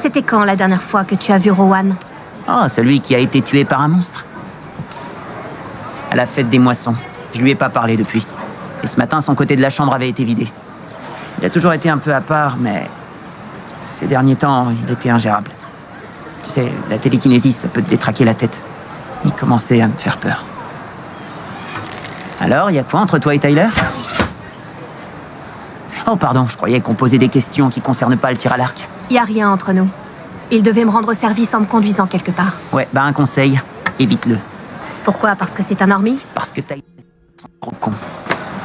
C'était quand la dernière fois que tu as vu Rowan? Oh, celui qui a été tué par un monstre. À la fête des moissons. Je lui ai pas parlé depuis. Et ce matin, son côté de la chambre avait été vidé. Il a toujours été un peu à part, mais... ces derniers temps, il était ingérable. Tu sais, la télékinésie, ça peut te détraquer la tête. Il commençait à me faire peur. Alors, y a quoi entre toi et Tyler? Oh, pardon, je croyais qu'on posait des questions qui concernent pas le tir à l'arc. Y a rien entre nous. Il devait me rendre service en me conduisant quelque part. Ouais, bah un conseil, évite-le. Pourquoi? Parce que c'est un normie? Parce que Tyler est un gros con.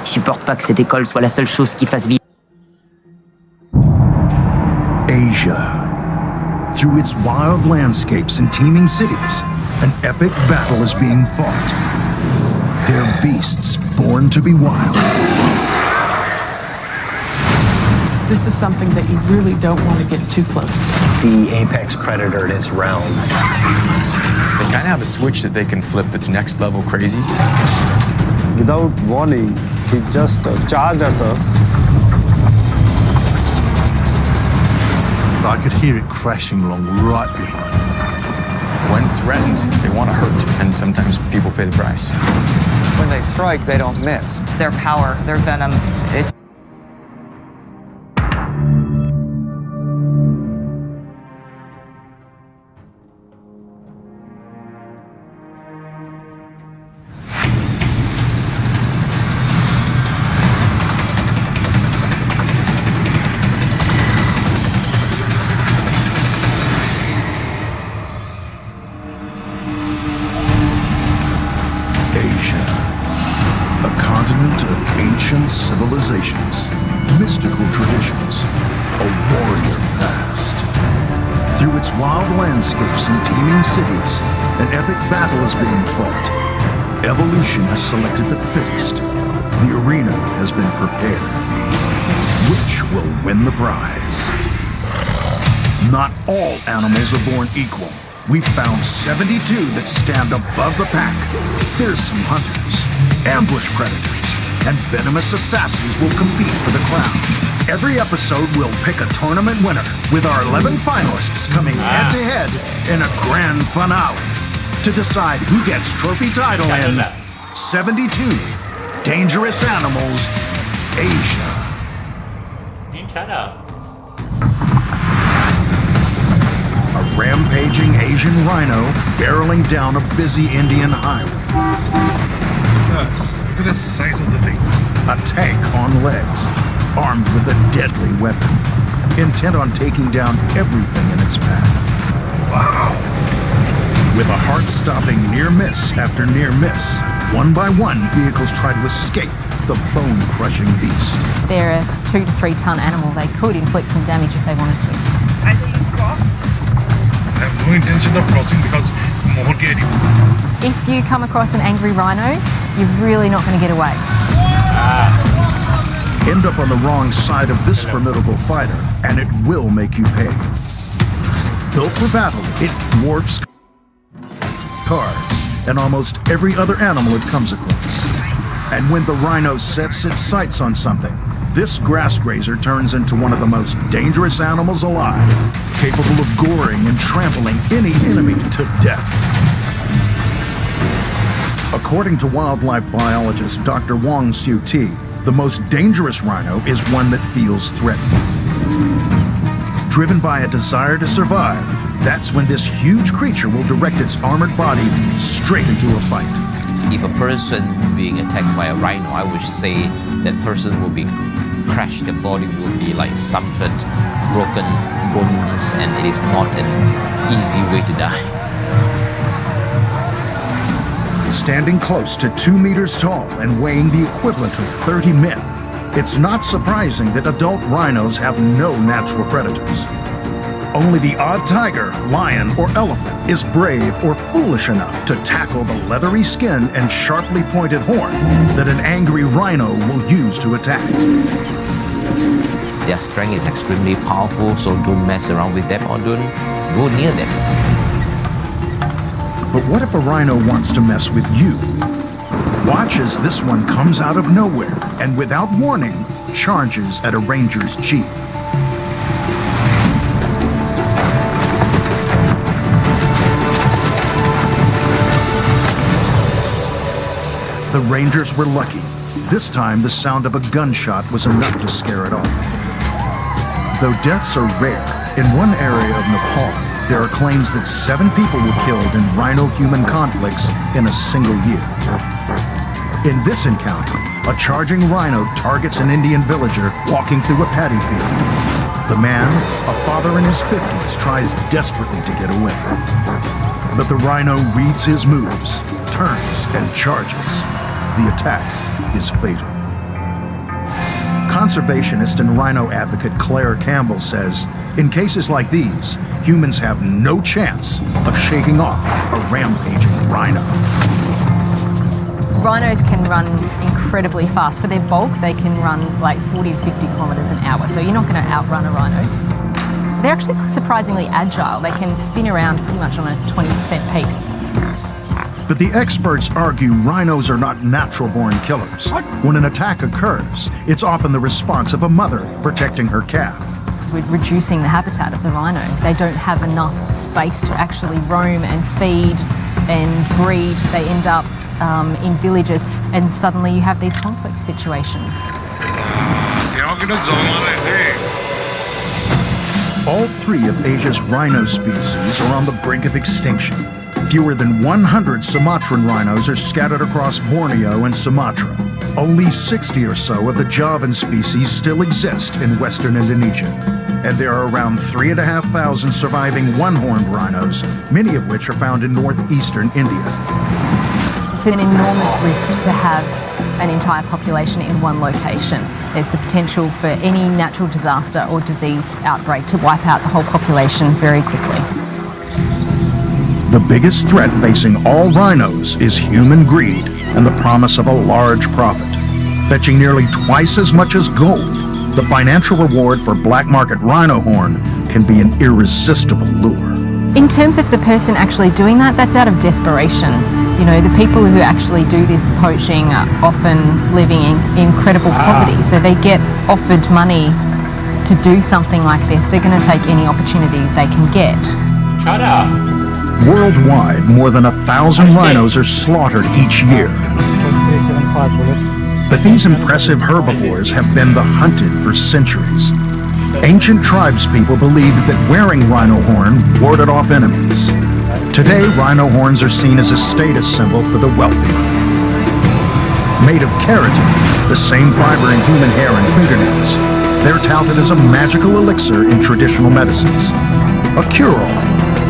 Il supporte pas que cette école soit la seule chose qui fasse vivre. Asia. Through its wild landscapes and teeming cities, an epic battle is being fought. They're beasts born to be wild. This is something that you really don't want to get too close to. The apex predator in its realm. They kind of have a switch that they can flip that's next level crazy. Without warning, he just charges us. I could hear it crashing along right behind me. When threatened, they want to hurt, and sometimes people pay the price. When they strike, they don't miss. Their power, their venom, it's... Civilizations, mystical traditions, a warrior past. Through its wild landscapes and teeming cities, an epic battle is being fought. Evolution has selected the fittest. The arena has been prepared. Which will win the prize? Not all animals are born equal. We've found 72 that stand above the pack. Fearsome hunters, ambush predators, and venomous assassins will compete for the crown. Every episode will pick a tournament winner, with our 11 finalists coming head-to-head in a grand finale to decide who gets trophy title in 72 Dangerous Animals Asia. A rampaging Asian rhino barreling down a busy Indian highway. Look at the size of the thing. A tank on legs, armed with a deadly weapon, intent on taking down everything in its path. Wow! With a heart-stopping near-miss after near-miss, one by one, vehicles try to escape the bone-crushing beast. They're a 2 to 3 ton animal. They could inflict some damage if they wanted to. And you cross? I have no intention of crossing because if you come across an angry rhino, you're really not going to get away. End up on the wrong side of this formidable fighter, and it will make you pay. Built for battle, it dwarfs cars and almost every other animal it comes across. And when the rhino sets its sights on something, this grass grazer turns into one of the most dangerous animals alive, capable of goring and trampling any enemy to death. According to wildlife biologist Dr. Wong Siu-Ti, the most dangerous rhino is one that feels threatened. Driven by a desire to survive, that's when this huge creature will direct its armored body straight into a fight. If a person being attacked by a rhino, I would say that person will be crushed, the body will be like stumped, broken bones, and it is not an easy way to die. Standing close to 2 meters tall and weighing the equivalent of 30 men, it's not surprising that adult rhinos have no natural predators. Only the odd tiger, lion, or elephant is brave or foolish enough to tackle the leathery skin and sharply pointed horn that an angry rhino will use to attack. Their strength is extremely powerful, so don't mess around with them or don't go near them. But what if a rhino wants to mess with you? Watch as this one comes out of nowhere and without warning, charges at a ranger's jeep. The rangers were lucky. This time, the sound of a gunshot was enough to scare it off. Though deaths are rare, in one area of Nepal, there are claims that 7 people were killed in rhino-human conflicts in a single year. In this encounter, a charging rhino targets an Indian villager walking through a paddy field. The man, a father in his 50s, tries desperately to get away. But the rhino reads his moves, turns, and charges. The attack is fatal. Conservationist and rhino advocate Claire Campbell says, in cases like these, humans have no chance of shaking off a rampaging rhino. Rhinos can run incredibly fast. For their bulk, they can run like 40 to 50 kilometres an hour, so you're not going to outrun a rhino. They're actually surprisingly agile. They can spin around pretty much on a 20% pace. But the experts argue rhinos are not natural-born killers. When an attack occurs, it's often the response of a mother protecting her calf. We're reducing the habitat of the rhino. They don't have enough space to actually roam and feed and breed. They end up in villages, and suddenly you have these conflict situations. All 3 of Asia's rhino species are on the brink of extinction. Fewer than 100 Sumatran rhinos are scattered across Borneo and Sumatra. Only 60 or so of the Javan species still exist in western Indonesia. And there are around 3,500 surviving one-horned rhinos, many of which are found in northeastern India. It's an enormous risk to have an entire population in one location. There's the potential for any natural disaster or disease outbreak to wipe out the whole population very quickly. The biggest threat facing all rhinos is human greed and the promise of a large profit. Fetching nearly twice as much as gold, the financial reward for black market rhino horn can be an irresistible lure. In terms of the person actually doing that, that's out of desperation. You know, the people who actually do this poaching are often living in incredible poverty, so they get offered money to do something like this. They're going to take any opportunity they can get. Shut up. Worldwide, more than 1,000 rhinos are slaughtered each year. But these impressive herbivores have been the hunted for centuries. Ancient tribespeople believed that wearing rhino horn warded off enemies. Today, rhino horns are seen as a status symbol for the wealthy. Made of keratin, the same fiber in human hair and fingernails, they're touted as a magical elixir in traditional medicines. A cure-all,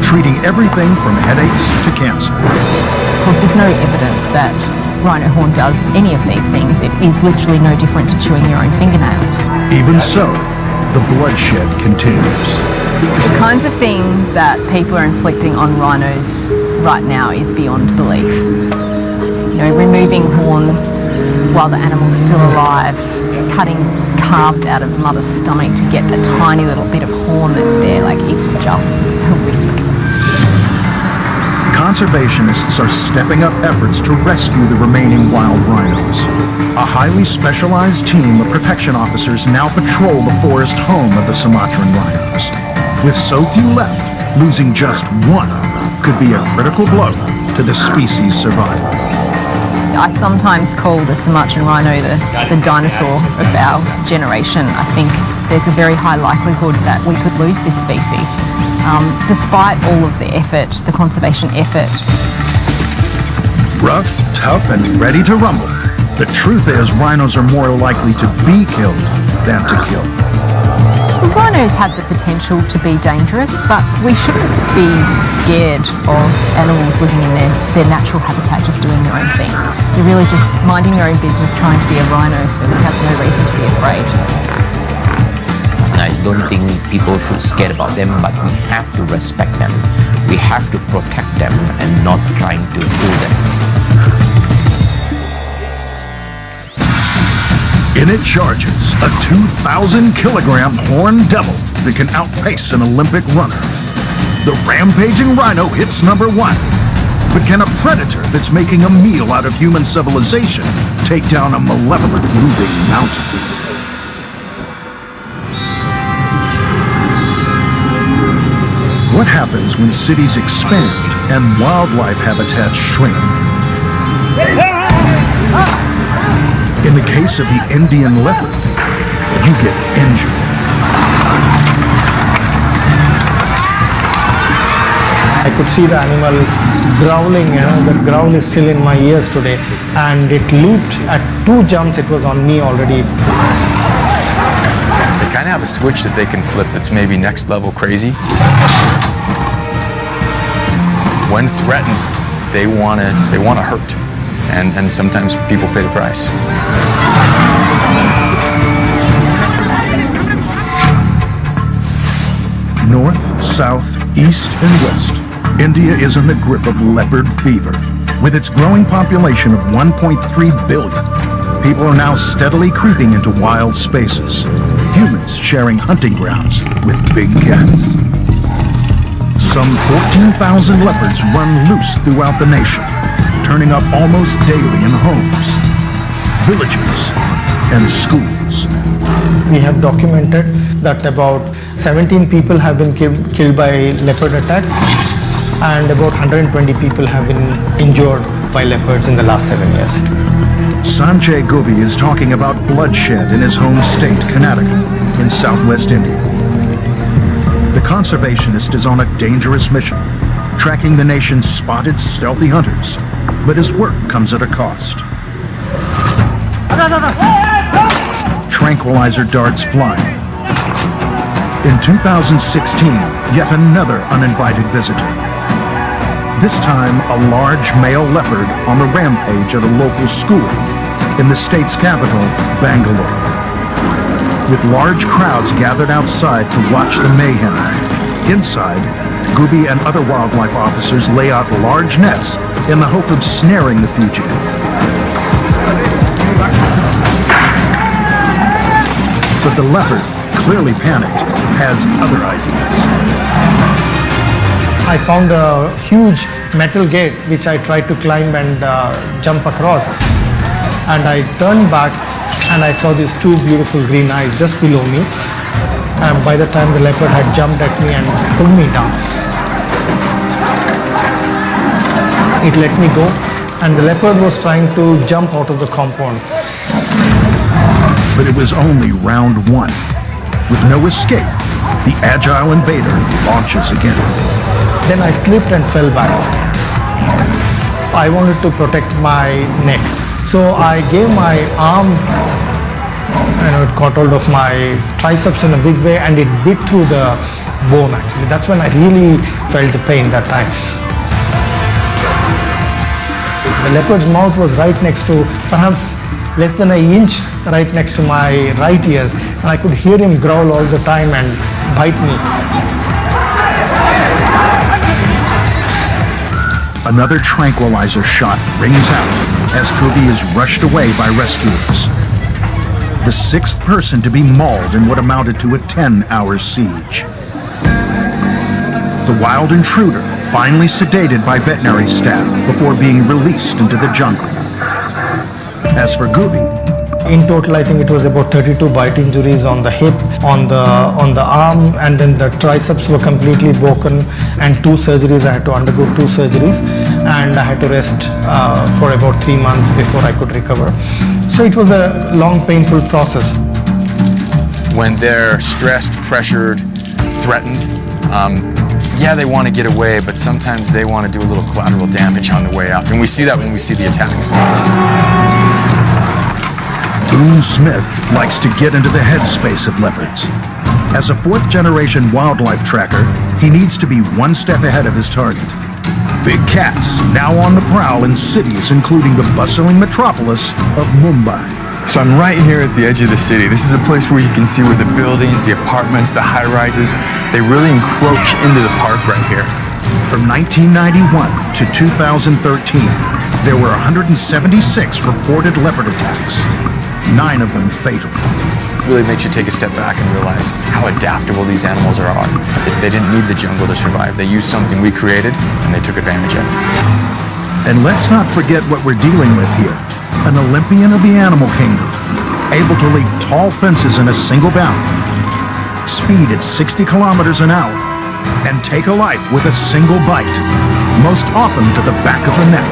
treating everything from headaches to cancer. Of course, there's no evidence that rhino horn does any of these things. It is literally no different to chewing your own fingernails. Even so, the bloodshed continues. The kinds of things that people are inflicting on rhinos right now is beyond belief. You know, removing horns while the animal's still alive, cutting calves out of the mother's stomach to get a tiny little bit of horn that's there, like, it's just horrific. Conservationists are stepping up efforts to rescue the remaining wild rhinos. A highly specialized team of protection officers now patrol the forest home of the Sumatran rhinos. With so few left, losing just one could be a critical blow to the species' survival. I sometimes call the Sumatran rhino the dinosaur of our generation. I think there's a very high likelihood that we could lose this species, despite all of the effort, the conservation effort. Rough, tough, and ready to rumble. The truth is, rhinos are more likely to be killed than to kill. Rhinos have the potential to be dangerous, but we shouldn't be scared of animals living in their natural habitat, just doing their own thing. They're really just minding their own business, trying to be a rhino, so we have no reason to be afraid. I don't think people should be scared about them, but we have to respect them. We have to protect them and not trying to kill them. In it charges a 2,000-kilogram horned devil that can outpace an Olympic runner. The rampaging rhino hits number 1. But can a predator that's making a meal out of human civilization take down a malevolent moving mountain? What happens when cities expand and wildlife habitats shrink? In the case of the Indian leopard, you get injured. I could see the animal growling, the growl is still in my ears today, and it leaped at 2 jumps, it was on me already. They kind of have a switch that they can flip that's maybe next level crazy. When threatened, they want to hurt, and sometimes people pay the price. North, south, east, and west, India is in the grip of leopard fever. With its growing population of 1.3 billion, people are now steadily creeping into wild spaces, humans sharing hunting grounds with big cats. Some 14,000 leopards run loose throughout the nation, turning up almost daily in homes, villages, and schools. We have documented that about 17 people have been killed by leopard attacks, and about 120 people have been injured by leopards in the last 7 years. Sanjay Gobi is talking about bloodshed in his home state, Karnataka, in southwest India. The conservationist is on a dangerous mission, tracking the nation's spotted, stealthy hunters, but his work comes at a cost. Tranquilizer darts flying. In 2016, yet another uninvited visitor. This time, a large male leopard on the rampage at a local school in the state's capital, Bangalore. With large crowds gathered outside to watch the mayhem. Inside, Gubi and other wildlife officers lay out large nets in the hope of snaring the fugitive. But the leopard, clearly panicked, has other ideas. I found a huge metal gate which I tried to climb and jump across, and I turned back and I saw these 2 beautiful green eyes just below me, and by the time the leopard had jumped at me and pulled me down, it let me go, and the leopard was trying to jump out of the compound. But it was only round 1. With no escape, the agile invader launches again. Then I slipped and fell back. I wanted to protect my neck, so I gave my arm, it caught hold of my triceps in a big way, and it bit through the bone actually. That's when I really felt the pain that time. The leopard's mouth was right next to, perhaps less than an inch right next to my right ears, and I could hear him growl all the time and bite me. Another tranquilizer shot rings out as Kobe is rushed away by rescuers. The 6th person to be mauled in what amounted to a 10-hour siege. The wild intruder finally sedated by veterinary staff before being released into the jungle. As for Gubi, in total, I think it was about 32 bite injuries on the hip, on the arm, and then the triceps were completely broken, and 2 surgeries. I had to undergo 2 surgeries, and I had to rest for about 3 months before I could recover. So it was a long, painful process. When they're stressed, pressured, threatened, yeah, they want to get away, but sometimes they want to do a little collateral damage on the way up, and we see that when we see the attacks. Boone Smith likes to get into the headspace of leopards. As a 4th-generation wildlife tracker, he needs to be 1 step ahead of his target. Big cats now on the prowl in cities including the bustling metropolis of Mumbai. So I'm right here at the edge of the city. This is a place where you can see where the buildings, the apartments, the high-rises, they really encroach into the park right here. From 1991 to 2013, there were 176 reported leopard attacks. 9 of them fatal. It really makes you take a step back and realize how adaptable these animals are. They didn't need the jungle to survive. They used something we created, and they took advantage of it. And let's not forget what we're dealing with here. An Olympian of the animal kingdom, able to leap tall fences in a single bound, speed at 60 kilometers an hour, and take a life with a single bite, most often to the back of the neck.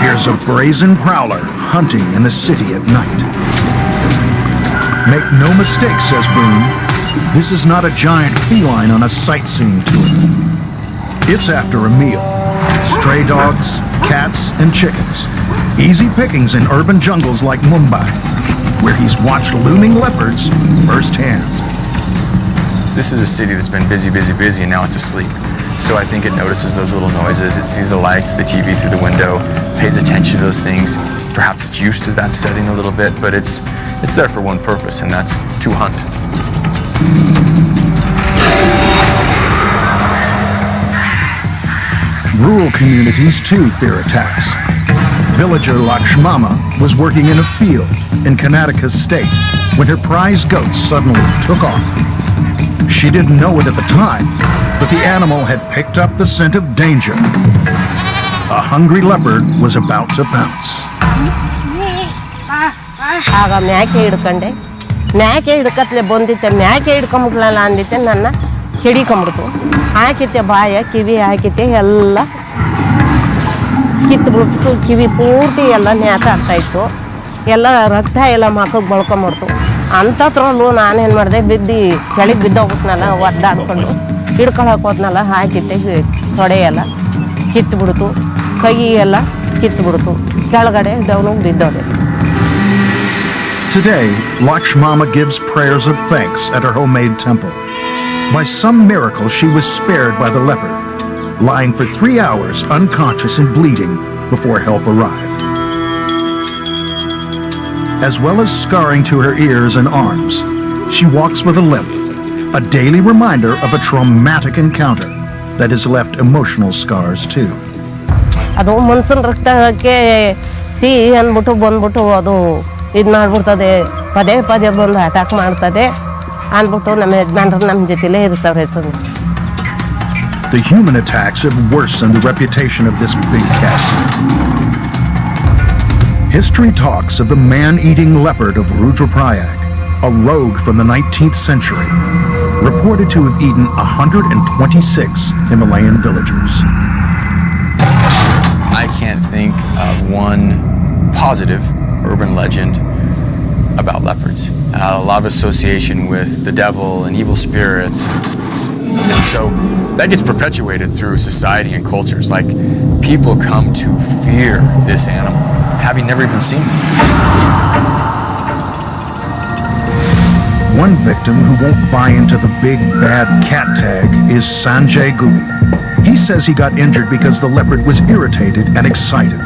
Here's a brazen prowler hunting in the city at night. Make no mistake, says Boone, this is not a giant feline on a sightseeing tour. It's after a meal. Stray dogs, cats, and chickens. Easy pickings in urban jungles like Mumbai, where he's watched looming leopards firsthand. This is a city that's been busy, and now it's asleep. So I think it notices those little noises, it sees the lights, the TV through the window, pays attention to those things. Perhaps it's used to that setting a little bit, but it's there for one purpose, and that's to hunt. Rural communities too fear attacks. Villager Lakshmama was working in a field in Karnataka's state when her prize goats suddenly took off. She didn't know it at the time, but the animal had picked up the scent of danger. A hungry leopard was about to pounce. ಆಗ ಮ್ಯಾಕೆ ಹಿಡ್ಕೊಂಡೆ ಮ್ಯಾಕೆ ಹಿಡ್ಕತ್ಲೆ ಬಂದಿತ್ತೆ ಮ್ಯಾಕೆ ಹಿಡ್ಕೊಂಬಿಟ್ಲಲ್ಲ ಅಂದಿತ್ತೆ ನನ್ನ ಹಿಡಿಕೊಂಬಿಡ್ತು ಹಾಕಿತ್ತೆ ಬಾಯ ಕಿವಿ ಹಾಕಿತ್ತೆ ಎಲ್ಲ ಕಿತ್ಬಿಡ್ತು ಕಿವಿ ಪೂರ್ತಿ ಎಲ್ಲ ನ್ಯಾತಾಡ್ತಾಯಿತ್ತು ಎಲ್ಲ ರಕ್ತ ಎಲ್ಲ ಮಕ್ಕಳಿಗೆ ಬಳ್ಕೊಂಬಿಡ್ತು ಅಂಥದ್ರಲ್ಲೂ ನಾನೇನು ಮಾಡಿದೆ ಬಿದ್ದು ಕೆಳಗೆ ಬಿದ್ದೋಗ್ಬಿಟ್ನಲ್ಲ ಒದ್ದಾಡ್ಕೊಂಡು ಹಿಡ್ಕೊಳಕ್ಕೆ ಹೋದ್ನಲ್ಲ ಹಾಕಿತ್ತೆ ತೊಡೆ ಎಲ್ಲ ಕಿತ್ಬಿಡ್ತು ಕೈ ಎಲ್ಲ ಕಿತ್ಬಿಡ್ತು ಕೆಳಗಡೆ ಡೌನಿಗೆ ಬಿದ್ದೋದೆ. Today, Lakshmama gives prayers of thanks at her homemade temple. By some miracle, she was spared by the leopard, lying for 3 hours unconscious and bleeding before help arrived. As well as scarring to her ears and arms, she walks with a limp, a daily reminder of a traumatic encounter that has left emotional scars too. ಅದು ಮನ್ಸಿನ ರಕ್ತಕ್ಕೆ ಸಿಹಿ ಅಂದ್ಬಿಟ್ಟು ಬಂದ್ಬಿಟ್ಟು ಅದು ಇದು ಮಾಡ್ಬಿಡ್ತದೆ ಪದೇ ಪದೇ ಬಂದು attack ಮಾಡ್ತದೆ ಅಂದ್ಬಿಟ್ಟು ನಮ್ಮ ಯಜಮಾನ್ರು ನಮ್ಮ ಜೊತೆಲೇ ಇರ್ತಾರೆ sir. The human attacks have worsened the reputation of this big cat. History talks of the man-eating leopard of Rudraprayag, a rogue from the 19th century, reported to have eaten 126 Himalayan villagers. I can't think of one positive urban legend about leopards. A lot of association with the devil and evil spirits. And so that gets perpetuated through society and cultures. Like, people come to fear this animal, having never even seen it. One victim who won't buy into the big bad cat tag is Sanjay Guli. He says he got injured because the leopard was irritated and excited.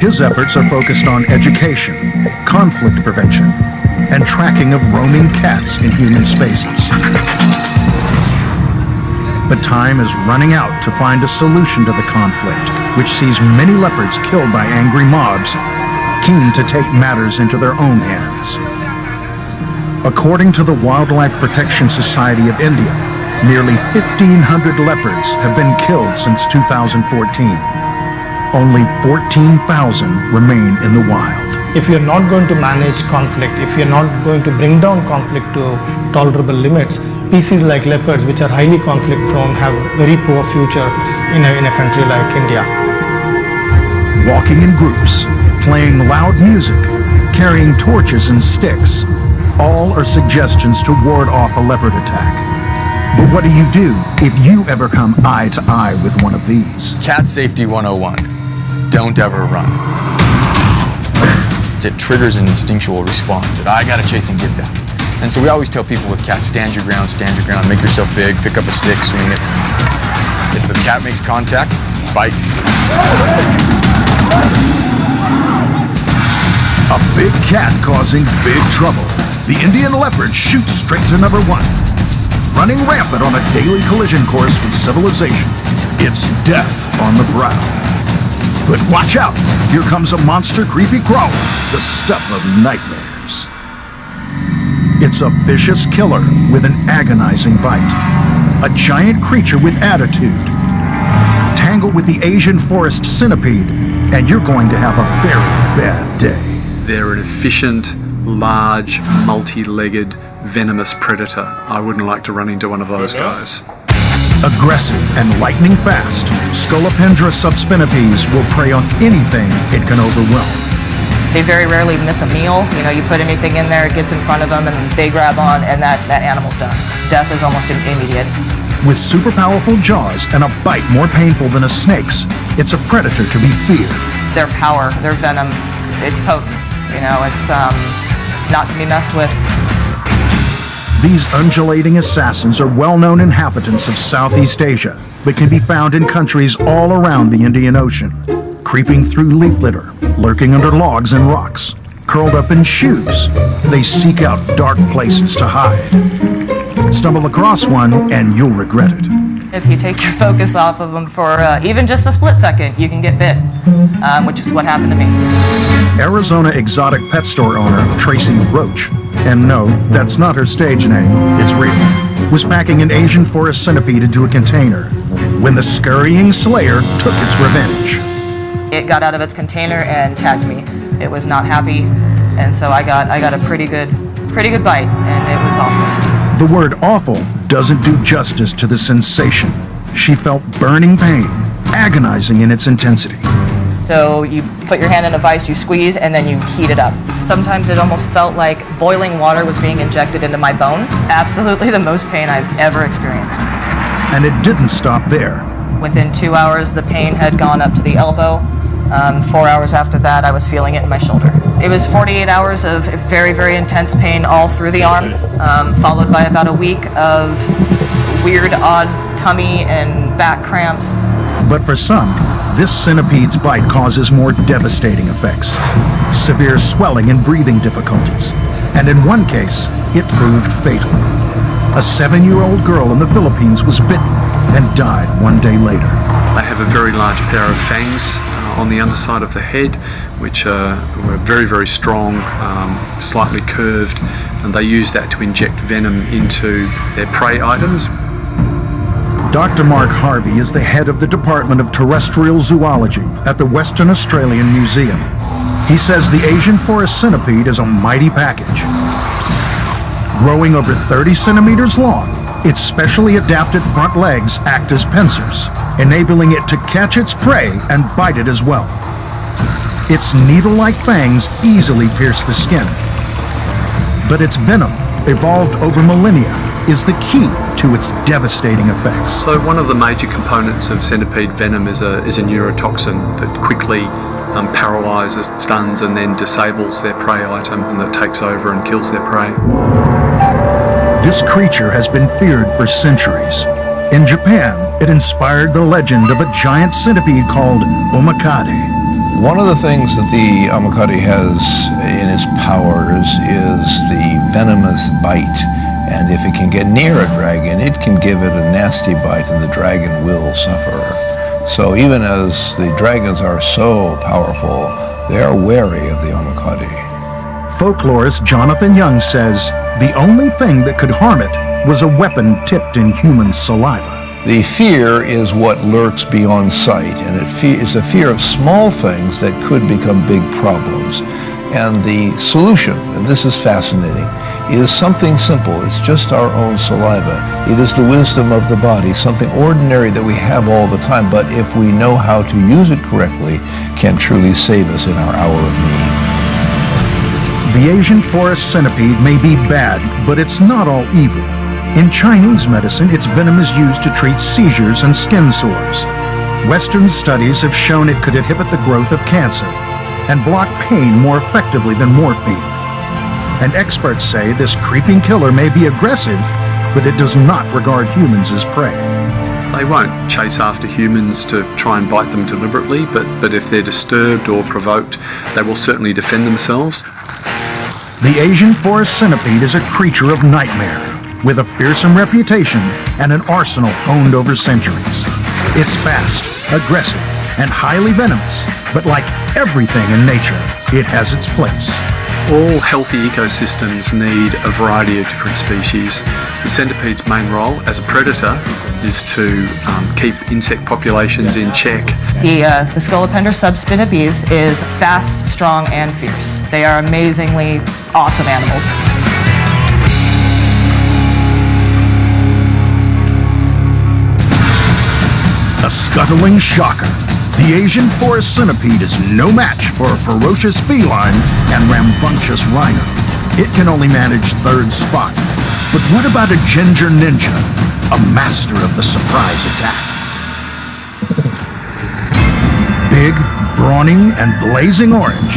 His efforts are focused on education, conflict prevention, and tracking of roaming cats in human spaces. But time is running out to find a solution to the conflict, which sees many leopards killed by angry mobs, keen to take matters into their own hands. According to the Wildlife Protection Society of India, nearly 1,500 leopards have been killed since 2014. Only 14,000 remain in the wild. If you're not going to manage conflict, if you're not going to bring down conflict to tolerable limits, species like leopards, which are highly conflict prone, have very poor future in a country like India. Walking in groups, playing loud music, carrying torches and sticks, all are suggestions to ward off a leopard attack. But what do if you ever come eye to eye with one of these? Cat Safety 101. Don't ever run. It triggers an instinctual response that I gotta chase and get that. And so we always tell people with cats, stand your ground, make yourself big, pick up a stick, swing it. If the cat makes contact, bite. A big cat causing big trouble. The Indian leopard shoots straight to number one. Running rampant on a daily collision course with civilization, it's death on the prowl. But watch out, here comes a monster creepy crawler, the stuff of nightmares. It's a vicious killer with an agonizing bite, a giant creature with attitude. Tangle with the Asian forest centipede, and you're going to have a very bad day. They're an efficient, large, multi-legged, venomous predator. I wouldn't like to run into one of those guys. Aggressive and lightning fast, Scolopendra subspinipes will prey on anything it can overwhelm. They very rarely miss a meal. You know, you put anything in there, it gets in front of them, and they grab on, and that animal's done. Death is almost immediate. With super powerful jaws and a bite more painful than a snake's, it's a predator to be feared. Their power, their venom, it's potent. You know, it's not to be messed with. These undulating assassins are well-known inhabitants of Southeast Asia, but can be found in countries all around the Indian Ocean. Creeping through leaf litter, lurking under logs and rocks, curled up in shoes, they seek out dark places to hide. Stumble across one and you'll regret it. If you take your focus off of them for even just a split second, you can get bit, which is what happened to me. Arizona exotic pet store owner Tracy Roach, and no, that's not her stage name, it's real, was packing an Asian forest centipede into a container when the scurrying slayer took its revenge. It got out of its container and tagged me. It was not happy, and so I got a pretty good bite, and it was awful. The word awful doesn't do justice to the sensation. She felt burning pain, agonizing in its intensity. So you put your hand in a vise, you squeeze, and then you heat it up. Sometimes it almost felt like boiling water was being injected into my bone. Absolutely the most pain I've ever experienced. And it didn't stop there. Within 2 hours, the pain had gone up to the elbow. 4 hours after that, I was feeling it in my shoulder. It was 48 hours of very, very intense pain all through the arm, followed by about a week of weird, odd tummy and back cramps. But for some, this centipede's bite causes more devastating effects. Severe swelling and breathing difficulties. And in one case, it proved fatal. A 7-year-old girl in the Philippines was bitten and died 1 day later. They have a very large pair of fangs on the underside of the head, which were very, very strong, slightly curved, and they use that to inject venom into their prey items. Dr. Mark Harvey is the head of the Department of Terrestrial Zoology at the Western Australian Museum. He says the Asian forest centipede is a mighty package. Growing over 30 centimeters long, its specially adapted front legs act as pincers, enabling it to catch its prey and bite it as well. Its needle-like fangs easily pierce the skin. But its venom, evolved over millennia, is the key to its devastating effects. So one of the major components of centipede venom is a neurotoxin that quickly paralyzes, stuns, and then disables their prey item, and that takes over and kills their prey. This creature has been feared for centuries. In Japan, it inspired the legend of a giant centipede called Omakade. One of the things that the Omakade has in its powers is the venomous bite. And if it can get near a dragon, it can give it a nasty bite and the dragon will suffer. So even as the dragons are so powerful, they are wary of the Omakade. Folklorist Jonathan Young says the only thing that could harm it was a weapon tipped in human saliva. The fear is what lurks beyond sight, and it is a fear of small things that could become big problems. And the solution, and this is fascinating, is something simple. It's just our own saliva. It is the wisdom of the body, something ordinary that we have all the time, but if we know how to use it correctly, can truly save us in our hour of need. The Asian forest centipede may be bad, but it's not all evil. In Chinese medicine, its venom is used to treat seizures and skin sores. Western studies have shown it could inhibit the growth of cancer and block pain more effectively than morphine. And experts say this creeping killer may be aggressive, but it does not regard humans as prey. They won't chase after humans to try and bite them deliberately, but if they're disturbed or provoked, they will certainly defend themselves. The Asian forest centipede is a creature of nightmare, with a fearsome reputation and an arsenal honed over centuries. It's fast, aggressive, and highly venomous, but like everything in nature, it has its place. All healthy ecosystems need a variety of different species. The centipede's main role as a predator is to keep insect populations in check. The Scolopendra subspinipes is fast, strong, and fierce. They are amazingly awesome animals. a scuttling shocker. The Asian forest centipede is no match for a ferocious feline and rambunctious rhino. It can only manage third spot. But what about a ginger ninja, a master of the surprise attack? Big, brawny, and blazing orange,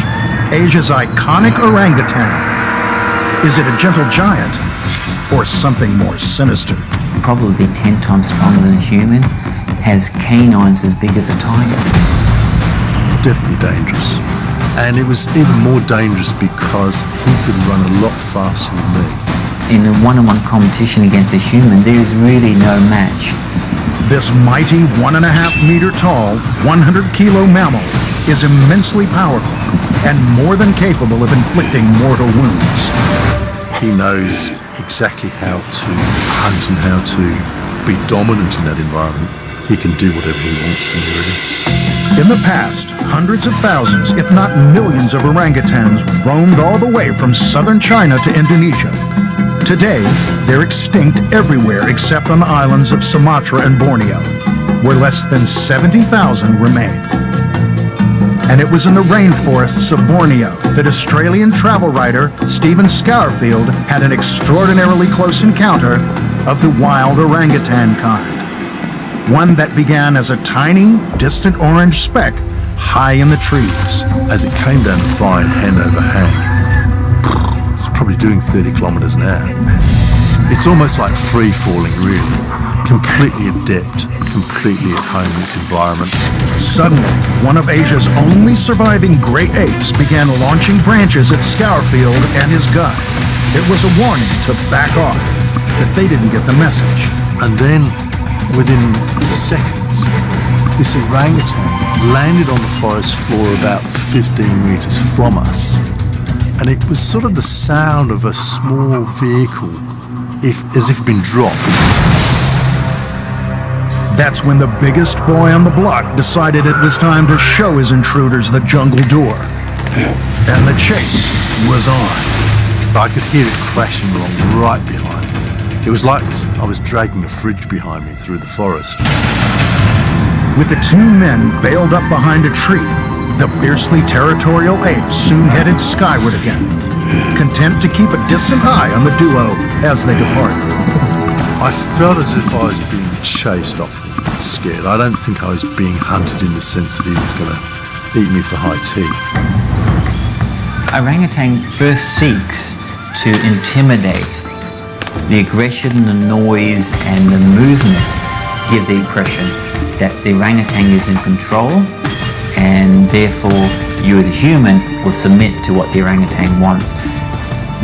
Asia's iconic orangutan. Is it a gentle giant or something more sinister? Probably 10 times stronger than a human, has canines as big as a tiger. Definitely dangerous. And it was even more dangerous because he could run a lot faster than me. In a one-on-one competition against a human, there is really no match. This mighty 1.5 meter tall, 100 kilo mammal is immensely powerful and more than capable of inflicting mortal wounds. He knows exactly how to hunt and how to be dominant in that environment. He can do whatever he wants to do, really. In the past, hundreds of thousands, if not millions of orangutans roamed all the way from southern China to Indonesia. Today, they're extinct everywhere except on the islands of Sumatra and Borneo, where less than 70,000 remain. And it was in the rainforests of Borneo that Australian travel writer Stephen Scourfield had an extraordinarily close encounter of the wild orangutan kind. One that began as a tiny, distant orange speck high in the trees. As it came down the vine hand over hand, it's probably doing 30 kilometers an hour. It's almost like free falling, really. Completely adept, completely at home in its environment. Suddenly, one of Asia's only surviving great apes began launching branches at Scourfield and his guide. It was a warning to back off, that they didn't get the message. And then, within seconds, this orangutan landed on the forest floor about 15 meters from us. And it was sort of the sound of a small vehicle, as if been dropped. That's when the biggest boy on the block decided it was time to show his intruders the jungle door. And the chase was on. I could hear it crashing along right behind me. It was like I was dragging a fridge behind me through the forest. With the two men bailed up behind a tree, the fiercely territorial ape soon headed skyward again, content to keep a distant eye on the duo as they departed. I felt as if I was being chased off and scared. I don't think I was being hunted in the sense that he was going to eat me for high tea. Orangutan first seeks to intimidate. The aggression, the noise, and the movement give the impression that the orangutan is in control, and therefore you as a human will submit to what the orangutan wants.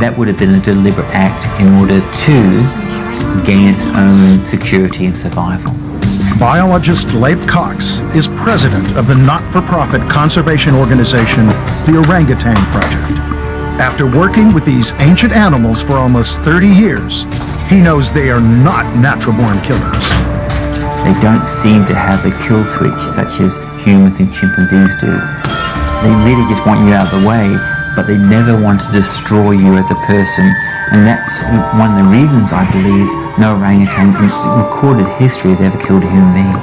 That would have been a deliberate act in order to gain its own security and survival. Biologist Leif Cox is president of the not-for-profit conservation organization, the Orangutan Project. After working with these ancient animals for almost 30 years, he knows they are not natural-born killers. They don't seem to have a kill switch such as humans and chimpanzees do. They really just want you out of the way, but they never want to destroy you as a person. And that's one of the reasons I believe no orangutan in recorded history has ever killed a human being.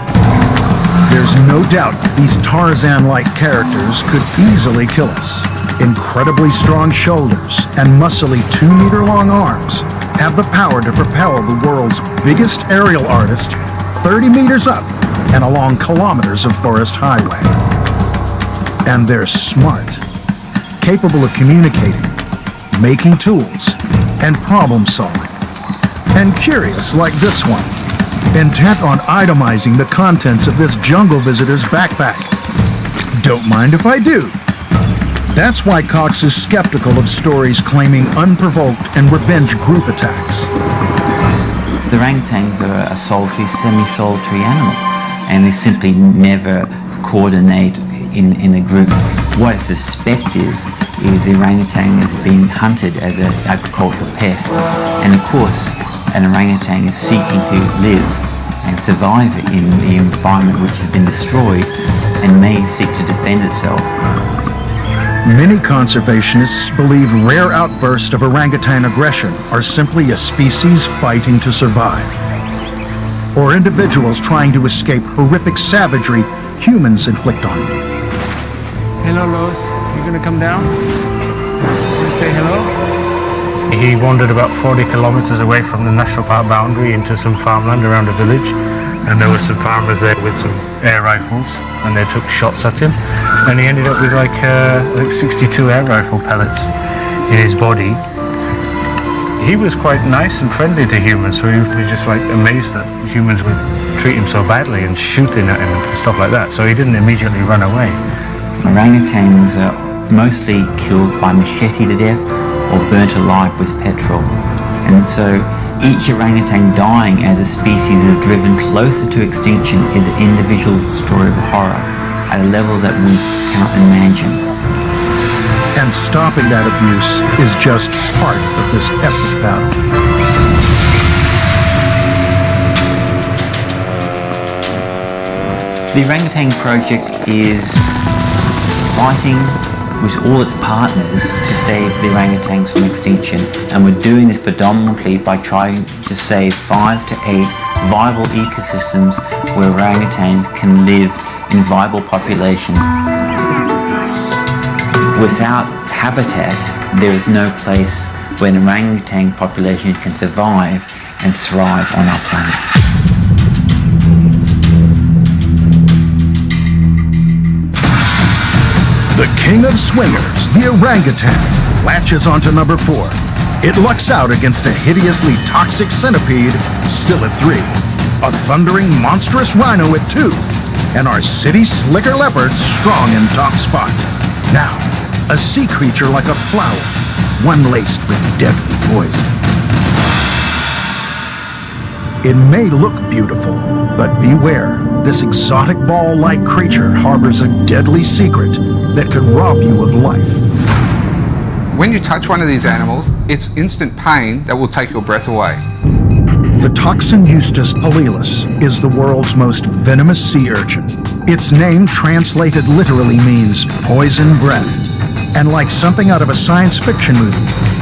There's no doubt these Tarzan-like characters could easily kill us. Incredibly strong shoulders and muscly 2-meter-long arms have the power to propel the world's biggest aerial artist 30 meters up and along kilometers of forest highway. And they're smart, capable of communicating, making tools, and problem solving. And curious like this one, intent on itemizing the contents of this jungle visitor's backpack. Don't mind if I do. That's why Cox is skeptical of stories claiming unprovoked and revenge group attacks. The orangutans are a solitary, semi-solitary animal, and they simply never coordinate in a group. What I suspect is the orangutan is being hunted as an agricultural pest, and of course an orangutan is seeking to live and survive in the environment which has been destroyed and may seek to defend itself. Many conservationists believe rare outbursts of orangutan aggression are simply a species fighting to survive. or individuals trying to escape horrific savagery humans inflict on them. Hello, Lois. You gonna come down? Say hello? He wandered about 40 kilometers away from the national park boundary into some farmland around a village, and there were some farmers there with some air rifles, and they took shots at him, and he ended up with like 62 air rifle pellets in his body. He was quite nice and friendly to humans, so he was just like amazed that humans would treat him so badly and shooting at him and stuff like that, so he didn't immediately run away. Orangutans are mostly killed by machete to death or burnt alive with petrol. And so each orangutan dying as a species is driven closer to extinction is an individual story of horror at a level that we cannot imagine. And stopping that abuse is just part of this epic battle. The Orangutan Project is fighting with all its partners to save the orangutans from extinction, and we're doing this predominantly by trying to save 5 to 8 viable ecosystems where orangutans can live in viable populations. Without habitat, there is no place where an orangutan population can survive and thrive on our planet. The king of swingers, the orangutan, latches onto number 4. It lucks out against a hideously toxic centipede, still at 3. A thundering monstrous rhino at 2. And our city slicker leopard strong in top spot. Now, a sea creature like a flower, one laced with deadly poison. It may look beautiful, but beware. This exotic ball-like creature harbors a deadly secret that could rob you of life. When you touch one of these animals, it's instant pain that will take your breath away. The Toxin Eustace palilis is the world's most venomous sea urchin. Its name translated literally means poison breath. And like something out of a science fiction movie,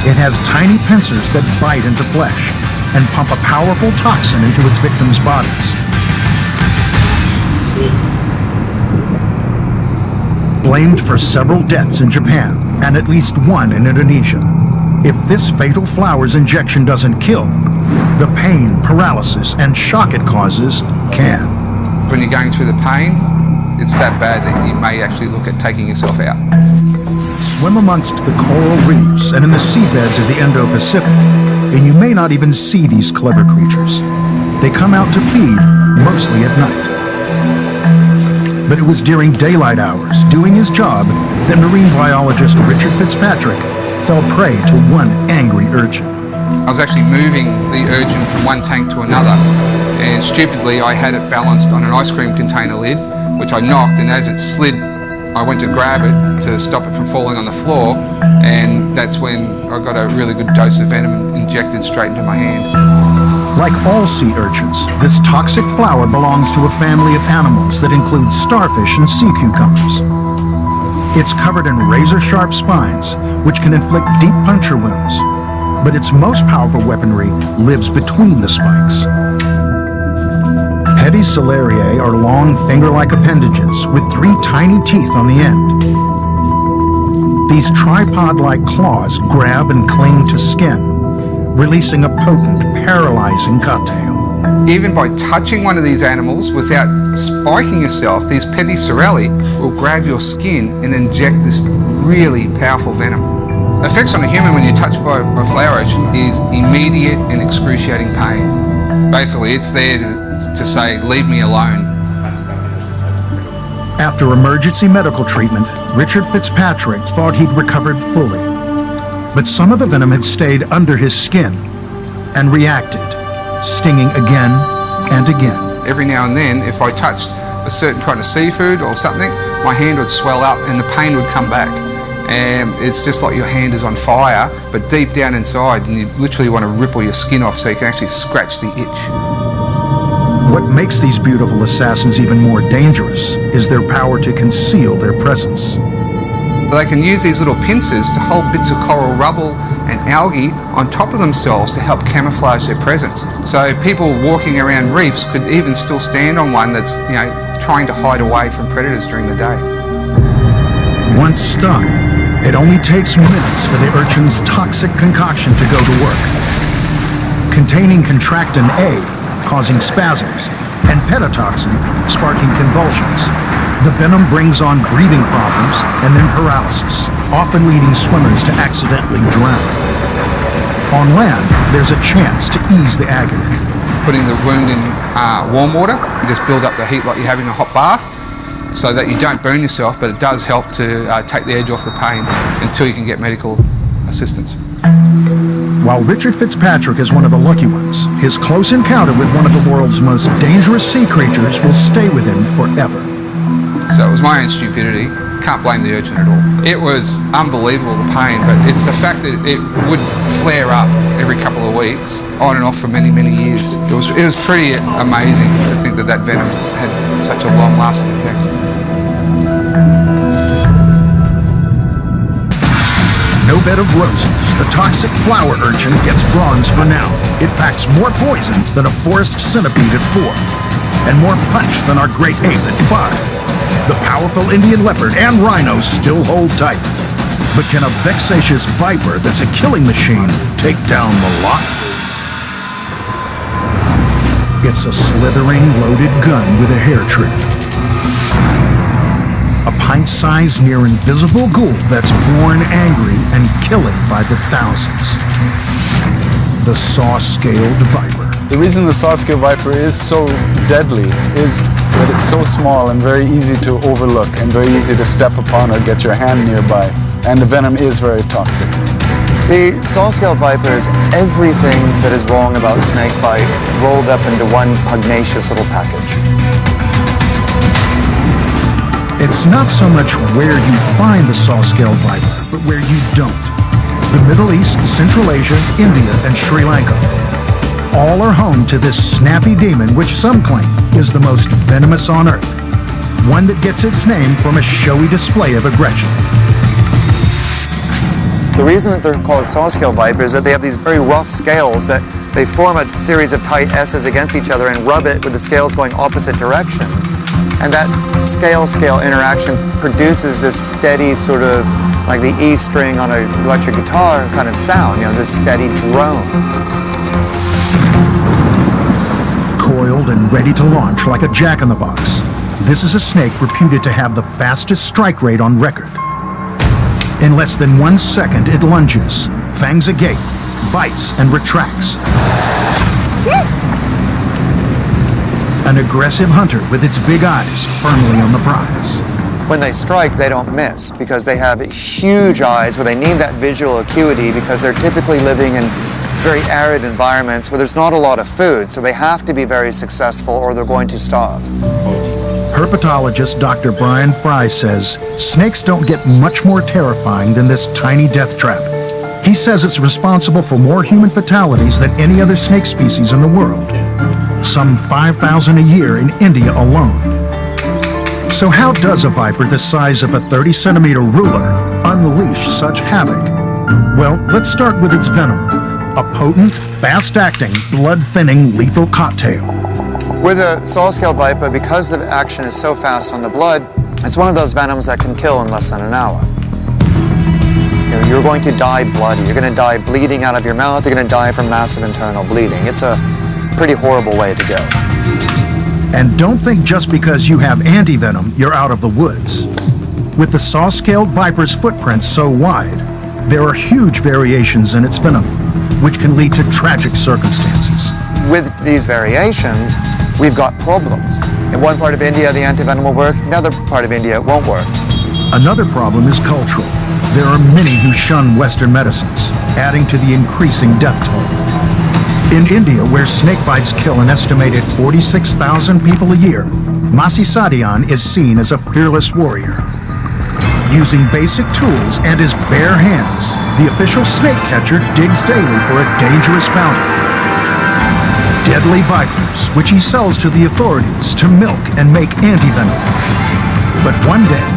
it has tiny pincers that bite into flesh and pump a powerful toxin into its victims' bodies. Blamed for several deaths in Japan and at least one in Indonesia. If this fatal flower's injection doesn't kill, the pain, paralysis, and shock it causes can. When you're going through the pain, it's that bad that you may actually look at taking yourself out. Swim amongst the coral reefs and in the seabeds of the Indo-Pacific, and you may not even see these clever creatures. They come out to feed, mostly at night. But it was during daylight hours, doing his job, that marine biologist Richard Fitzpatrick fell prey to one angry urchin. I was actually moving the urchin from one tank to another, and stupidly I had it balanced on an ice cream container lid, which I knocked, and as it slid, I went to grab it to stop it from falling on the floor, and that's when I got a really good dose of venom injected straight into my hand. Like all sea urchins, this toxic flower belongs to a family of animals that include starfish and sea cucumbers. It's covered in razor-sharp spines, which can inflict deep puncture wounds, but its most powerful weaponry lives between the spikes. Pedicellariae are long finger-like appendages with 3 tiny teeth on the end. These tripod-like claws grab and cling to skin, releasing a potent, paralyzing cocktail. Even by touching one of these animals without spiking yourself, these pedicellariae will grab your skin and inject this really powerful venom. The effects on a human when you're touched by a flower urchin is immediate and excruciating pain. Basically, it's there to say, leave me alone. After emergency medical treatment, Richard Fitzpatrick thought he'd recovered fully. But some of the venom had stayed under his skin and reacted, stinging again and again. Every now and then, if I touched a certain kind of seafood or something, my hand would swell up and the pain would come back. And it's just like your hand is on fire, but deep down inside, and you literally want to rip all your skin off so you can actually scratch the itch. What makes these beautiful assassins even more dangerous is their power to conceal their presence. They can use these little pincers to hold bits of coral rubble and algae on top of themselves to help camouflage their presence. So people walking around reefs could even still stand on one that's, trying to hide away from predators during the day. Once stung, it only takes minutes for the urchin's toxic concoction to go to work. Containing contractin A, causing spasms, and petatoxin, sparking convulsions, the venom brings on breathing problems and then paralysis, often leading swimmers to accidentally drown. On land, there's a chance to ease the agony. Putting the wound in warm water, you just build up the heat like you're having a hot bath, so that you don't burn yourself, but it does help to take the edge off the pain until you can get medical assistance. While Richard Fitzpatrick is one of the lucky ones, his close encounter with one of the world's most dangerous sea creatures will stay with him forever. So it was my own stupidity. Can't blame the urchin at all. It was unbelievable, the pain, but it's the fact that it would flare up every couple of weeks, on and off for many, many years. It was pretty amazing to think that that venom had such a long-lasting effect. No bed of roses, the toxic flower urchin gets bronze for now. It packs more poison than a forest centipede at 4, and more punch than our great ape at 5. The powerful Indian leopard and rhino still hold tight. But can a vexatious viper that's a killing machine take down the lot? It's a slithering, loaded gun with a hair trigger. A pint-sized, near-invisible ghoul that's born angry and killing by the thousands. The saw-scaled viper. The reason the saw-scale viper is so deadly is that it's so small and very easy to overlook and very easy to step upon or get your hand nearby. And the venom is very toxic. The saw-scaled viper is everything that is wrong about snakebite rolled up into one pugnacious little package. It's not so much where you find the saw-scaled viper, but where you don't. The Middle East, Central Asia, India, and Sri Lanka. All are home to this snappy demon, which some claim is the most venomous on Earth. One that gets its name from a showy display of aggression. The reason that they're called saw-scaled vipers is that they have these very rough scales that they form a series of tight S's against each other and rub it with the scales going opposite directions. And that scale-scale interaction produces this steady sort of, like the E string on an electric guitar kind of sound, this steady drone. Coiled and ready to launch like a jack-in-the-box, this is a snake reputed to have the fastest strike rate on record. In less than 1 second, it lunges, fangs agape, bites, and retracts. An aggressive hunter with its big eyes firmly on the prize. When they strike, they don't miss because they have huge eyes where they need that visual acuity because they're typically living in very arid environments where there's not a lot of food, so they have to be very successful or they're going to starve. Herpetologist Dr. Brian Fry says snakes don't get much more terrifying than this tiny death trap. He says it's responsible for more human fatalities than any other snake species in the world. Some 5,000 a year in India alone. So how does a viper the size of a 30-centimeter ruler unleash such havoc? Well, let's start with its venom. A potent, fast-acting, blood-thinning lethal cocktail. With a saw-scaled viper, because the action is so fast on the blood, it's one of those venoms that can kill in less than an hour. You're going to die bloody. You're going to die bleeding out of your mouth. You're going to die from massive internal bleeding. It's a pretty horrible way to go. And don't think just because you have anti-venom, you're out of the woods. With the saw-scaled viper's footprint so wide, there are huge variations in its venom, which can lead to tragic circumstances. With these variations, we've got problems. In one part of India, the antivenom will work. In another part of India, it won't work. Another problem is cultural. There are many who shun Western medicines, adding to the increasing death toll. In India, where snake bites kill an estimated 46,000 people a year, Masi Sadian is seen as a fearless warrior. Using basic tools and his bare hands, the official snake catcher digs daily for a dangerous bounty. Deadly vipers, which he sells to the authorities to milk and make antivenom. But one day,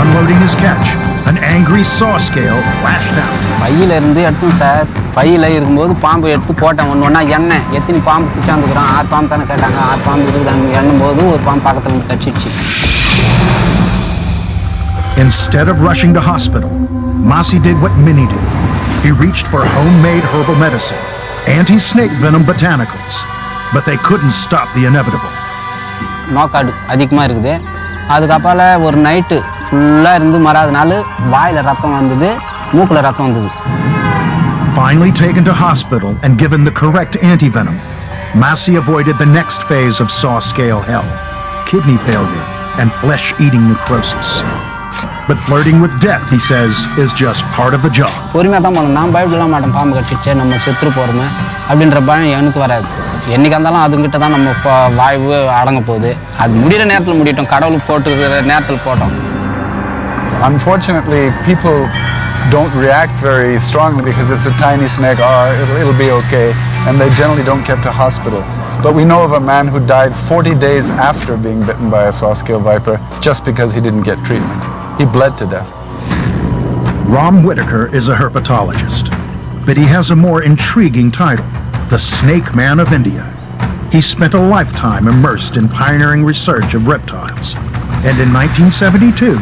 unloading his catch, an angry saw scale lashed out. பையில இருந்து எடுத்தோம் sir. பையில இருக்கும்போது பாம்பு எடுத்து போட்டேன். ஒண்ணா எண்ணெய் எத்தனை பாம்பு பிடிச்சாந்துக்குறான். 6 பாம்பு தானே கேட்டாங்க. 6 பாம்பு இருக்குதான்னு எண்ணும்போது ஒரு பாம்பு பக்கத்துல இருந்து கடிச்சிடுச்சு. Instead of rushing to hospital, Masi did what many do. He reached for homemade herbal medicine, anti-snake venom botanicals, but they couldn't stop the inevitable. நோக்காடு அதிகமா இருக்குது. அதுக்கப்புறம் ஒரு நைட்டு ஃபுல்லா இருந்து மறாத நாள் வாயில ரத்தம் வந்தது, மூக்குல ரத்தம் வந்தது. Finally taken to hospital and given the correct antivenom, Masi avoided the next phase of saw scale hell, kidney failure and flesh-eating necrosis. But flirting with death, he says, is just part of the job. பொறுமையா தான் போனோம். நான் பயப்படலாம் மாட்டேன். பாம்பு கடிச்சிச்சே நம்ம செத்துரு போறோமே அப்படின்ற பயம் எனக்கு வராது. என்னைக்கு இருந்தாலும் அதுங்கிட்ட தான் நம்ம வாய்வு அடங்க போகுது. அது முடிகிற நேரத்தில் முடியட்டும், கடவுளுக்கு போட்டுருக்கிற நேரத்தில் போட்டோம். Unfortunately, people don't react very strongly because it's a tiny snake. Oh, it'll be okay, and they generally don't get to hospital. But we know of a man who died 40 days after being bitten by a saw-scale viper just because he didn't get treatment. He bled to death. Ram Whitaker is a herpetologist, but he has a more intriguing title, the Snake Man of India. He spent a lifetime immersed in pioneering research of reptiles, and in 1972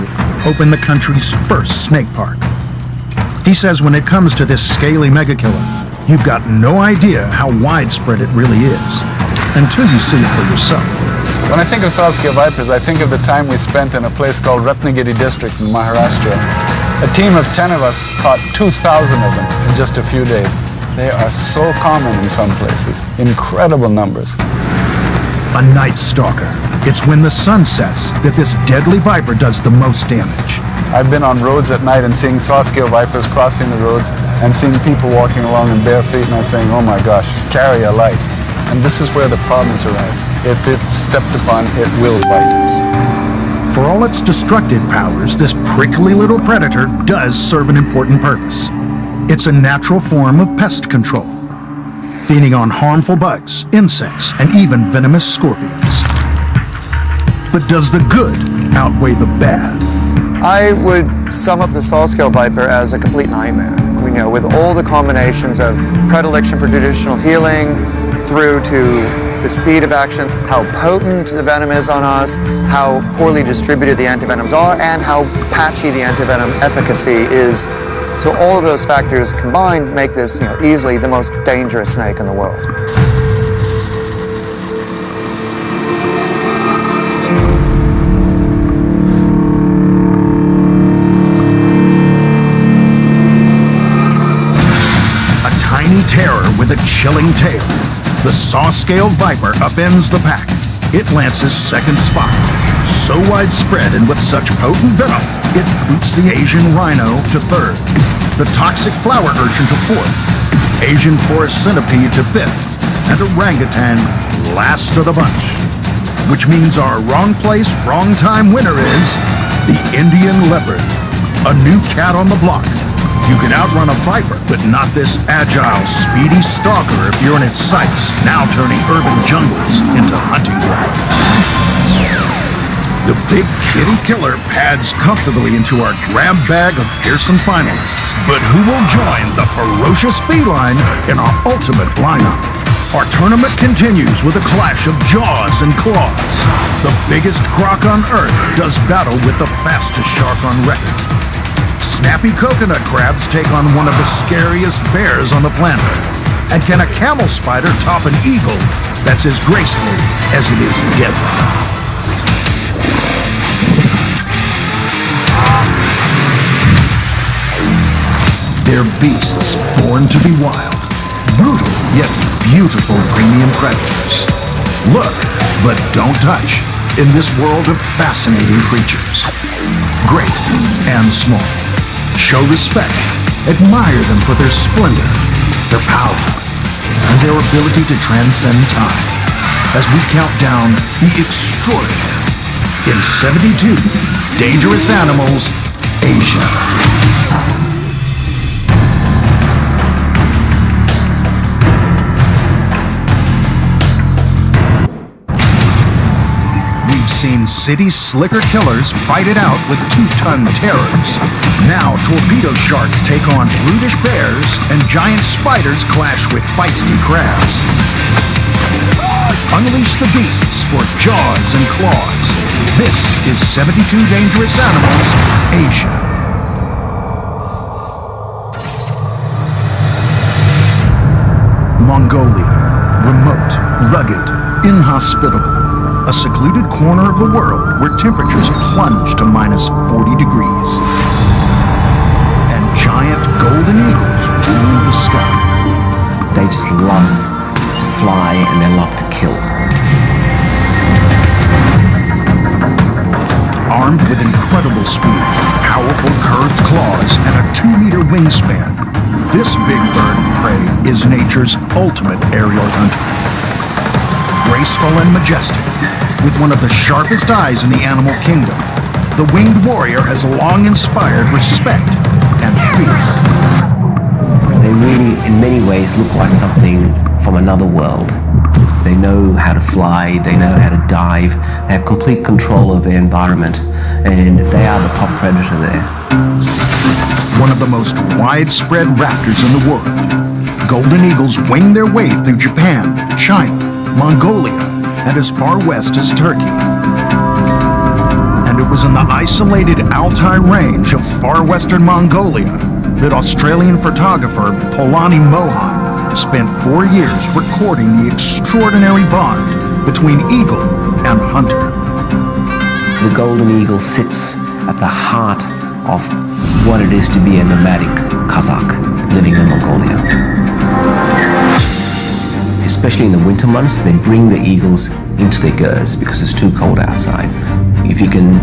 opened the country's first snake park. He says when it comes to this scaly megakiller, you've got no idea how widespread it really is until you see it for yourself. When I think of saw-scale vipers, I think of the time we spent in a place called Ratnagiri district in Maharashtra. A team of 10 of us caught 2,000 of them in just a few days. They are so common in some places, incredible numbers. A night stalker. It's when the sun sets that this deadly viper does the most damage. I've been on roads at night and seeing saw-scale vipers crossing the roads and seeing people walking along in bare feet, and I was saying, oh my gosh, carry a light. And this is where the problems arise. If it's stepped upon, it will bite. For all its destructive powers, this prickly little predator does serve an important purpose. It's a natural form of pest control, feeding on harmful bugs, insects, and even venomous scorpions. But does the good outweigh the bad? I would sum up the saw-scale viper as a complete nightmare. We know with all the combinations of predilection for traditional healing, through to the speed of action, how potent the venom is on us, how poorly distributed the antivenoms are, and how patchy the antivenom efficacy is. So all of those factors combined make this, easily the most dangerous snake in the world. A tiny terror with a chilling tail, the saw-scale viper upends the pack. It lances second spot. So widespread and with such potent venom, it boots the Asian rhino to third, the toxic flower urchin to fourth, Asian forest centipede to fifth, and orangutan last of the bunch. Which means our wrong place, wrong time winner is the Indian leopard, a new cat on the block. You can outrun a viper, but not this agile, speedy stalker if you're in its sights, now turning urban jungles into hunting grounds. The big kitty killer pads comfortably into our grab bag of fearsome finalists. But who will join the ferocious feline in our ultimate lineup? Our tournament continues with a clash of jaws and claws. The biggest croc on earth does battle with the fastest shark on record. Snappy coconut crabs take on one of the scariest bears on the planet. And can a camel spider top an eagle that's as graceful as it is deadly? They're beasts born to be wild, brutal yet beautiful premium predators. Look, but don't touch in this world of fascinating creatures. Great and small. Show respect, admire them for their splendor, their power, and their ability to transcend time. As we count down the extraordinary in 72 Dangerous Animals, Asia. We've seen city's slicker killers fight it out with 2-ton terrors. Now torpedo sharks take on brutish bears, and giant spiders clash with feisty crabs. Unleash the beasts for jaws and claws. This is 72 Dangerous Animals, Asia. Mongolia. Remote, rugged, inhospitable. A secluded corner of the world where temperatures plunge to minus 40 degrees. And giant golden eagles rule the sky. They just love to fly and they love to kill. Armed with incredible speed, powerful curved claws, and a 2-meter wingspan, this big bird of prey is nature's ultimate aerial hunter. Graceful and majestic, with one of the sharpest eyes in the animal kingdom, the winged warrior has long inspired respect and fear. They really, in many ways, look like something from another world. They know how to fly, they know how to dive, they have complete control of their environment, and they are the top predator there. One of the most widespread raptors in the world, golden eagles wing their way through Japan, China, Mongolia, and as far west as Turkey. And it was in the isolated Altai range of far western Mongolia that Australian photographer Polani Mohan spent 4 years recording the extraordinary bond between eagle and hunter. The golden eagle sits at the heart of what it is to be a nomadic Kazakh living in Mongolia. Especially in the winter months, they bring the eagles into their gers because it's too cold outside. If you can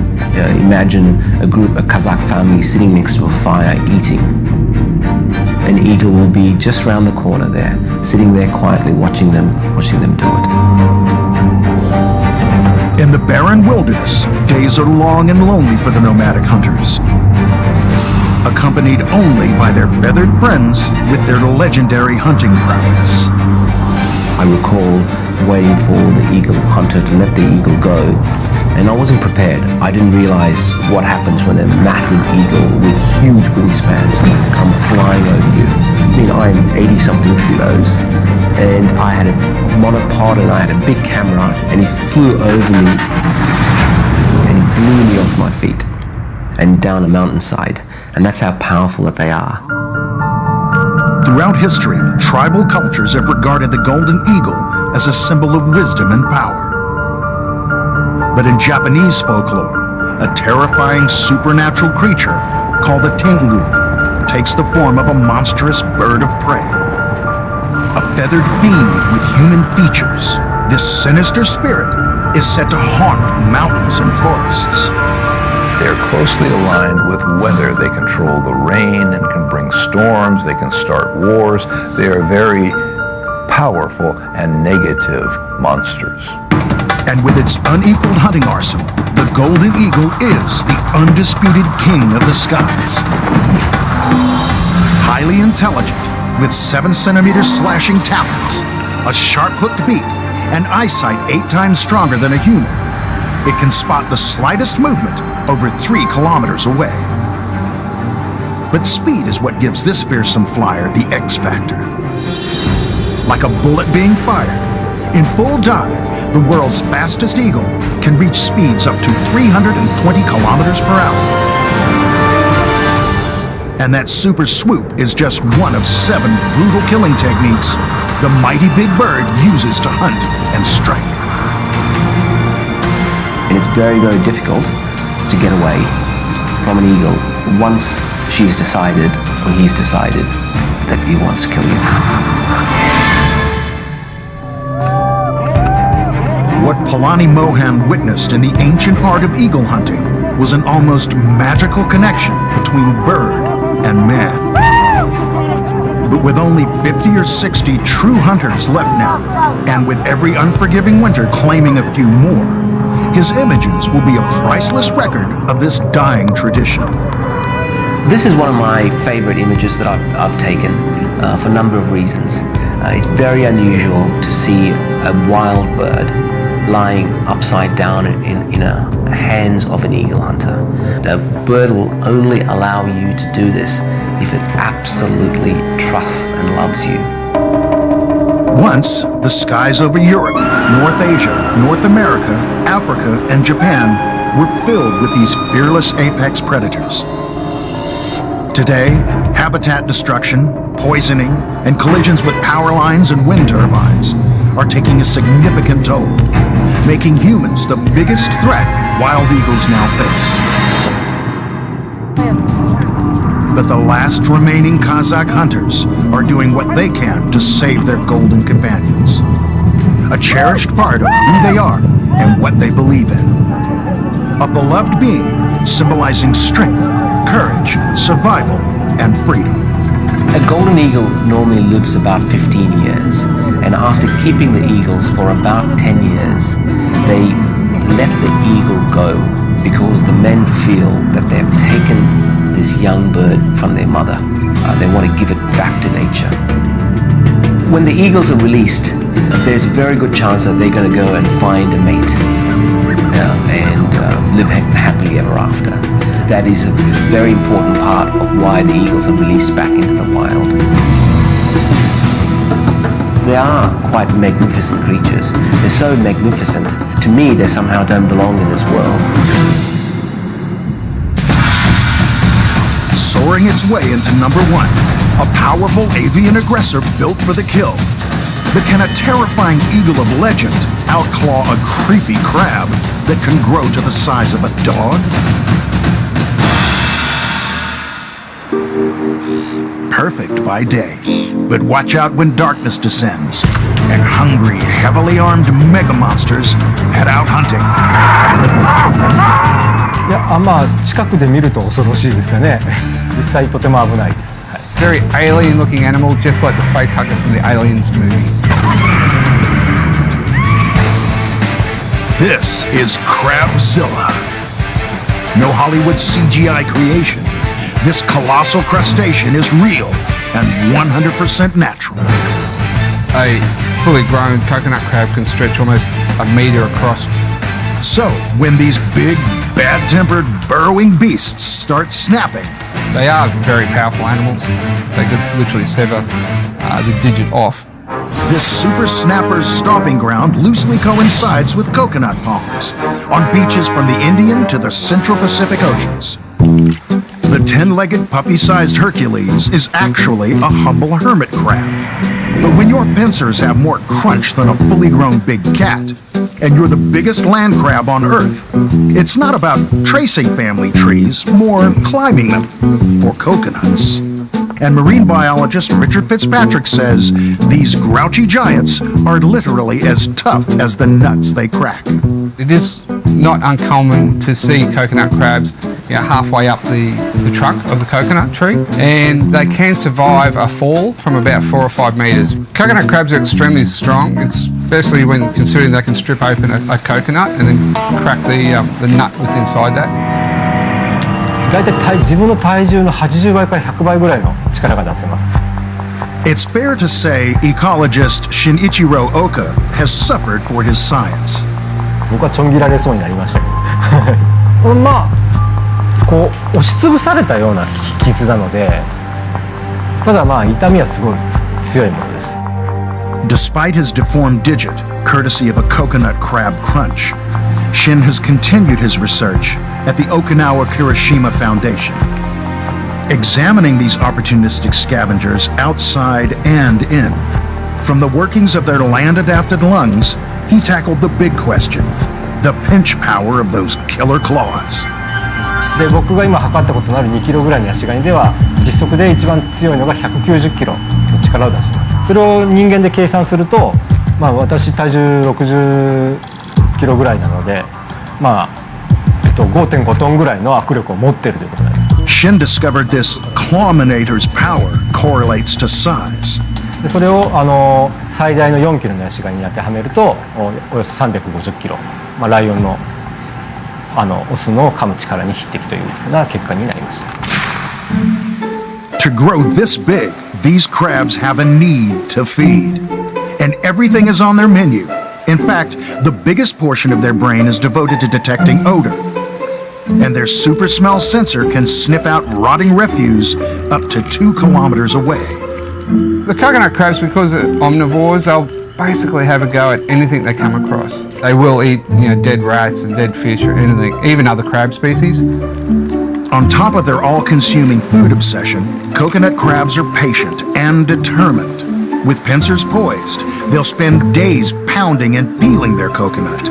imagine a Kazakh family sitting next to a fire eating, an eagle will be just around the corner there, sitting there quietly watching them do it. In the barren wilderness, days are long and lonely for the nomadic hunters, accompanied only by their feathered friends with their legendary hunting prowess. I recall waiting for the eagle hunter to let the eagle go, and I wasn't prepared. I didn't realize what happens when a massive eagle with huge wingspans come flying over you. I mean, I'm 80-something kilos, and I had a monopod and I had a big camera, and he flew over me, and he blew me off my feet and down a mountainside, and that's how powerful that they are. Throughout history, tribal cultures have regarded the golden eagle as a symbol of wisdom and power. But in Japanese folklore, a terrifying supernatural creature called the tengu takes the form of a monstrous bird of prey. A feathered fiend with human features, this sinister spirit is said to haunt mountains and forests. They're closely aligned with weather. They control the rain and can bring storms. They can start wars. They are very powerful and negative monsters. And with its unequaled hunting arsenal, the golden eagle is the undisputed king of the skies. Highly intelligent, with 7-centimeter slashing talons, a sharp-hooked beak, and eyesight 8 times stronger than a human, it can spot the slightest movement over 3 kilometers away. But speed is what gives this fearsome flyer the X factor. Like a bullet being fired, in full dive, the world's fastest eagle can reach speeds up to 320 kilometers per hour. And that super swoop is just one of 7 brutal killing techniques the mighty big bird uses to hunt and strike. And it's very, very difficult to get away from an eagle once she's decided, or he's decided, that he wants to kill you. What Polani Mohan witnessed in the ancient art of eagle hunting was an almost magical connection between bird and man. But with only 50 or 60 true hunters left now, and with every unforgiving winter claiming a few more, his images will be a priceless record of this dying tradition. This is one of my favorite images that I've taken for a number of reasons. It's very unusual to see a wild bird lying upside down in the hands of an eagle hunter. The bird will only allow you to do this if it absolutely trusts and loves you. Once, the skies over Europe, North Asia, North America, Africa, and Japan were filled with these fearless apex predators. Today, habitat destruction, poisoning, and collisions with power lines and wind turbines are taking a significant toll, making humans the biggest threat wild eagles now face. But the last remaining Kazakh hunters are doing what they can to save their golden companions, a cherished part of who they are and what they believe in. A beloved being symbolizing strength, courage, survival, and freedom. A golden eagle normally lives about 15 years, and after keeping the eagles for about 10 years, they let the eagle go because the men feel that they've taken this young bird from their mother. They want to give it back to nature. When the eagles are released, there's a very good chance that they're going to go and find a mate and live happily ever after. That is a very important part of why the eagles are released back into the wild. They are quite magnificent creatures. They're so magnificent. To me, they somehow don't belong in this world. Soaring its way into number 1, a powerful avian aggressor built for the kill. But can a terrifying eagle of legend outclaw a creepy crab that can grow to the size of a dog? Perfect by day, but watch out when darkness descends and hungry, heavily armed mega monsters head out hunting. いや、近くで見ると恐ろしいですかね。実際とても危ないです。はい。 Very alien-looking animal, just like the facehugger from the Aliens movie. This is Crabzilla. No Hollywood CGI creation. This colossal crustacean is real and 100% natural. A fully grown coconut crab can stretch almost a meter across. So, when these big, bad-tempered, burrowing beasts start snapping, they are very powerful animals. They could literally sever the digit off. This super snapper's stomping ground loosely coincides with coconut palms on beaches from the Indian to the Central Pacific Oceans. The 10-legged puppy-sized Hercules is actually a humble hermit crab. But when your pincers have more crunch than a fully grown big cat, and you're the biggest land crab on Earth, it's not about tracing family trees, more climbing them for coconuts. And marine biologist Richard Fitzpatrick says these grouchy giants are literally as tough as the nuts they crack. It is not uncommon to see coconut crabs halfway up the trunk of the coconut tree, and they can survive a fall from about 4 or 5 meters. Coconut crabs are extremely strong, especially when considering they can strip open a coconut and then crack the nut within inside that. 大体自分の体重の80倍から100倍ぐらいの力が出せます。 It's fair to say ecologist Shinichiro Oka has suffered for his science. 僕はちょん切られそうになりましたけど、こう押しつぶされたような傷なので、ただ痛みはすごい強いものです。 Despite his deformed digit, courtesy of a coconut crab crunch, Shin has continued his research at the Okinawa Kirishima Foundation. Examining these opportunistic scavengers outside and in, from the workings of their land-adapted lungs, he tackled the big question, the pinch power of those killer claws. で、僕が今測ったことのある2キロぐらいのヤシガニでは実測で一番強いのが190キロの力を出しています。それを人間で計算すると、私体重60キロぐらいなので、5.5 トンぐらいの握力を持っているということになります。Shin discovered this clawminator's power correlates to size. でそれを最大の4キロのヤシガニに当てはめるとおよそ350キロ、ライオンのオスの噛む力に匹敵というような結果になりました。To grow this big, these crabs have a need to feed, and everything is on their menu, In fact, the biggest portion of their brain is devoted to detecting odor. And their super smell sensor can sniff out rotting refuse up to 2 kilometers away. The coconut crabs, because they're omnivores, they'll basically have a go at anything they come across. They will eat, dead rats and dead fish or anything, even other crab species. On top of their all-consuming food obsession, coconut crabs are patient and determined. With pincers poised, they'll spend days pounding and peeling their coconut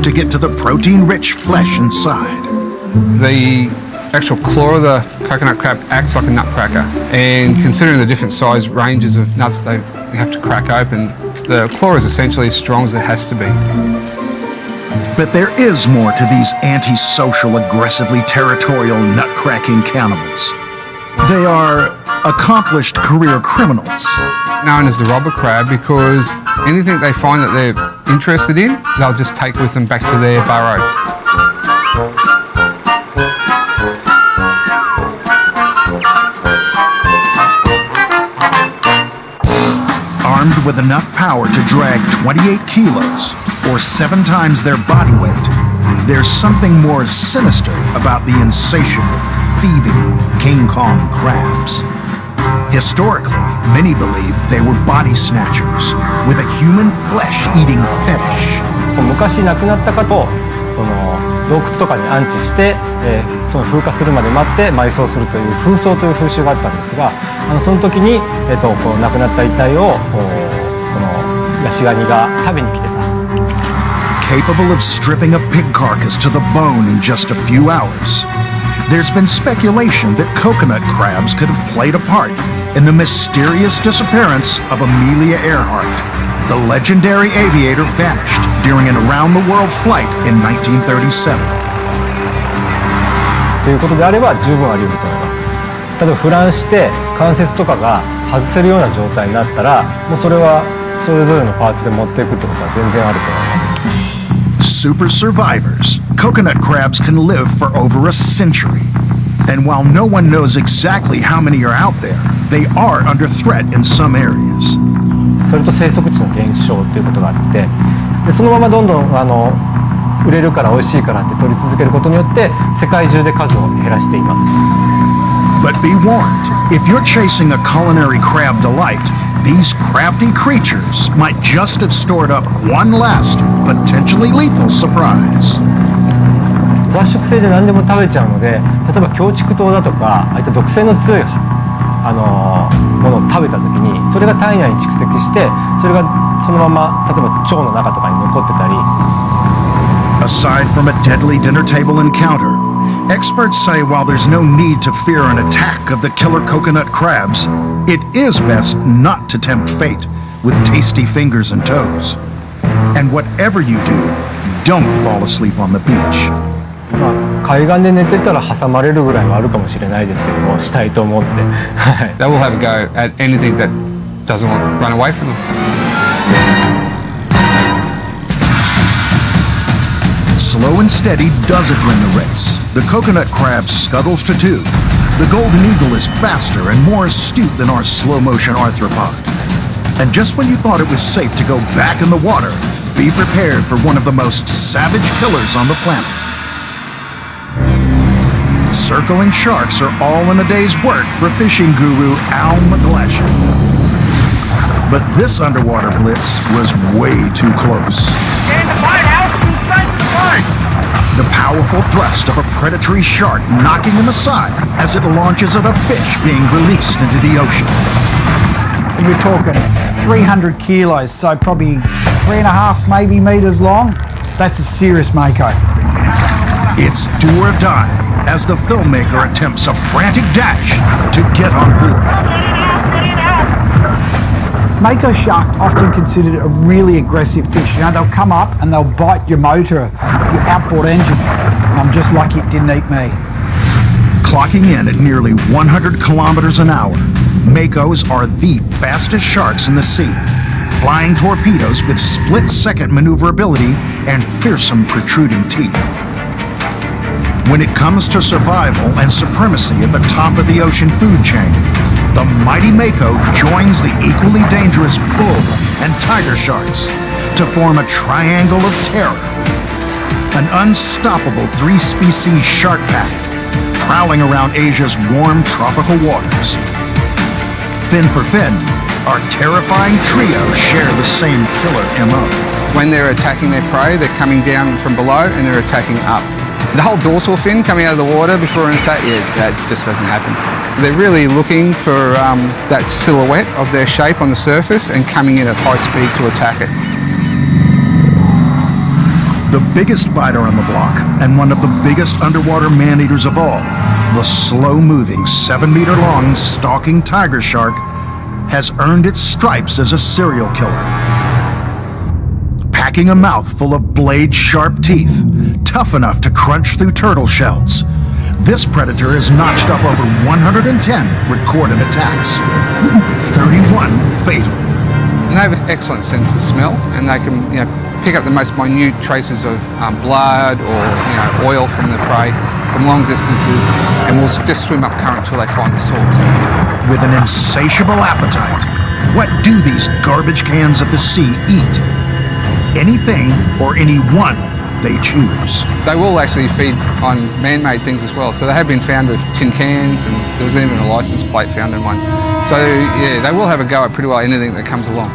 to get to the protein-rich flesh inside. The actual claw of the coconut crab acts like a nutcracker, and considering the different size ranges of nuts they have to crack open, the claw is essentially as strong as it has to be. But there is more to these antisocial, aggressively territorial nut-cracking cannibals. They are accomplished career criminals. Known as the robber crab because anything they find that they're interested in, they'll just take with them back to their burrow. Armed with enough power to drag 28 kilos, or 7 times their body weight, there's something more sinister about the insatiable, thieving King Kong crabs. Historically, many believed they were body snatchers with a human flesh-eating fetish. 昔亡くなった方を洞窟とかに安置して、その風化するまで待って埋葬するという風葬という風習があったんですが、その時に、この亡くなった遺体をこのヤシガニが食べに来てた。Capable of stripping a pig carcass to the bone in just a few hours, there's been speculation that coconut crabs could have played a part in the mysterious disappearance of Amelia Earhart. The legendary aviator vanished during an around-the-world flight in 1937. ということであれば十分あり得ると思います。例えば腐乱して関節とかが外せるような状態になったら、もうそれはそれぞれのパーツで持っていくってことは全然あると思います。Super survivors, coconut crabs can live for over a century. And while no one knows exactly how many are out there, they are under threat in some areas. それと生息地の減少ということがあって、でそのままどんどん売れるから美味しいからって取り続けることによって世界中で数を減らしています。But be warned, if you're chasing a culinary crab delight, these crafty creatures might just have stored up one last, potentially lethal surprise. 雑食性で何でも食べちゃうので、例えば強竹糖だとか、ああいった毒性の強いものを食べた時に、それが体内に蓄積して、それがそのまま例えば腸の中とかに残ってたり。Aside from a deadly dinner table encounter, experts say while there's no need to fear an attack of the killer coconut crabs, it is best not to tempt fate with tasty fingers and toes. And whatever you do, don't fall asleep on the beach. 海岸で寝てたら挟まれるぐらいはあるかもしれないですけども、したいと思って。They will have a go at anything that doesn't want to run away from them. Slow and steady doesn't win the race. The coconut crab scuttles to 2. The golden eagle is faster and more astute than our slow-motion arthropod. And just when you thought it was safe to go back in the water, be prepared for one of the most savage killers on the planet. Circling sharks are all in a day's work for fishing guru Al McGlashan. But this underwater blitz was way too close. Getting the bite, Alex, and straight to the bite. The powerful thrust of a predatory shark knocking him aside as it launches at a fish being released into the ocean. You're talking 300 kilos, so probably 3.5 maybe meters long. That's a serious mako. It's do or die as the filmmaker attempts a frantic dash to get on board. Mako shark often considered a really aggressive fish. You know, they'll come up and they'll bite your motor, your outboard engine. And I'm just lucky it didn't eat me. Clocking in at nearly 100 kilometers an hour, Makos are the fastest sharks in the sea, flying torpedoes with split-second maneuverability and fearsome protruding teeth. When it comes to survival and supremacy at the top of the ocean food chain, the mighty Mako joins the equally dangerous bull and tiger sharks to form a triangle of terror. An unstoppable three-species shark pack prowling around Asia's warm tropical waters. Fin for fin, our terrifying trio share the same killer MO. When they're attacking their prey, they're coming down from below and they're attacking up. The whole dorsal fin coming out of the water before an attack, yeah, that just doesn't happen. They're really looking for that silhouette of their shape on the surface and coming in at high speed to attack it. The biggest biter on the block and one of the biggest underwater man-eaters of all, the slow-moving 7-meter-long stalking tiger shark, has earned its stripes as a serial killer. Packing a mouth full of blade-sharp teeth, tough enough to crunch through turtle shells, this predator has notched up over 110 recorded attacks, 31 fatal. And they have an excellent sense of smell, and they can, pick up the most minute traces of blood or oil from the prey from long distances, and will just swim up current till they find the source. With an insatiable appetite, what do these garbage cans of the sea eat? Anything or anyone they choose. They will actually feed on man-made things as well. So they have been found with tin cans, and there was even a license plate found in one. So yeah, they will have a go at pretty well anything that comes along.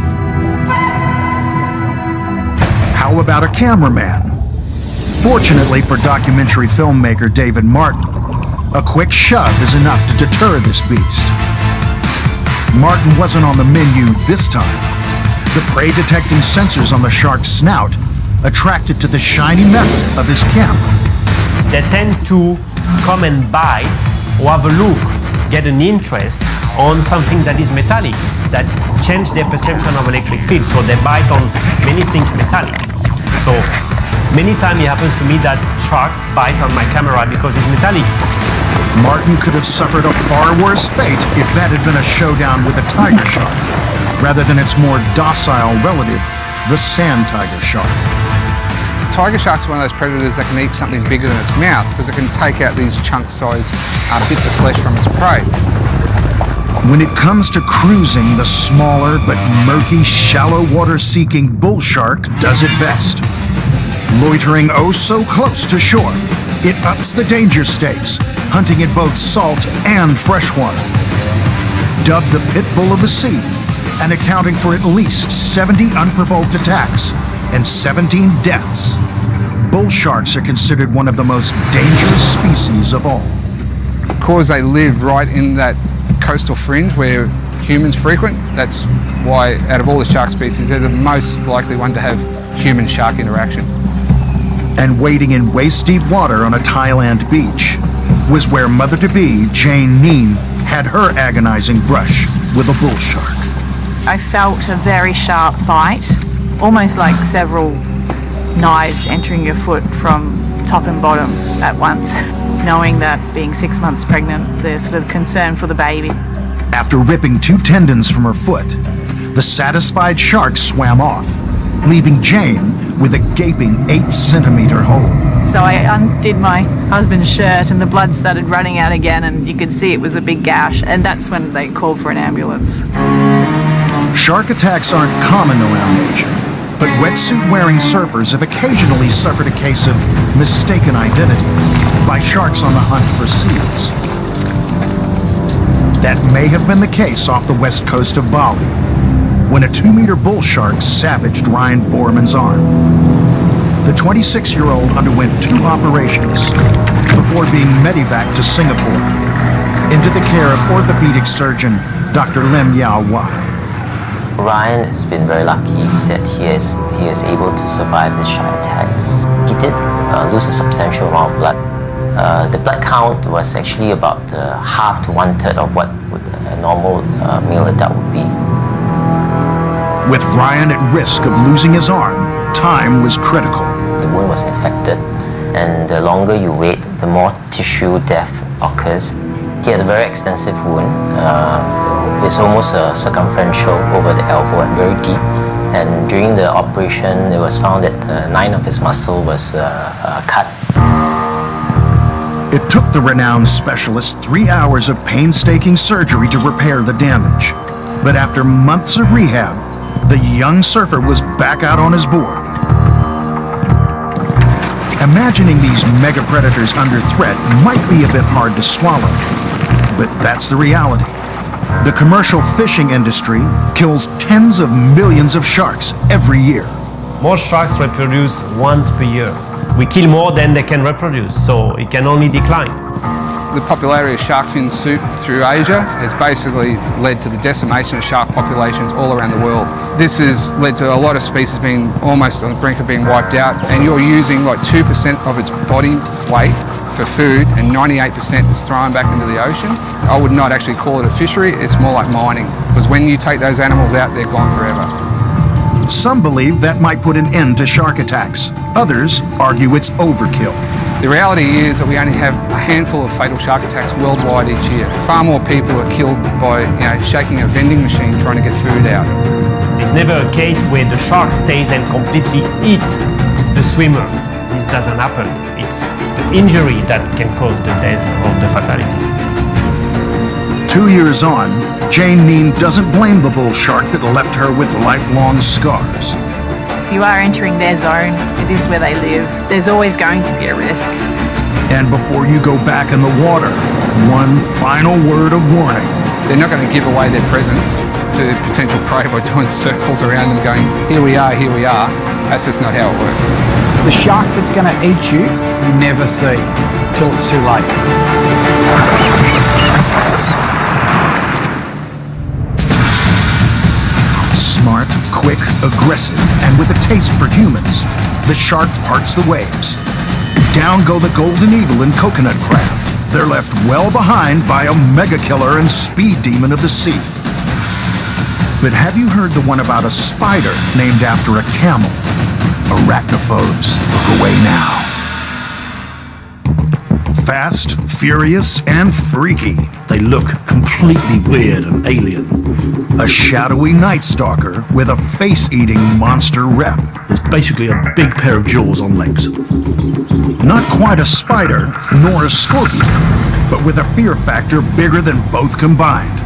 How about a cameraman? Fortunately for documentary filmmaker David Martin, a quick shove is enough to deter this beast. Martin wasn't on the menu this time. The prey-detecting sensors on the shark's snout attracted to the shiny metal of his camera. They tend to come and bite or have a look, get an interest on something that is metallic, that change their perception of electric field. So they bite on many things metallic. So many times it happens to me that sharks bite on my camera because it's metallic. Martin could have suffered a far worse fate if that had been a showdown with a tiger shark, rather than its more docile relative, the sand tiger shark. Tiger shark's one of those predators that can eat something bigger than its mouth because it can take out these chunk-sized bits of flesh from its prey. When it comes to cruising, the smaller but murky, shallow water-seeking bull shark does it best. Loitering oh so close to shore, it ups the danger stakes, hunting in both salt and freshwater. Dubbed the pit bull of the sea, and accounting for at least 70 unprovoked attacks and 17 deaths, bull sharks are considered one of the most dangerous species of all. Because they live right in that coastal fringe where humans frequent, that's why out of all the shark species, they're the most likely one to have human-shark interaction. And wading in waist-deep water on a Thailand beach was where mother-to-be Jane Neen had her agonizing brush with a bull shark. I felt a very sharp bite, almost like several knives entering your foot from top and bottom at once. Knowing that being 6 months pregnant, there's sort of concern for the baby. After ripping 2 tendons from her foot, the satisfied shark swam off, leaving Jane with a gaping 8-centimeter hole. So I undid my husband's shirt and the blood started running out again, and you could see it was a big gash, and that's when they called for an ambulance. Shark attacks aren't common around Asia, but wetsuit-wearing surfers have occasionally suffered a case of mistaken identity by sharks on the hunt for seals. That may have been the case off the west coast of Bali, when a 2-meter bull shark savaged Ryan Borman's arm. The 26-year-old underwent 2 operations before being medevaced to Singapore into the care of orthopedic surgeon Dr. Lim Yao Wai. Ryan has been very lucky that he is able to survive this shark attack. He did lose a substantial amount of blood. The blood count was actually about half to 1/3 of what a normal male adult would be. With Ryan at risk of losing his arm, time was critical. The wound was infected, and the longer you wait, the more tissue death occurs. He had a very extensive wound. It's almost circumferential over the elbow and very deep. And during the operation, it was found that 9 of his muscle was cut. It took the renowned specialist 3 hours of painstaking surgery to repair the damage. But after months of rehab, the young surfer was back out on his board. Imagining these mega predators under threat might be a bit hard to swallow, but that's the reality. The commercial fishing industry kills tens of millions of sharks every year. Most sharks reproduce once per year. We kill more than they can reproduce, so it can only decline. The popularity of shark fin soup through Asia has basically led to the decimation of shark populations all around the world. This has led to a lot of species being almost on the brink of being wiped out, and you're using like 2% of its body weight for food and 98% is thrown back into the ocean. I would not actually call it a fishery, it's more like mining, because when you take those animals out, they're gone forever. Some believe that might put an end to shark attacks. Others argue it's overkill. The reality is that we only have a handful of fatal shark attacks worldwide each year. Far more people are killed by shaking a vending machine trying to get food out. There's never a case where the shark stays and completely eat the swimmer. This doesn't happen. It's the injury that can cause the death or the fatality. 2 years on, Jane Neen doesn't blame the bull shark that left her with lifelong scars. You are entering their zone. It is where they live. There's always going to be a risk. And before you go back in the water, one final word of warning. They're not going to give away their presence to potential prey by doing circles around them going, here we are, here we are. That's just not how it works. The shark that's going to eat you, you never see till it's too late. Smart, quick, aggressive, and with a taste for humans, the shark parts the waves. Down go the golden eagle and coconut crab. They're left well behind by a mega killer and speed demon of the sea. But have you heard the one about a spider named after a camel? Arachnophobes, look away now. Fast, furious, and freaky. They look completely weird and alien. A shadowy night stalker with a face-eating monster rep. It's basically a big pair of jaws on legs. Not quite a spider, nor a scorpion, but with a fear factor bigger than both combined.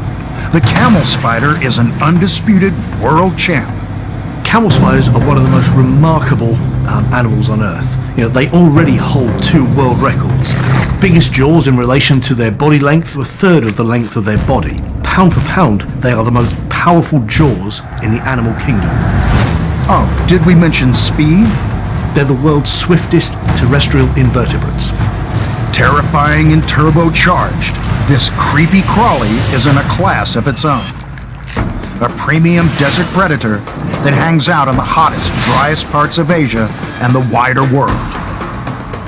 The camel spider is an undisputed world champ. Camel spiders are one of the most remarkable animals on Earth. They already hold 2 world records. Biggest jaws in relation to their body length, a third of the length of their body. Pound for pound, they are the most powerful jaws in the animal kingdom. Oh, did we mention speed? They're the world's swiftest terrestrial invertebrates. Terrifying and turbocharged, this creepy crawly is in a class of its own. A premium desert predator that hangs out in the hottest, driest parts of Asia and the wider world,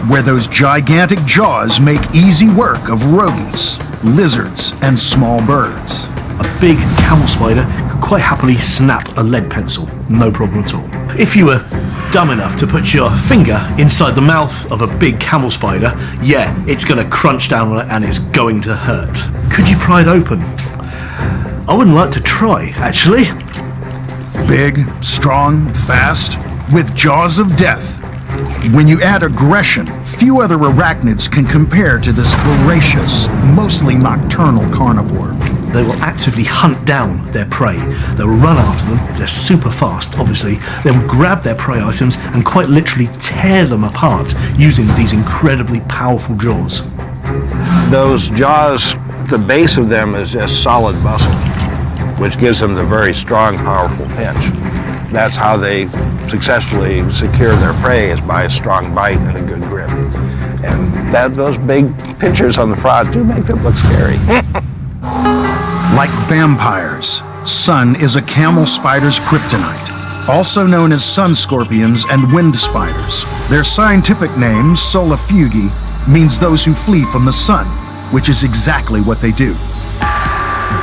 where those gigantic jaws make easy work of rodents, lizards, and small birds. A big camel spider could quite happily snap a lead pencil, no problem at all. If you were dumb enough to put your finger inside the mouth of a big camel spider, yeah, it's going to crunch down on it and it's going to hurt. Could you pry it open? I wouldn't like to try, actually. Big, strong, fast, with jaws of death. When you add aggression, few other arachnids can compare to this voracious, mostly nocturnal carnivore. They will actively hunt down their prey. They'll run after them, they're super fast, obviously. They will grab their prey items and quite literally tear them apart using these incredibly powerful jaws. Those jaws, the base of them is just solid muscle, which gives them the very strong, powerful pinch. That's how they successfully secure their prey, is by a strong bite and a good grip. And those big pinchers on the front do make them look scary. Like vampires, sun is a camel spider's kryptonite, also known as sun scorpions and wind spiders. Their scientific name, Solifugi, means those who flee from the sun, which is exactly what they do.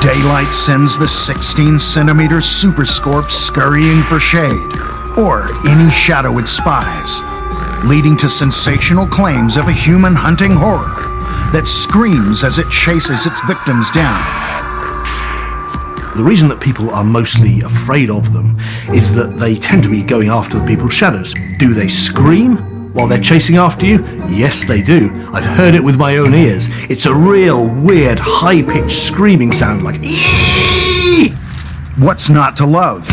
Daylight sends the 16-centimeter super scorp scurrying for shade, or any shadow it spies, leading to sensational claims of a human hunting horror that screams as it chases its victims down. The reason that people are mostly afraid of them is that they tend to be going after the people's shadows. Do they scream while they're chasing after you? Yes, they do. I've heard it with my own ears. It's a real weird, high-pitched screaming sound like eeeeee! What's not to love?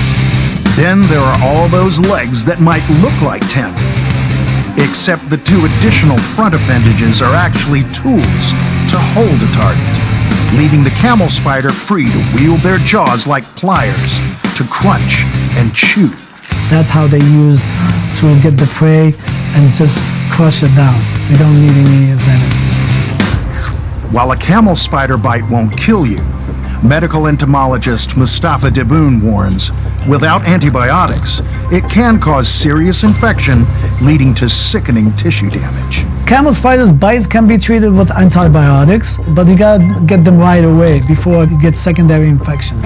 Then there are all those legs that might look like 10. Except the 2 additional front appendages are actually tools to hold a target, leaving the camel spider free to wield their jaws like pliers to crunch and chew. That's how they use to get the prey and just crush it down. They don't need any venom. While a camel spider bite won't kill you, medical entomologist Mustafa Deboon warns, without antibiotics, it can cause serious infection, leading to sickening tissue damage. Camel spiders' bites can be treated with antibiotics, but you gotta get them right away before you get secondary infections.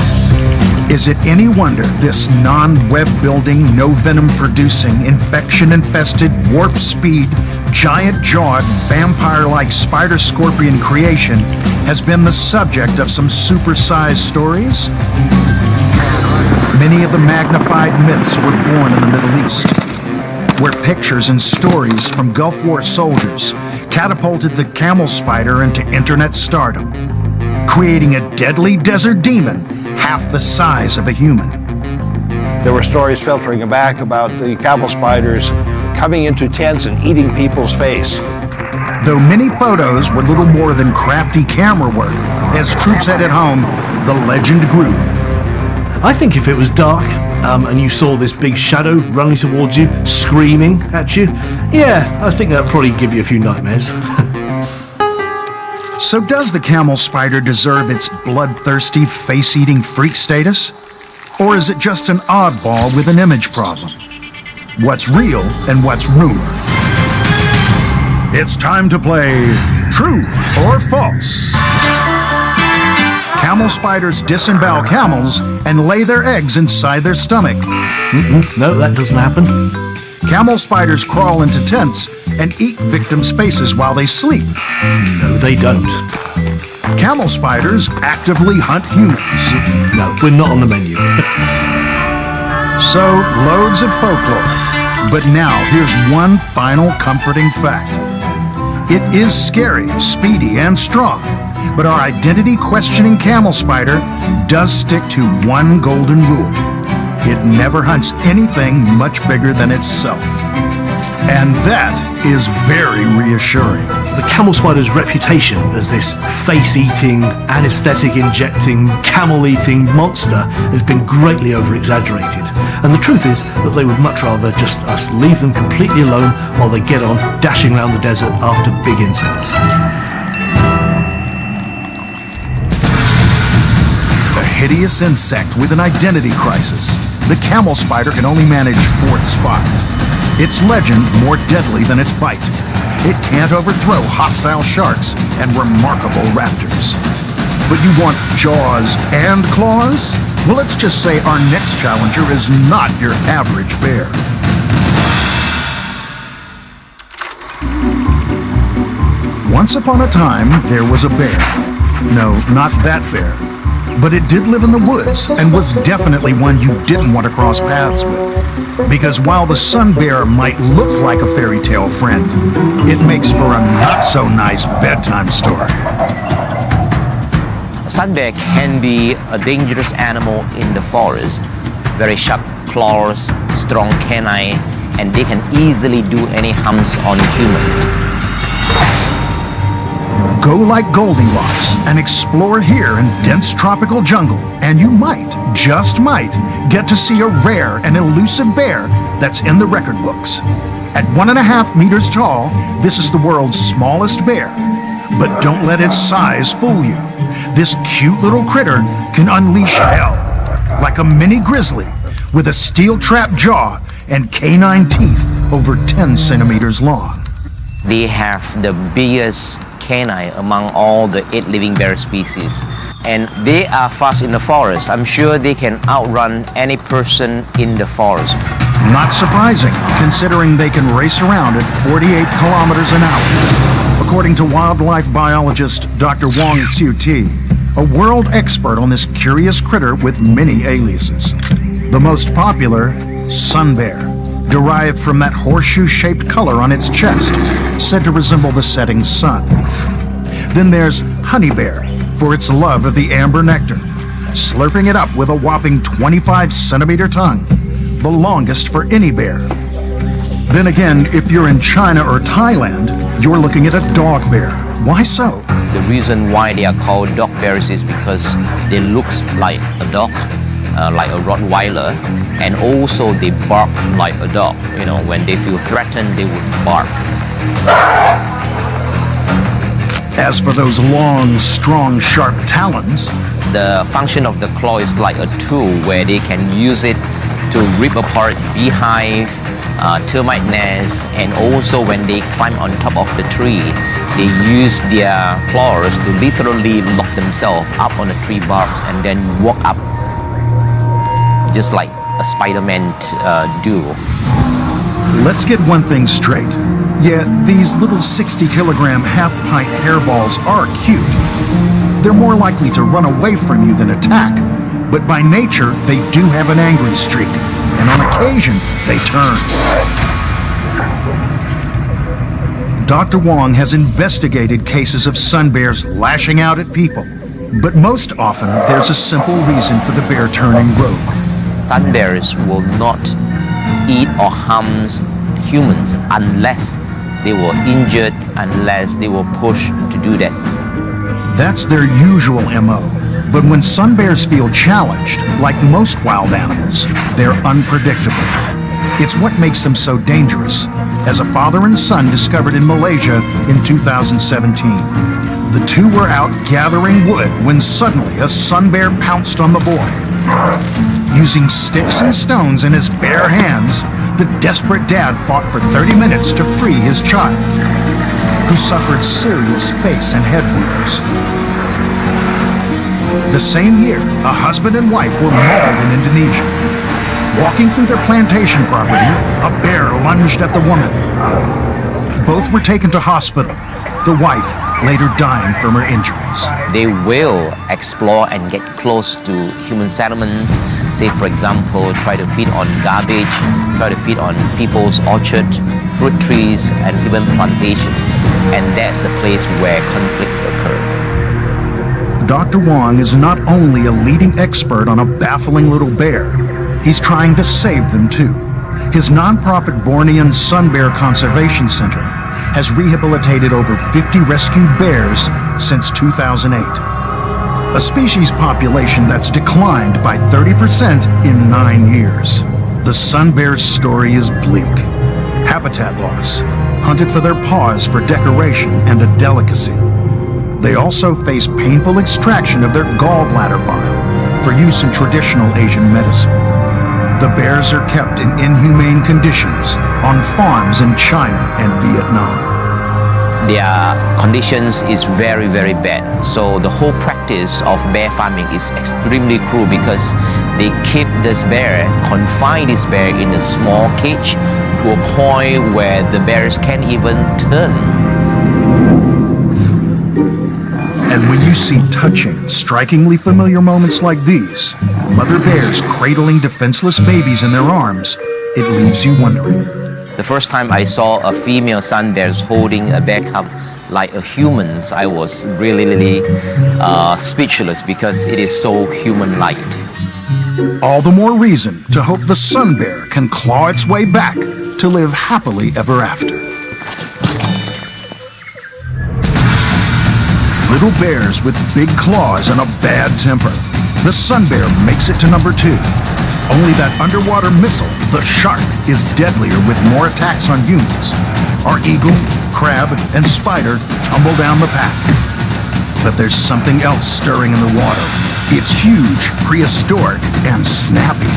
Is it any wonder this non-web building, no venom producing, infection infested, warp speed, giant jawed, vampire-like spider scorpion creation has been the subject of some supersized stories? Many of the magnified myths were born in the Middle East, where pictures and stories from Gulf War soldiers catapulted the camel spider into internet stardom, creating a deadly desert demon half the size of a human. There were stories filtering back about the camel spiders coming into tents and eating people's face. Though many photos were little more than crafty camera work, as troops headed home, the legend grew. I think if it was dark and you saw this big shadow running towards you, screaming at you, yeah, I think that'd probably give you a few nightmares. So does the camel spider deserve its bloodthirsty, face-eating freak status? Or is it just an oddball with an image problem? What's real and what's rumor? It's time to play True or False. Camel spiders disembowel camels and lay their eggs inside their stomach. No, that doesn't happen. Camel spiders crawl into tents and eat victims' faces while they sleep. No, they don't. Camel spiders actively hunt humans. No, we're not on the menu. So, loads of folklore. But now, here's one final comforting fact. It is scary, speedy, and strong, but our identity-questioning camel spider does stick to one golden rule. It never hunts anything much bigger than itself. And that is very reassuring. The camel spider's reputation as this face-eating, anesthetic-injecting, camel-eating monster has been greatly over-exaggerated. And the truth is that they would much rather just us leave them completely alone while they get on dashing around the desert after big insects. A hideous insect with an identity crisis. The camel spider can only manage 4th spot. Its legend more deadly than its bite. It can't overthrow hostile sharks and remarkable raptors. But you want jaws and claws? Well, let's just say our next challenger is not your average bear. Once upon a time, there was a bear. No, not that bear. But it did live in the woods and was definitely one you didn't want to cross paths with. Because while the sun bear might look like a fairy tale friend, it makes for a not-so-nice bedtime story. A sun bear can be a dangerous animal in the forest. Very sharp claws, strong canine, and they can easily do any harms on humans. Go like Goldilocks and explore here in dense tropical jungle, and you might, just might, get to see a rare and elusive bear that's in the record books. At 1.5 meters tall, this is the world's smallest bear. But don't let its size fool you. This cute little critter can unleash hell, like a mini grizzly with a steel trap jaw and canine teeth over 10 centimeters long. They have the biggest canine among all the 8 living bear species. And they are fast in the forest. I'm sure they can outrun any person in the forest. Not surprising, considering they can race around at 48 kilometers an hour. According to wildlife biologist Dr. Wong Xiu Ti, a world expert on this curious critter with many aliases. The most popular, sun bear, derived from that horseshoe-shaped color on its chest, said to resemble the setting sun. Then there's honey bear, for its love of the amber nectar, slurping it up with a whopping 25-centimeter tongue. the longest for any bear. Then again, if you're in China or Thailand, you're looking at a dog bear. Why so? The reason why they are called dog bears is because they look like a dog, like a Rottweiler, and also they bark like a dog. You know, when they feel threatened, they would bark. As for those long, strong, sharp talons, the function of the claw is like a tool where they can use it to rip apart beehive, termite nests, and also when they climb on top of the tree, they use their claws to literally lock themselves up on the tree bark and then walk up, just like a Spider-Man do. let's get one thing straight. Yeah, these little 60-kilogram half-pint hairballs are cute. They're more likely to run away from you than attack, but by nature, they do have an angry streak, and on occasion, they turn. Dr. Wong has investigated cases of sun bears lashing out at people, but most often, there's a simple reason for the bear turning rogue. Sun bears will not eat or harm humans unless they were injured, unless they were pushed to do that. That's their usual MO. But when sun bears feel challenged, like most wild animals, they're unpredictable. It's what makes them so dangerous, as a father and son discovered in Malaysia in 2017. The two were out gathering wood when suddenly a sun bear pounced on the boy. Using sticks and stones in his bare hands, the desperate dad fought for 30 minutes to free his child, who suffered serious face and head wounds. The same year, a husband and wife were mauled in Indonesia. Walking through their plantation property, a bear lunged at the woman. Both were taken to hospital, the wife later dying from her injuries. They will explore and get close to human settlements. Say, for example, try to feed on garbage, try to feed on people's orchards, fruit trees, and even plantations. And that's the place where conflicts occur. Dr. Wong is not only a leading expert on a baffling little bear, he's trying to save them too. His nonprofit Bornean Sun Bear Conservation Center has rehabilitated over 50 rescued bears since 2008. A species population that's declined by 30% in 9 years. The sun bear's story is bleak. Habitat loss, hunted for their paws for decoration and a delicacy. They also face painful extraction of their gallbladder bile for use in traditional Asian medicine. The bears are kept in inhumane conditions on farms in China and Vietnam. Their conditions is very, very bad. So the whole practice of bear farming is extremely cruel because they keep this bear, confine this bear in a small cage to a point where the bears can't even turn. And when you see touching, strikingly familiar moments like these, mother bears cradling defenseless babies in their arms, it leaves you wondering. The first time I saw a female sun bear holding a bear cub like a human, I was really speechless because it is so human-like. All the more reason to hope the sun bear can claw its way back to live happily ever after. Little bears with big claws and a bad temper. The sun bear makes it to number 2. Only that underwater missile, the shark, is deadlier with more attacks on humans. Our eagle, crab, and spider tumble down the pack. But there's something else stirring in the water. It's huge, prehistoric, and snappy.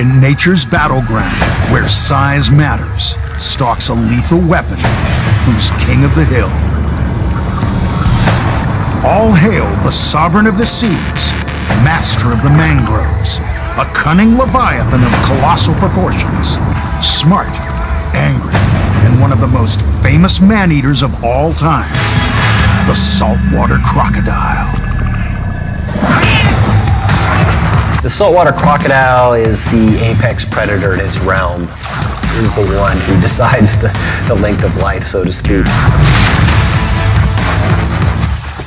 In nature's battleground, where size matters, stalks a lethal weapon who's king of the hill. All hail the sovereign of the seas, master of the mangroves, a cunning leviathan of colossal proportions, smart, angry, and one of the most famous man-eaters of all time, the saltwater crocodile. The saltwater crocodile is the apex predator in its realm. It is the one who decides the length of life, so to speak.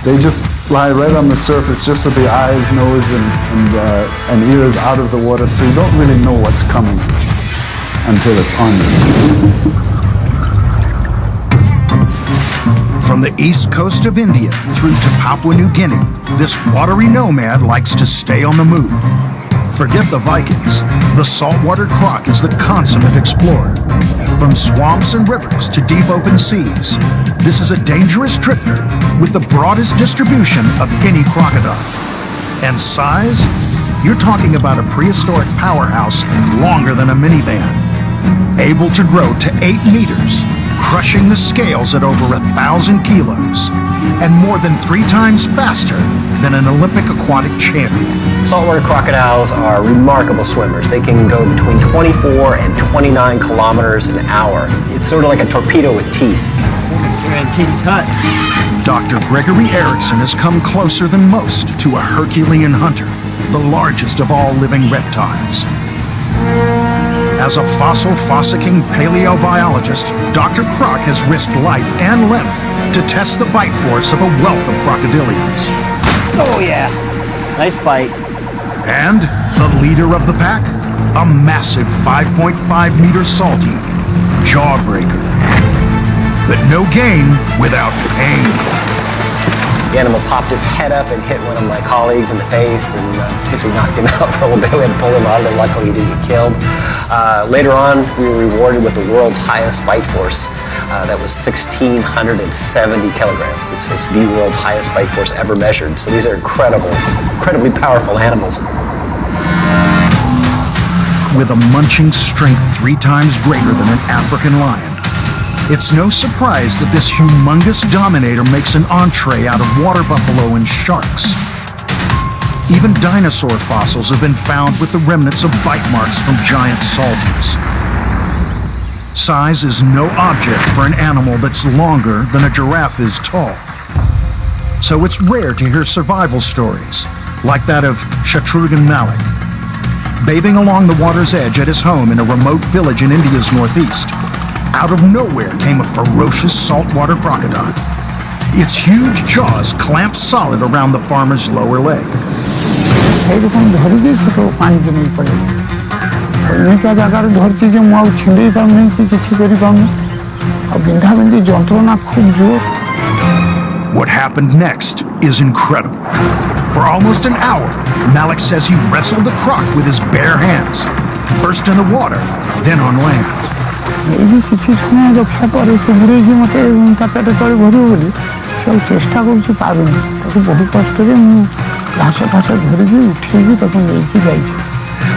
They just lie right on the surface, just with the eyes, nose, and ears out of the water, so you don't really know what's coming until it's on you. From the east coast of India through to Papua New Guinea, this watery nomad likes to stay on the move. Forget the Vikings. The saltwater croc is the consummate explorer. From swamps and rivers to deep open seas, this is a dangerous drifter with the broadest distribution of any crocodile. And size? You're talking about a prehistoric powerhouse longer than a minivan. Able to grow to 8 meters, crushing the scales at over 1,000 kilos, and more than 3 times faster than an Olympic aquatic champion. Saltwater crocodiles are remarkable swimmers. They can go between 24 and 29 kilometers an hour. It's sort of like a torpedo with teeth. Dr. Gregory Erickson has come closer than most to a Herculean hunter, the largest of all living reptiles. As a fossil fossicking paleobiologist, Dr. Croc has risked life and limb to test the bite force of a wealth of crocodilians. Oh yeah, nice bite. And the leader of the pack, a massive 5.5 meter salty, jawbreaker. But no game without pain. The animal popped its head up and hit one of my colleagues in the face and basically knocked him out for a little bit. We had to pull him out, and luckily he didn't get killed. Later on, we were rewarded with the world's highest bite force. That was 1,670 kilograms. It's the world's highest bite force ever measured. So these are incredibly powerful animals. With a munching strength 3 times greater than an African lion, it's no surprise that this humongous dominator makes an entree out of water buffalo and sharks. Even dinosaur fossils have been found with the remnants of bite marks from giant salties. Size is no object for an animal that's longer than a giraffe is tall. So it's rare to hear survival stories, like that of Shatrughan Malik. Bathing along the water's edge at his home in a remote village in India's northeast, out of nowhere came a ferocious saltwater crocodile. Its huge jaws clamped solid around the farmer's lower leg. What happened next is incredible. For almost an hour, Malik says he wrestled the croc with his bare hands, first in the water, then on land.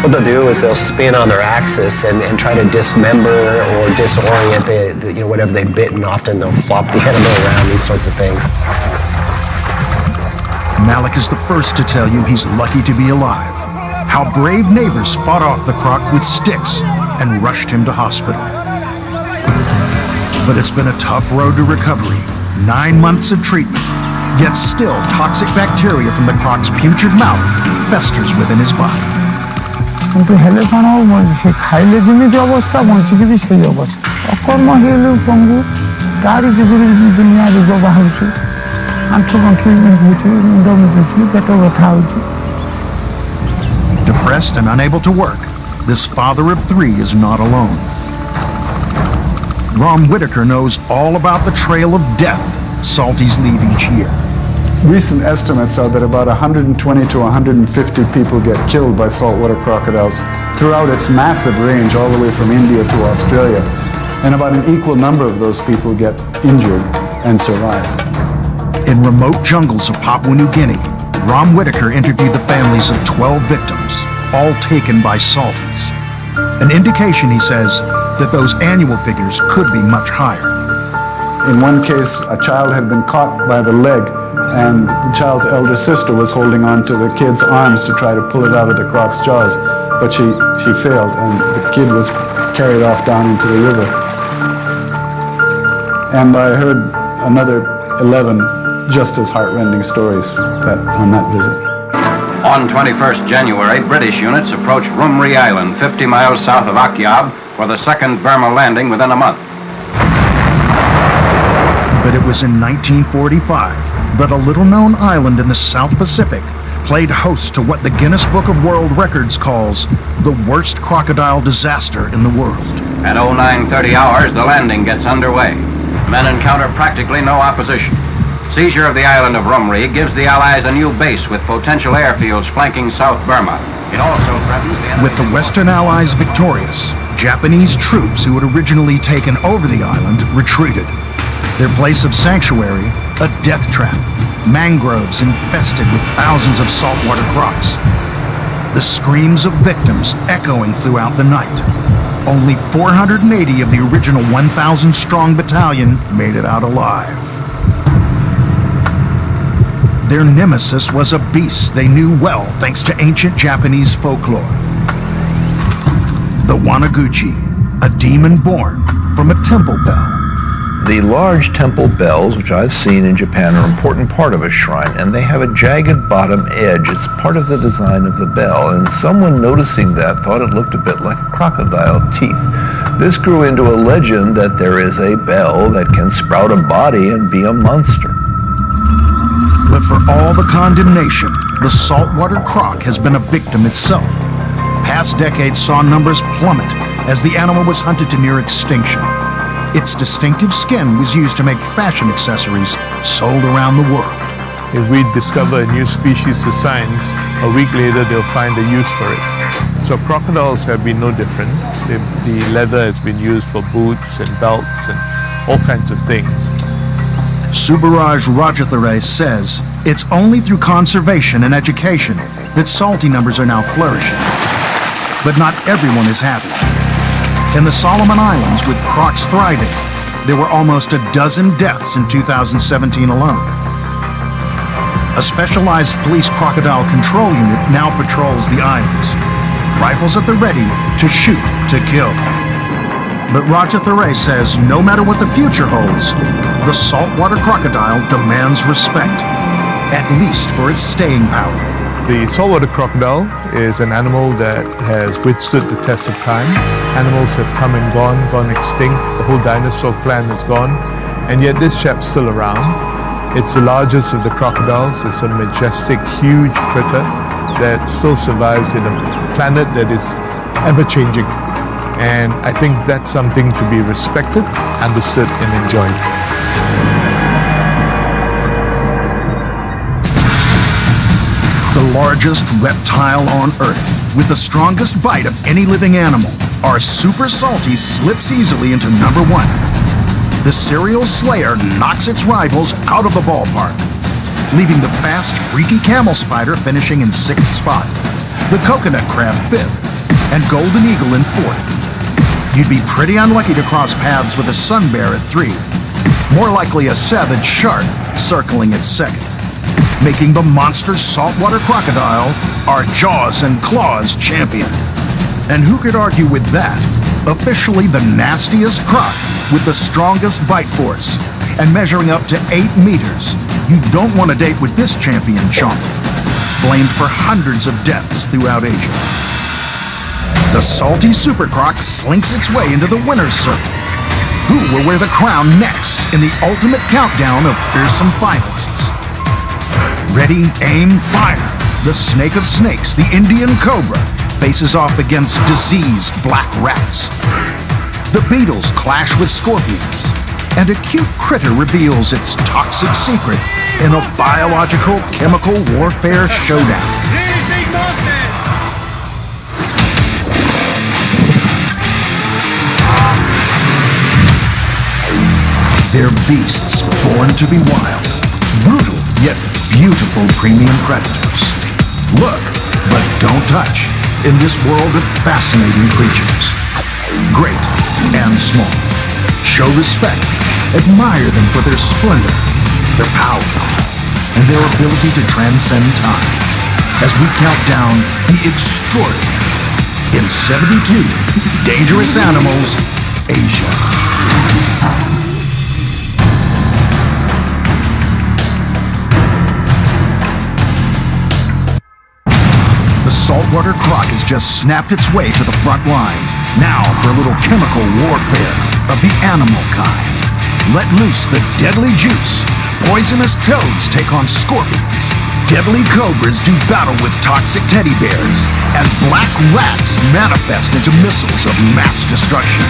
What they'll do is they'll spin on their axis and try to dismember or disorient the whatever they've bitten. Often they'll flop the animal around, these sorts of things. Malik is the first to tell you he's lucky to be alive. How brave neighbors fought off the croc with sticks and rushed him to hospital. But it's been a tough road to recovery. 9 months of treatment, yet still toxic bacteria from the croc's putrid mouth festers within his body. কিন্তু হেলে কোন সে খাইলে যেମିତି অবস্থা বঞ্চিକି ବି সেই অবস্থা অকর্ম ହେଲେ ପଙ୍ଗୁ ତାରି ଯୋଗୁଁ ଦୁନିଆ ରୋଗ ବାହାରୁଛି ଆଣ୍ଠୁ ଗଣ୍ଠି ବିନ୍ଧୁଛି ମୁଣ୍ଡ ବିନ୍ଧୁଛି ପେଟ ବଥା ହେଉଛି. Depressed and unable to work, this father of 3 is not alone. Ron Whitaker knows all about the trail of death salties leave each year. Recent estimates are that about 120 to 150 people get killed by saltwater crocodiles throughout its massive range all the way from India to Australia. And about an equal number of those people get injured and survive. In remote jungles of Papua New Guinea, Ron Whitaker interviewed the families of 12 victims, all taken by salties. An indication, he says, that those annual figures could be much higher. In one case, a child had been caught by the leg, and the child's elder sister was holding on to the kid's arms to try to pull it out of the croc's jaws, but she failed, and the kid was carried off down into the river. And I heard another 11 just as heartrending stories on that visit. On 21st January, British units approached Rumri Island, 50 miles south of Akyab, for the second Burma landing within a month. But it was in 1945 that a little-known island in the South Pacific played host to what the Guinness Book of World Records calls the worst crocodile disaster in the world. At 09:30 hours, the landing gets underway. Men encounter practically no opposition. Seizure of the island of Rumri gives the Allies a new base with potential airfields flanking South Burma. It also threatens the enemy. With the Western Allies victorious, Japanese troops who had originally taken over the island retreated. Their place of sanctuary, a death trap, mangroves infested with thousands of saltwater crocs. The screams of victims echoing throughout the night. Only 480 of the original 1,000-strong battalion made it out alive. Their nemesis was a beast they knew well thanks to ancient Japanese folklore. The Wanaguchi, a demon born from a temple bell. The large temple bells, which I've seen in Japan, are an important part of a shrine, and they have a jagged bottom edge. It's part of the design of the bell, and someone noticing that thought it looked a bit like crocodile teeth. This grew into a legend that there is a bell that can sprout a body and be a monster. But for all the condemnation, the saltwater croc has been a victim itself. Past decades saw numbers plummet as the animal was hunted to near extinction. Its distinctive skin was used to make fashion accessories sold around the world. If we discover a new species to science, a week later they'll find a use for it. So crocodiles have been no different. The leather has been used for boots and belts and all kinds of things. Subaraj Rajathare says it's only through conservation and education that salty numbers are now flourishing. But not everyone is happy. In the Solomon Islands, with crocs thriving, there were almost a dozen deaths in 2017 alone. A specialized police crocodile control unit now patrols the islands. Rifles at the ready to shoot, to kill. But Rajathare says no matter what the future holds, the saltwater crocodile demands respect, at least for its staying power. The saltwater crocodile is an animal that has withstood the test of time. Animals have come and gone extinct. The whole dinosaur clan is gone, and yet this chap's still around. It's the largest of the crocodiles. It's a majestic, huge critter that still survives in a planet that is ever-changing. And I think that's something to be respected, understood, and enjoyed. The largest reptile on Earth, with the strongest bite of any living animal, our super salty slips easily into number one. The serial slayer knocks its rivals out of the ballpark, leaving the fast, freaky camel spider finishing in 6th spot, the coconut crab 5th, and golden eagle in 4th. You'd be pretty unlucky to cross paths with a sun bear at 3. More likely a savage shark circling at 2nd. Making the monster saltwater crocodile our jaws and claws champion. And who could argue with that? Officially the nastiest croc with the strongest bite force and measuring up to 8 meters. You don't want to date with this champion chomp, blamed for hundreds of deaths throughout Asia. The salty super croc slinks its way into the winner's circle. Who will wear the crown next in the ultimate countdown of fearsome finalists? Ready, aim, fire. The snake of snakes, the Indian cobra, faces off against diseased black rats. The beetles clash with scorpions, and a cute critter reveals its toxic secret in a biological chemical warfare showdown. They're beasts born to be wild, brutal yet beautiful premium predators. Look, but don't touch in this world of fascinating creatures. Great and small. Show respect. Admire them for their splendor, their power, and their ability to transcend time. As we count down the extraordinary in 72 Dangerous Animals, Asia. The saltwater croc has just snapped its way to the front line. Now for a little chemical warfare of the animal kind. let loose the deadly juice. Poisonous toads take on scorpions. Deadly cobras do battle with toxic teddy bears. And black rats manifest into missiles of mass destruction.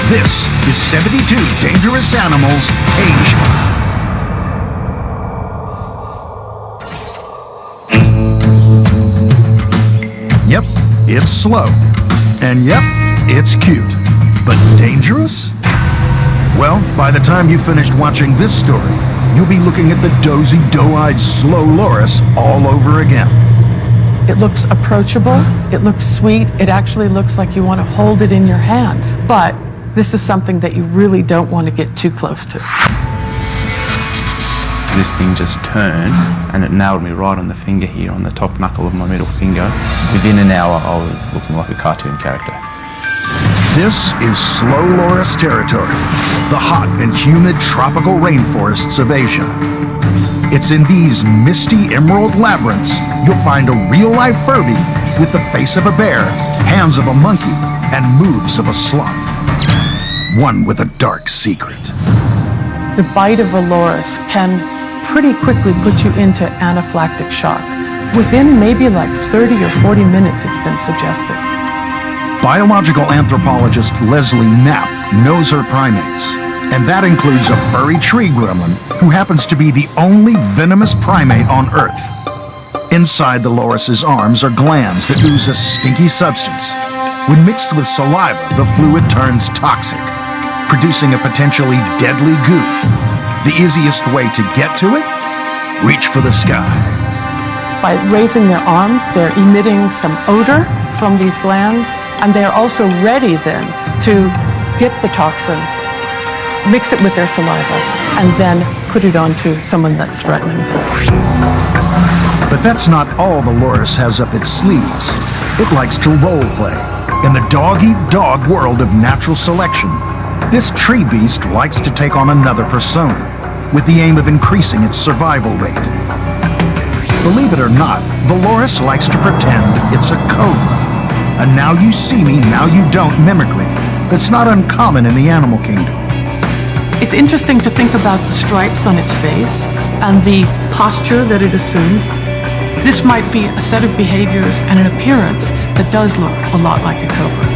This is 72 Dangerous Animals, Asia. Yep, it's slow. And yep, it's cute. But dangerous? Well, by the time you finished watching this story, you'll be looking at the dozy, doe-eyed, slow loris all over again. It looks approachable, it looks sweet, it actually looks like you want to hold it in your hand. But this is something that you really don't want to get too close to. This thing just turned and it nailed me right on the finger here, on the top knuckle of my middle finger. Within an hour, I was looking like a cartoon character. This is slow loris territory, the hot and humid tropical rainforests of Asia. It's in these misty emerald labyrinths you'll find a real-life Furby with the face of a bear, hands of a monkey, and moves of a sloth. One with a dark secret. The bite of a loris can pretty quickly put you into anaphylactic shock. Within maybe like 30 or 40 minutes, it's been suggested. Biological anthropologist Leslie Knapp knows her primates, and that includes a furry tree gremlin who happens to be the only venomous primate on Earth. Inside the loris's arms are glands that ooze a stinky substance. When mixed with saliva, the fluid turns toxic, producing a potentially deadly goo. The easiest way to get to it? Reach for the sky. By raising their arms, they're emitting some odor from these glands, and they're also ready then to get the toxin, mix it with their saliva, and then put it onto someone that's threatening them. But that's not all the loris has up its sleeves. It likes to role play. In the dog-eat-dog world of natural selection, this tree beast likes to take on another persona, with the aim of increasing its survival rate. Believe it or not, the loris likes to pretend it's a cobra. A now you see me, now you don't mimicry that's not uncommon in the animal kingdom. It's interesting to think about the stripes on its face and the posture that it assumes. This might be a set of behaviors and an appearance that does look a lot like a cobra.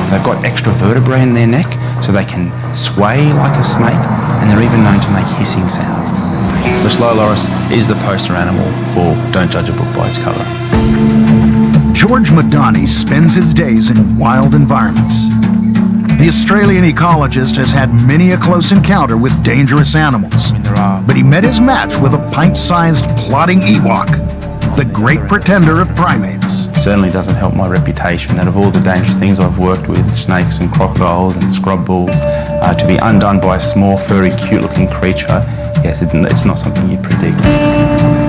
They've got extra vertebrae in their neck, so they can sway like a snake, and they're even known to make hissing sounds. The slow loris is the poster animal for Don't Judge a Book by its cover. George Madani spends his days in wild environments. The Australian ecologist has had many a close encounter with dangerous animals, but he met his match with a pint-sized plodding Ewok, the great pretender of primates. It certainly doesn't help my reputation that of all the dangerous things I've worked with, snakes and crocodiles and scrub bulls, to be undone by a small, furry, cute-looking creature, yes, it's not something you'd predict.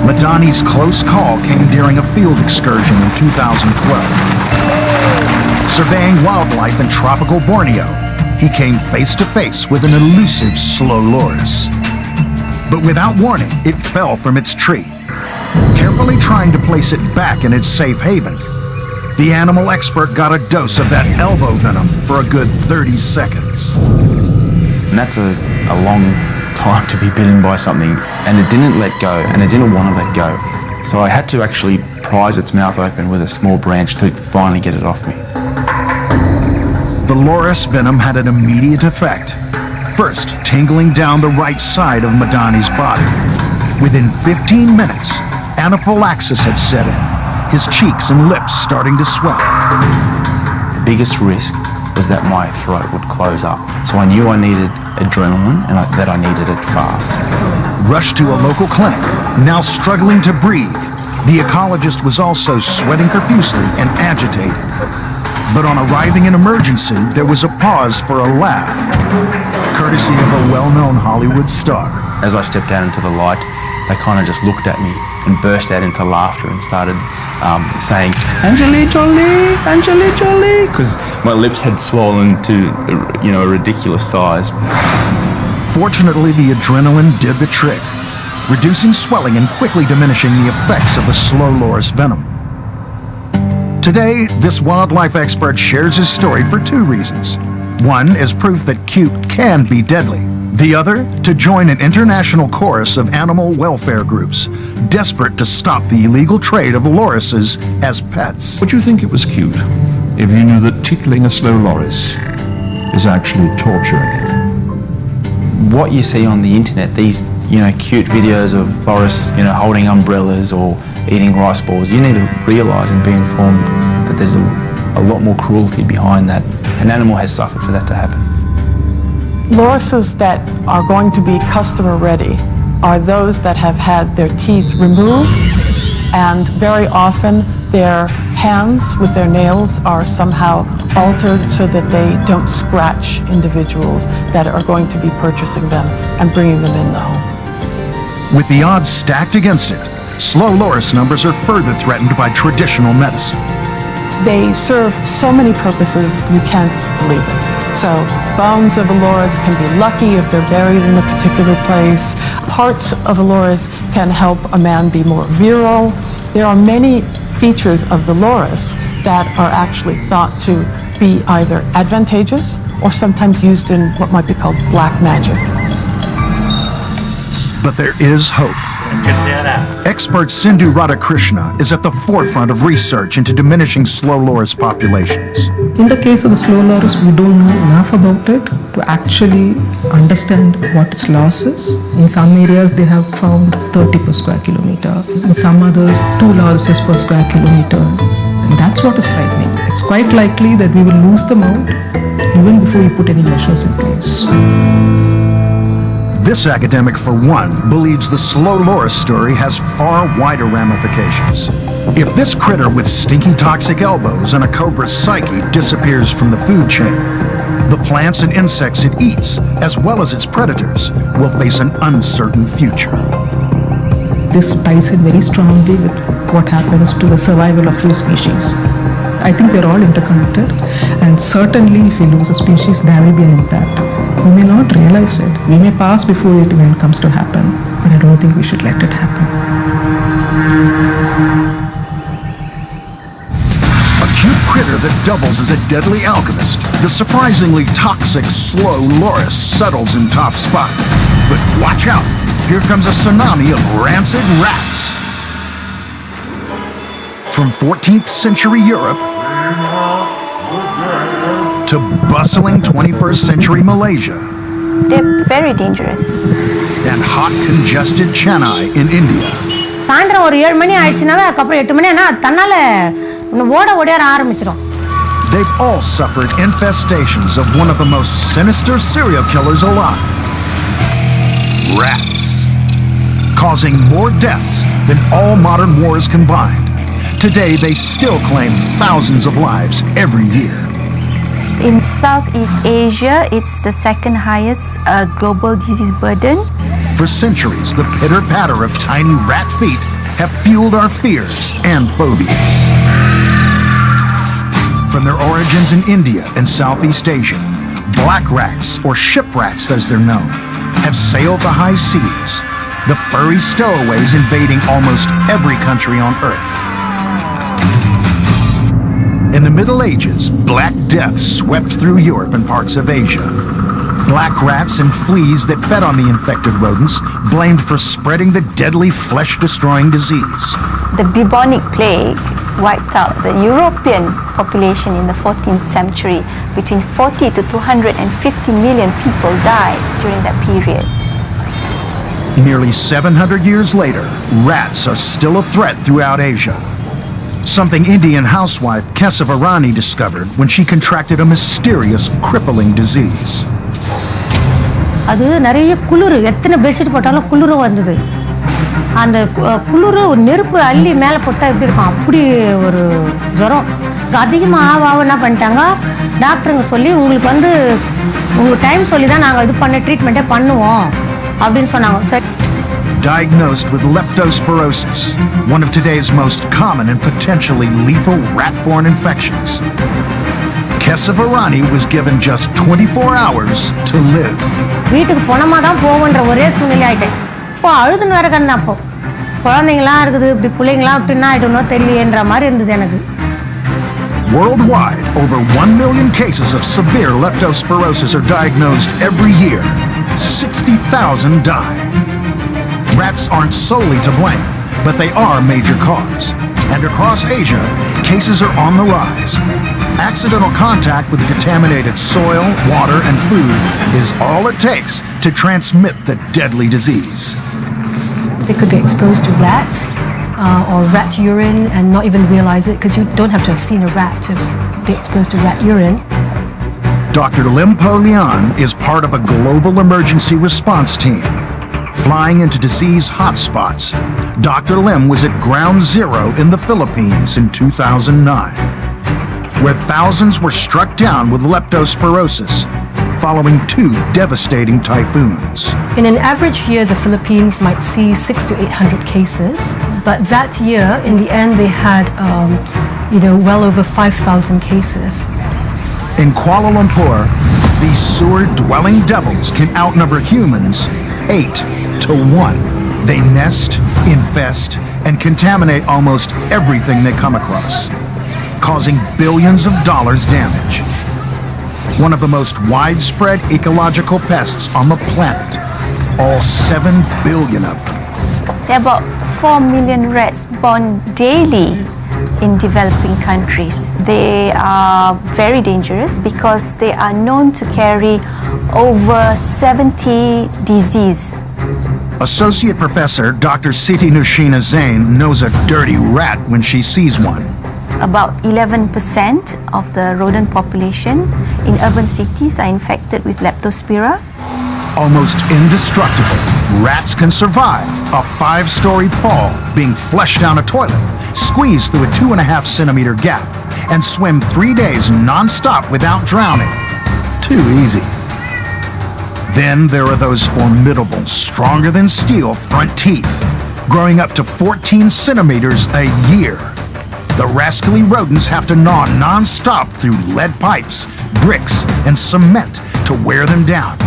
Madani's close call came during a field excursion in 2012. Surveying wildlife in tropical Borneo, he came face to face with an elusive slow loris. But without warning, it fell from its tree. Carefully trying to place it back in its safe haven, the animal expert got a dose of that elbow venom for a good 30 seconds. And that's a long time to be bitten by something, and it didn't let go, and it didn't want to let go. So I had to actually prise its mouth open with a small branch to finally get it off me. The loris venom had an immediate effect. First, tingling down the right side of Madani's body. Within 15 minutes, anaphylaxis had set in, his cheeks and lips starting to swell. The biggest risk was that my throat would close up. So I knew I needed adrenaline and that I needed it fast. Rushed to a local clinic, now struggling to breathe. The ecologist was also sweating profusely and agitated. But on arriving in emergency, there was a pause for a laugh, courtesy of a well-known Hollywood star. As I stepped out into the light, they kind of just looked at me and burst out into laughter and started saying, "Angeli Jolie, Angeli Jolie," because my lips had swollen to, a ridiculous size. Fortunately, the adrenaline did the trick, reducing swelling and quickly diminishing the effects of the slow loris venom. Today, this wildlife expert shares his story for two reasons. One is proof that cute can be deadly. The other, to join an international chorus of animal welfare groups, desperate to stop the illegal trade of lorises as pets. Would you think it was cute if you knew that tickling a slow loris is actually torturing it? What you see on the internet, these cute videos of loris, holding umbrellas or eating rice balls, you need to realise and be informed that there's a lot more cruelty behind that. An animal has suffered for that to happen. Lorises that are going to be customer ready are those that have had their teeth removed, and very often their hands with their nails are somehow altered so that they don't scratch individuals that are going to be purchasing them and bringing them in the home. With the odds stacked against it, slow loris numbers are further threatened by traditional medicine. They serve so many purposes, you can't believe it. So bones of a loris can be lucky if they're buried in a particular place. Parts of a loris can help a man be more virile. There are many features of the loris that are actually thought to be either advantageous or sometimes used in what might be called black magic. But there is hope. Expert Sindhu Radhakrishna is at the forefront of research into diminishing slow loris populations. In the case of the slow loris, we don't know enough about it to actually understand what its loss is. In some areas, they have found 30 per square kilometer. In some others, 2 lorises per square kilometer. And that's what is frightening. It's quite likely that we will lose them out even before we put any measures in place. This academic, for one, believes the slow loris story has far wider ramifications. If this critter with stinky toxic elbows and a cobra's psyche disappears from the food chain, the plants and insects it eats, as well as its predators, will face an uncertain future. This ties in very strongly with what happens to the survival of those species. I think they're all interconnected, and certainly if we lose a species, there will be an impact. We may not realize it. We may pass before it even comes to happen, but I don't think we should let it happen. A cute critter that doubles as a deadly alchemist, the surprisingly toxic slow loris settles in top spot. But watch out, here comes a tsunami of rancid rats. From 14th century Europe to bustling 21st century Malaysia. They're very dangerous. And hot congested Chennai in India. சாயந்தரம் ஒரு 7 மணி ஆயிடுச்சுனாவே அதுக்கப்புறம் 8 மணி ஆனா தன்னால ஓட ஆரம்பிச்சிடும். They've all suffered infestations of one of the most sinister serial killers alive. Rats. Causing more deaths than all modern wars combined. Today, they still claim thousands of lives every year. In Southeast Asia, it's the second highest global disease burden. For centuries, the pitter-patter of tiny rat feet have fueled our fears and phobias. From their origins in India and Southeast Asia, black rats, or shipwracks as they're known, have sailed the high seas, the furry stowaways invading almost every country on Earth. In the Middle Ages, Black Death swept through Europe and parts of Asia. Black rats and fleas that fed on the infected rodents, blamed for spreading the deadly flesh-destroying disease. The bubonic plague wiped out the European population in the 14th century. Between 40 to 250 million people died during that period. Nearly 700 years later, rats are still a threat throughout Asia. Something Indian housewife Kesavarani discovered when she contracted a mysterious, crippling disease. அது நிறைய குளிர் எத்தனை bedsheet போட்டாலும் குளிர் வந்தது. அந்த குளிர் நெருப்பு அள்ளி மேலே போட்டால் எப்படி இருக்கும் அப்படி ஒரு ஜுரம் அதிகமாக ஆக என்ன பண்ணிட்டாங்க டாக்டருங்க சொல்லி உங்களுக்கு வந்து உங்கள் டைம் சொல்லி தான் நாங்கள் இது பண்ண ட்ரீட்மெண்ட்டே பண்ணுவோம் அப்படின்னு சொன்னாங்க. சரி. Diagnosed with leptospirosis, one of today's most common and potentially lethal rat-borne infections. Kesavarani was given just 24 hours to live. வீட்டுக்கு போனமா தான் போவோன்ற ஒரே சூழ்நிலை ஆயிட்டேன். இப்போ அழுதுன்னு வேற கண்ணா அப்போ குழந்தைங்களாம் இருக்குது இப்படி பிள்ளைங்களாம் அப்படின்னா ஆயிடுனோ தெரியலன்ற மாதிரி இருந்தது எனக்கு. Worldwide, over 1 million cases of severe leptospirosis are diagnosed every year. 60,000 die. Rats aren't solely to blame, but they are a major cause. And across Asia, cases are on the rise. Accidental contact with the contaminated soil, water, and food is all it takes to transmit the deadly disease. They could be exposed to rats or rat urine and not even realize it, because you don't have to have seen a rat to be exposed to rat urine. Dr. Lim Po Lian is part of a global emergency response team. Flying into disease hotspots, Dr. Lim was at ground zero in the Philippines in 2009, where thousands were struck down with leptospirosis following 2 devastating typhoons. In an average year, the Philippines might see 600 to 800 cases, but that year, in the end, they had, well over 5,000 cases. In Kuala Lumpur, these sewer-dwelling devils can outnumber humans 8 to 1. They nest, infest, and contaminate almost everything they come across, causing billions of dollars damage. One of the most widespread ecological pests on the planet, all 7 billion of them. There are about 4 million rats born daily in developing countries. They are very dangerous because they are known to carry over 70 diseases. Associate Professor Dr. Siti Nushina Zain knows a dirty rat when she sees one. About 11% of the rodent population in urban cities are infected with leptospira. Almost indestructible, rats can survive a 5-story fall, being flushed down a toilet, squeezed through a 2.5 centimeter gap, and swim 3 days non-stop without drowning. Too easy. Then there are those formidable, stronger than steel front teeth, growing up to 14 centimeters a year. The rascally rodents have to gnaw non-stop through lead pipes, bricks, and cement to wear them down.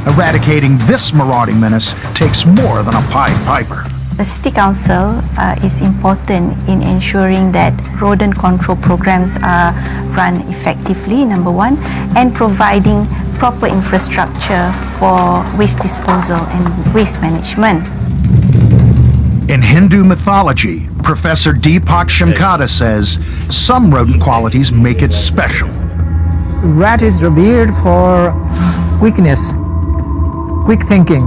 Eradicating this marauding menace takes more than a Pied Piper. The City Council is important in ensuring that rodent control programs are run effectively, number one, and providing proper infrastructure for waste disposal and waste management. In Hindu mythology, Professor Deepak Shamkata says some rodent qualities make it special. Rat is revered for quickness, quick thinking,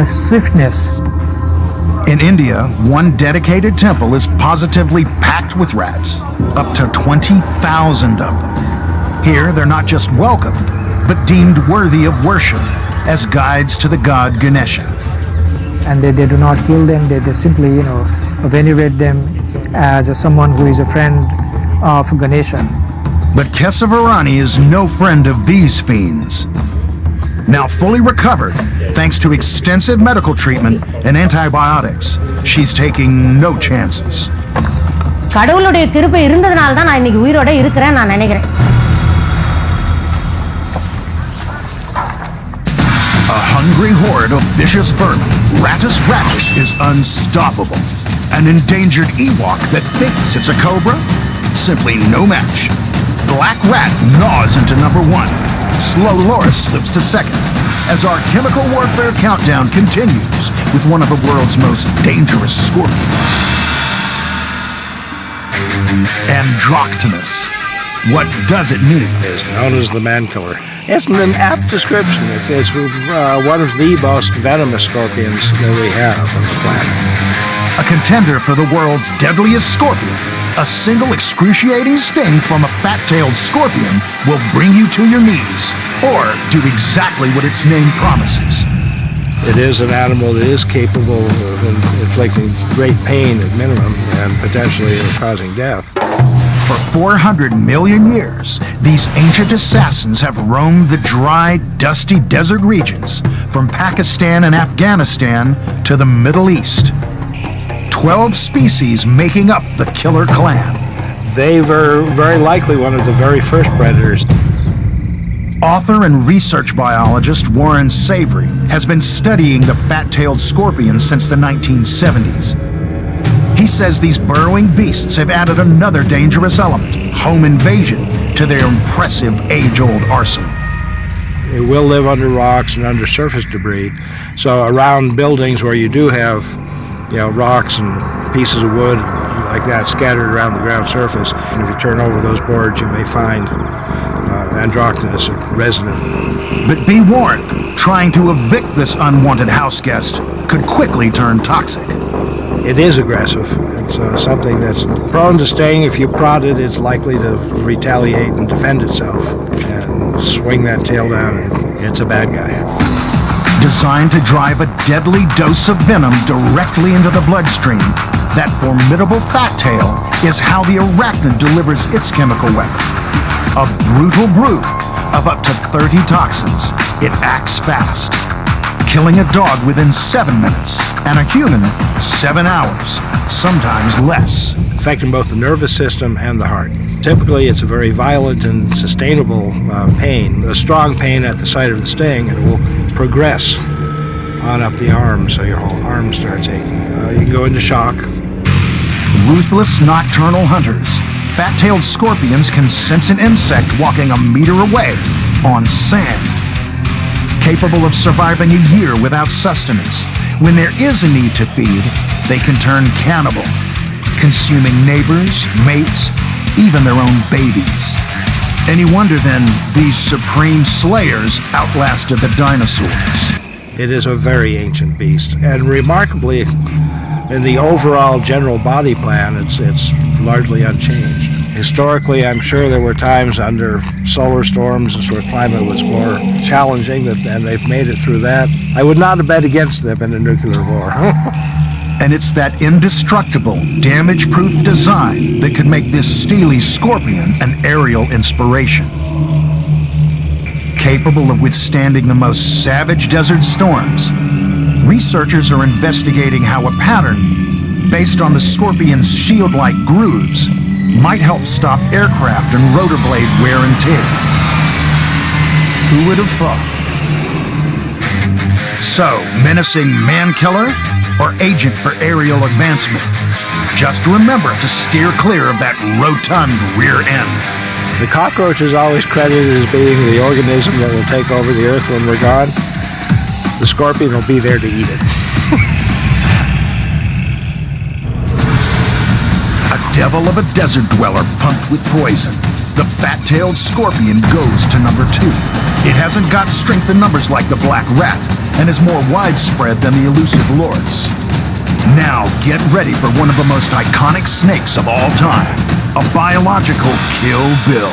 swiftness. In India, one dedicated temple is positively packed with rats, up to 20,000 of them. Here, they're not just welcomed, but deemed worthy of worship as guides to the god Ganesha. And they do not kill them, they simply, venerate them as someone who is a friend of Ganesha. But Kesavarani is no friend of these fiends. Now fully recovered, thanks to extensive medical treatment and antibiotics, she's taking no chances. கடவுளுடைய கிருபை இருந்ததனால தான் நான் இன்னைக்கு உயிரோட இருக்கிறேன் நான் நினைக்கிறேன். A hungry horde of vicious vermin, Rattus rattus is unstoppable. An endangered Ewok that thinks it's a cobra? Simply no match. Black Rat gnaws into number 1. Slow Loris slips to second, as our chemical warfare countdown continues with one of the world's most dangerous scorpions. Androctonus. What does it mean? It's known as the man killer. It's an apt description. It's one of the most venomous scorpions that we have on the planet. A contender for the world's deadliest scorpion. A single excruciating sting from a fat-tailed scorpion will bring you to your knees, or do exactly what its name promises. It is an animal that is capable of inflicting great pain at minimum and potentially causing death. For 400 million years, these ancient assassins have roamed the dry, dusty desert regions from Pakistan and Afghanistan to the Middle East. 12 species making up the killer clan. They were very likely one of the very first predators. Author and research biologist Warren Savory has been studying the fat-tailed scorpion since the 1970s. He says these burrowing beasts have added another dangerous element, home invasion, to their impressive age-old arsenal. It will live under rocks and under surface debris. So around buildings where you do have, rocks and pieces of wood like that scattered around the ground surface, and if you turn over those boards, you may find androgynous resident. But be warned, trying to evict this unwanted house guest could quickly turn toxic. It is aggressive. It's something that's prone to sting. If you prod it, it's likely to retaliate and defend itself and swing that tail down, and it's a bad guy. Designed to drive a deadly dose of venom directly into the bloodstream, that formidable fat tail is how the arachnid delivers its chemical weapon. A brutal brood of up to 30 toxins. It acts fast, killing a dog within 7 minutes, and a human 7 hours, sometimes less. Affecting both the nervous system and the heart. Typically, it's a very violent and sustainable pain, a strong pain at the site of the sting, and it will progress on up the arm, so your whole arm starts aching. You can go into shock. Ruthless nocturnal hunters, fat-tailed scorpions can sense an insect walking a meter away on sand. Capable of surviving a year without sustenance, when there is a need to feed, they can turn cannibal, consuming neighbors, mates, even their own babies. Any wonder then these supreme slayers outlasted the dinosaurs. It is a very ancient beast, and remarkably, in the overall general body plan, it's largely unchanged. Historically, I'm sure there were times under solar storms where climate was more challenging, and they've made it through that. I would not have bet against them in a nuclear war. And it's that indestructible, damage-proof design that could make this steely scorpion an aerial inspiration. Capable of withstanding the most savage desert storms, researchers are investigating how a pattern based on the scorpion's shield-like grooves might help stop aircraft and rotor blade wear and tear. Who would have thought? So, menacing man-killer or agent for aerial advancement? Just remember to steer clear of that rotund rear end. The cockroach is always credited as being the organism that will take over the earth when we're gone. The scorpion will be there to eat it. A devil of a desert dweller pumped with poison. The fat-tailed scorpion goes to number 2. It hasn't got strength in numbers like the black rat, and is more widespread than the elusive loris. Now get ready for one of the most iconic snakes of all time, a biological Kill Bill.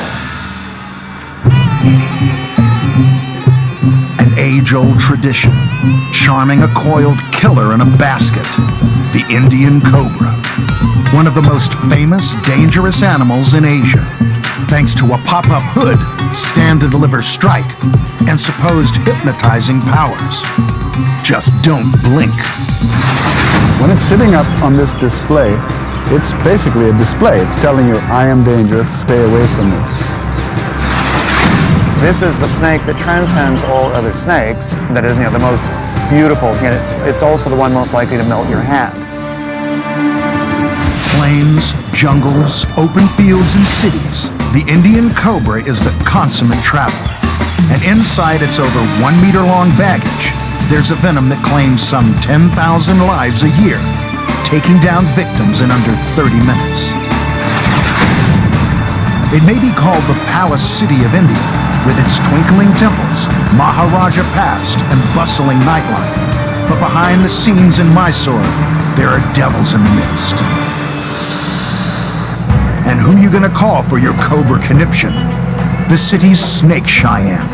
An age-old tradition, charming a coiled killer in a basket, the Indian cobra. One of the most famous, dangerous animals in Asia, thanks to a pop-up hood, stand-to-deliver strike, and supposed hypnotizing powers. Just don't blink. When it's sitting up on this display, it's basically a display. It's telling you, I am dangerous, stay away from me. This is the snake that transcends all other snakes, that is, the most beautiful, and it's also the one most likely to melt your hand. Plains, jungles, open fields, and cities, the Indian cobra is the consummate traveler. And inside its over 1 meter long baggage, there's a venom that claims some 10,000 lives a year, taking down victims in under 30 minutes. It may be called the Palace City of India, with its twinkling temples, Maharaja past, and bustling nightlife. But behind the scenes in Mysore, there are devils in the midst. And who you gonna call for your cobra conniption? The city's Snake Cheyenne.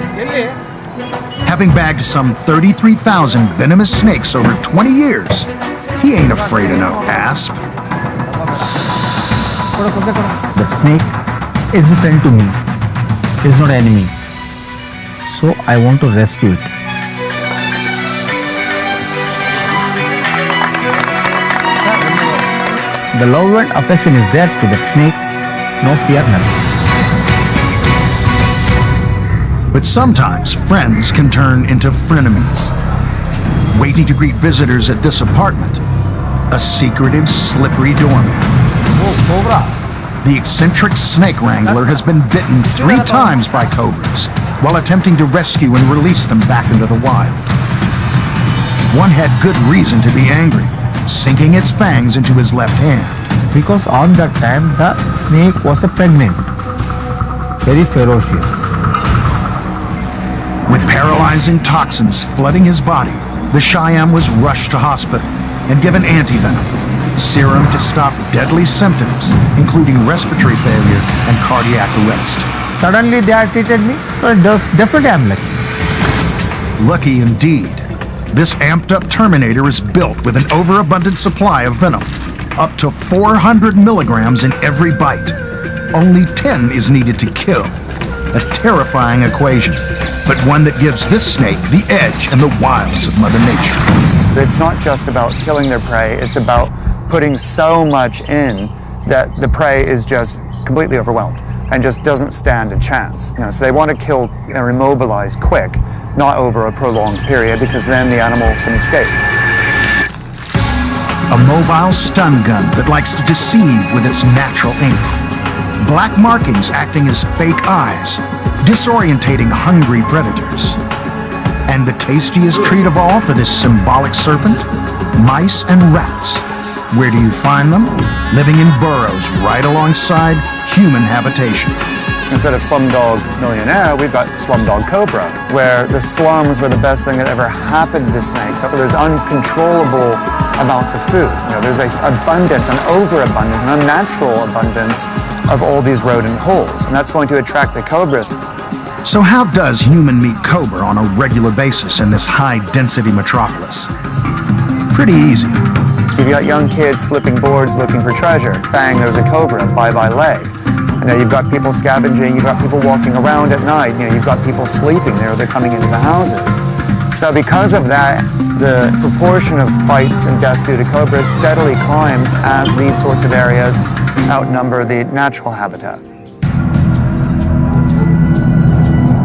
Having bagged some 33,000 venomous snakes over 20 years, he ain't afraid of no asp. The snake is a friend to me. It's not an enemy. So I want to rescue it. The love and affection is there to that snake. No fear, nothing. But sometimes friends can turn into frenemies. Waiting to greet visitors at this apartment, A secretive, slippery doorman. The eccentric snake wrangler has been bitten 3 times by cobras while attempting to rescue and release them back into the wild. One had good reason to be angry, sinking its fangs into his left hand. Because on that time the snake was pregnant, very ferocious. With paralyzing toxins flooding his body, the Cheyenne was rushed to hospital and given antivenom, serum to stop deadly symptoms, including respiratory failure and cardiac arrest. Suddenly they are treated me, so definitely I'm lucky. Lucky indeed. This amped up Terminator is built with an overabundant supply of venom, up to 400 milligrams in every bite. Only 10 is needed to kill. A terrifying equation, but one that gives this snake the edge in the wilds of Mother Nature. It's not just about killing their prey, it's about putting so much in that the prey is just completely overwhelmed and just doesn't stand a chance. So they want to kill or immobilize quick, not over a prolonged period, because then the animal can escape. A mobile stun gun that likes to deceive with its natural ink. Black markings acting as fake eyes, disorientating hungry predators. And the tastiest treat of all for this symbolic serpent? Mice and rats. Where do you find them? Living in burrows right alongside human habitation. Instead of Slumdog Millionaire, we've got Slumdog Cobra, where the slums were the best thing that ever happened to the snakes. So there's uncontrollable amounts of food. There's an abundance, an overabundance, an unnatural abundance of all these rodent holes, and that's going to attract the cobras. So how does human meet cobra on a regular basis in this high-density metropolis? Pretty easy. You've got young kids flipping boards looking for treasure. Bang, there's a cobra, bye-bye leg. You've got people scavenging, you've got people walking around at night, you've got people sleeping there, they're coming into the houses. So because of that, the proportion of bites and deaths due to cobras steadily climbs as these sorts of areas outnumber the natural habitat.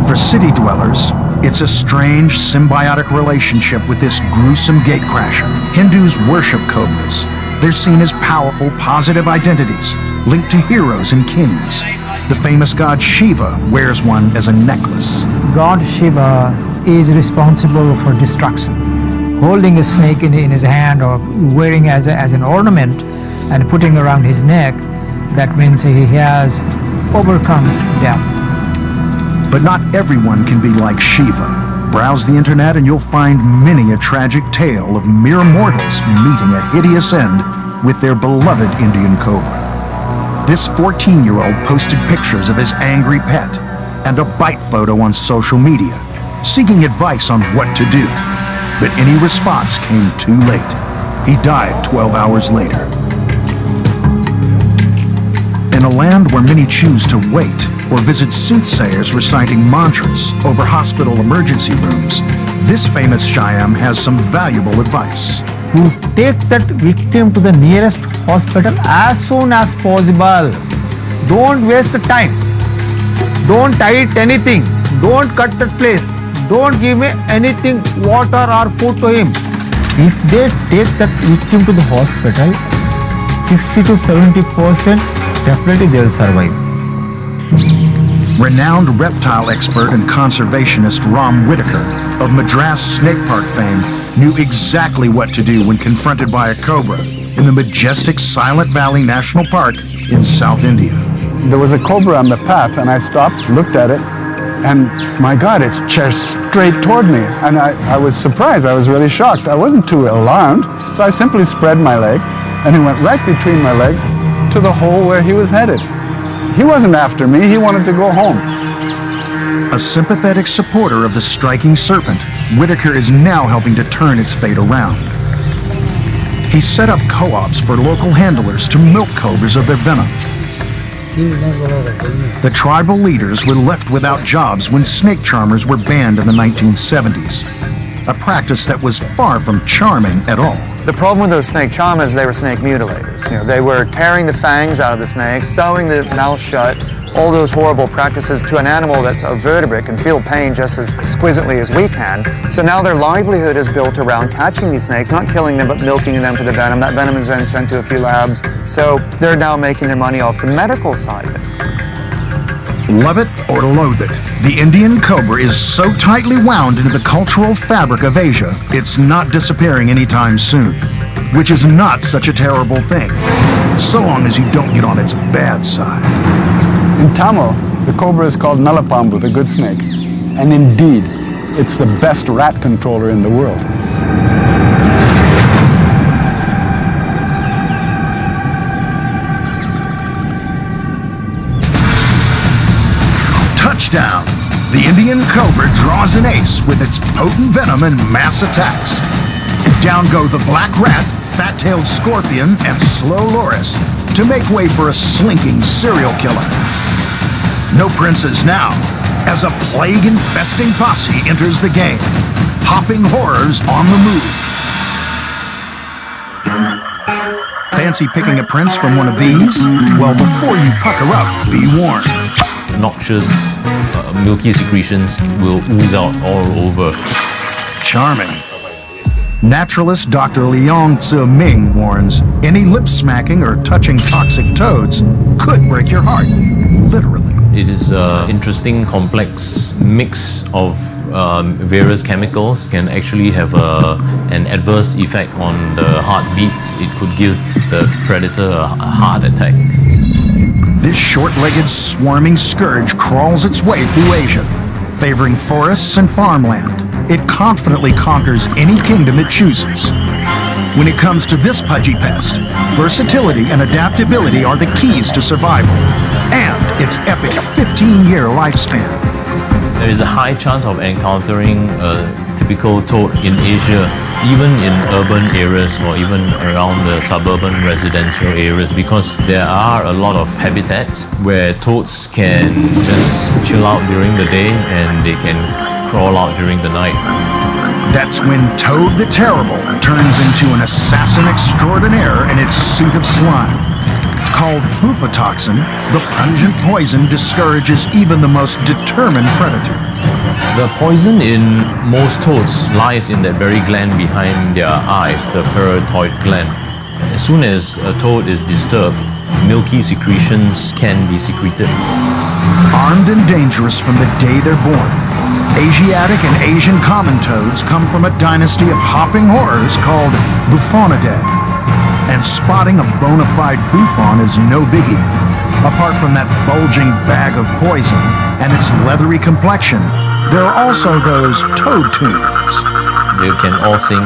For city dwellers, it's a strange symbiotic relationship with this gruesome gatecrasher. Hindus worship cobras. They're seen as powerful, positive identities, linked to heroes and kings. The famous god Shiva wears one as a necklace. God Shiva is responsible for destruction. Holding a snake in his hand or wearing as an ornament and putting around his neck, that means he has overcome death. But not everyone can be like Shiva. Browse the internet and you'll find many a tragic tale of mere mortals meeting a hideous end with their beloved Indian cobra. This 14-year-old posted pictures of his angry pet and a bite photo on social media, seeking advice on what to do. But any response came too late. He died 12 hours later. In a land where many choose to wait or visit soothsayers reciting mantras over hospital emergency rooms, this famous Shyam has some valuable advice. To take that victim to the nearest hospital as soon as possible. Don't waste the time. Don't eat anything. Don't cut that place. Don't give me anything, water or food to him. If they take that victim to the hospital, 60 to 70% definitely they will survive. Renowned reptile expert and conservationist Ram Whitaker of Madras Snake Park fame knew exactly what to do when confronted by a cobra in the majestic Silent Valley National Park in South India. There was a cobra on the path and I stopped, looked at it, and my God, it's chased straight toward me. And I was surprised, I was really shocked. I wasn't too alarmed, so I simply spread my legs and he went right between my legs to the hole where he was headed. He wasn't after me, he wanted to go home. A sympathetic supporter of the striking serpent, Whitaker is now helping to turn its fate around. He set up co-ops for local handlers to milk cobras of their venom. The tribal leaders were left without jobs when snake charmers were banned in the 1970s, a practice that was far from charming at all. The problem with those snake charmers, they were snake mutilators. They were tearing the fangs out of the snakes, sewing the mouth shut, all those horrible practices to an animal that's a vertebrate can feel pain just as exquisitely as we can. So now their livelihood is built around catching these snakes, not killing them, but milking them for the venom. That venom is then sent to a few labs. So they're now making their money off the medical side of it. Love it or loathe it, the Indian cobra is so tightly wound into the cultural fabric of Asia, it's not disappearing anytime soon. Which is not such a terrible thing, so long as you don't get on its bad side. In Tamil, the cobra is called Nalapambu, the good snake. And indeed, it's the best rat controller in the world. Touchdown! The Indian cobra draws an ace with its potent venom and mass attacks. Down go the black rat, fat-tailed scorpion, and slow loris to make way for a slinking serial killer. No princes now, as a plague-infesting posse enters the game. Hopping horrors on the move. Fancy picking a prince from one of these? Well, before you pucker up, be warned. Noxious, milky secretions will ooze out all over. Charming. Naturalist Dr. Liang Tzu-Ming warns, any lip-smacking or touching toxic toads could break your heart, literally. It is an interesting, complex mix of various chemicals can actually have an adverse effect on the heartbeats. It could give the predator a heart attack. This short-legged swarming scourge crawls its way through Asia, favoring forests and farmland. It confidently conquers any kingdom it chooses. When it comes to this pudgy pest, versatility and adaptability are the keys to survival, and its epic 15-year lifespan. There is a high chance of encountering a typical toad in Asia, even in urban areas or even around the suburban residential areas, because there are a lot of habitats where toads can just chill out during the day and they can crawl out during the night. That's when Toad the Terrible turns into an assassin extraordinaire in its suit of slime. Called bufatoxin, the pungent poison discourages even the most determined predator. The poison in most toads lies in that very gland behind their eyes, the parotoid gland. As soon as a toad is disturbed, milky secretions can be secreted. Armed and dangerous from the day they're born, Asiatic and Asian common toads come from a dynasty of hopping horrors called Buffonidae. And spotting a bona fide bouffon is no biggie. Apart from that bulging bag of poison and its leathery complexion, there are also those toad tunes. They can all sing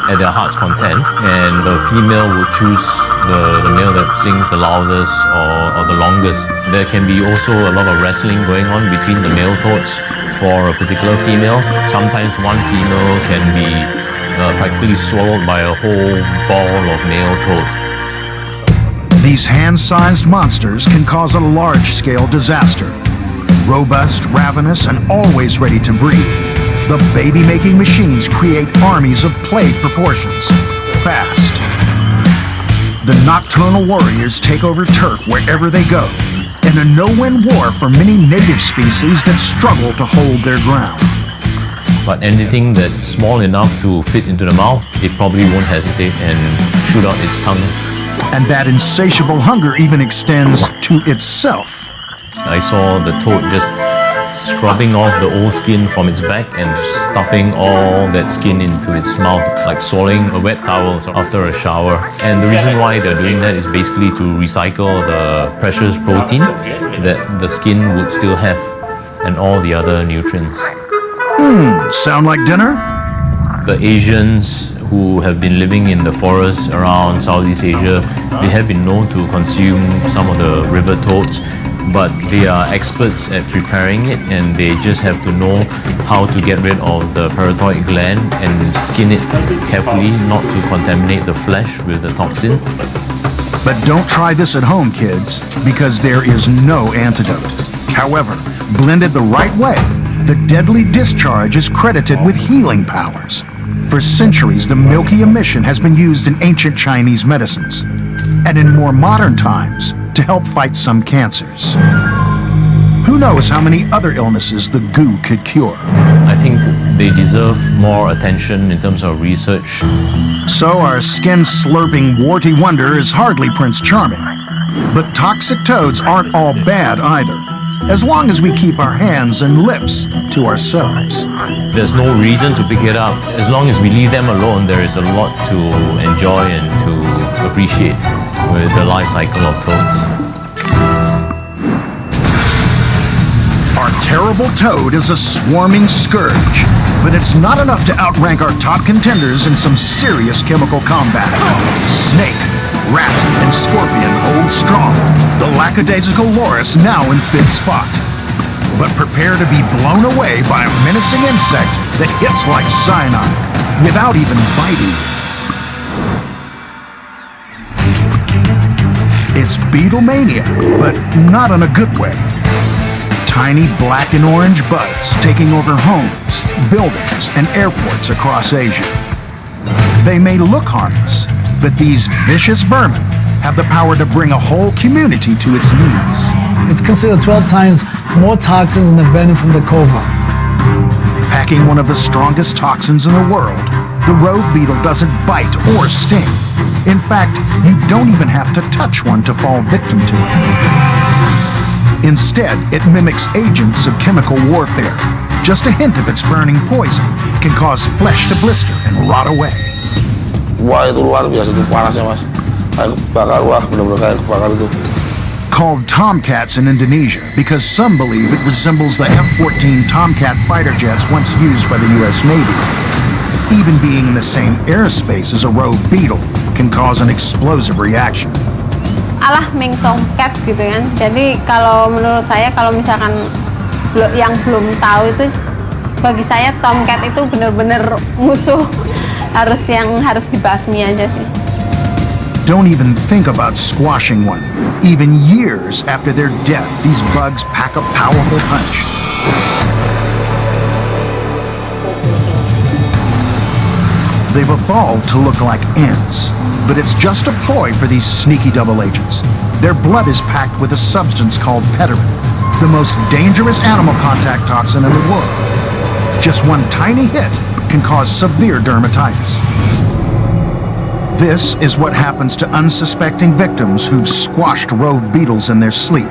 at their heart's content, and the female will choose the male that sings the loudest or the longest. There can be also a lot of wrestling going on between the male toads for a particular female. Sometimes one female can be practically swallowed by a whole ball of male toads. These hand-sized monsters can cause a large-scale disaster. Robust, ravenous, and always ready to breed, the baby-making machines create armies of plague proportions, fast. The nocturnal warriors take over turf wherever they go, in a no-win war for many native species that struggle to hold their ground. But anything that's small enough to fit into the mouth, it probably won't hesitate and shoot out its tongue. And that insatiable hunger even extends to itself. I saw the toad just scrubbing off the old skin from its back and stuffing all that skin into its mouth, like swallowing a wet towel after a shower. And the reason why they're doing that is basically to recycle the precious protein that the skin would still have and all the other nutrients. Sound like dinner? The Asians who have been living in the forests around Southeast Asia, they have been known to consume some of the river toads, but they are experts at preparing it, and they just have to know how to get rid of the parotoid gland and skin it carefully not to contaminate the flesh with the toxin. But don't try this at home, kids, because there is no antidote. However, blended the right way, the deadly discharge is credited with healing powers. For centuries, the milky emission has been used in ancient Chinese medicines, and in more modern times, to help fight some cancers. Who knows how many other illnesses the goo could cure? I think they deserve more attention in terms of research. So our skin-slurping warty wonder is hardly Prince Charming. But toxic toads aren't all bad either, as long as we keep our hands and lips to ourselves. There's no reason to pick it up. As long as we leave them alone, there is a lot to enjoy and to appreciate with the life cycle of toads. Our terrible toad is a swarming scourge, but it's not enough to outrank our top contenders in some serious chemical combat. Snake, rat, and scorpion hold strong. The lackadaisical loris now in fifth spot. But prepare to be blown away by a menacing insect that hits like cyanide without even biting. It's Beetlemania, but not in a good way. Tiny black and orange bugs taking over homes, buildings, and airports across Asia. They may look harmless, but these vicious vermin have the power to bring a whole community to its knees. It's considered 12 times more toxin than the venom from the cobra. Packing one of the strongest toxins in the world, the rove beetle doesn't bite or sting. In fact, you don't even have to touch one to fall victim to it. Instead, it mimics agents of chemical warfare. Just a hint of its burning poison can cause flesh to blister and rot away. Wah, itu luar biasa, itu panasnya mas. Kayak kebakar, wah bener-bener kayak kebakar itu. Called Tomcats in Indonesia because some believe it resembles the F-14 Tomcat fighter jets once used by the U.S. Navy. Even being in the same airspace as a rove beetle can cause an explosive reaction. Alah Ming Tomcat gitu kan. Jadi kalau menurut saya kalau misalkan yang belum tahu itu, bagi saya Tomcat itu benar-benar musuh, harus dibasmi aja sih. Don't even think about squashing one. Even years after their death, these bugs pack a powerful punch. They've evolved to look like ants, but it's just a ploy for these sneaky double agents. Their blood is packed with a substance called pterin, the most dangerous animal contact toxin in the world. Just one tiny hit can cause severe dermatitis. This is what happens to unsuspecting victims who've squashed rove beetles in their sleep.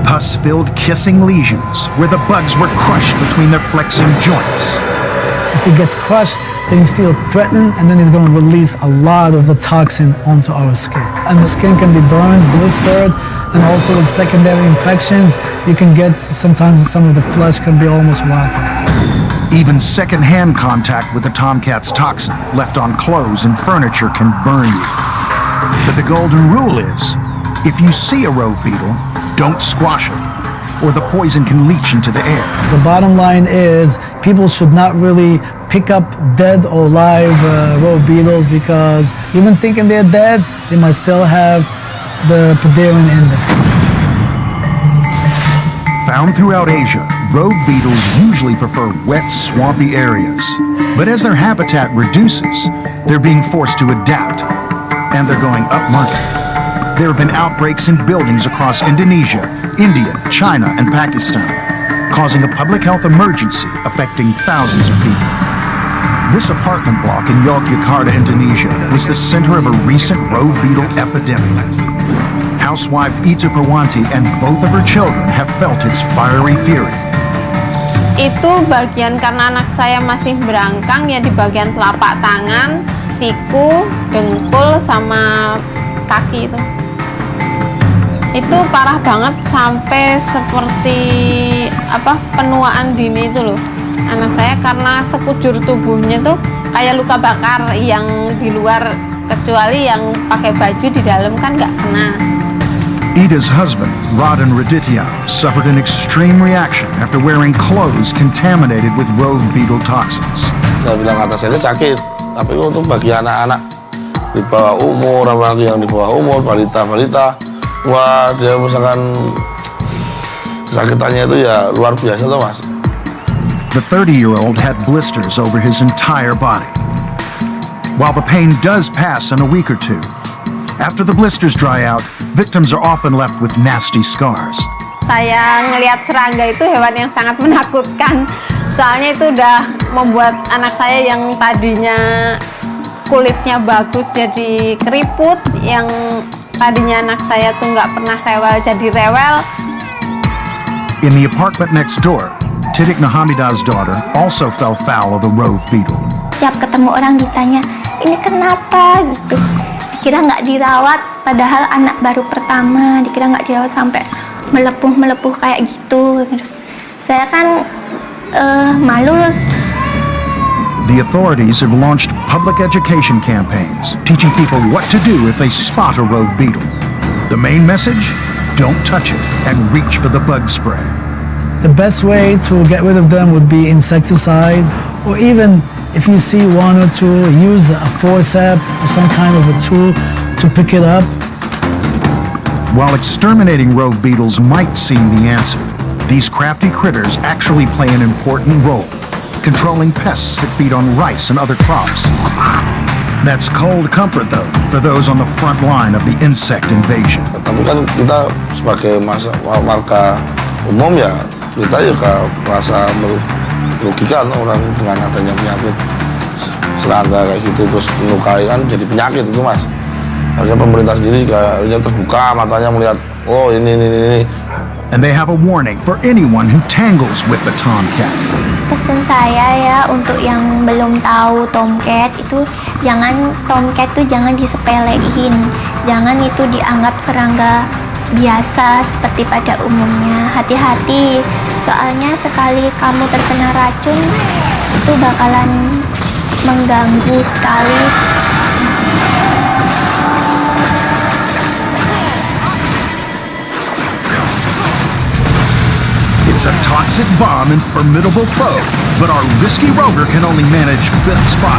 Pus-filled kissing lesions where the bugs were crushed between their flexing joints. If it gets crushed, things feel threatened, and then it's going to release a lot of the toxin onto our skin. And the skin can be burned, blistered, and also with secondary infections, you can get sometimes some of the flesh can be almost rotten. Even second-hand contact with the tomcat's toxin left on clothes and furniture can burn you. But the golden rule is, if you see a rove beetle, don't squash it, or the poison can leach into the air. The bottom line is, people should not really pick up dead or live rove beetles, because even thinking they're dead, they might still have the pterin in them. Found throughout Asia, rove beetles usually prefer wet, swampy areas. But as their habitat reduces, they're being forced to adapt, and they're going upmarket. There have been outbreaks in buildings across Indonesia, India, China, and Pakistan, causing a public health emergency affecting thousands of people. This apartment block in Yogyakarta, Indonesia, was the center of a recent rove beetle epidemic. Housewife Ita Perwanti and both of her children have felt its fiery fury. Itu bagian karena anak saya masih berangkang ya, di bagian telapak tangan, siku, dengkul, sama kaki itu. Itu parah banget sampai seperti penuaan dini itu loh. Anak saya karena sekujur tubuhnya tuh kayak luka bakar yang di luar, kecuali yang pakai baju di dalam kan nggak kena. Ida's husband, Radhan Raditya, suffered an extreme reaction after wearing clothes contaminated with rove beetle toxins. Saya bilang kata saya sakit, tapi untuk bagi anak-anak di bawah umur, apalagi yang di bawah umur, balita-balita, wah dia misalkan kesakitannya itu ya luar biasa tuh mas. The 30-year-old had blisters over his entire body. While the pain does pass in a week or two, after the blisters dry out, victims are often left with nasty scars. saya ngelihat serangga itu hewan yang sangat menakutkan. Soalnya itu udah membuat anak saya yang tadinya kulitnya bagus jadi keriput, yang tadinya anak saya tuh nggak pernah rewel jadi rewel. In the apartment next door, Titik Nahamida's daughter also fell foul of the rove beetle. Tiap ketemu orang ditanya, ini kenapa gitu. Dikira nggak dirawat, padahal anak baru pertama, dikira nggak dirawat sampai melepuh kayak gitu. Saya kan malu. The authorities have launched public education campaigns, teaching people what to do if they spot a rove beetle. The main message? Don't touch it and reach for the bug spray. The best way to get rid of them would be insecticides, or even if you see one or two, use a forceps or some kind of a tool to pick it up. While exterminating rove beetles might seem the answer, these crafty critters actually play an important role, controlling pests that feed on rice and other crops. That's cold comfort, though, for those on the front line of the insect invasion. Tapi kan kita sebagai warga umum ya, kita juga merasa merugikan orang dengan adanya penyakit serangga kayak gitu, terus melukai kan jadi penyakit itu, Mas. Harusnya pemerintah sendiri juga harusnya terbuka matanya melihat, oh ini. And they have a warning for anyone who tangles with the tomcat. Pesan saya ya untuk yang belum tahu tomcat itu, tomcat itu jangan disepelein, jangan itu dianggap serangga biasa seperti pada umumnya. Hati-hati, soalnya sekali kamu terkena racun itu bakalan mengganggu sekali. It's a toxic bomb and formidable foe, but our risky rover can only manage fifth spot.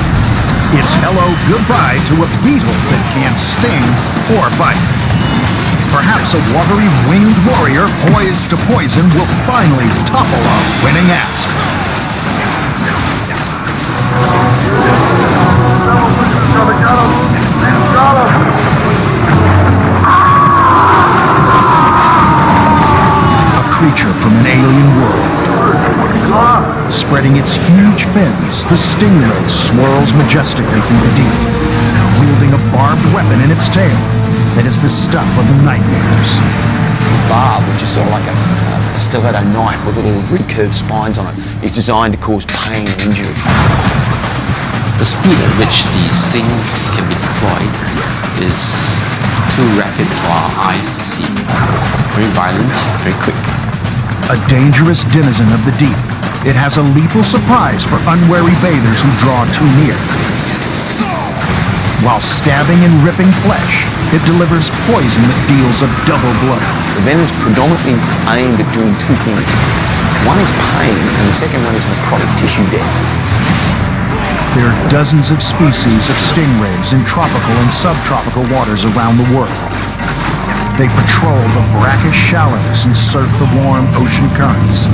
It's hello goodbye to a beetle that can't sting or bite. Perhaps a watery winged warrior poised to poison will finally topple a winning asp. Creature from an alien world. Spreading its huge fins, the stingray swirls majestically through the deep, wielding a barbed weapon in its tail that is the stuff of nightmares. Barb, which is sort of like a stiletto knife with little recurved spines on it, is designed to cause pain and injury. The speed at which the sting can be deployed is too rapid for our eyes to see. Very violent, very quick. A dangerous denizen of the deep, it has a lethal surprise for unwary bathers who draw too near. While stabbing and ripping flesh, it delivers poison that deals a double blow. The venom is predominantly aimed at doing two things. One is pain, and the second one is necrotic tissue death. There are dozens of species of stingrays in tropical and subtropical waters around the world. They patrol the brackish shallows and surf the warm ocean currents,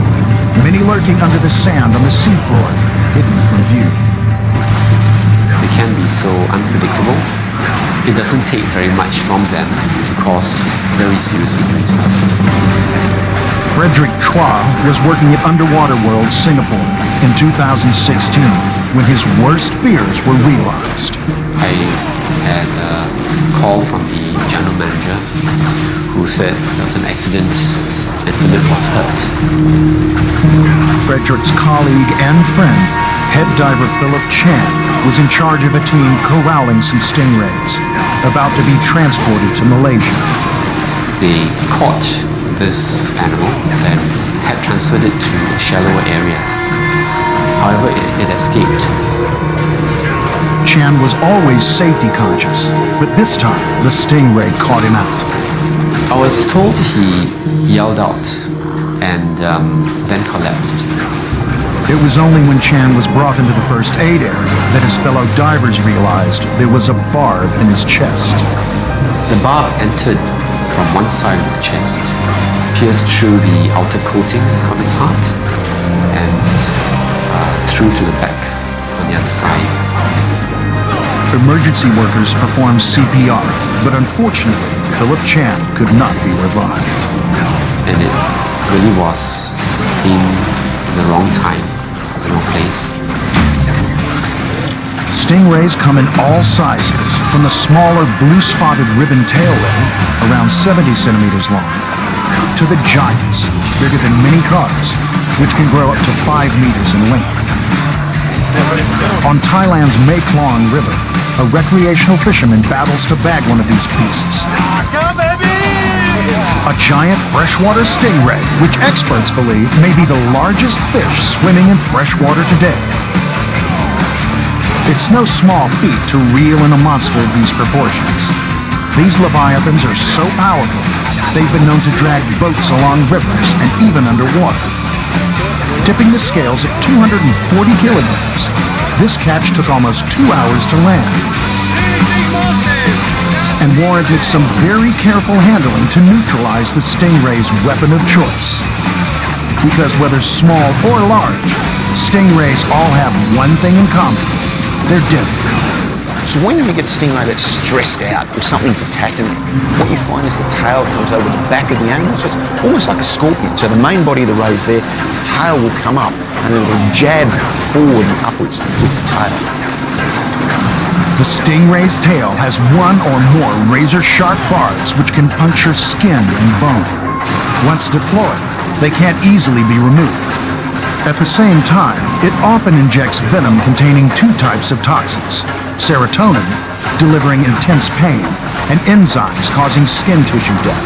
many lurking under the sand on the seafloor, hidden from view. They can be so unpredictable. It doesn't take very much from them to cause very serious injury to us. Frederick Chua was working at Underwater World Singapore in 2016 when his worst fears were realized. I had a call from the general manager who said there was an accident and Philip was hurt. Frederick's colleague and friend, head diver Philip Chan, was in charge of a team corralling some stingrays, about to be transported to Malaysia. They caught this animal and had transferred it to a shallower area. However, it escaped. Chan was always safety conscious, but this time the stingray caught him out. I was told he yelled out and then collapsed. It was only when Chan was brought into the first aid area that his fellow divers realized there was a barb in his chest. The barb entered from one side of the chest, pierced through the outer coating of his heart, and through to the back on the other side. Emergency workers performed CPR, but unfortunately, Philip Chan could not be revived. And it really was in the wrong time, the wrong place. Stingrays come in all sizes, from the smaller blue-spotted ribbon tail ray, around 70 centimeters long, to the giants, bigger than mini cars, which can grow up to 5 meters in length. On Thailand's Mae Klong River, a recreational fisherman battles to bag one of these beasts. A giant freshwater stingray, which experts believe may be the largest fish swimming in freshwater today. It's no small feat to reel in a monster of these proportions. These leviathans are so powerful, they've been known to drag boats along rivers and even underwater. Tipping the scales at 240 kilograms, this catch took almost 2 hours to land and warranted some very careful handling to neutralize the stingray's weapon of choice. Because whether small or large, stingrays all have one thing in common: they're deadly. So when you get a stingray that's stressed out or something's attacking it, what you find is the tail comes over the back of the animal. So it's almost like a scorpion. So the main body of the ray is there, the tail will come up and then it'll jab forward and upwards with the tail. The stingray's tail has one or more razor-sharp barbs which can puncture skin and bone. Once deployed, they can't easily be removed. At the same time, it often injects venom containing 2 types of toxins: serotonin, delivering intense pain, and enzymes causing skin tissue death.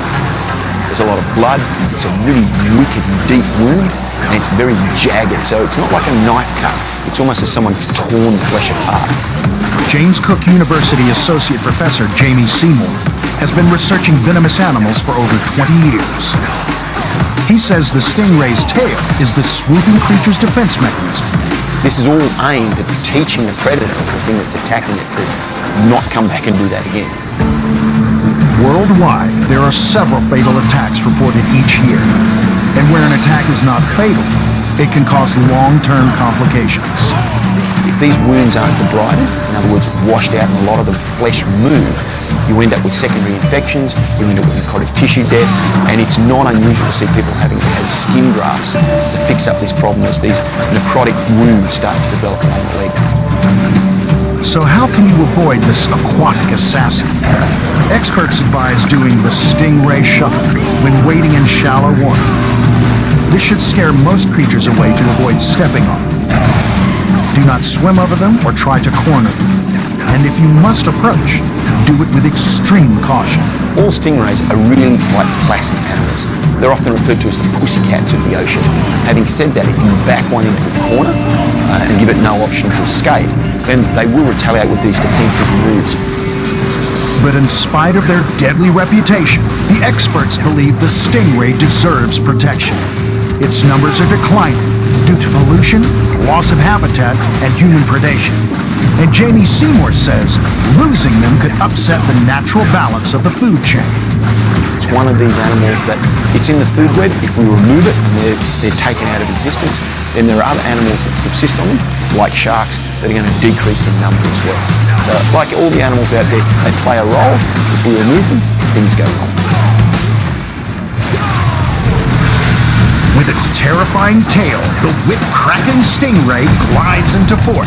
There's a lot of blood, it's a really wicked deep wound, and it's very jagged, so it's not like a knife cut. It's almost as someone's torn the flesh apart. James Cook University Associate Professor Jamie Seymour has been researching venomous animals for over 20 years. He says the stingray's tail is the swooping creature's defense mechanism. This is all aimed at teaching the predator, the thing that's attacking it, to not come back and do that again. Worldwide, there are several fatal attacks reported each year. And where an attack is not fatal, it can cause long-term complications. If these wounds aren't debrided, in other words, washed out and a lot of the flesh removed, you end up with secondary infections, you end up with necrotic tissue death, and it's not unusual to see people having to have skin grafts to fix up this problem as these necrotic wounds start to develop along the leg. So how can you avoid this aquatic assassin? Experts advise doing the stingray shuffle when wading in shallow water. This should scare most creatures away to avoid stepping on them. Do not swim over them or try to corner them. And if you must approach, do it with extreme caution. All stingrays are really quite placid animals. They're often referred to as the pussycats of the ocean. Having said that, if you back one into a corner and give it no option to escape, then they will retaliate with these defensive moves. But in spite of their deadly reputation, the experts believe the stingray deserves protection. Its numbers are declining due to pollution, loss of habitat, and human predation. And Jamie Seymour says losing them could upset the natural balance of the food chain. It's one of these animals that it's in the food web. If we remove it and they're taken out of existence, then there are other animals that subsist on them, like sharks, that are going to decrease in number as well. So like all the animals out there, they play a role. If we remove them, things go wrong. With its terrifying tail, the whip-cracking stingray glides into fourth.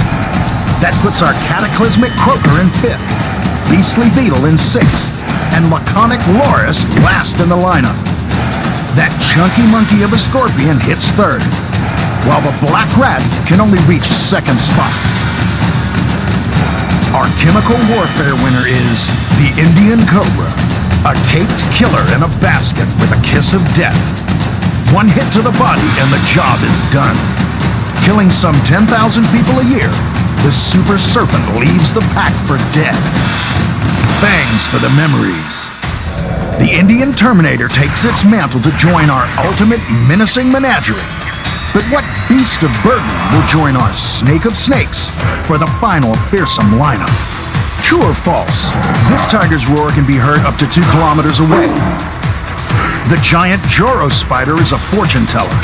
That puts our cataclysmic croaker in fifth, beastly beetle in sixth, and laconic loris last in the lineup. That chunky monkey of a scorpion hits third, while the black rat can only reach second spot. Our chemical warfare winner is the Indian cobra, a caped killer in a basket with a kiss of death. One hit to the body and the job is done. Killing some 10,000 people a year, the super serpent leaves the pack for dead. Thanks for the memories. The Indian Terminator takes its mantle to join our ultimate menacing menagerie. But what beast of burden will join our snake of snakes for the final fearsome lineup? True or false, this tiger's roar can be heard up to 2 kilometers away. The giant Joro spider is a fortune teller.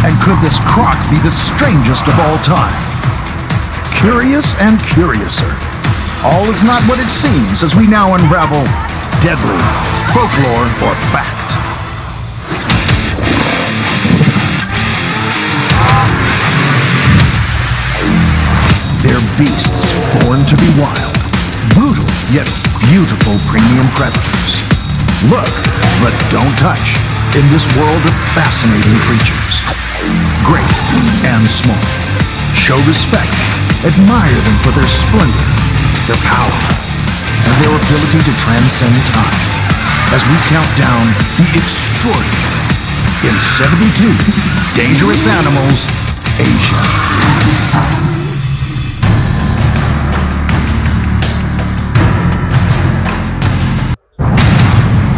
And could this croc be the strangest of all time? Curious and curiouser. All is not what it seems as we now unravel deadly folklore or fact. beasts born to be wild. Brutal yet beautiful premium predators. Look, but don't touch in this world of fascinating creatures. Great and small. Show respect. Admire them for their splendor, their power, and their ability to transcend time. As we count down the extraordinary in 72 Dangerous Animals, Asia.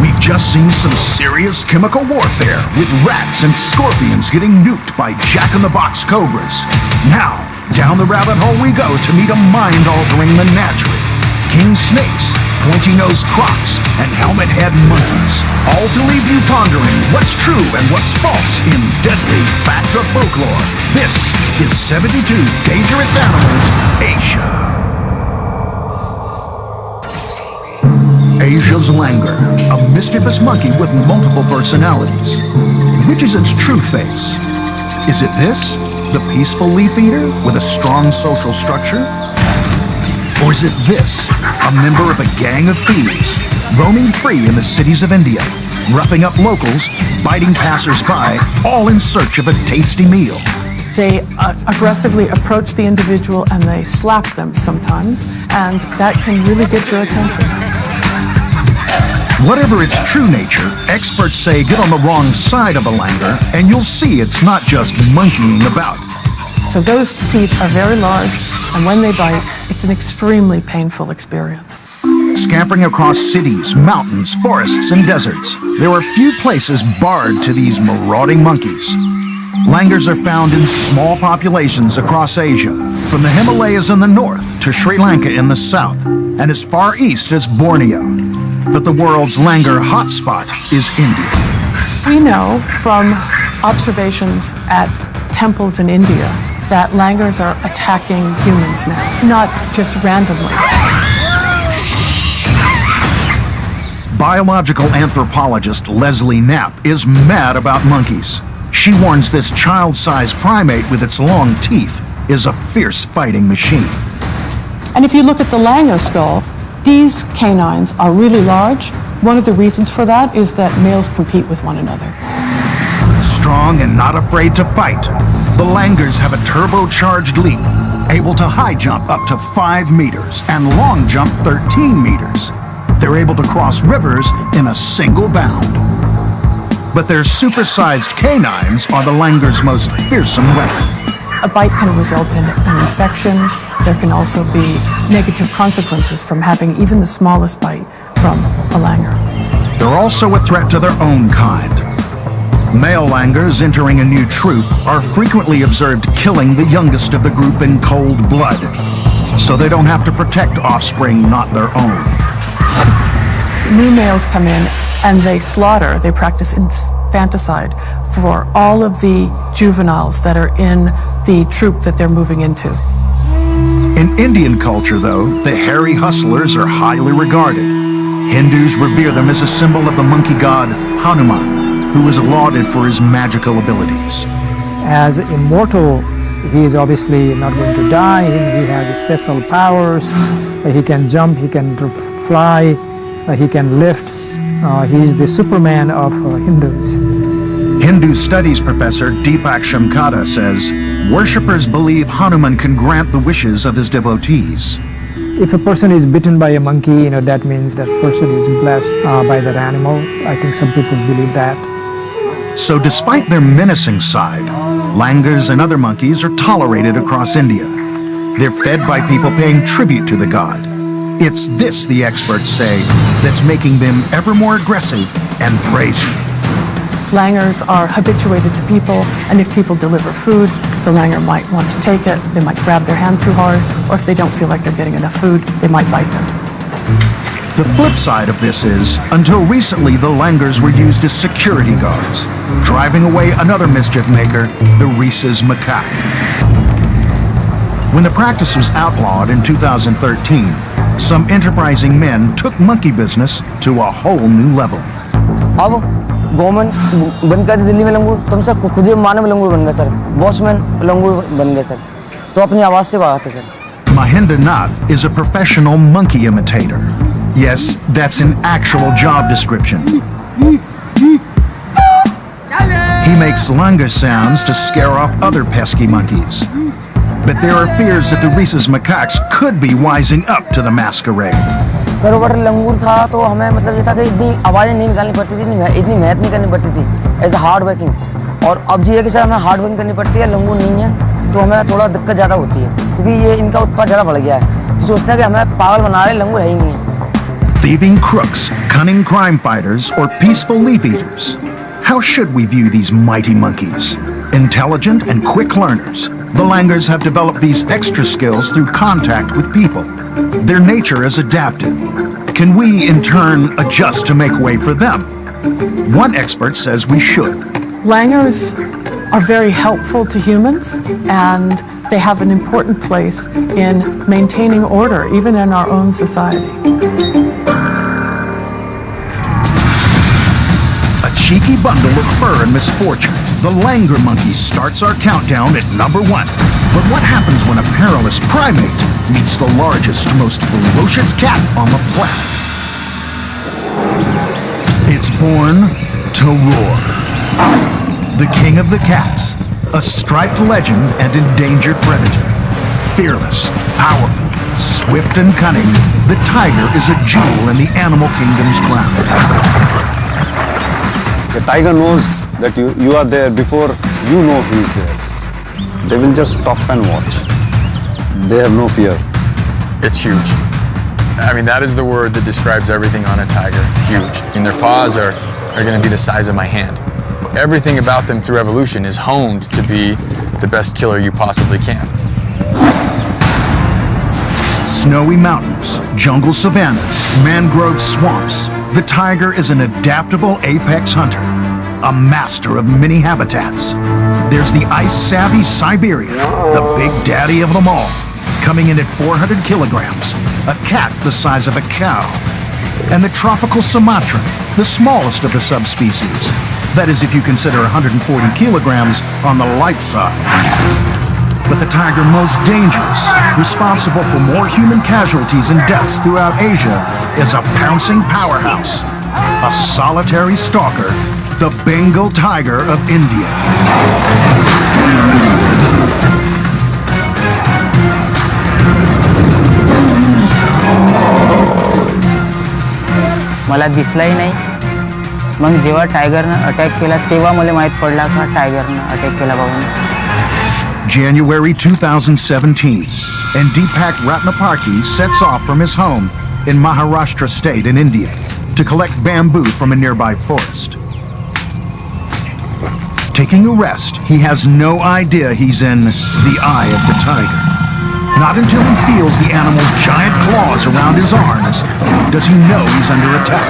We've just seen some serious chemical warfare with rats and scorpions getting nuked by jack-in-the-box cobras. Now, down the rabbit hole we go to meet a mind-altering menagerie. King snakes, pointy-nosed crocs, and helmet-head monkeys. All to leave you pondering what's true and what's false in deadly fact or folklore. This is 72 Dangerous Animals, Asia. Asia's langur, a mischievous monkey with multiple personalities. Which is its true face? Is it this, the peaceful leaf eater with a strong social structure? Or is it this, a member of a gang of thieves, roaming free in the cities of India, roughing up locals, biting passers-by, all in search of a tasty meal? They aggressively approach the individual and they slap them sometimes, and that can really get your attention. Whatever its true nature, experts say get on the wrong side of a langur and you'll see it's not just monkeying about. So those teeth are very large, and when they bite, it's an extremely painful experience. Scampering across cities, mountains, forests, and deserts, there are few places barred to these marauding monkeys. Langurs are found in small populations across Asia, from the Himalayas in the north to Sri Lanka in the south, and as far east as Borneo. But the world's langur hotspot is India. We know from observations at temples in India that langurs are attacking humans now, not just randomly. Biological anthropologist Leslie Knapp is mad about monkeys. She warns this child-sized primate with its long teeth is a fierce fighting machine. And if you look at the langur skull, these canines are really large. One of the reasons for that is that males compete with one another. Strong and not afraid to fight, the langurs have a turbocharged leap, able to high jump up to 5 meters and long jump 13 meters. They're able to cross rivers in a single bound. But their supersized canines are the langur's most fearsome weapon. A bite can result in an infection. There can also be negative consequences from having even the smallest bite from a langur. They're also a threat to their own kind. Male langurs entering a new troop are frequently observed killing the youngest of the group in cold blood, so they don't have to protect offspring not their own. New males come in and they slaughter, they practice infanticide for all of the juveniles that are in the troop that they're moving into. In Indian culture, though, the hairy hustlers are highly regarded. Hindus revere them as a symbol of the monkey god Hanuman, who is lauded for his magical abilities. As immortal, he is obviously not going to die. He has special powers. He can jump, he can fly, he can lift. He is the Superman of Hindus. Hindu studies professor Deepak Shamkata says, worshippers believe Hanuman can grant the wishes of his devotees. If a person is bitten by a monkey, that means that person is blessed by that animal. I think some people believe that. So despite their menacing side, langurs and other monkeys are tolerated across India. They're fed by people paying tribute to the god. It's this, the experts say, that's making them ever more aggressive and brazen. Langurs are habituated to people, and if people deliver food, the langur might want to take it, they might grab their hand too hard, or if they don't feel like they're getting enough food, they might bite them. The flip side of this is, until recently the langurs were used as security guards, driving away another mischief maker, the rhesus macaque. When the practice was outlawed in 2013, some enterprising men took monkey business to a whole new level. अब government बंद कर दी दिल्ली में लंगूर, तो हम sir खुद ही मानव लंगूर बन गए sir, watchman लंगूर बन गए सर, तो अपनी आवाज़ से भगाते sir. Mahinda Nath is a professional monkey imitator. Yes, that's an actual job description. He makes langur sounds to scare off other pesky monkeys. But there are fears that the rhesus macaques could be wising up to the masquerade. सरोवर लंगूर था तो हमें मतलब ये था कि इतनी आवाज़ें नहीं निकालनी पड़ती थी, इतनी मेहनत नहीं करनी पड़ती थी एज अ हार्ड वर्किंग। और अब जी है कि सर हमें हार्ड वर्किंग करनी पड़ती है, लंगूर नहीं है तो हमें थोड़ा दिक्कत ज़्यादा होती है क्योंकि ये इनका उत्पाद ज़्यादा बढ़ गया है। सोचते हैं कि हमें पागल बना रहे, लंगूर है ही नहीं है। Thieving crooks, cunning crime fighters, or peaceful leaf eaters? How should we view these mighty monkeys? Intelligent and quick learners, the langurs have developed these extra skills through contact with people. Their nature is adapted. Can we, in turn, adjust to make way for them? One expert says we should. Langurs are very helpful to humans, and they have an important place in maintaining order, even in our own society. A cheeky bundle of fur and misfortune, the langur monkey starts our countdown at number 1. But what happens when a perilous primate meets the largest, most ferocious cat on the planet? It's born to roar. The king of the cats, a striped legend and endangered predator. Fearless, powerful, swift and cunning, the tiger is a jewel in the animal kingdom's crown. The tiger knows that you are there before you know he is there. They will just stop and watch. They have no fear. It's huge. I mean, that is the word that describes everything on a tiger. Huge. I mean, their paws are going to be the size of my hand. Everything about them through evolution is honed to be the best killer you possibly can. Snowy mountains, jungle savannas, mangrove swamps. The tiger is an adaptable apex hunter, a master of many habitats. There's the ice-savvy Siberia, the big daddy of them all, coming in at 400 kilograms, a cat the size of a cow. And the tropical Sumatra, the smallest of the subspecies. That is if you consider 140 kilograms on the light side. But the tiger most dangerous, responsible for more human casualties and deaths throughout Asia, is a pouncing powerhouse, a solitary stalker, the Bengal tiger of India. मला दिसलाही नाही. मग जेव्हा टायगरनं attack केला तेव्हा मला माहित पडला का टायगरनं attack केला बघून. January 2017, and Deepak Ratnaparkhi sets off from his home in Maharashtra state in India to collect bamboo from a nearby forest. Taking a rest, he has no idea he's in the eye of the tiger. Not until he feels the animal's giant claws around his arms does he know he's under attack.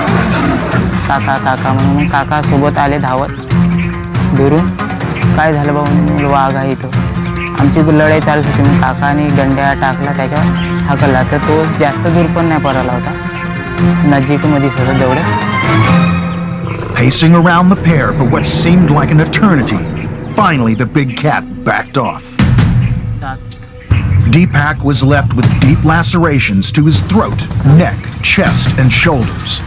काका म्हणून काका सोबत आले धावत दुरून. काय झालं बघून वाघ आहे इथं. आमची लढाई चालत होती. मग काकाने गंड्या टाकला त्याच्यावर हाकलला तर तो जास्त दूर पण नाही पडाला होता. नजीकमध्येच होता जेवढे. Pacing around the pair for what seemed like an eternity, finally the big cat backed off. Deepak was left with deep lacerations to his throat, neck, chest, and shoulders.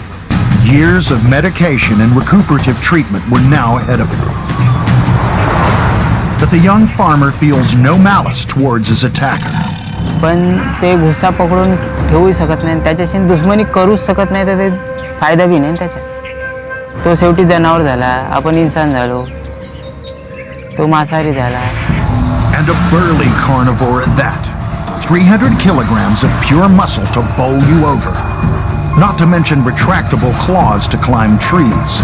Years of medication and recuperative treatment were now ahead of him. But the young farmer feels no malice towards his attacker. पण ते घुसा पकडून ठेवू शकत नाही. त्याच्याशी दुश्मनी करूच शकत नाही तर ते फायदा बी नाही त्याचा. तो शेवटी जनावर झाला, आपण इंसान झालो. तो मांसाहारी झाला. And a burly carnivore at that. 300 kilograms of pure muscle to bowl you over. Not to mention retractable claws to climb trees.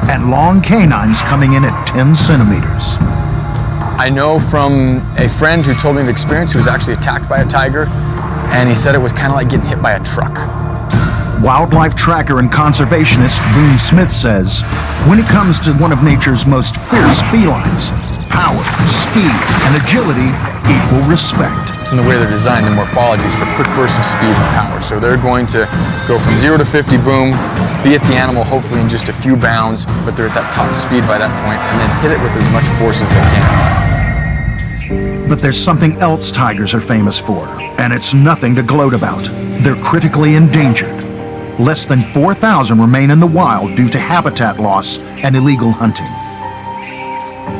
And long canines coming in at 10 centimeters. I know from a friend who told me of experience who was actually attacked by a tiger, and he said it was kind of like getting hit by a truck. Wildlife tracker and conservationist Boone Smith says, when it comes to one of nature's most fierce felines, power, speed, and agility equal respect. In the way they're designed, the morphology is for quick bursts of speed and power. So they're going to go from 0 to 50, boom, be at the animal hopefully in just a few bounds, but they're at that top speed by that point, and then hit it with as much force as they can. But there's something else tigers are famous for. And it's nothing to gloat about. They're critically endangered. Less than 4,000 remain in the wild due to habitat loss and illegal hunting.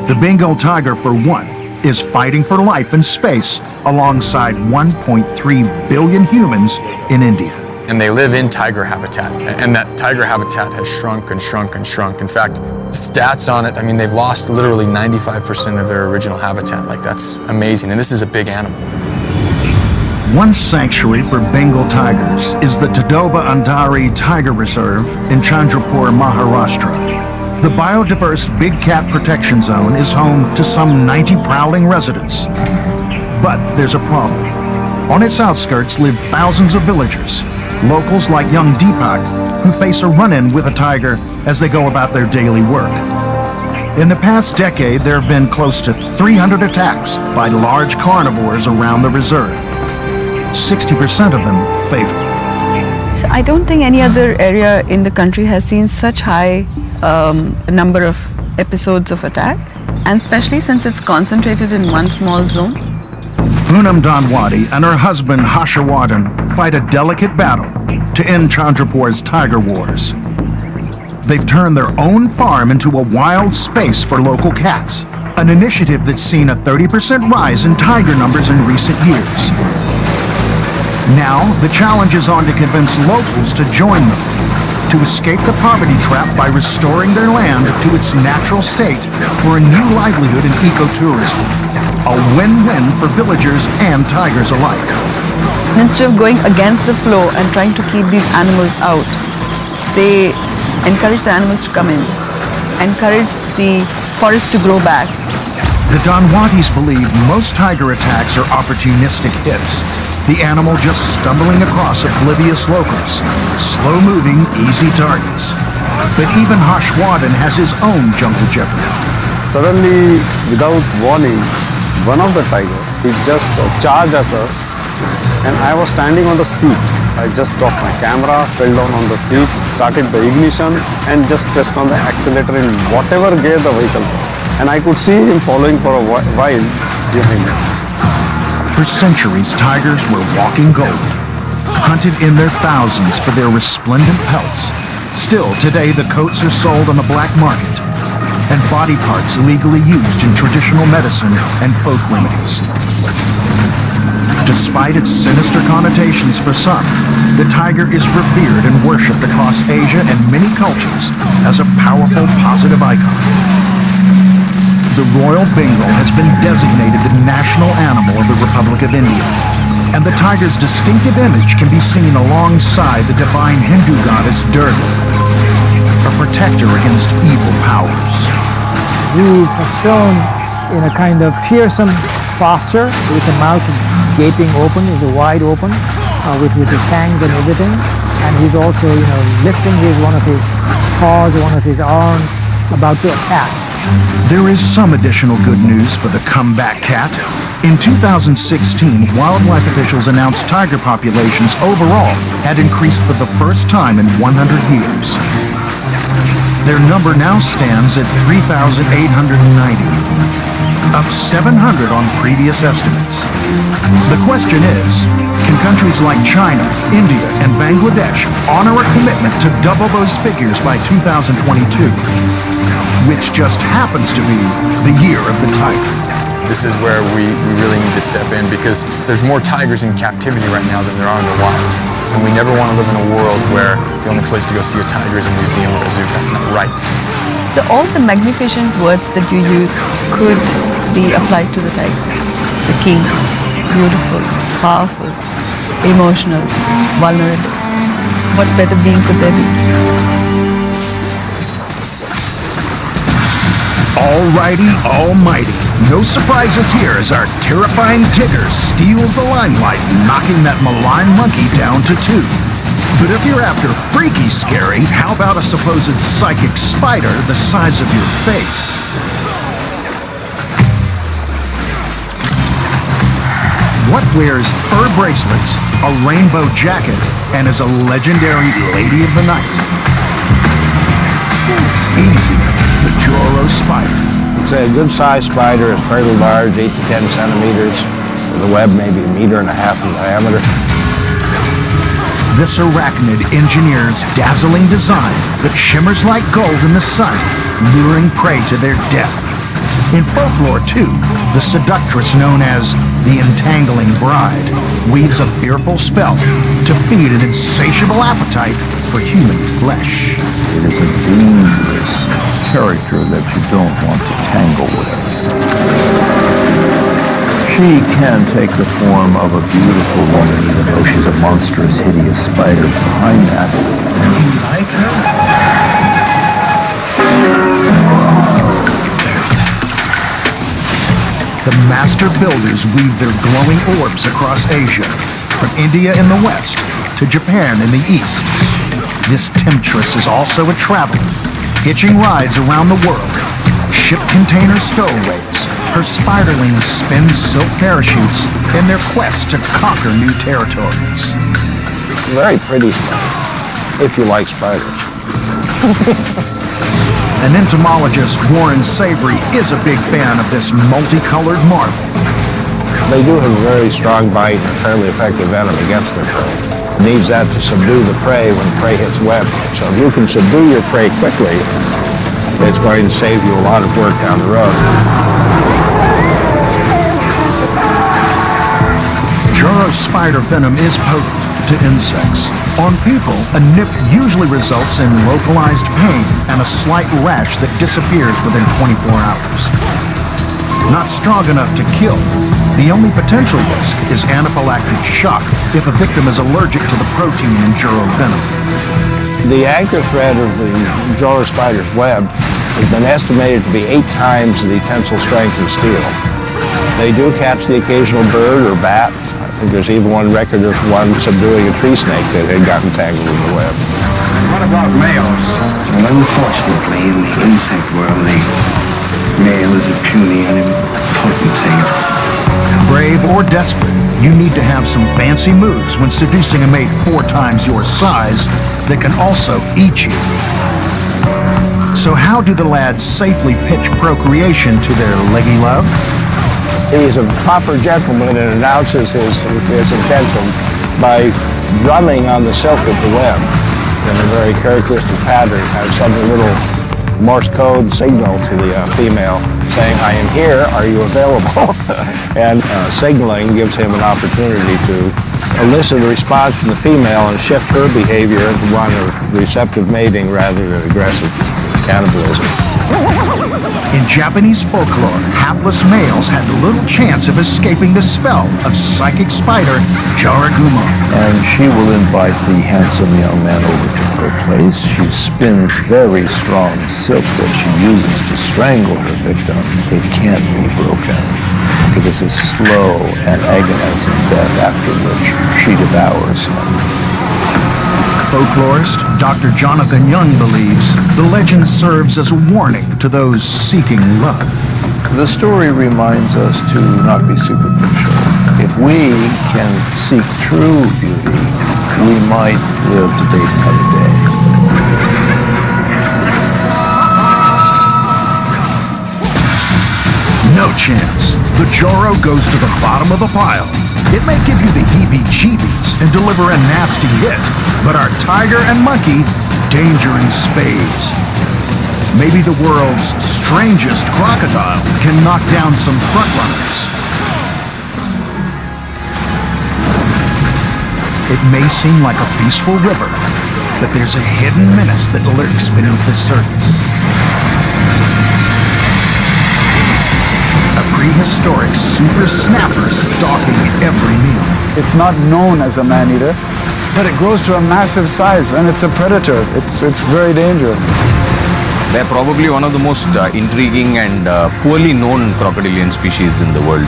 The Bengal tiger, for one, is fighting for life in space alongside 1.3 billion humans in India. And they live in tiger habitat. And that tiger habitat has shrunk and shrunk and shrunk. In fact, stats on it, I mean, they've lost literally 95% of their original habitat. Like, that's amazing. And this is a big animal. One sanctuary for Bengal tigers is the Tadoba Andhari Tiger Reserve in Chandrapur, Maharashtra. The biodiverse Big Cat Protection Zone is home to some 90 prowling residents. But there's a problem. On its outskirts live thousands of villagers, locals like young Deepak, who face a run-in with a tiger as they go about their daily work. In the past decade, there have been close to 300 attacks by large carnivores around the reserve. 60% of them fatal. I don't think any other area in the country has seen such high number of episodes of attack, and especially since it's concentrated in one small zone. Poonam Danwadi and her husband Harshavardhan fight a delicate battle to end Chandrapur's tiger wars. They've turned their own farm into a wild space for local cats, an initiative that's seen a 30% rise in tiger numbers in recent years. Now, the challenge is on to convince locals to join them, to escape the poverty trap by restoring their land to its natural state for a new livelihood in ecotourism. A win-win for villagers and tigers alike. Instead of going against the flow and trying to keep these animals out, they encourage the animals to come in, encourage the forest to grow back. The Danwadis believe most tiger attacks are opportunistic hits. The animal just stumbling across oblivious locals, slow-moving, easy targets. But even Harshwarden has his own jungle jeopardy. Suddenly, without warning, one of the tigers, he just charged at us, and I was standing on the seat. I just dropped my camera, fell down on the seat, started the ignition, and just pressed on the accelerator in whatever gear the vehicle was. And I could see him following for a while behind us. For centuries, tigers were walking gold, hunted in their thousands for their resplendent pelts. Still, today the coats are sold on the black market, and body parts illegally used in traditional medicine and folk remedies. Despite its sinister connotations for some, the tiger is revered and worshipped across Asia and many cultures as a powerful, positive icon. The Royal Bengal has been designated the national animal of the Republic of India, and the tiger's distinctive image can be seen alongside the divine Hindu goddess Durga, a protector against evil powers. He is shown in a kind of fearsome posture with the mouth gaping open, wide open, with the fangs and everything, and he's also lifting one of his paws, one of his arms, about to attack. There is some additional good news for the comeback cat. In 2016, wildlife officials announced tiger populations overall had increased for the first time in 100 years. Their number now stands at 3,890, up 700 on previous estimates. The question is, can countries like China, India, and Bangladesh honor a commitment to double those figures by 2022? Which just happens to be the year of the tiger. This is where we really need to step in, because there's more tigers in captivity right now than there are in the wild. And we never want to live in a world where the only place to go see a tiger is a museum or a zoo. That's not right. All the magnificent words that you use could be applied to the tiger. The king, beautiful, powerful, emotional, vulnerable. What better being could there be? Alrighty, almighty. No surprises here as our terrifying Tigger steals the limelight, knocking that malign monkey down to 2. But if you're after freaky scary, how about a supposed psychic spider the size of your face? What wears fur bracelets, a rainbow jacket, and is a legendary lady of the night? Easy, the Joro spider. It's a good-sized spider. It's fairly large, 8 to 10 centimeters. The web may be 1.5 meters in diameter. This arachnid engineers dazzling design that shimmers like gold in the sun, luring prey to their death. In folklore, too, the seductress known as the Entangling Bride weaves a fearful spell to feed an insatiable appetite for human flesh. It is a dangerous character that you don't want to tangle with. She can take the form of a beautiful woman, even though she's a monstrous, hideous spider behind that. You like her? The master builders weave their glowing orbs across Asia, from India in the west to Japan in the east. This temptress is also a traveler, hitching rides around the world, ship container stowaways. Her spiderlings spin silk parachutes in their quest to conquer new territories. Very pretty spider, if you like spiders. An entomologist, Warren Savory, is a big fan of this multicolored marvel. They do have a very strong bite and fairly effective venom against their prey. It needs that to subdue the prey when prey hits web. So if you can subdue your prey quickly, it's going to save you a lot of work down the road. Joro spider venom is potent to insects. On people, a nip usually results in localized pain and a slight rash that disappears within 24 hours. Not strong enough to kill, the only potential risk is anaphylactic shock if a victim is allergic to the protein in Joro venom. The anchor thread of the Joro spider's web has been estimated to be 8 times the tensile strength of steel. They do catch the occasional bird or bat. I think there's even one record of one subduing a tree snake that had gotten tangled in the web. What about males? Well, unfortunately, in the insect world, the male is a puny and impotent thing. Brave or desperate, you need to have some fancy moves when seducing a mate 4 times your size that can also eat you. So how do the lads safely pitch procreation to their leggy love? He's a proper gentleman and announces his intention by drumming on the silk of the web in a very characteristic pattern, and sends a little Morse code signal to the female saying, "I am here, are you available?" And signaling gives him an opportunity to elicit a response from the female and shift her behavior into one of receptive mating rather than aggressive cannibalism. In Japanese folklore, hapless males had little chance of escaping the spell of psychic spider Jaragumo. And she will invite the handsome young man over to her place. She spins very strong silk that she uses to strangle her victim. It can't be broken. It is a slow and agonizing death, after which she devours him. Folklorist Dr. Jonathan Young believes the legend serves as a warning to those seeking love. The story reminds us to not be superficial. If we can seek true beauty, we might live to date another day. No chance. The Joro goes to the bottom of the pile. It may give you the heebie-jeebies and deliver a nasty hit, but our tiger and monkey, danger in spades. Maybe the world's strangest crocodile can knock down some frontrunners. It may seem like a peaceful river, but there's a hidden menace that lurks beneath the surface. A prehistoric super snapper stalking every meal. It's not known as a man-eater, but it grows to a massive size, and it's a predator. It's very dangerous. They're probably one of the most intriguing and poorly known crocodilian species in the world.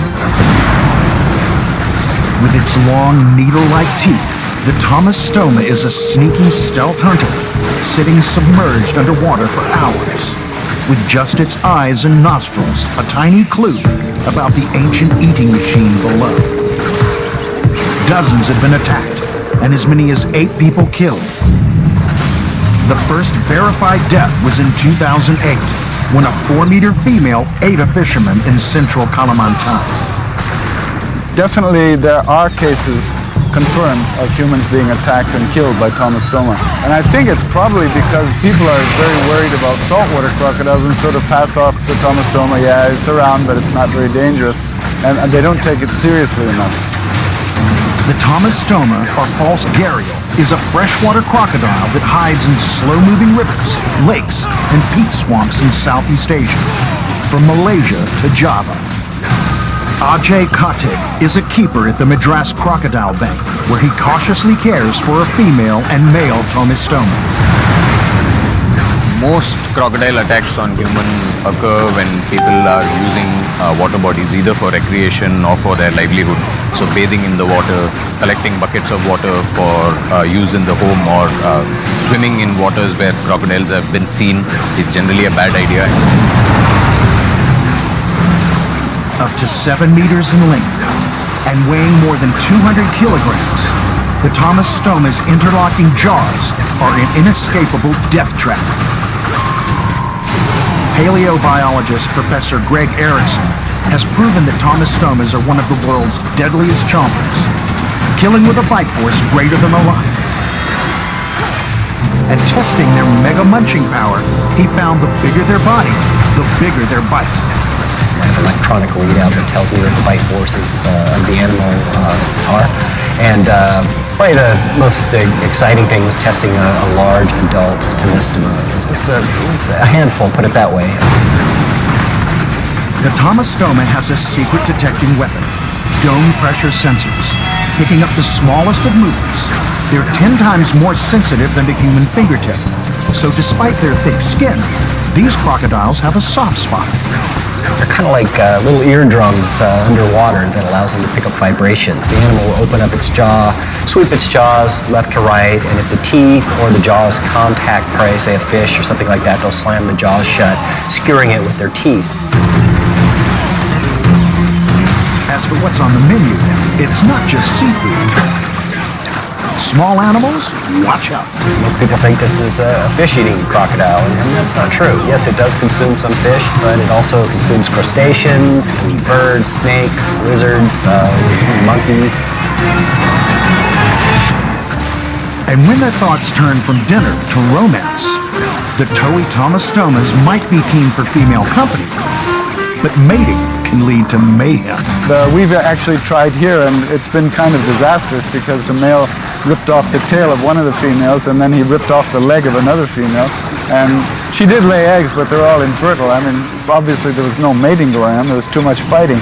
With its long, needle-like teeth, the Tomastoma is a sneaky stealth hunter, sitting submerged underwater for hours. With just its eyes and nostrils, a tiny clue about the ancient eating machine below. Dozens have been attacked, and as many as 8 people killed. The first verified death was in 2008, when a 4-meter female ate a fisherman in central Kalimantan. definitely there are cases confirmed of humans being attacked and killed by tomostoma. And I think it's probably because people are very worried about saltwater crocodiles and sort of pass off the tomostoma, yeah, it's around, but it's not very dangerous, and they don't take it seriously enough. The tomostoma, or false gharial, is a freshwater crocodile that hides in slow-moving rivers, lakes, and peat swamps in Southeast Asia, from Malaysia to Java. Ajay Kate is a keeper at the Madras Crocodile Bank, where he cautiously cares for a female and male tomostoma. Most crocodile attacks on humans occur when people are using water bodies either for recreation or for their livelihood. So bathing in the water, collecting buckets of water for use in the home, or swimming in waters where crocodiles have been seen is generally a bad idea. Up to 7 meters in length and weighing more than 200 kilograms, the tomostoma's interlocking jaws are an inescapable death trap. Paleobiologist Professor Greg Erickson has proven that tomostomas are one of the world's deadliest chompers, killing with a bite force greater than a lion. And testing their mega munching power, he found the bigger their body, the bigger their bite. Electronic readout that tells me what the bite forces of the animal are. And probably the most exciting thing was testing a large adult tomistoma. It's a handful, put it that way. The tomostoma has a secret detecting weapon, dome pressure sensors. Picking up the smallest of movements, they're 10 times more sensitive than the human fingertip. So despite their thick skin, these crocodiles have a soft spot. They're kind of like little eardrums underwater that allows them to pick up vibrations. The animal will open up its jaw, sweep its jaws left to right, and if the teeth or the jaws contact prey, say a fish or something like that, they'll slam the jaws shut, skewering it with their teeth. As for what's on the menu, it's not just seafood. Small animals, watch out. Most people think this is a fish-eating crocodile, and that's not true. Yes, it does consume some fish, but it also consumes crustaceans, can eat birds, snakes, lizards, monkeys. And when their thoughts turn from dinner to romance, the toei tomostomas might be keen for female company, but mating can lead to mayhem. We've actually tried here, and it's been kind of disastrous because the male ripped off the tail of one of the females, and then he ripped off the leg of another female. And she did lay eggs, but they're all infertile. I mean, obviously there was no mating going on, there was too much fighting.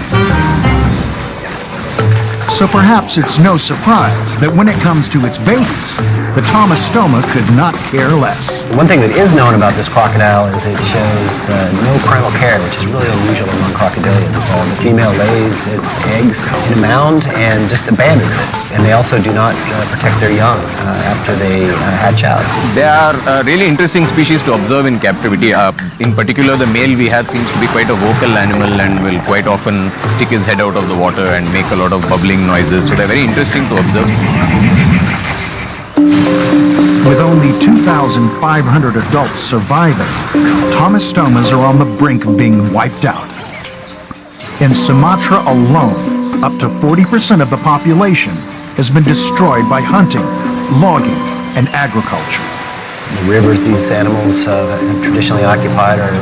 So perhaps it's no surprise that when it comes to its babies, the tomostoma could not care less. One thing that is known about this crocodile is it shows no parental care, which is really unusual among crocodilians. The female lays its eggs in a mound and just abandons it. And they also do not protect their young after they hatch out. They are a really interesting species to observe in captivity. In particular, the male we have seems to be quite a vocal animal and will quite often stick his head out of the water and make a lot of bubbling noises. So they're very interesting to observe. With only 2,500 adults surviving, tomostomas are on the brink of being wiped out. In Sumatra alone, up to 40% of the population has been destroyed by hunting, logging, and agriculture. The rivers these animals have traditionally occupied are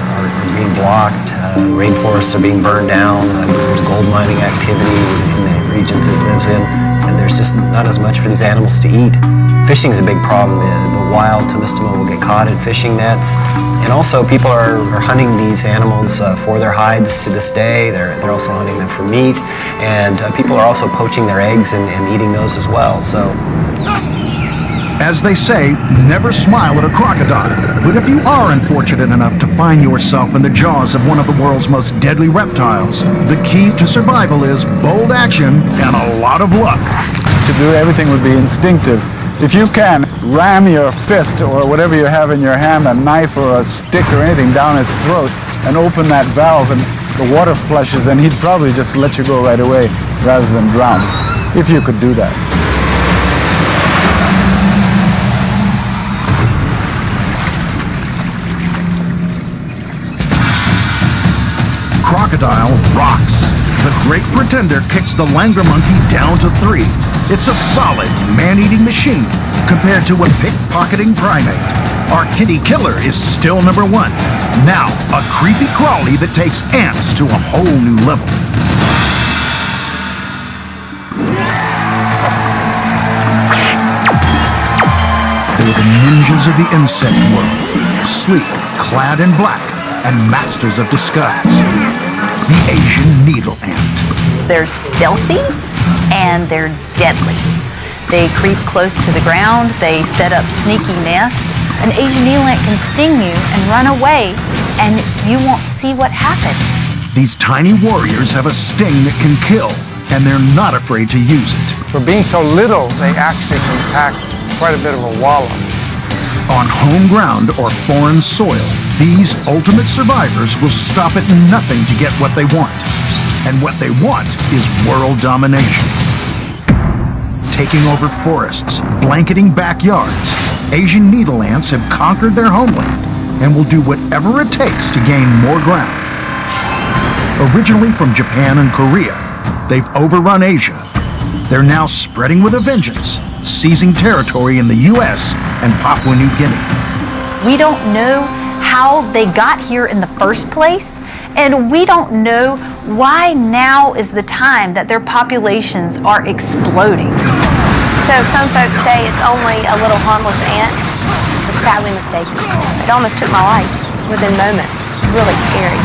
being blocked. Rainforests are being burned down. There's gold mining activity in the regions it lives in. And there's just not as much for these animals to eat. Fishing is a big problem. The wild tomistoma will get caught in fishing nets. And also people are hunting these animals for their hides to this day. They're also hunting them for meat. And people are also poaching their eggs and eating those as well. So, as they say, never smile at a crocodile. But if you are unfortunate enough to find yourself in the jaws of one of the world's most deadly reptiles, the key to survival is bold action and a lot of luck. To do everything would be instinctive. If you can ram your fist or whatever you have in your hand, a knife or a stick or anything down its throat and open that valve and the water flushes, and he'd probably just let you go right away rather than drown, if you could do that. Crocodile rocks. The Great Pretender kicks the Langer monkey down to 3. It's a solid man-eating machine compared to a pickpocketing primate. Our kitty killer is still number 1. Now, a creepy crawly that takes ants to a whole new level. They're the ninjas of the insect world, sleek, clad in black, and masters of disguise. The Asian needle ant. They're stealthy and they're deadly. They creep close to the ground, they set up sneaky nests. An Asian needle ant can sting you and run away, and you won't see what happened. These tiny warriors have a sting that can kill, and they're not afraid to use it. For being so little, they actually can pack quite a bit of a wallop. On home ground or foreign soil, these ultimate survivors will stop at nothing to get what they want. And what they want is world domination. Taking over forests, blanketing backyards, Asian needle ants have conquered their homeland and will do whatever it takes to gain more ground. Originally from Japan and Korea, they've overrun Asia. They're now spreading with a vengeance, seizing territory in the U.S. and Papua New Guinea. We don't know how they got here in the first place, and we don't know why now is the time that their populations are exploding. So some folks say it's only a little harmless ant. They're sadly mistaken. It almost took my life within moments. Really scary.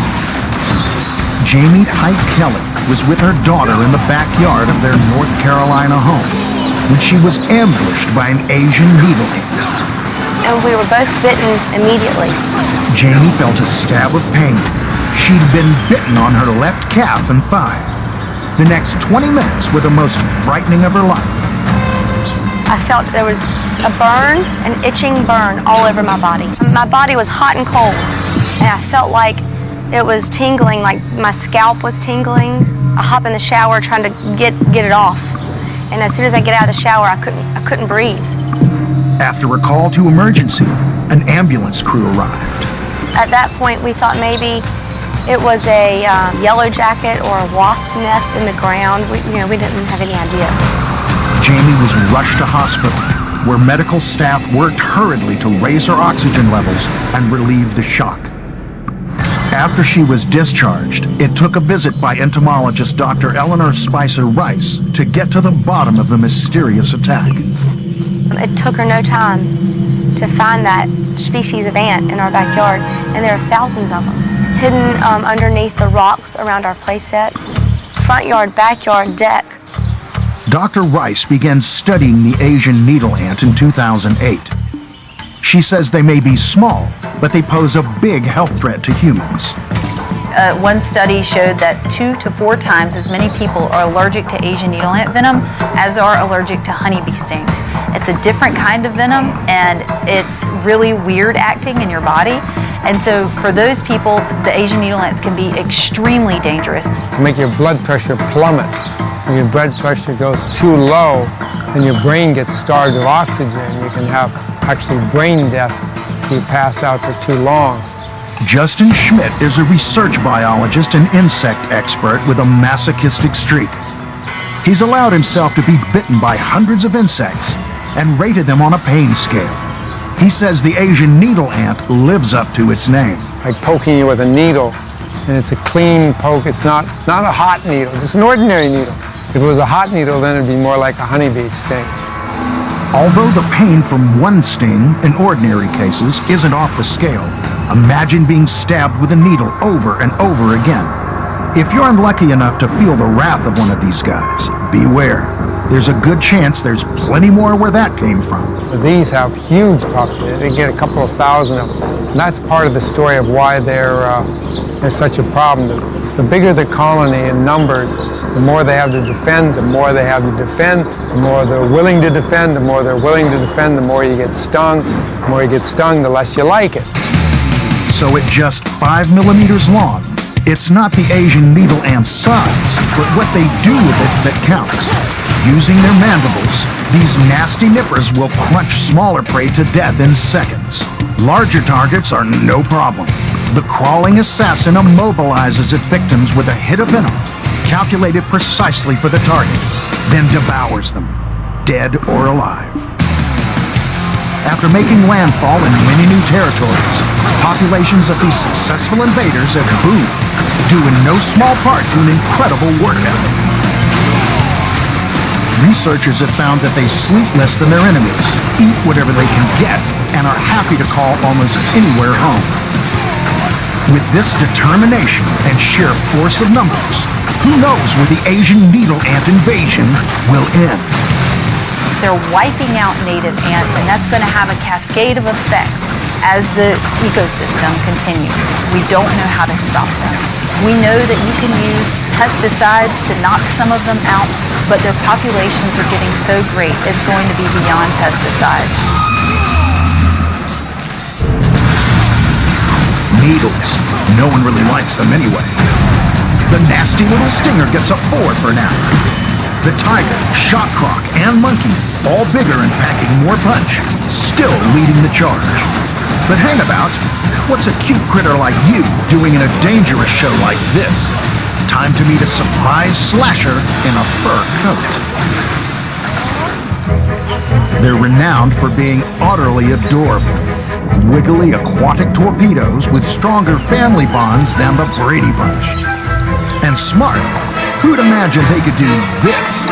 Jamie Hyde Kelly was with her daughter in the backyard of their North Carolina home when she was ambushed by an Asian needle ant. And we were both bitten immediately. Jamie felt a stab of pain. She'd been bitten on her left calf and thigh. The next 20 minutes were the most frightening of her life. I felt there was a burn, an itching burn all over my body. My body was hot and cold, and I felt like it was tingling, like my scalp was tingling. I hop in the shower trying to get it off. And as soon as I get out of the shower, I couldn't breathe. After a call to emergency, an ambulance crew arrived. At that point, we thought maybe it was a yellow jacket or a wasp nest in the ground. We didn't have any idea. Jamie was rushed to hospital, where medical staff worked hurriedly to raise her oxygen levels and relieve the shock. After she was discharged, it took a visit by entomologist Dr. Eleanor Spicer Rice to get to the bottom of the mysterious attack. It took her no time to find that species of ant in our backyard, and there are thousands of them hidden underneath the rocks around our playset, front yard, backyard, deck. Dr. Rice began studying the Asian needle ant in 2008. She says they may be small, but they pose a big health threat to humans. One study showed that 2 to 4 times as many people are allergic to Asian needle ant venom as are allergic to honeybee stings. It's a different kind of venom, and it's really weird acting in your body. And so for those people, the Asian needle ants can be extremely dangerous. Make your blood pressure plummet. When your blood pressure goes too low, and your brain gets starved of oxygen, you can have actually brain death if you pass out for too long. Justin Schmidt is a research biologist and insect expert with a masochistic streak. He's allowed himself to be bitten by hundreds of insects and rated them on a pain scale. He says the Asian needle ant lives up to its name. Like poking you with a needle, and it's a clean poke. It's not a hot needle, it's an ordinary needle. If it was a hot needle, then it'd be more like a honeybee sting. Although the pain from one sting, in ordinary cases, isn't off the scale, imagine being stabbed with a needle over and over again. If you're unlucky enough to feel the wrath of one of these guys, beware. There's a good chance there's plenty more where that came from. These have huge populations. They get a couple of thousand of them. And that's part of the story of why they're such a problem. The bigger the colony in numbers, the more they have to defend, the more they have to defend, the more they're willing to defend, the more they're willing to defend, the more you get stung. The more you get stung, the less you like it. So at just 5 millimeters long, it's not the Asian needle ant's size, but what they do with it that counts. Using their mandibles, these nasty nippers will crunch smaller prey to death in seconds. Larger targets are no problem. The crawling assassin immobilizes its victims with a hit of venom, calculated precisely for the target, then devours them, dead or alive. After making landfall in many new territories, populations of these successful invaders have boomed, due in no small part to an incredible work ethic. Researchers have found that they sleep less than their enemies, eat whatever they can get, and are happy to call almost anywhere home. With this determination and sheer force of numbers, who knows where the Asian needle ant invasion will end? They're wiping out native ants, and that's going to have a cascade of effects as the ecosystem continues. We don't know how to stop them. We know that you can use pesticides to knock some of them out, but their populations are getting so great, it's going to be beyond pesticides. Needles. No one really likes them anyway. The nasty little stinger gets a 4 for now. The tiger, shock croc, and monkey, all bigger and packing more punch, still leading the charge. But hang about, what's a cute critter like you doing in a dangerous show like this? Time to meet a surprise slasher in a fur coat. They're renowned for being utterly adorable. Wiggly aquatic torpedoes with stronger family bonds than the Brady Bunch. And smart. Who'd imagine they could do this?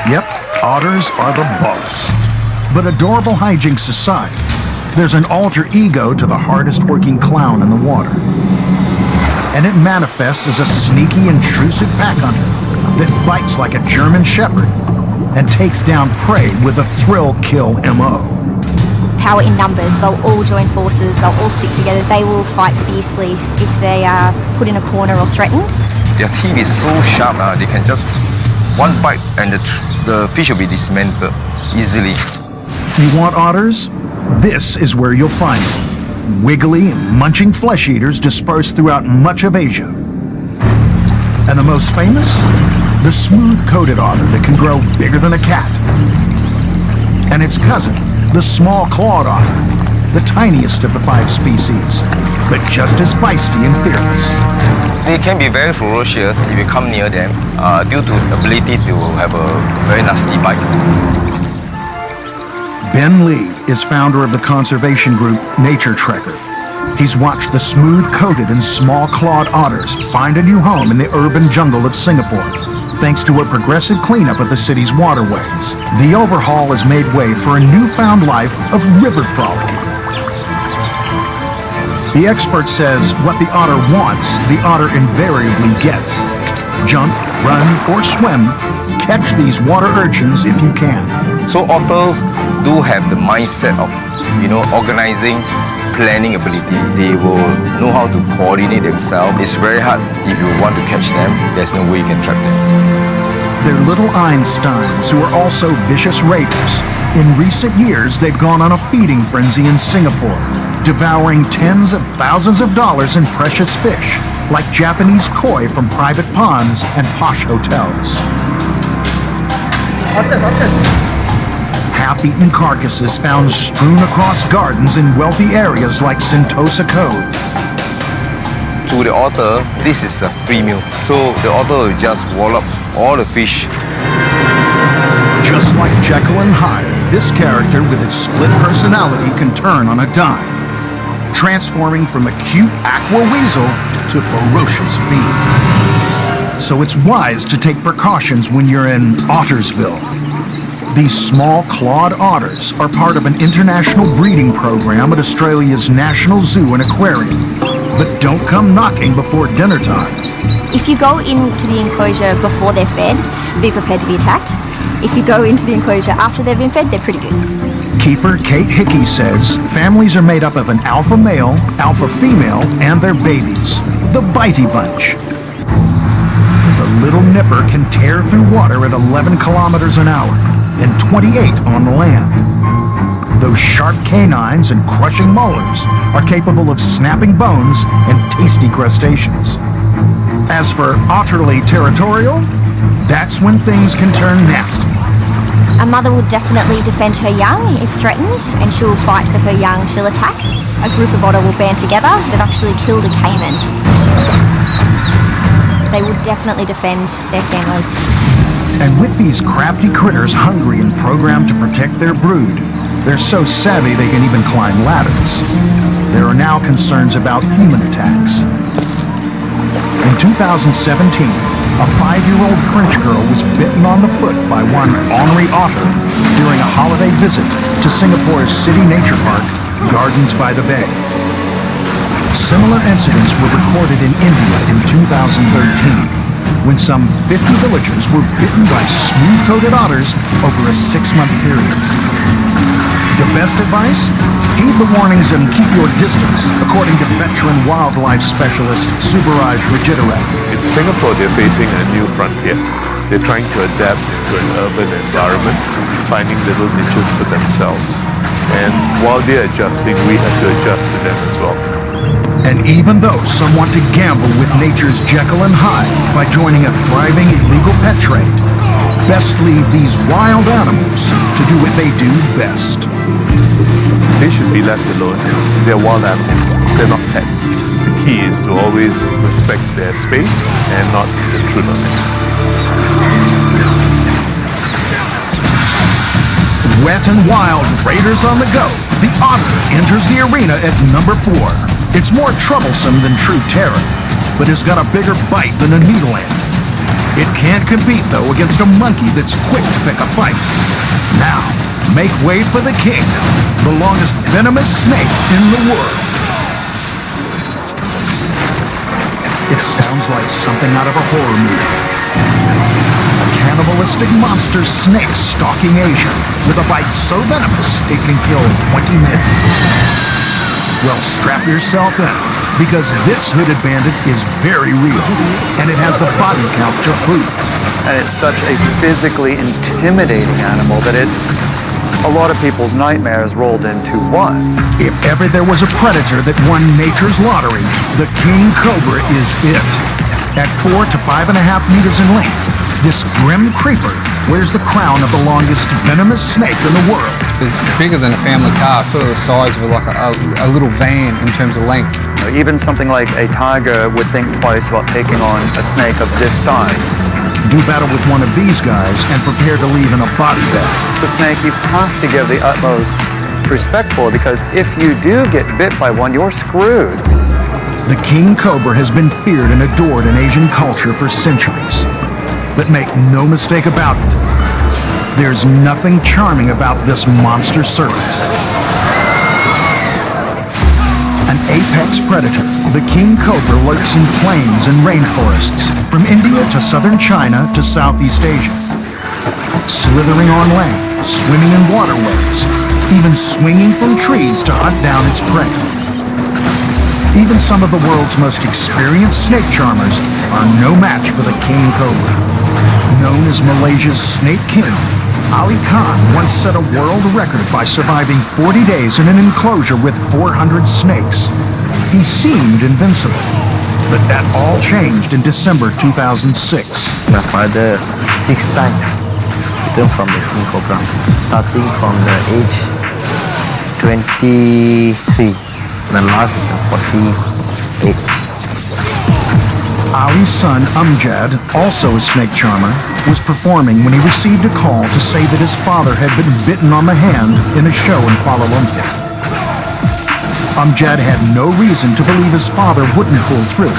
Yep, otters are the boss. But adorable hijinks aside, there's an alter ego to the hardest working clown in the water. And it manifests as a sneaky, intrusive pack hunter that bites like a German shepherd and takes down prey with a thrill kill MO. Power in numbers, they'll all join forces, they'll all stick together, they will fight fiercely if they are put in a corner or threatened. Their teeth is so sharp, they can just one bite and the fish will be dismantled easily. You want otters? This is where you'll find them. Wiggly and munching flesh eaters dispersed throughout much of Asia. And the most famous? The smooth-coated otter that can grow bigger than a cat. And its cousin, the small-clawed otter, the tiniest of the 5 species, but just as feisty and fearless. They can be very ferocious if you come near them due to the ability to have a very nasty bite. Ben Lee is founder of the conservation group Nature Trekker. He's watched the smooth-coated and small-clawed otters find a new home in the urban jungle of Singapore, thanks to a progressive cleanup of the city's waterways. The overhaul has made way for a newfound life of river frolicking. The expert says what the otter wants, the otter invariably gets. Jump, run, or swim, catch these water urchins if you can. So otters do have the mindset of, organizing, planning ability. They will know how to coordinate themselves. It's very hard if you want to catch them. There's no way you can trap them. They're little Einsteins who are also vicious raiders. In recent years, they've gone on a feeding frenzy in Singapore, devouring tens of thousands of dollars in precious fish, like Japanese koi from private ponds and posh hotels. Half-eaten carcasses found strewn across gardens in wealthy areas like Sentosa Cove. To the otter, this is a free meal. So the otter will just wallop all the fish. Just like Jekyll and Hyde, this character with its split personality can turn on a dime, transforming from a cute aqua weasel to ferocious fiend. So it's wise to take precautions when you're in Ottersville. These small clawed otters are part of an international breeding program at Australia's National Zoo and Aquarium. But don't come knocking before dinner time. If you go into the enclosure before they're fed, be prepared to be attacked. If you go into the enclosure after they've been fed, they're pretty good. Keeper Kate Hickey says families are made up of an alpha male, alpha female, and their babies, the Bitey Bunch. The little nipper can tear through water at 11 kilometers an hour and 28 on the land. Those sharp canines and crushing molars are capable of snapping bones and tasty crustaceans. As for utterly territorial, that's when things can turn nasty. A mother will definitely defend her young if threatened, and she'll fight for her young, she'll attack. a group of otter will band together, they've actually killed a caiman. They would definitely defend their family. And with these crafty critters hungry and programmed to protect their brood, they're so savvy they can even climb ladders. There are now concerns about human attacks. In 2017, a 5-year-old French girl was bitten on the foot by one ornery otter during a holiday visit to Singapore's city nature park, Gardens by the Bay. Similar incidents were recorded in India in 2013, when some 50 villagers were bitten by smooth-coated otters over a 6-month period. The best advice? Heed the warnings and keep your distance, according to veteran wildlife specialist Subaraj Rajidaran. In Singapore, they're facing a new frontier. They're trying to adapt to an urban environment, finding little niches for themselves. And while they're adjusting, we have to adjust to them as well. And even though some want to gamble with nature's Jekyll and Hyde by joining a thriving illegal pet trade, best leave these wild animals to do what they do best. They should be left alone. They're wild animals. They're not pets. The key is to always respect their space and not intrude on it. Wet and wild, raiders on the go. The otter enters the arena at number 4. It's more troublesome than true terror, but has got a bigger bite than a needle ant. It can't compete, though, against a monkey that's quick to pick a fight. Now, make way for the king, the longest venomous snake in the world. It sounds like something out of a horror movie. A cannibalistic monster snake stalking Asia with a bite so venomous it can kill 20 men. Well, strap yourself in, because this hooded bandit is very real, and it has the body count to prove it. And it's such a physically intimidating animal that it's a lot of people's nightmares rolled into one. If ever there was a predator that won nature's lottery, the king cobra is it. At 4 to 5.5 meters in length, this grim creeper wears the crown of the longest venomous snake in the world. It's bigger than a family car, sort of the size of like a little van in terms of length. Even something like a tiger would think twice about taking on a snake of this size. Do battle with one of these guys and prepare to leave in a body bag. It's a snake you have to give the utmost respect for, because if you do get bit by one, you're screwed. The king cobra has been feared and adored in Asian culture for centuries. But make no mistake about it, there's nothing charming about this monster serpent. An apex predator, the king cobra lurks in plains and rainforests, from India to southern China to Southeast Asia. Slithering on land, swimming in waterways, even swinging from trees to hunt down its prey. Even some of the world's most experienced snake charmers are no match for the king cobra. Known as Malaysia's snake king, Ali Khan once set a world record by surviving 40 days in an enclosure with 400 snakes. He seemed invincible, but that all changed in December 2006. My father 6 times bitten from the king cobra, starting from the age 23. The last is 48. Ali's son, Amjad, also a snake charmer, was performing when he received a call to say that his father had been bitten on the hand in a show in Kuala Lumpur. Amjad had no reason to believe his father wouldn't pull through,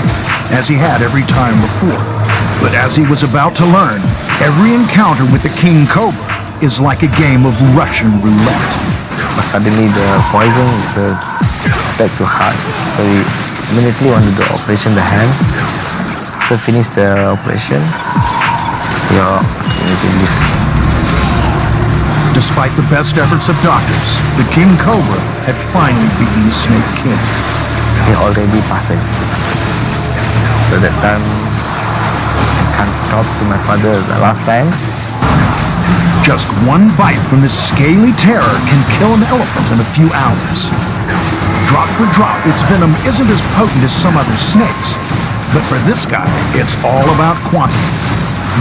as he had every time before. But as he was about to learn, every encounter with the king cobra is like a game of Russian roulette. But suddenly the poison is back to heart, so we immediately wanted to operation the hand. To finish the operation, Despite the best efforts of doctors, the king cobra had finally beaten the snake king. He already passed. So that time, I can't talk to my father the last time. Just one bite from this scaly terror can kill an elephant in a few hours. Drop for drop, its venom isn't as potent as some other snakes. But for this guy, it's all about quantity.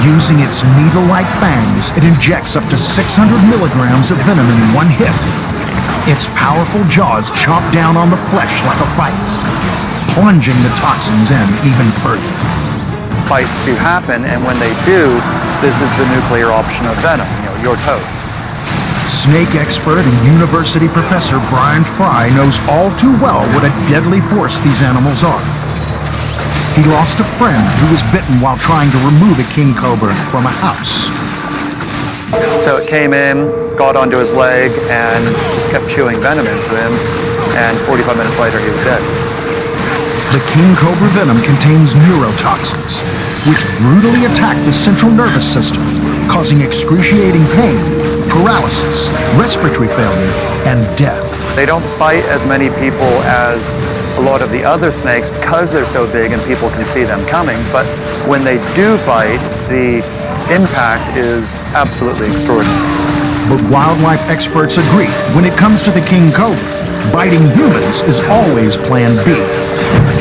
Using its needle-like fangs, it injects up to 600 milligrams of venom in one hit. Its powerful jaws chomp down on the flesh like a vice, plunging the toxins in even further. Bites do happen, and when they do, this is the nuclear option of venom. You're toast. Snake expert and university professor Brian Fry knows all too well what a deadly force these animals are. He lost a friend who was bitten while trying to remove a king cobra from a house. So it came in, got onto his leg, and just kept chewing venom into him, and 45 minutes later he was dead. The king cobra venom contains neurotoxins, which brutally attack the central nervous system, causing excruciating pain, paralysis, respiratory failure, and death. They don't bite as many people as a lot of the other snakes because they're so big and people can see them coming, but when they do bite, the impact is absolutely extraordinary. But wildlife experts agree when it comes to the king cobra, biting humans is always plan B.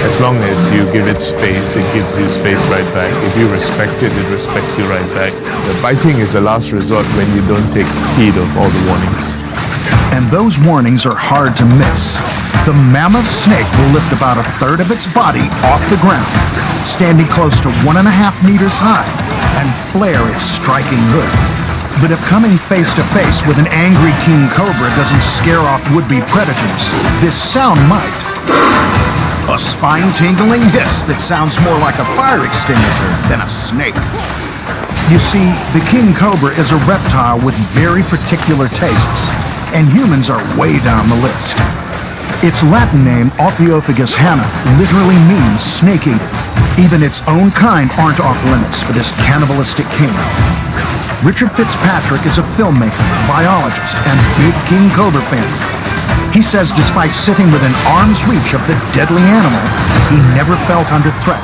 As long as you give it space, it gives you space right back. If you respect it, it respects you right back. The biting is a last resort when you don't take heed of all the warnings. And those warnings are hard to miss. The mammoth snake will lift about a third of its body off the ground, standing close to 1.5 meters high, and flare its striking hood. But if coming face to face with an angry king cobra doesn't scare off would-be predators, this sound might. A spine-tingling hiss that sounds more like a fire extinguisher than a snake. You see, the king cobra is a reptile with very particular tastes, and humans are way down the list. Its Latin name, Ophiophagus hanna, literally means snake eater. Even its own kind aren't off limits for this cannibalistic king. Richard Fitzpatrick is a filmmaker, biologist, and big king cobra fan. He says despite sitting within arm's reach of the deadly animal, he never felt under threat.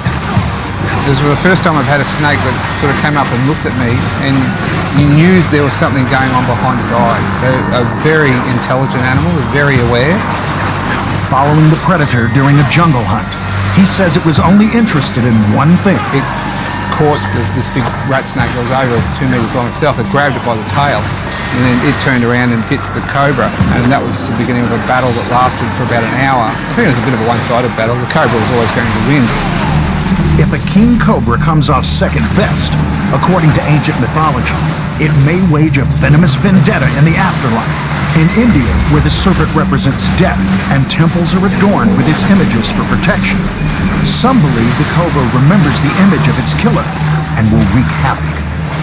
This was the first time I've had a snake that sort of came up and looked at me, and you knew there was something going on behind its eyes. They're a very intelligent animal, they're very aware. Following the predator during a jungle hunt, he says it was only interested in one thing. It caught this big rat snake that was over 2 meters long itself. It grabbed it by the tail, and then it turned around and bit the cobra, and that was the beginning of a battle that lasted for about an hour. I think it was a bit of a one-sided battle. The cobra was always going to win. If a king cobra comes off second best, according to ancient mythology, it may wage a venomous vendetta in the afterlife. In India, where the serpent represents death and temples are adorned with its images for protection, some believe the cobra remembers the image of its killer and will wreak havoc.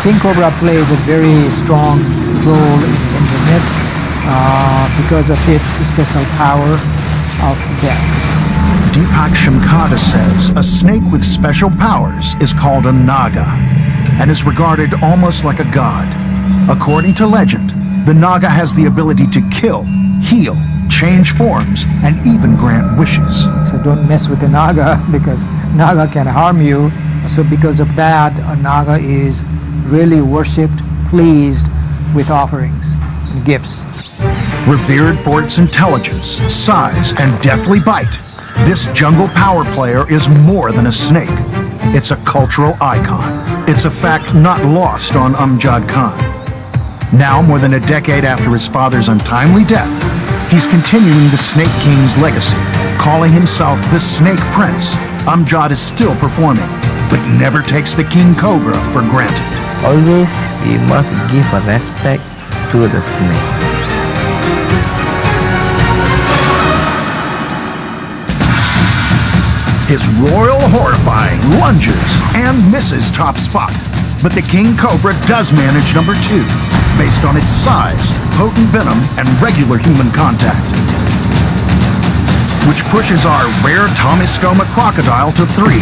King cobra plays a very strong role in the myth because of its special power of death. Deepak Shamkada says a snake with special powers is called a naga and is regarded almost like a god. According to legend, the naga has the ability to kill, heal, change forms, and even grant wishes. So don't mess with the naga because naga can harm you. So because of that, a naga is really worshipped, pleased with offerings and gifts. Revered for its intelligence, size, and deathly bite, this jungle power player is more than a snake. It's a cultural icon. It's a fact not lost on Amjad Khan. Now, more than a decade after his father's untimely death, he's continuing the Snake King's legacy, calling himself the Snake Prince. Amjad is still performing, but never takes the King Cobra for granted. Always we must give a respect to the snake. His royal horrifying lunges and misses top spot. But the King Cobra does manage number 2, based on its size, potent venom, and regular human contact. Which pushes our rare Tomistoma crocodile to 3,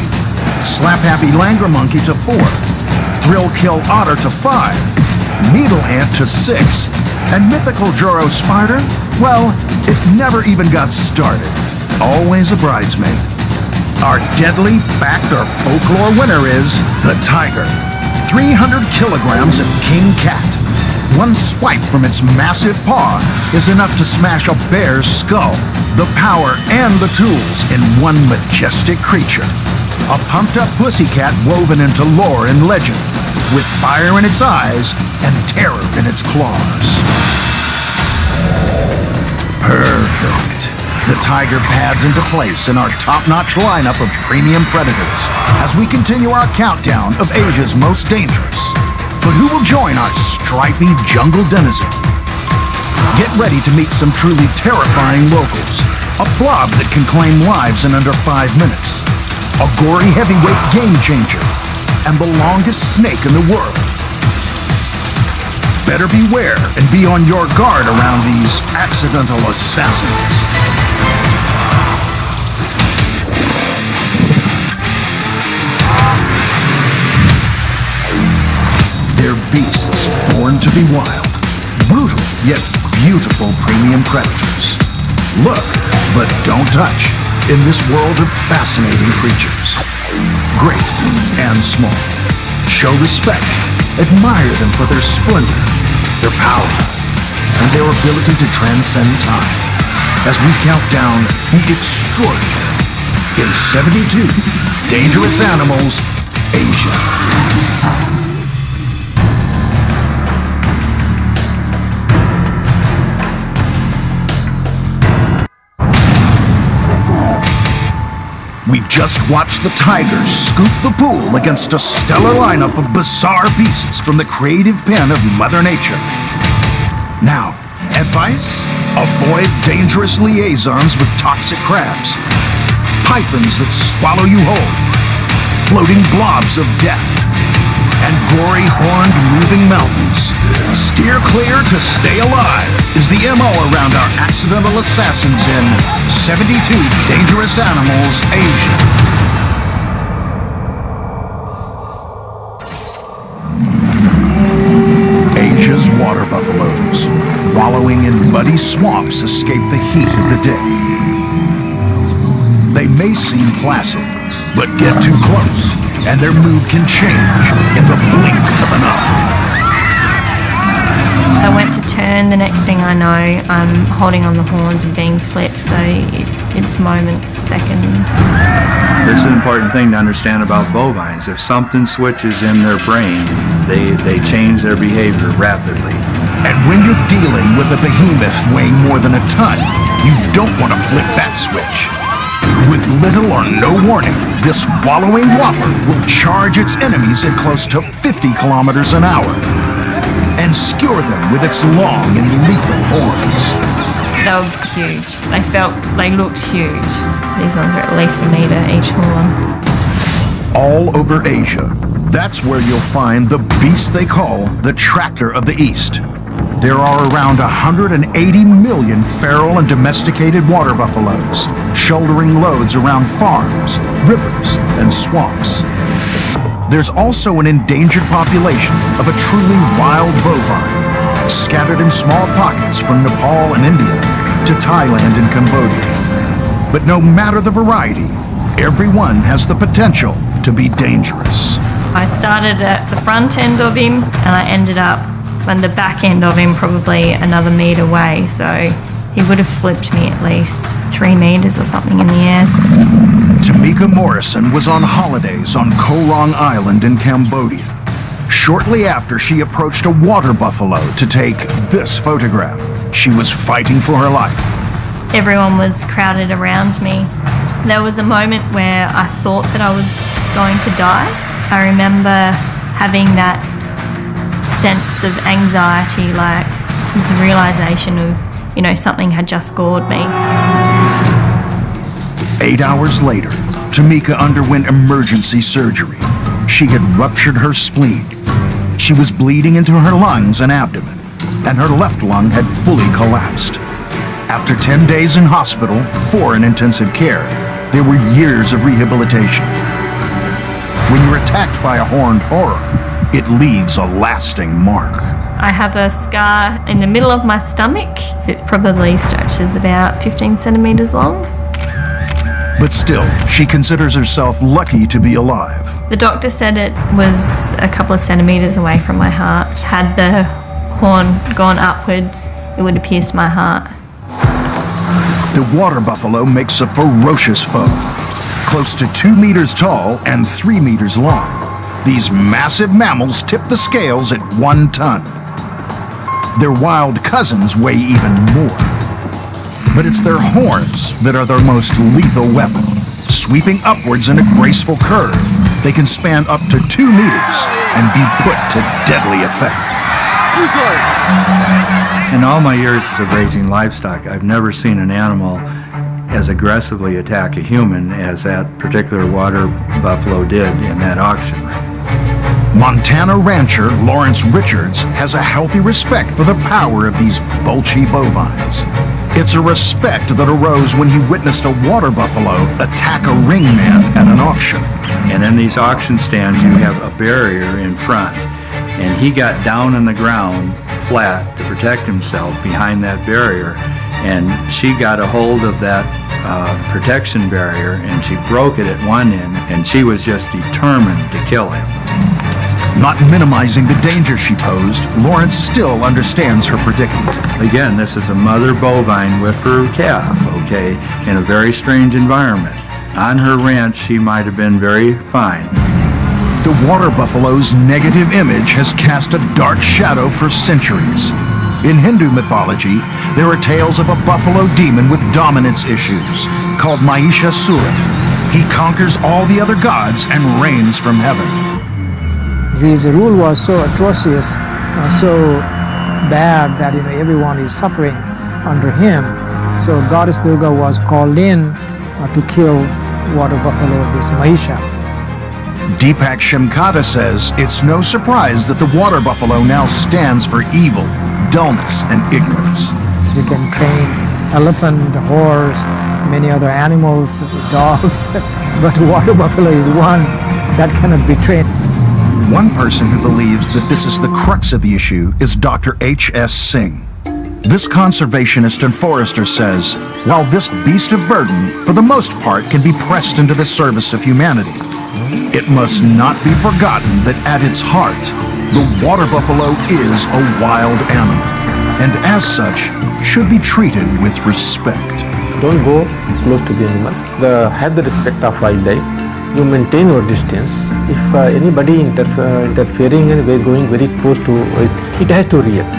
slap-happy langur monkey to 4, thrill-kill otter to 5, needle ant to 6, and mythical Joro spider, well, it never even got started. Always a bridesmaid. Our deadly fact or folklore winner is the tiger. 300 kilograms of king cat. One swipe from its massive paw is enough to smash a bear's skull. The power and the tools in one majestic creature. A pumped-up pussycat woven into lore and legend, with fire in its eyes and terror in its claws. Perfect. The tiger pads into place in our top-notch lineup of premium predators as we continue our countdown of Asia's most dangerous. But who will join our stripy jungle denizen? Get ready to meet some truly terrifying locals. A blob that can claim lives in under 5 minutes. A gory heavyweight game changer. And the longest snake in the world. Better beware and be on your guard around these accidental assassins. They're beasts born to be wild. Brutal, yet beautiful premium predators. Look, but don't touch in this world of fascinating creatures. Great and small. Show respect. Admire them for their splendor, their power, and their ability to transcend time. As we count down the extraordinary in 72 Dangerous Animals, Asia. We've just watched the tigers scoop the pool against a stellar lineup of bizarre beasts from the creative pen of Mother Nature. Now, advice? Avoid dangerous liaisons with toxic crabs, pythons that swallow you whole, floating blobs of death, and gory horned moving mountains. Steer clear to stay alive is the MO around our accidental assassins in 72 Dangerous Animals, Asia. Asia's water buffaloes, wallowing in muddy swamps, escape the heat of the day. They may seem placid, but get too close, and their mood can change in the blink of an eye. I went to turn, the next thing I know, I'm holding on the horns and being flipped, so it's moments, seconds. This is an important thing to understand about bovines. If something switches in their brain, they change their behavior rapidly. And when you're dealing with a behemoth weighing more than a ton, you don't want to flip that switch. With little or no warning, this wallowing whopper will charge its enemies at close to 50 kilometers an hour and skewer them with its long and lethal horns. They were huge. They looked huge. These ones are at least a meter each horn. All over Asia, that's where you'll find the beast they call the Tractor of the East. There are around 180 million feral and domesticated water buffaloes, shouldering loads around farms, rivers, and swamps. There's also an endangered population of a truly wild bovine, scattered in small pockets from Nepal and India to Thailand and Cambodia. But no matter the variety, everyone has the potential to be dangerous. I started at the front end of him and I ended up on the back end of him, probably another metre away, so he would have flipped me at least 3 metres or something in the air. Tamika Morrison was on holidays on Koh Rong Island in Cambodia. Shortly after she approached a water buffalo to take this photograph, she was fighting for her life. Everyone was crowded around me. There was a moment where I thought that I was going to die. I remember having that sense of anxiety, like the realization of, something had just gored me. 8 hours later, Tamika underwent emergency surgery. She had ruptured her spleen. She was bleeding into her lungs and abdomen, and her left lung had fully collapsed. After 10 days in hospital, 4 in intensive care, there were years of rehabilitation. When you're attacked by a horned horror, it leaves a lasting mark. I have a scar in the middle of my stomach. It probably stretches about 15 centimetres long. But still, she considers herself lucky to be alive. The doctor said it was a couple of centimetres away from my heart. Had the horn gone upwards, it would have pierced my heart. The water buffalo makes a ferocious foe. Close to 2 meters tall and 3 meters long, these massive mammals tip the scales at 1 ton. Their wild cousins weigh even more. but it's their horns that are their most lethal weapon. Sweeping upwards in a graceful curve, they can span up to 2 meters and be put to deadly effect. In all my years of raising livestock, I've never seen an animal as aggressively attack a human as that particular water buffalo did in that auction ring. Montana rancher Lawrence Richards has a healthy respect for the power of these bulgy bovines. It's a respect that arose when he witnessed a water buffalo attack a ringman at an auction. And in these auction stands, you have a barrier in front. And he got down on the ground flat to protect himself behind that barrier. And she got a hold of that protection barrier and she broke it at one end, and she was just determined to kill him. Not minimizing the danger she posed, Lawrence still understands her predicament. Again, this is a mother bovine with her calf, okay, in a very strange environment. On her ranch, she might have been very fine. The water buffalo's negative image has cast a dark shadow for centuries. In Hindu mythology, there are tales of a buffalo demon with dominance issues, called Mahishasura. He conquers all the other gods and reigns from heaven. His rule was so atrocious, so bad that everyone is suffering under him. So Goddess Durga was called in to kill water buffalo, this Mahisha. Deepak Shimkata says it's no surprise that the water buffalo now stands for evil, dullness, and ignorance. You can train elephant, horse, many other animals, dogs, but water buffalo is one that cannot be trained. One person who believes that this is the crux of the issue is Dr. H.S. Singh. This conservationist and forester says, while this beast of burden, for the most part, can be pressed into the service of humanity, it must not be forgotten that at its heart, the water buffalo is a wild animal, and as such, should be treated with respect. Don't go close to the animal. Have the respect of wildlife. You maintain your distance. If anybody interfering and we're going very close to it, it has to react.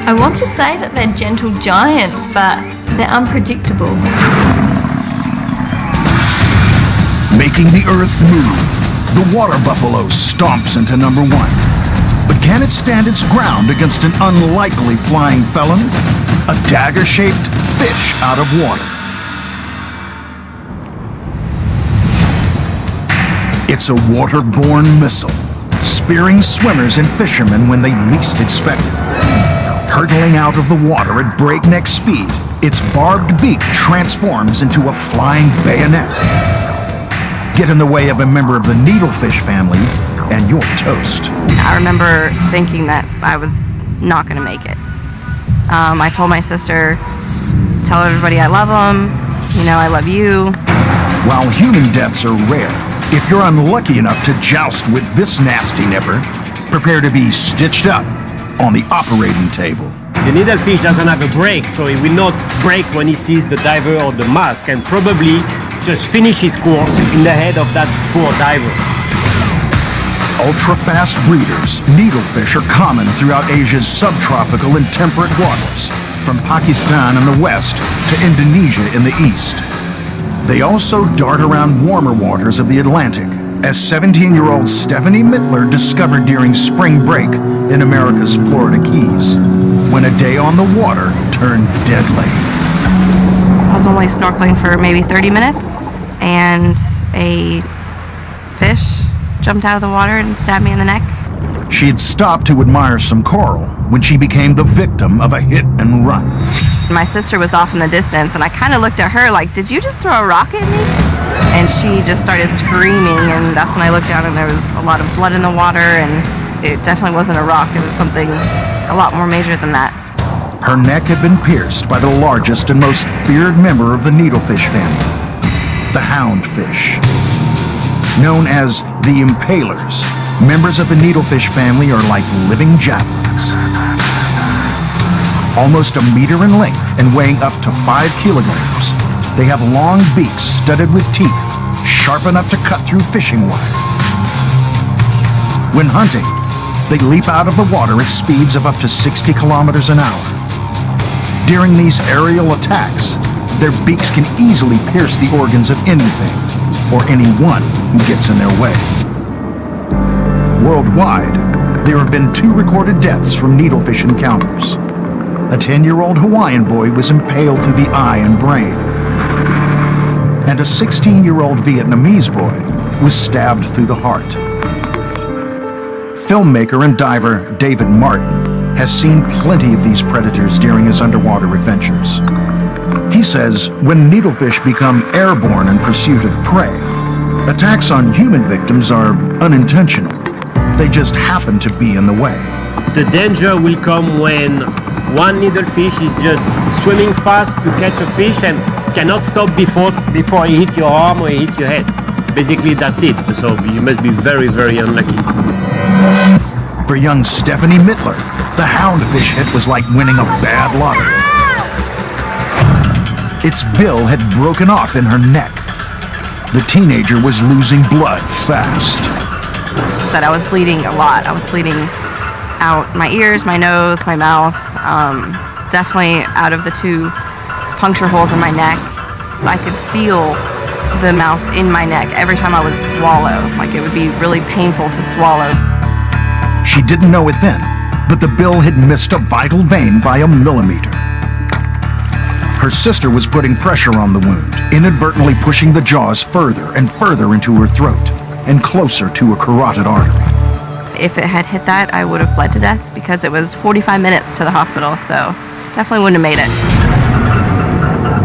I want to say that they're gentle giants, but they're unpredictable. Making the earth move, the water buffalo stomps into number 1. But can it stand its ground against an unlikely flying felon? A dagger-shaped fish out of water. It's a waterborne missile, spearing swimmers and fishermen when they least expect it. Hurtling out of the water at breakneck speed, its barbed beak transforms into a flying bayonet. Get in the way of a member of the needlefish family, and you're toast. I remember thinking that I was not going to make it. I told my sister, tell everybody I love them, I love you. While human deaths are rare, if you're unlucky enough to joust with this nasty nipper, prepare to be stitched up on the operating table. The needlefish doesn't have a break, so he will not break when he sees the diver or the mask, and probably just finish his course in the head of that poor diver. Ultra-fast breeders, needlefish are common throughout Asia's subtropical and temperate waters, from Pakistan in the west to Indonesia in the east. They also dart around warmer waters of the Atlantic, as 17-year-old Stephanie Mittler discovered during spring break in America's Florida Keys, when a day on the water turned deadly. I was only snorkeling for maybe 30 minutes, and a fish jumped out of the water and stabbed me in the neck. She had stopped to admire some coral when she became the victim of a hit and run. My sister was off in the distance, and I kind of looked at her like, did you just throw a rock at me? And she just started screaming, and that's when I looked down and there was a lot of blood in the water, and it definitely wasn't a rock. It was something a lot more major than that. Her neck had been pierced by the largest and most feared member of the needlefish family, the houndfish. Known as the impalers, members of the needlefish family are like living javelins. Almost a meter in length and weighing up to 5 kilograms, they have long beaks studded with teeth, sharp enough to cut through fishing wire. When hunting, they leap out of the water at speeds of up to 60 kilometers an hour. During these aerial attacks, Their beaks can easily pierce the organs of anything or anyone who gets in their way. Worldwide, there have been 2 recorded deaths from needlefish encounters. A 10-year-old Hawaiian boy was impaled through the eye and brain, and a 16-year-old Vietnamese boy was stabbed through the heart. Filmmaker and diver David Martin has seen plenty of these predators during his underwater adventures. He says when needlefish become airborne in pursuit of prey, attacks on human victims are unintentional. They just happen to be in the way. The danger will come when one needlefish is just swimming fast to catch a fish and cannot stop before he hits your arm or he hits your head. Basically, that's it. So you must be very, very unlucky. For young Stephanie Mittler, the houndfish hit was like winning a bad lottery. Its bill had broken off in her neck. The teenager was losing blood fast. That I was bleeding a lot. I was bleeding out my ears, my nose, my mouth. Definitely out of the 2 puncture holes in my neck. I could feel the mouth in my neck every time I would swallow. Like it would be really painful to swallow. She didn't know it then, but the bill had missed a vital vein by a millimeter. Her sister was putting pressure on the wound, inadvertently pushing the jaws further and further into her throat and closer to a carotid artery. If it had hit that, I would have bled to death because it was 45 minutes to the hospital, so definitely wouldn't have made it.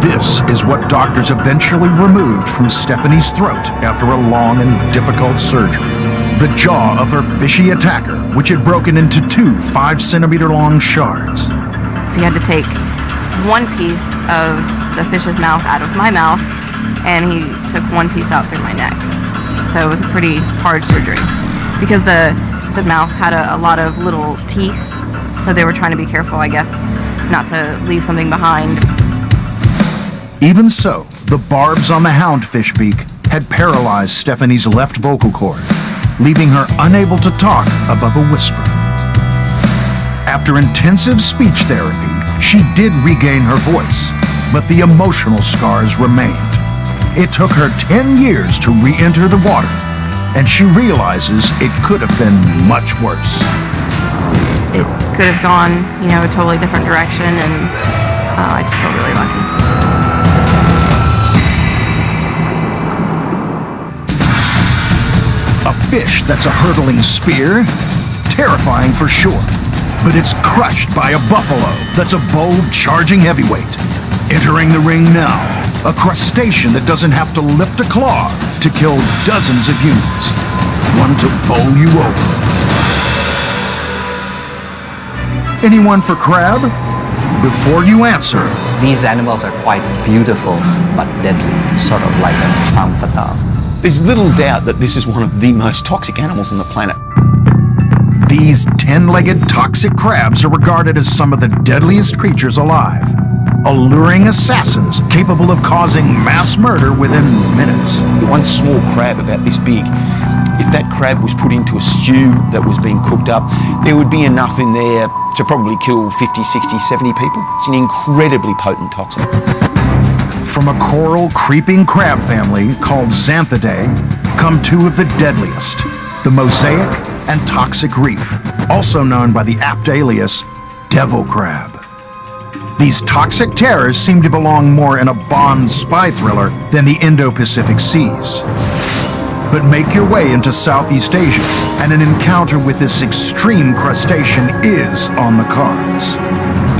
This is what doctors eventually removed from Stephanie's throat after a long and difficult surgery. The jaw of her fishy attacker, which had broken into 2 5-centimeter-long shards. He had to take 1 piece of the fish's mouth out of my mouth, and he took 1 piece out through my neck. So it was a pretty hard surgery because the mouth had a lot of little teeth, so they were trying to be careful, I guess, not to leave something behind. Even so, the barbs on the houndfish beak had paralyzed Stephanie's left vocal cord, leaving her unable to talk above a whisper. After intensive speech therapy, she did regain her voice, but the emotional scars remained. It took her 10 years to re-enter the water, and she realizes it could have been much worse. It could have gone, a totally different direction, and I just feel really lucky. A fish that's a hurtling spear? Terrifying for sure. But it's crushed by a buffalo that's a bold, charging heavyweight. Entering the ring now, a crustacean that doesn't have to lift a claw to kill dozens of humans. One to bowl you over. Anyone for crab? Before you answer, these animals are quite beautiful but deadly, sort of like a femme fatale. There's little doubt that this is one of the most toxic animals on the planet. These 10-legged toxic crabs are regarded as some of the deadliest creatures alive. Alluring assassins capable of causing mass murder within minutes. One small crab about this big, if that crab was put into a stew that was being cooked up, there would be enough in there to probably kill 50, 60, 70 people. It's an incredibly potent toxin. From a coral creeping crab family called Xanthidae come 2 of the deadliest, the mosaic and toxic reef, also known by the apt alias devil crab. These toxic terrors seem to belong more in a Bond spy thriller than the Indo-Pacific seas. But make your way into Southeast Asia, and an encounter with this extreme crustacean is on the cards.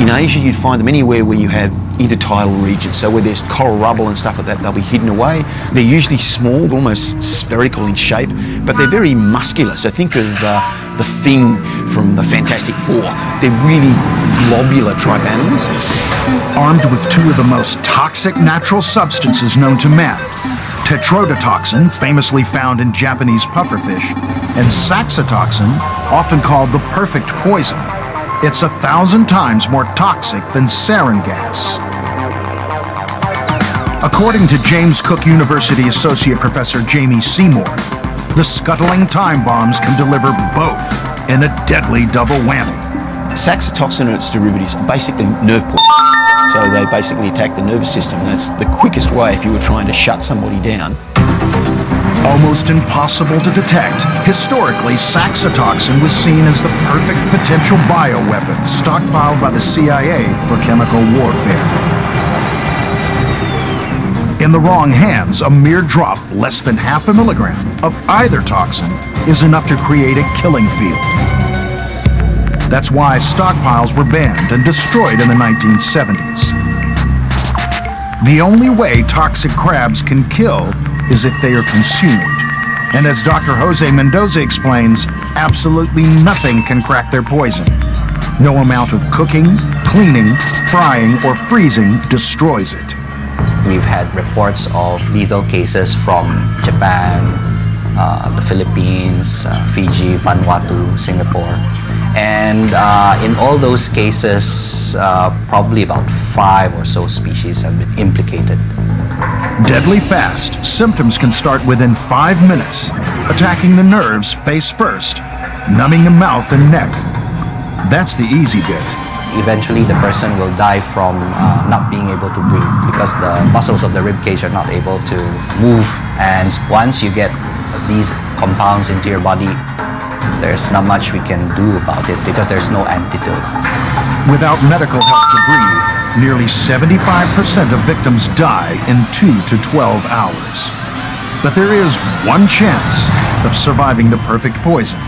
In Asia, you'd find them anywhere where you have intertidal regions, so where there's coral rubble and stuff like that, they'll be hidden away. They're usually small, almost spherical in shape, but they're very muscular. So think of the Thing from the Fantastic Four. They're really globular type animals. Armed with 2 of the most toxic natural substances known to man, tetrodotoxin, famously found in Japanese pufferfish, and saxitoxin, often called the perfect poison. It's 1,000 times more toxic than sarin gas. According to James Cook University Associate Professor Jamie Seymour, the scuttling time bombs can deliver both in a deadly double whammy. Saxitoxin and its derivatives are basically nerve poison. So they basically attack the nervous system. That's the quickest way if you were trying to shut somebody down. Almost impossible to detect, historically, saxitoxin was seen as the perfect potential bioweapon stockpiled by the CIA for chemical warfare. In the wrong hands, a mere drop, less than half a milligram, of either toxin is enough to create a killing field. That's why stockpiles were banned and destroyed in the 1970s. The only way toxic crabs can kill is if they are consumed. And as Dr. Jose Mendoza explains, absolutely nothing can crack their poison. No amount of cooking, cleaning, frying, or freezing destroys it. We've had reports of lethal cases from Japan, the Philippines, Fiji, Vanuatu, Singapore. And in all those cases, probably about 5 or so species have been implicated. Deadly fast, symptoms can start within 5 minutes, attacking the nerves face first, numbing the mouth and neck. That's the easy bit. Eventually, the person will die from not being able to breathe because the muscles of the rib cage are not able to move. And once you get these compounds into your body, there's not much we can do about it because there's no antidote. Without medical help to breathe, nearly 75% of victims die in 2 to 12 hours. But there is one chance of surviving the perfect poison: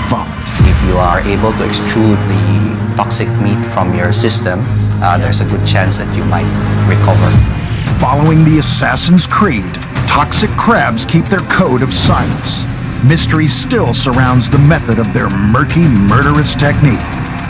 vomit. If you are able to extrude the toxic meat from your system, there's a good chance that you might recover. Following the Assassin's Creed, toxic crabs keep their code of silence. Mystery still surrounds the method of their murky, murderous technique.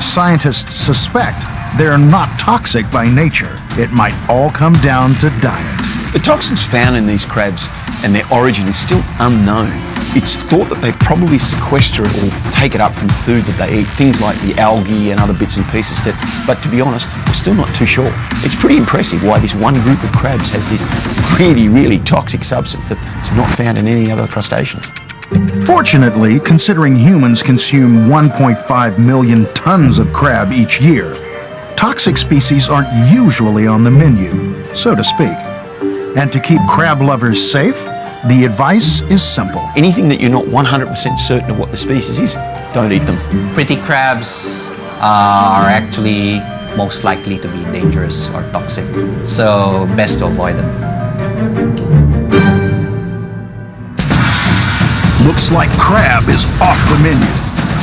Scientists suspect they're not toxic by nature. It might all come down to diet. The toxins found in these crabs and their origin is still unknown. It's thought that they probably sequester it or take it up from food that they eat, things like the algae and other bits and pieces. But to be honest, we're still not too sure. It's pretty impressive why this one group of crabs has this really, really toxic substance that's not found in any other crustaceans. Fortunately, considering humans consume 1.5 million tons of crab each year, toxic species aren't usually on the menu, so to speak. And to keep crab lovers safe, the advice is simple. Anything that you're not 100% certain of what the species is, don't eat them. Pretty crabs are actually most likely to be dangerous or toxic, so best to avoid them. Looks like crab is off the menu.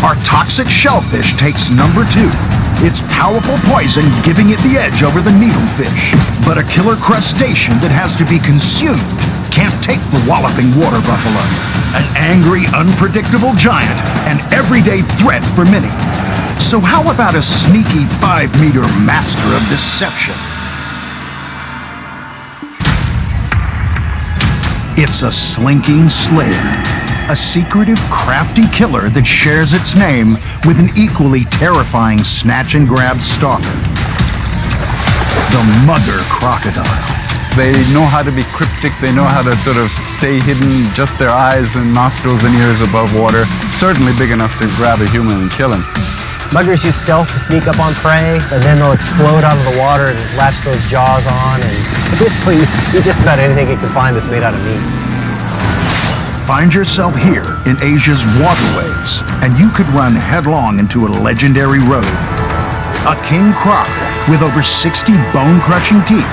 Our toxic shellfish takes number 2. Its powerful poison giving it the edge over the needlefish. But a killer crustacean that has to be consumed can't take the walloping water buffalo. An angry, unpredictable giant, an everyday threat for many. So how about a sneaky 5-meter master of deception? It's a slinking slayer. A secretive, crafty killer that shares its name with an equally terrifying snatch-and-grab stalker. The mugger crocodile. They know how to be cryptic, they know how to sort of stay hidden, just their eyes and nostrils and ears above water, certainly big enough to grab a human and kill him. Muggers use stealth to sneak up on prey, and then they'll explode out of the water and latch those jaws on, and basically eat just about anything you can find that's made out of meat. Find yourself here in Asia's waterways, and you could run headlong into a legendary road. A king croc with over 60 bone-crushing teeth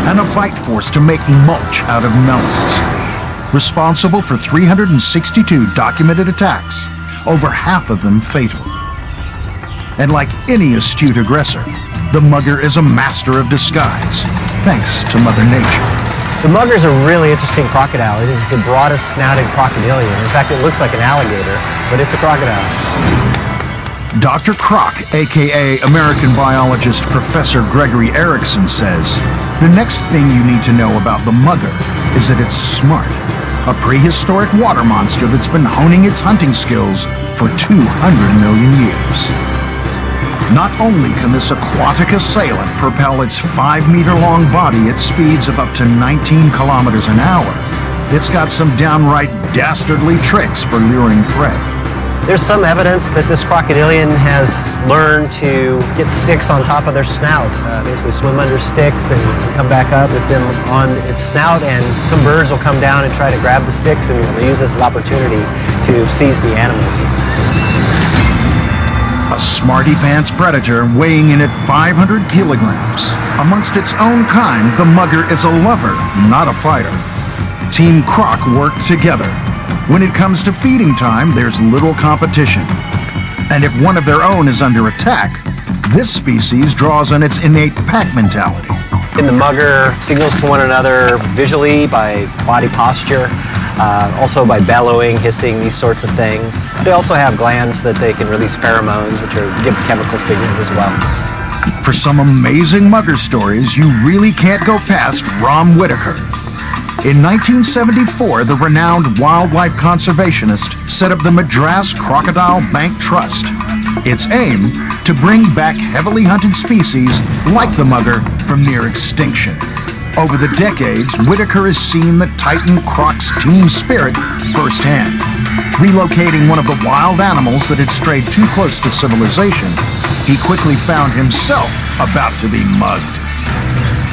and a bite force to make mulch out of melons. Responsible for 362 documented attacks, over half of them fatal. And like any astute aggressor, the mugger is a master of disguise, thanks to Mother Nature. The mugger is a really interesting crocodile. It is the broadest snouted crocodilian. In fact, it looks like an alligator, but it's a crocodile. Dr. Croc, aka American biologist Professor Gregory Erickson, says, the next thing you need to know about the mugger is that it's smart. A prehistoric water monster that's been honing its hunting skills for 200 million years. Not only can this aquatic assailant propel its 5-meter-long body at speeds of up to 19 kilometers an hour, it's got some downright dastardly tricks for luring prey. There's some evidence that this crocodilian has learned to get sticks on top of their snout, basically swim under sticks and come back up with them on its snout, and some birds will come down and try to grab the sticks, and they use this as an opportunity to seize the animals. A smarty pants predator weighing in at 500 kilograms. Amongst its own kind, the mugger is a lover, not a fighter. Team Croc work together. When it comes to feeding time, there's little competition. And if one of their own is under attack, this species draws on its innate pack mentality. And the mugger signals to one another visually by body posture, also by bellowing, hissing, these sorts of things. They also have glands that they can release pheromones, which give chemical signals as well. For some amazing mugger stories, you really can't go past Rom Whitaker. In 1974, the renowned wildlife conservationist set up the Madras Crocodile Bank Trust. Its aim, to bring back heavily hunted species like the mugger from near extinction. Over the decades, Whitaker has seen the Titan Croc's team spirit firsthand. Relocating one of the wild animals that had strayed too close to civilization, he quickly found himself about to be mugged.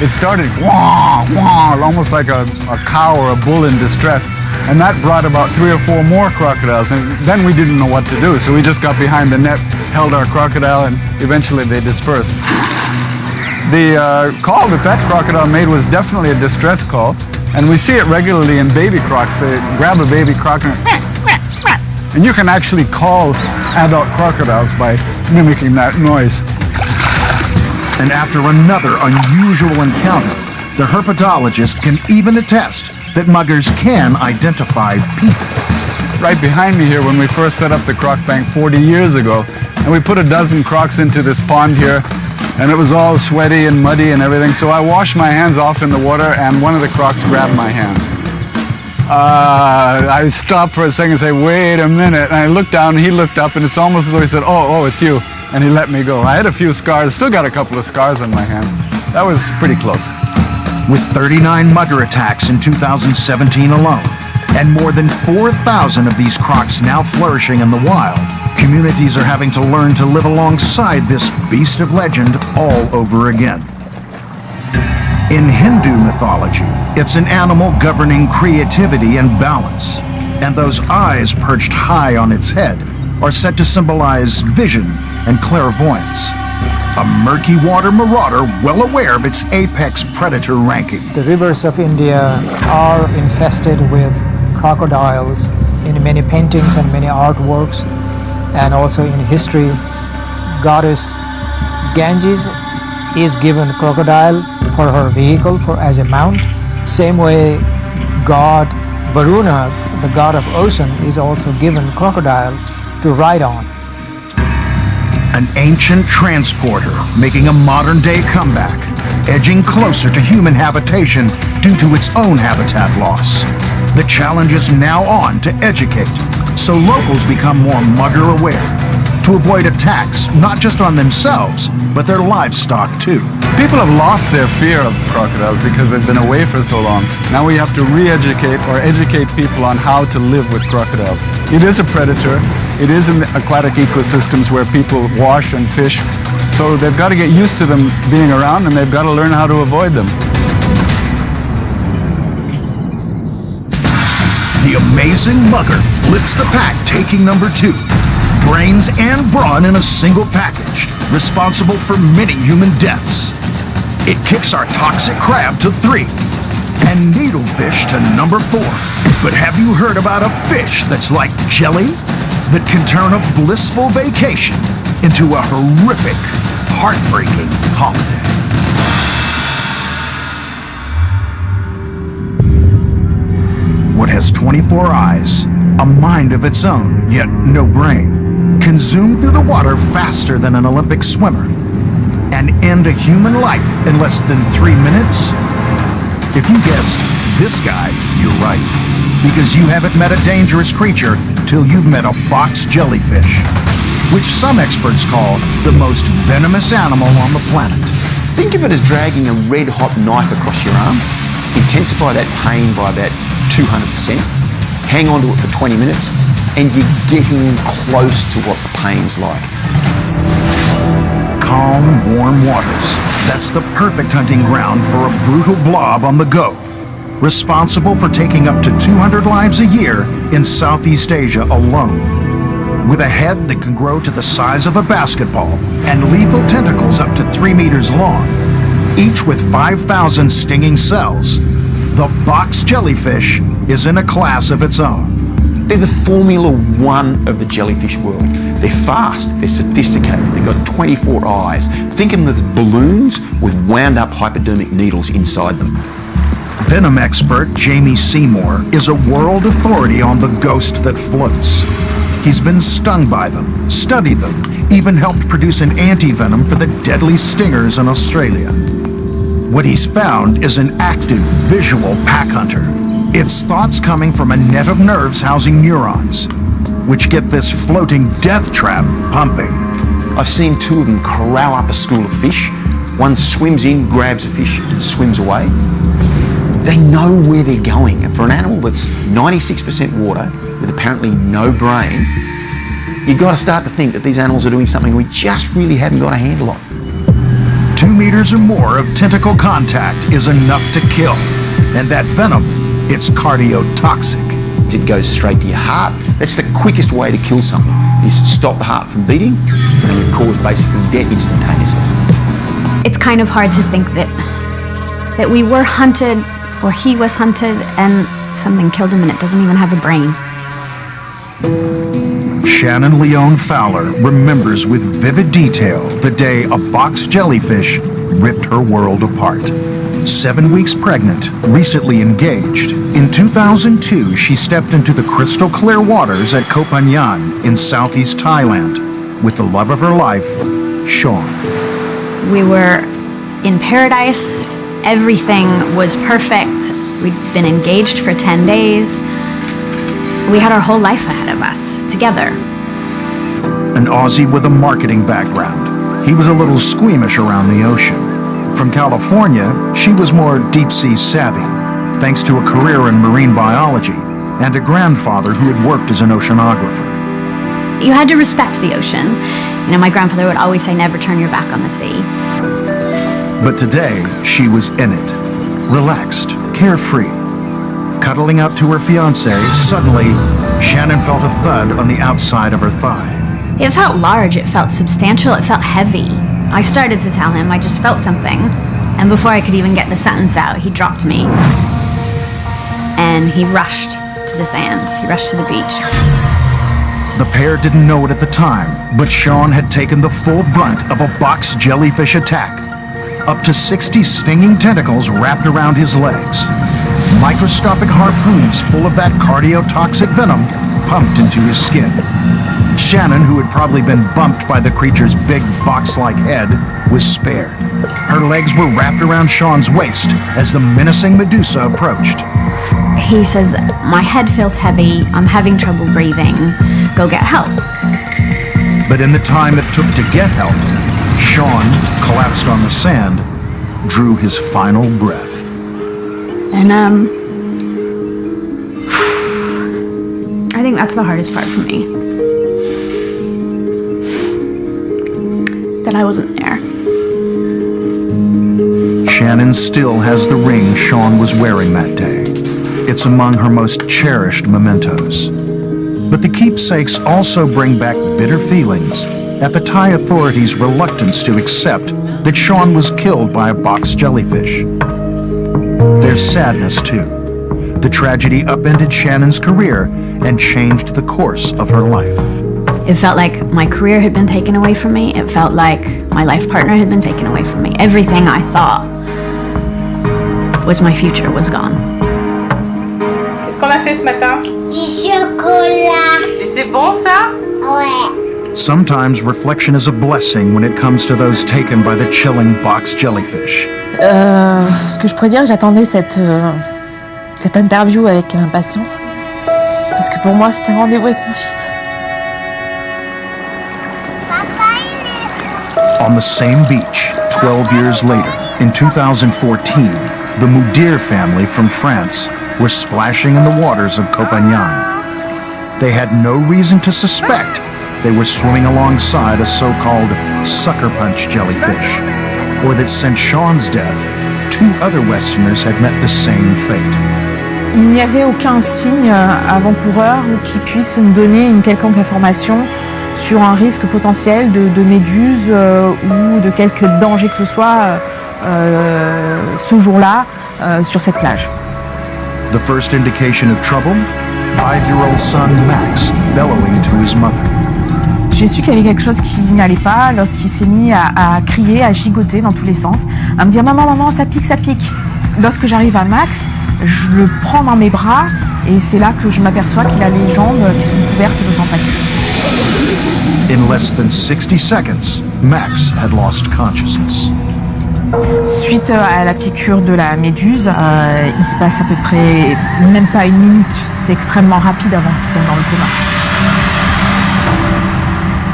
It started wah, wah, almost like a cow or a bull in distress. And that brought about 3 or 4 more crocodiles. And then we didn't know what to do. So we just got behind the net, held our crocodile, and eventually they dispersed. The call that crocodile made was definitely a distress call. And we see it regularly in baby crocs. They grab a baby croc and you can actually call adult crocodiles by mimicking that noise. And after another unusual encounter, the herpetologist can even attest that muggers can identify people. Right behind me here, when we first set up the croc bank 40 years ago, and we put a dozen crocs into this pond here, and it was all sweaty and muddy and everything, so I washed my hands off in the water, and one of the crocs grabbed my hand. I stopped for a second and said, wait a minute, and I looked down, and he looked up, and it's almost as though he said, oh, it's you. And he let me go. I had a few scars, still got a couple of scars on my hand. That was pretty close. With 39 mugger attacks in 2017 alone, and more than 4,000 of these crocs now flourishing in the wild, communities are having to learn to live alongside this beast of legend all over again. In Hindu mythology, it's an animal governing creativity and balance, and those eyes perched high on its head are said to symbolize vision and clairvoyance. A murky water marauder well aware of its apex predator ranking. The rivers of India are infested with crocodiles in many paintings and many artworks, and also in history. Goddess Ganges is given crocodile for her vehicle, as a mount. Same way god Varuna, the god of ocean, is also given crocodile to ride on. An ancient transporter making a modern-day comeback, edging closer to human habitation due to its own habitat loss. The challenge is now on to educate, so locals become more mugger-aware, to avoid attacks not just on themselves, but their livestock too. People have lost their fear of crocodiles because they've been away for so long. Now we have to re-educate or educate people on how to live with crocodiles. It is a predator. It is in aquatic ecosystems where people wash and fish. So they've got to get used to them being around, and they've got to learn how to avoid them. The amazing mugger flips the pack, taking number 2. Brains and brawn in a single package, responsible for many human deaths. It kicks our toxic crab to 3, and needlefish to number 4. But have you heard about a fish that's like jelly? That can turn a blissful vacation into a horrific, heartbreaking holiday. What has 24 eyes, a mind of its own, yet no brain, can zoom through the water faster than an Olympic swimmer, and end a human life in less than 3 minutes? If you guessed this guy, you're right. Because you haven't met a dangerous creature till you've met a box jellyfish, which some experts call the most venomous animal on the planet. Think of it as dragging a red-hot knife across your arm. Intensify that pain by about 200%. Hang on to it for 20 minutes, and you're getting close to what the pain's like. Calm, warm waters. That's the perfect hunting ground for a brutal blob on the go. Responsible for taking up to 200 lives a year in Southeast Asia alone. With a head that can grow to the size of a basketball and lethal tentacles up to 3 meters long, each with 5,000 stinging cells, the box jellyfish is in a class of its own. They're the Formula One of the jellyfish world. They're fast, they're sophisticated, they've got 24 eyes. Think of them as balloons with wound up hypodermic needles inside them. Venom expert Jamie Seymour is a world authority on the ghost that floats. He's been stung by them, studied them, even helped produce an anti-venom for the deadly stingers in Australia. What he's found is an active visual pack hunter. Its thoughts coming from a net of nerves housing neurons, which get this floating death trap pumping. I've seen 2 of them corral up a school of fish. One swims in, grabs a fish, and swims away. They know where they're going, and for an animal that's 96% water with apparently no brain, you've got to start to think that these animals are doing something we just really haven't got a handle on. 2 meters or more of tentacle contact is enough to kill, and that venom, it's cardiotoxic. It goes straight to your heart. That's the quickest way to kill someone, is stop the heart from beating and cause basically death instantaneously. It's kind of hard to think that we were hunted, or he was hunted, and something killed him and it doesn't even have a brain. Shannon Leon Fowler remembers with vivid detail the day a box jellyfish ripped her world apart. 7 weeks pregnant, recently engaged. In 2002, she stepped into the crystal clear waters at Koh Phangan in southeast Thailand with the love of her life, Sean. We were in paradise. Everything was perfect. We'd been engaged for 10 days. We had our whole life ahead of us, together. An Aussie with a marketing background, he was a little squeamish around the ocean. From California, she was more deep-sea savvy, thanks to a career in marine biology and a grandfather who had worked as an oceanographer. You had to respect the ocean. You know, my grandfather would always say, never turn your back on the sea. But today, she was in it, relaxed, carefree. Cuddling up to her fiancé, suddenly, Shannon felt a thud on the outside of her thigh. It felt large, it felt substantial, it felt heavy. I started to tell him I just felt something, and before I could even get the sentence out, he dropped me. And he rushed to the sand, he rushed to the beach. The pair didn't know it at the time, but Sean had taken the full brunt of a box jellyfish attack. Up to 60 stinging tentacles wrapped around his legs. Microscopic harpoons full of that cardiotoxic venom pumped into his skin. Shannon, who had probably been bumped by the creature's big box-like head, was spared. Her legs were wrapped around Sean's waist as the menacing Medusa approached. He says, my head feels heavy, I'm having trouble breathing, go get help. But in the time it took to get help, Sean, collapsed on the sand, drew his final breath. And I think that's the hardest part for me. That I wasn't there. Shannon still has the ring Sean was wearing that day. It's among her most cherished mementos. But the keepsakes also bring back bitter feelings at the Thai authorities' reluctance to accept that Sean was killed by a box jellyfish. There's sadness, too. The tragedy upended Shannon's career and changed the course of her life. It felt like my career had been taken away from me. It felt like my life partner had been taken away from me. Everything I thought was my future was gone. Qu'est-ce qu'on a fait ce matin? Du chocolat. Et c'est bon ça? Ouais. Sometimes reflection is a blessing when it comes to those taken by the chilling box jellyfish. Ce que je pourrais dire, j'attendais cette interview avec impatience. Parce que pour moi, c'était un rendez-vous avec mon fils. On the same beach, 12 years later, in 2014, the Mudir family from France were splashing in the waters of Koh Phangan. they had no reason to suspect they were swimming alongside a so-called sucker punch jellyfish, or that since Sean's death, 2 other Westerners had met the same fate. Il n'y avait aucun signe avant-coureur qui puisse me donner une quelconque information sur un risque potentiel de méduse ou de quelque danger que ce soit ce jour-là sur cette plage. The first indication of trouble, 5-year-old son Max bellowing to his mother. J'ai su qu'il y avait quelque chose qui n'allait pas lorsqu'il s'est mis à crier, à gigoter dans tous les sens, à me dire « Maman, maman, ça pique, ça pique ». Lorsque j'arrive à Max, je le prends dans mes bras et c'est là que je m'aperçois qu'il a les jambes qui sont couvertes de tentacules. In less than 60 seconds, Max had lost consciousness. Suite à la piqûre de la méduse, il se passe à peu près même pas 1 minute. C'est extrêmement rapide avant qu'il tombe dans le coma.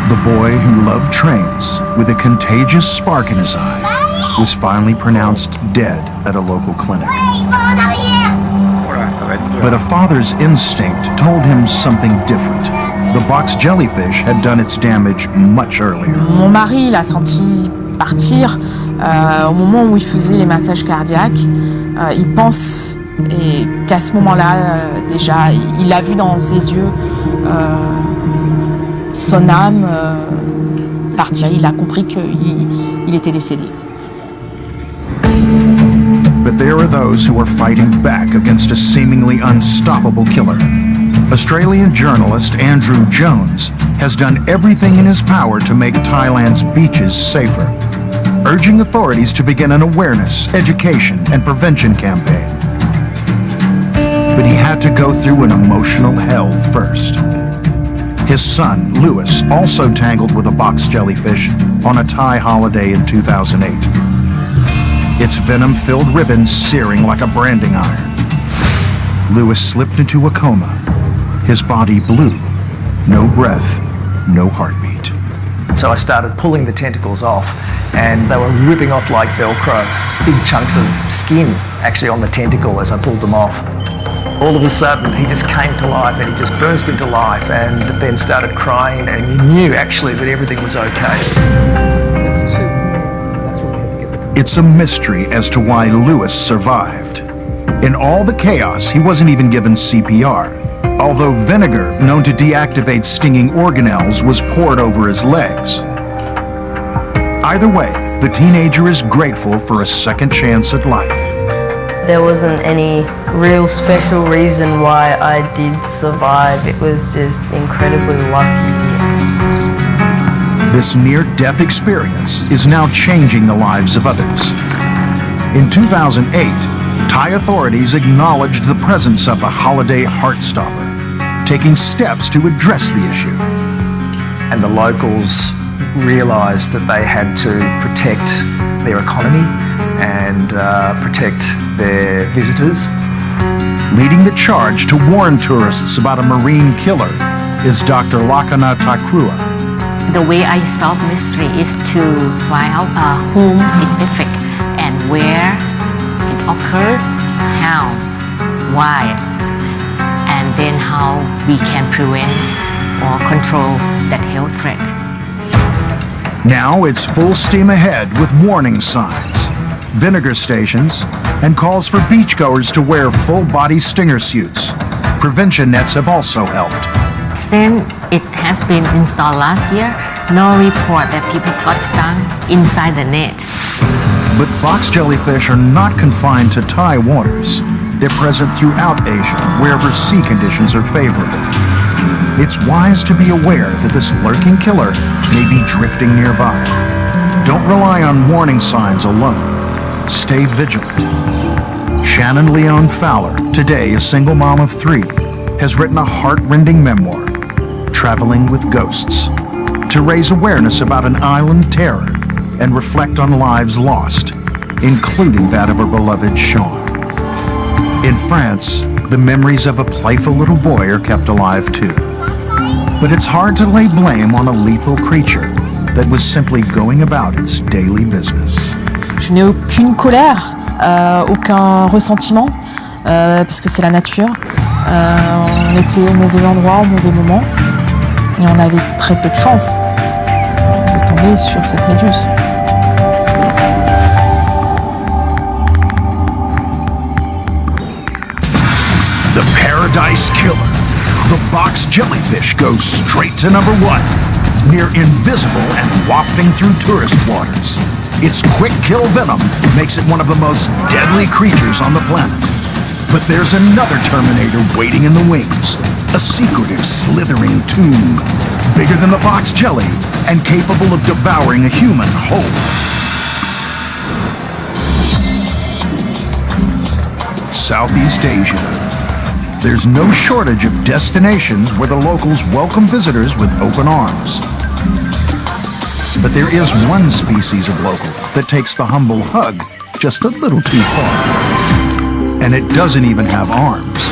The boy who loved trains, with a contagious spark in his eye, was finally pronounced dead at a local clinic. But a father's instinct told him something different. The box jellyfish had done its damage much earlier. Mon mari l'a senti partir au moment où il faisait les massages cardiaques. Il pense qu'à ce moment-là, déjà, il l'a vu dans ses yeux, son âme partir. Il a compris qu'il était décédé. But there are those who are fighting back against a seemingly unstoppable killer. Australian journalist Andrew Jones has done everything in his power to make Thailand's beaches safer, urging authorities to begin an awareness, education, and prevention campaign. But he had to go through an emotional hell first. His son, Lewis, also tangled with a box jellyfish on a Thai holiday in 2008. Its venom-filled ribbons searing like a branding iron. Lewis slipped into a coma, his body blue, no breath, no heartbeat. So I started pulling the tentacles off, and they were ripping off like Velcro. Big chunks of skin actually on the tentacle as I pulled them off. All of a sudden, he just came to life and he just burst into life and then started crying, and you knew actually that everything was okay. It's a mystery as to why Lewis survived. In all the chaos, he wasn't even given CPR, although vinegar known to deactivate stinging organelles was poured over his legs. Either way, the teenager is grateful for a second chance at life. There wasn't any real special reason why I did survive. It was just incredibly lucky. This near-death experience is now changing the lives of others. In 2008, Thai authorities acknowledged the presence of the holiday heartstopper, taking steps to address the issue. And the locals realised that they had to protect their economy and protect their visitors. Leading the charge to warn tourists about a marine killer is Dr. Lakana Takrua. The way I solve mystery is to find out whom it affects and where it occurs, how, why, and then how we can prevent or control that health threat. Now it's full steam ahead with warning signs, vinegar stations, and calls for beachgoers to wear full-body stinger suits. Prevention nets have also helped. Since it has been installed last year, no report that people got stung inside the net. But box jellyfish are not confined to Thai waters. They're present throughout Asia, wherever sea conditions are favorable. It's wise to be aware that this lurking killer may be drifting nearby. Don't rely on warning signs alone. Stay vigilant. Shannon Leon Fowler, today a single mom of 3, has written a heart-rending memoir, Traveling with Ghosts, to raise awareness about an island terror and reflect on lives lost, including that of her beloved Sean. In France, the memories of a playful little boy are kept alive too. But it's hard to lay blame on a lethal creature that was simply going about its daily business. Je n'ai aucune colère, aucun ressentiment, parce que c'est la nature. On était au mauvais endroit, au mauvais moment. Et on avait très peu de chance de tomber sur cette méduse. The Paradise Killer. The box jellyfish goes straight to number 1, near invisible and wafting through tourist waters. Its quick kill venom makes it one of the most deadly creatures on the planet. But there's another Terminator waiting in the wings, a secretive slithering tomb, bigger than the box jelly and capable of devouring a human whole. Southeast Asia. There's no shortage of destinations where the locals welcome visitors with open arms. But there is one species of local that takes the humble hug just a little too far. And it doesn't even have arms.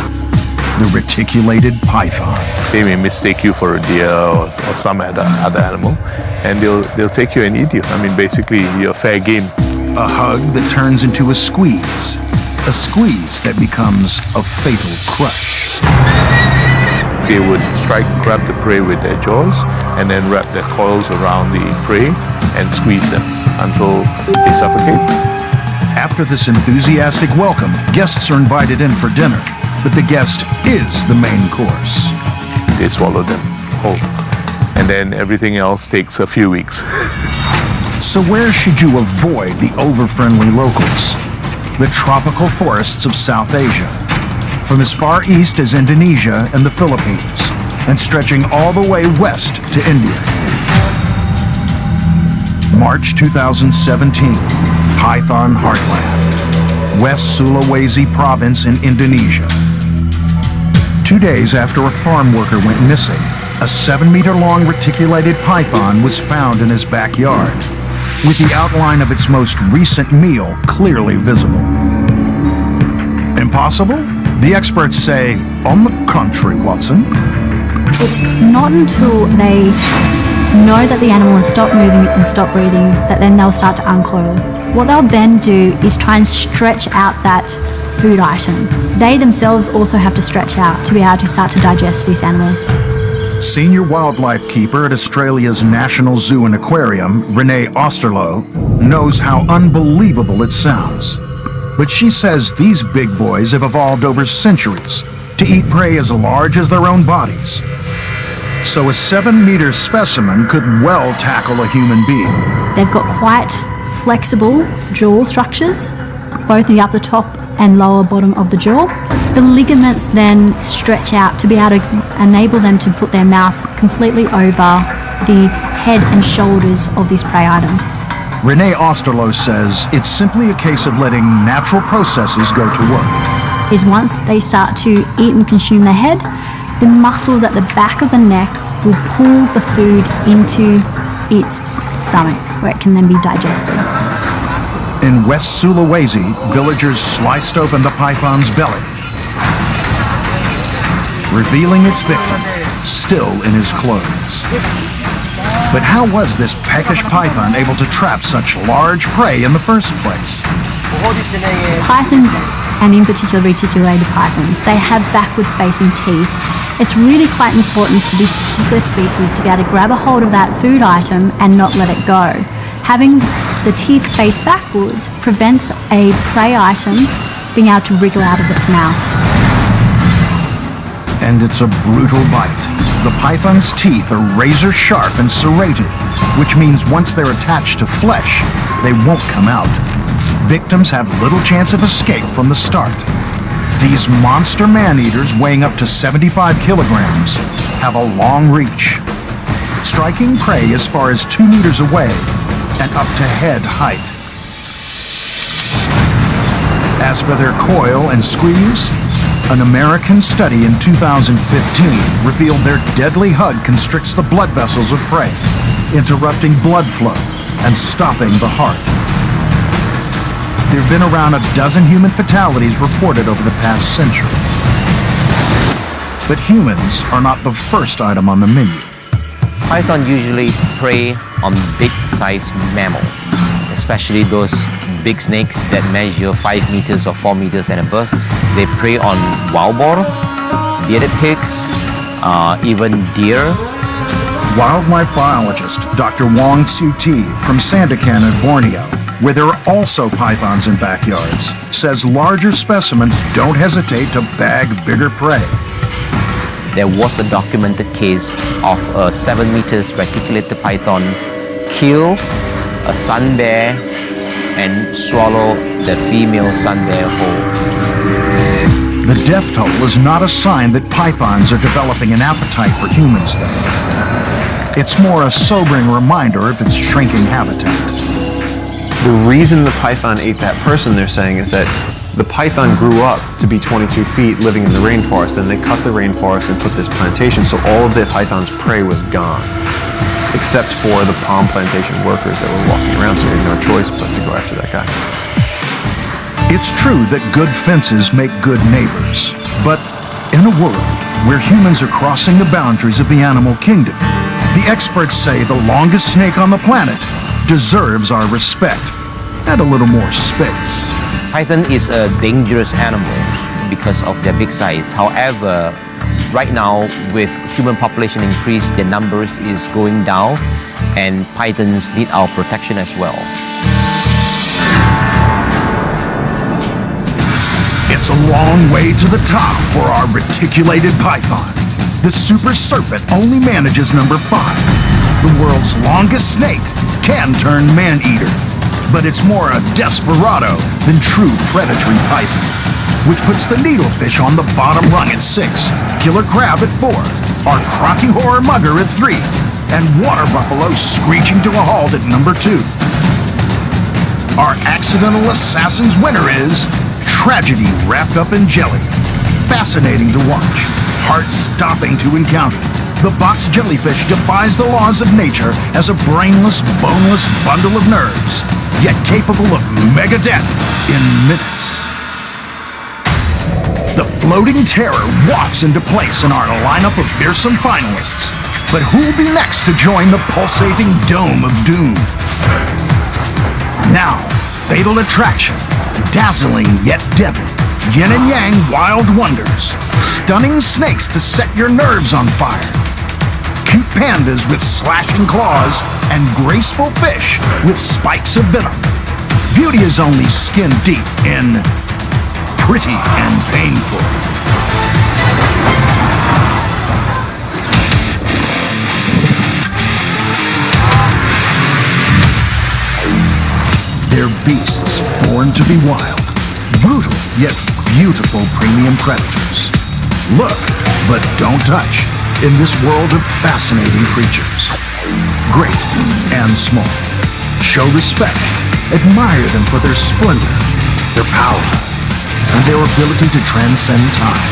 The reticulated python. They may mistake you for a deer or some other animal, and they'll take you and eat you. I mean, basically, you're fair game. A hug that turns into a squeeze that becomes a fatal crush. They would grab the prey with their jaws, and then wrap their coils around the prey and squeeze them until they suffocate. After this enthusiastic welcome, guests are invited in for dinner, but the guest is the main course. They swallow them whole, and then everything else takes a few weeks. So where should you avoid the over-friendly locals? The tropical forests of South Asia, from as far east as Indonesia and the Philippines, and stretching all the way west to India. March 2017, Python Heartland, West Sulawesi province in Indonesia. 2 days after a farm worker went missing, a 7-meter-long reticulated python was found in his backyard, with the outline of its most recent meal clearly visible. Impossible? The experts say, on the contrary, Watson. It's not until they know that the animal has stopped moving and stopped breathing that then they'll start to uncoil. What they'll then do is try and stretch out that food item. They themselves also have to stretch out to be able to start to digest this animal. Senior wildlife keeper at Australia's National Zoo and Aquarium, Renee Osterloh, knows how unbelievable it sounds. But she says these big boys have evolved over centuries to eat prey as large as their own bodies. So a 7-meter specimen could well tackle a human being. They've got quite flexible jaw structures, both in the upper top and lower bottom of the jaw. The ligaments then stretch out to be able to enable them to put their mouth completely over the head and shoulders of this prey item. Renee Osterloh says it's simply a case of letting natural processes go to work. Is once they start to eat and consume the head, the muscles at the back of the neck will pull the food into its stomach, where it can then be digested. In West Sulawesi, villagers sliced open the python's belly, revealing its victim, still in his clothes. But how was this peckish python able to trap such large prey in the first place? Pythons, and in particular reticulated pythons, they have backwards facing teeth. It's really quite important for this particular species to be able to grab a hold of that food item and not let it go. Having the teeth face backwards prevents a prey item being able to wriggle out of its mouth. And it's a brutal bite. The python's teeth are razor sharp and serrated, which means once they're attached to flesh, they won't come out. Victims have little chance of escape from the start. These monster man-eaters, weighing up to 75 kilograms, have a long reach, striking prey as far as 2 meters away and up to head height. As for their coil and squeeze, an American study in 2015 revealed their deadly hug constricts the blood vessels of prey, interrupting blood flow and stopping the heart. There have been around a dozen human fatalities reported over the past century. But humans are not the first item on the menu. Python usually prey on big-sized mammals, especially those big snakes that measure 5 meters or 4 meters and above. They prey on wild boar, bearded pigs, even deer. Wildlife biologist Dr. Wong Tzu-Ti from Sandakan in Borneo, where there are also pythons in backyards, says larger specimens don't hesitate to bag bigger prey. There was a documented case of a 7 meters reticulated python kill a sun bear and swallow the female sun bear whole. The death toll is not a sign that pythons are developing an appetite for humans, though. It's more a sobering reminder of its shrinking habitat. The reason the python ate that person, they're saying, is that the python grew up to be 22 feet living in the rainforest, and they cut the rainforest and put this plantation, so all of the python's prey was gone, except for the palm plantation workers that were walking around, so they had no choice but to go after that guy. It's true that good fences make good neighbors, but in a world where humans are crossing the boundaries of the animal kingdom, the experts say the longest snake on the planet deserves our respect and a little more space. Python is a dangerous animal because of their big size. However, right now with human population increase, their numbers is going down and pythons need our protection as well. It's a long way to the top for our reticulated python. The super serpent only manages number 5. The world's longest snake can turn man-eater, but it's more a desperado than true predatory python, which puts the needlefish on the bottom rung at 6, killer crab at 4, our crocky horror mugger at 3, and water buffalo screeching to a halt at number 2. Our accidental assassin's winner is tragedy wrapped up in jelly. Fascinating to watch, heart-stopping to encounter. The box jellyfish defies the laws of nature as a brainless, boneless bundle of nerves, yet capable of mega death in minutes. The floating terror wafts into place in our lineup of fearsome finalists. But who'll be next to join the pulsating dome of doom? Now, fatal attraction, dazzling yet deadly, yin and yang wild wonders, stunning snakes to set your nerves on fire, cute pandas with slashing claws, and graceful fish with spikes of venom. Beauty is only skin deep in pretty and painful. They're beasts born to be wild, brutal yet beautiful premium predators. Look, but don't touch in this world of fascinating creatures. Great and small. Show respect. Admire them for their splendor, their power, and their ability to transcend time.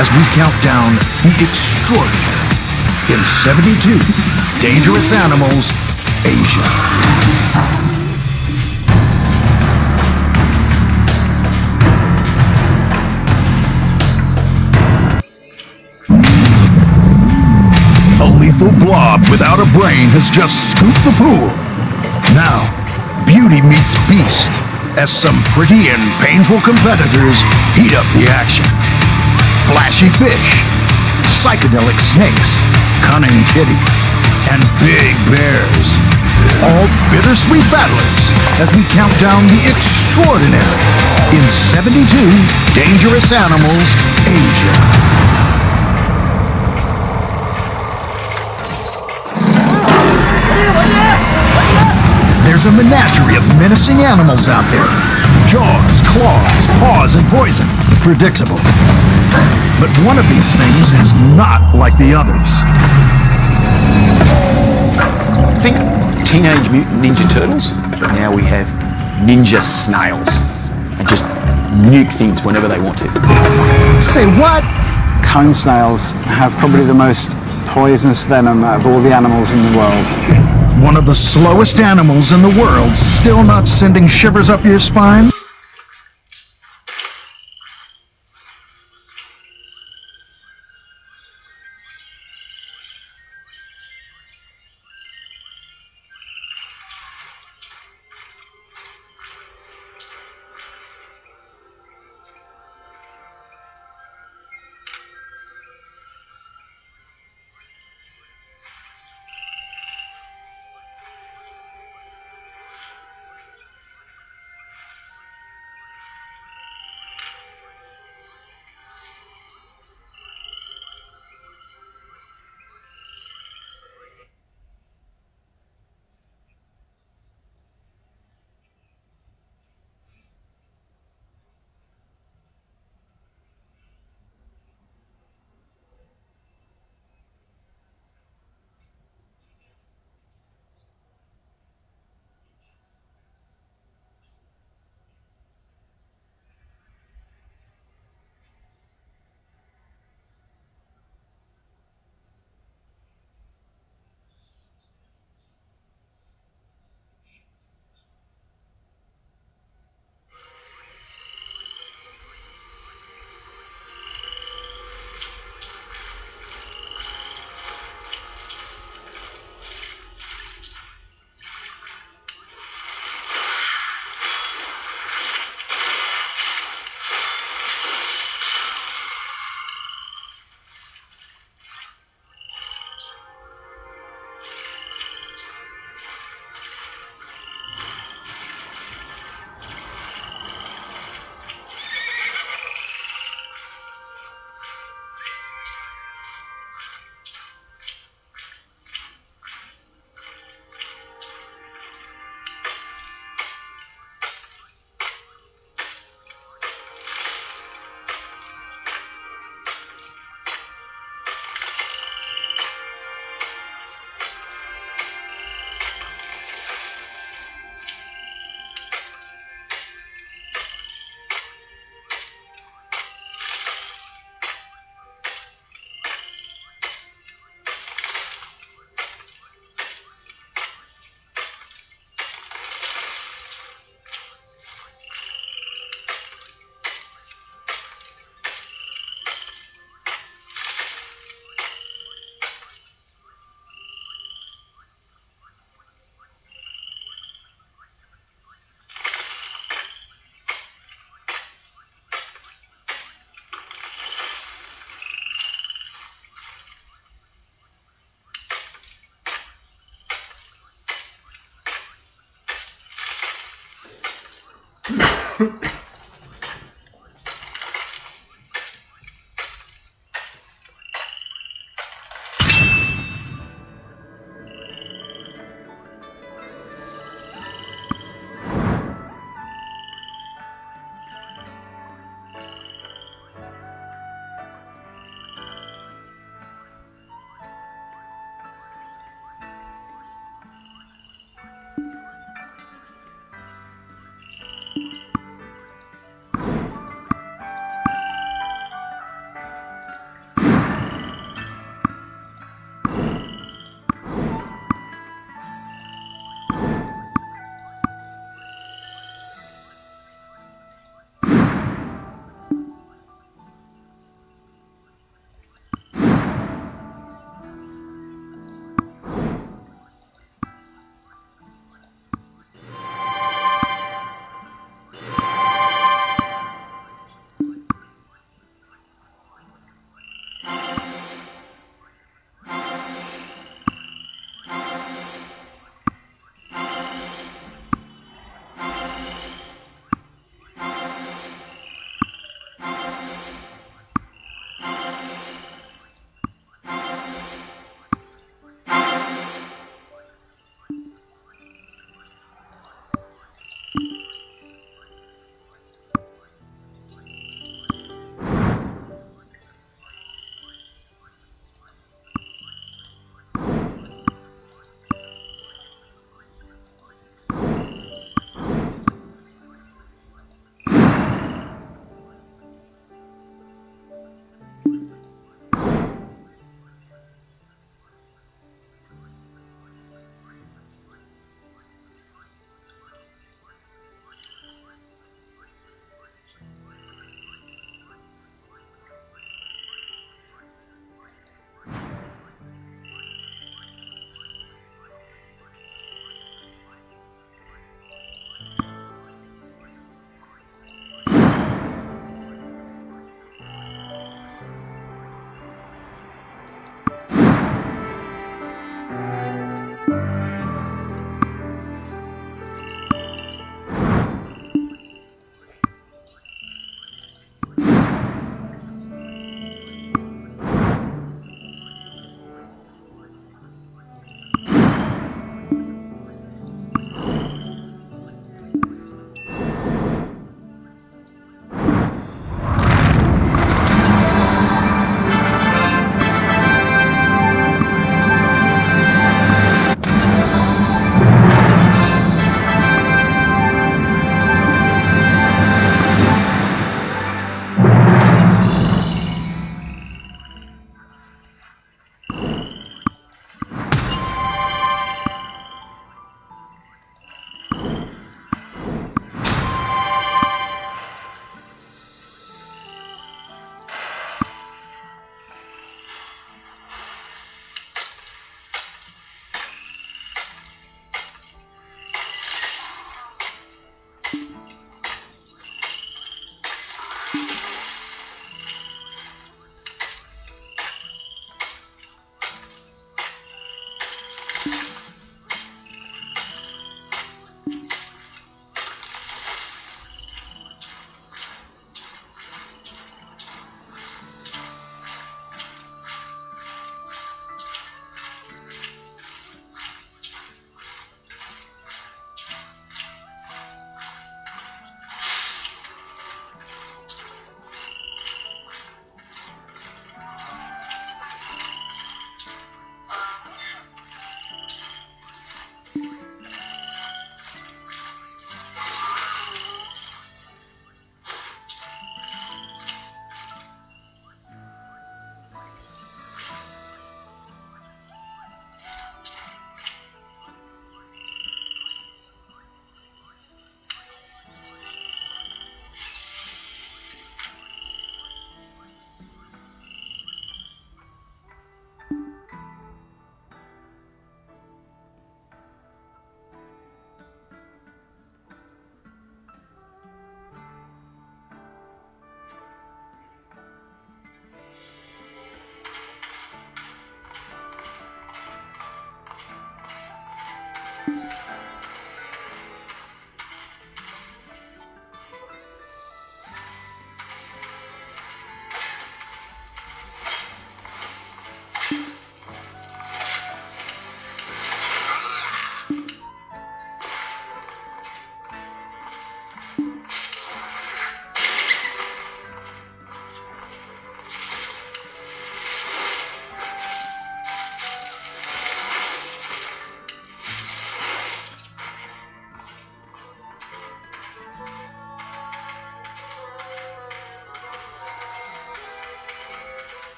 As we count down the extraordinary in 72 Dangerous Animals, Asia. A lethal blob without a brain has just scooped the pool. Now, beauty meets beast as some pretty and painful competitors heat up the action. Flashy fish, psychedelic snakes, cunning kitties, and big bears. All bittersweet battlers as we count down the extraordinary in 72 Dangerous Animals, Asia. There's a menagerie of menacing animals out there. Jaws, claws, paws, and poison. Predictable. But one of these things is not like the others. Think Teenage Mutant Ninja Turtles, but now we have ninja snails. And just nuke things whenever they want to. Say what? Cone snails have probably the most poisonous venom out of all the animals in the world. One of the slowest animals in the world, still not sending shivers up your spine?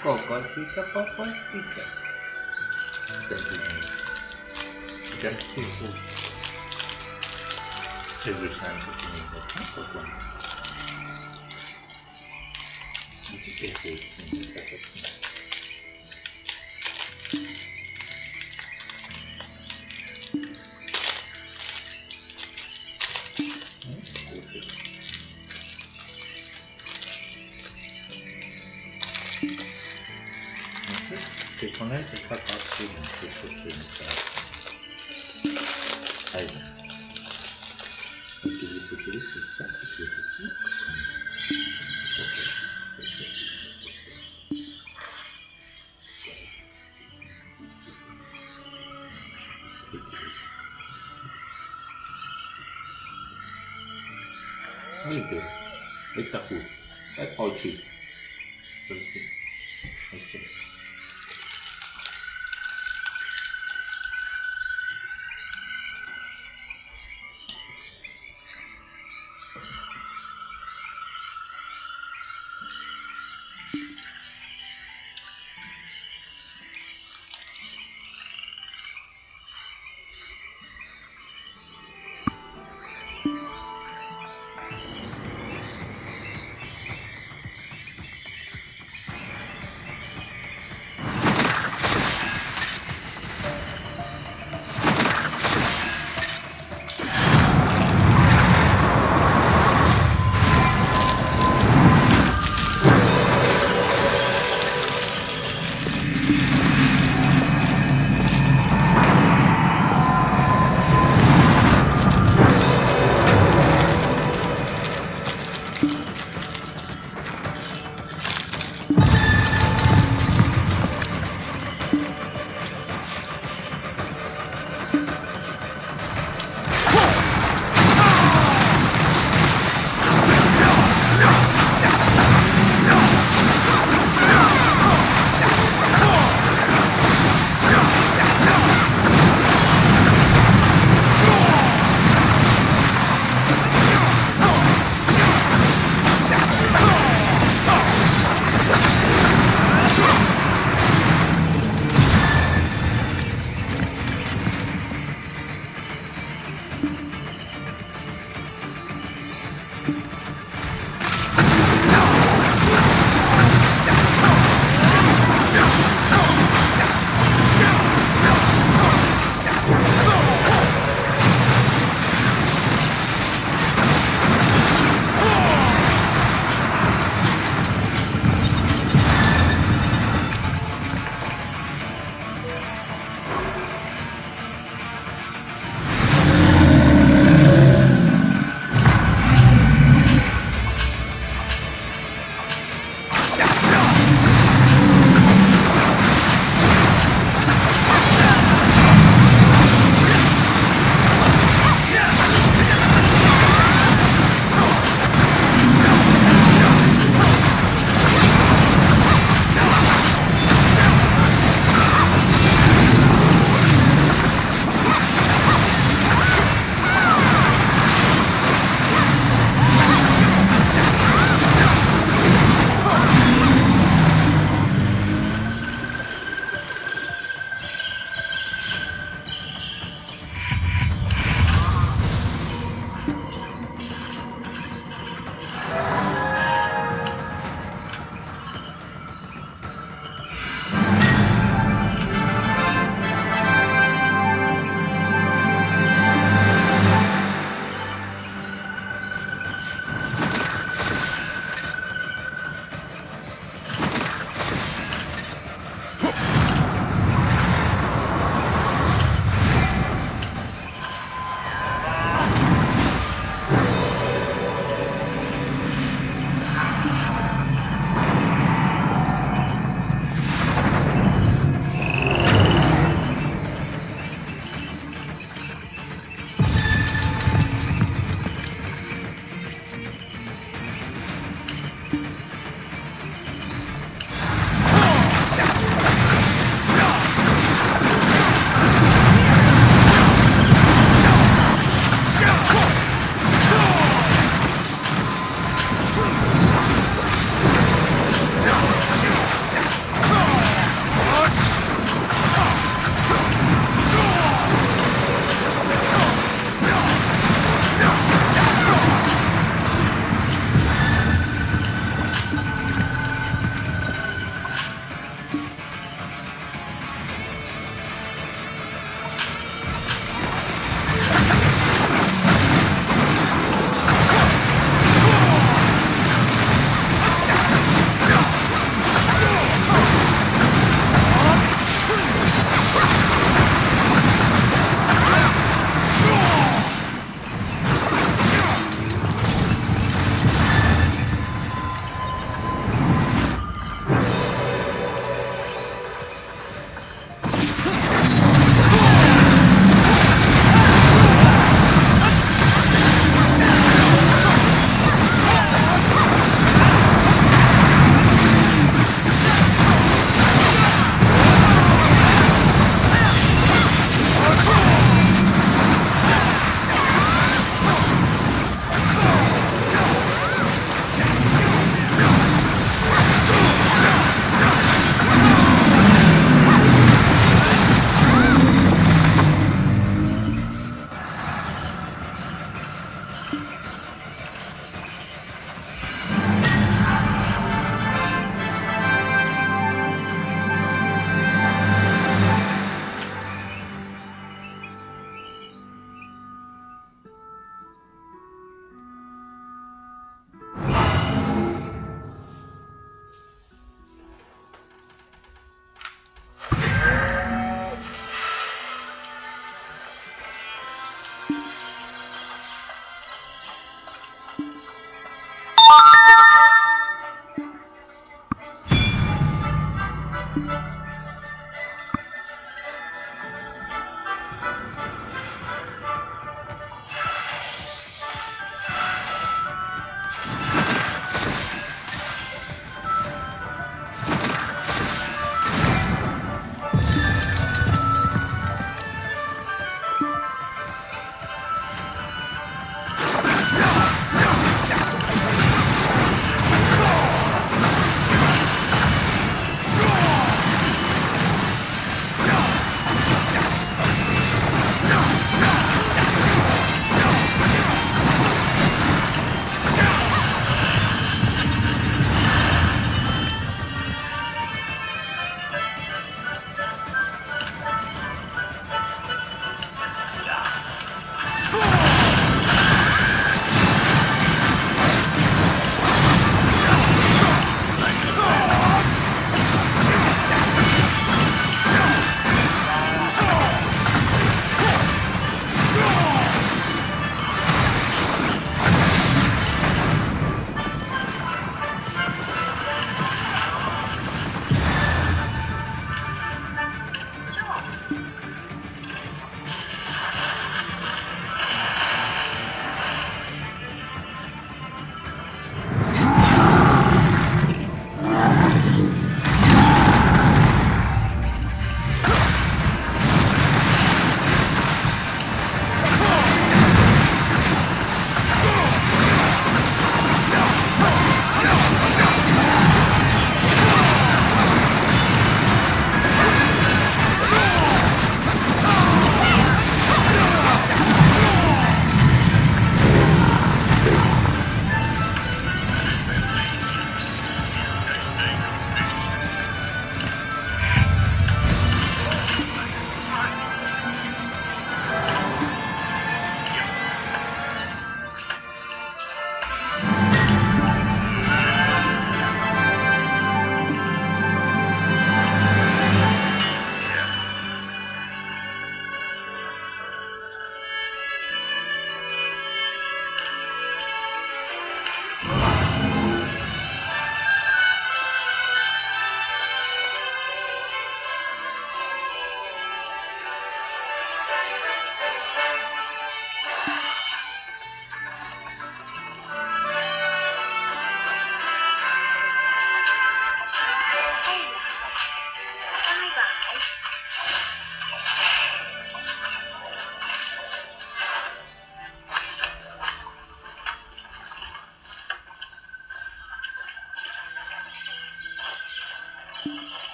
Cocosita, cocosita. che con lei è stato assunto questo messaggio. Perché gli futuristi stati che Niente, è tapu, è oggi.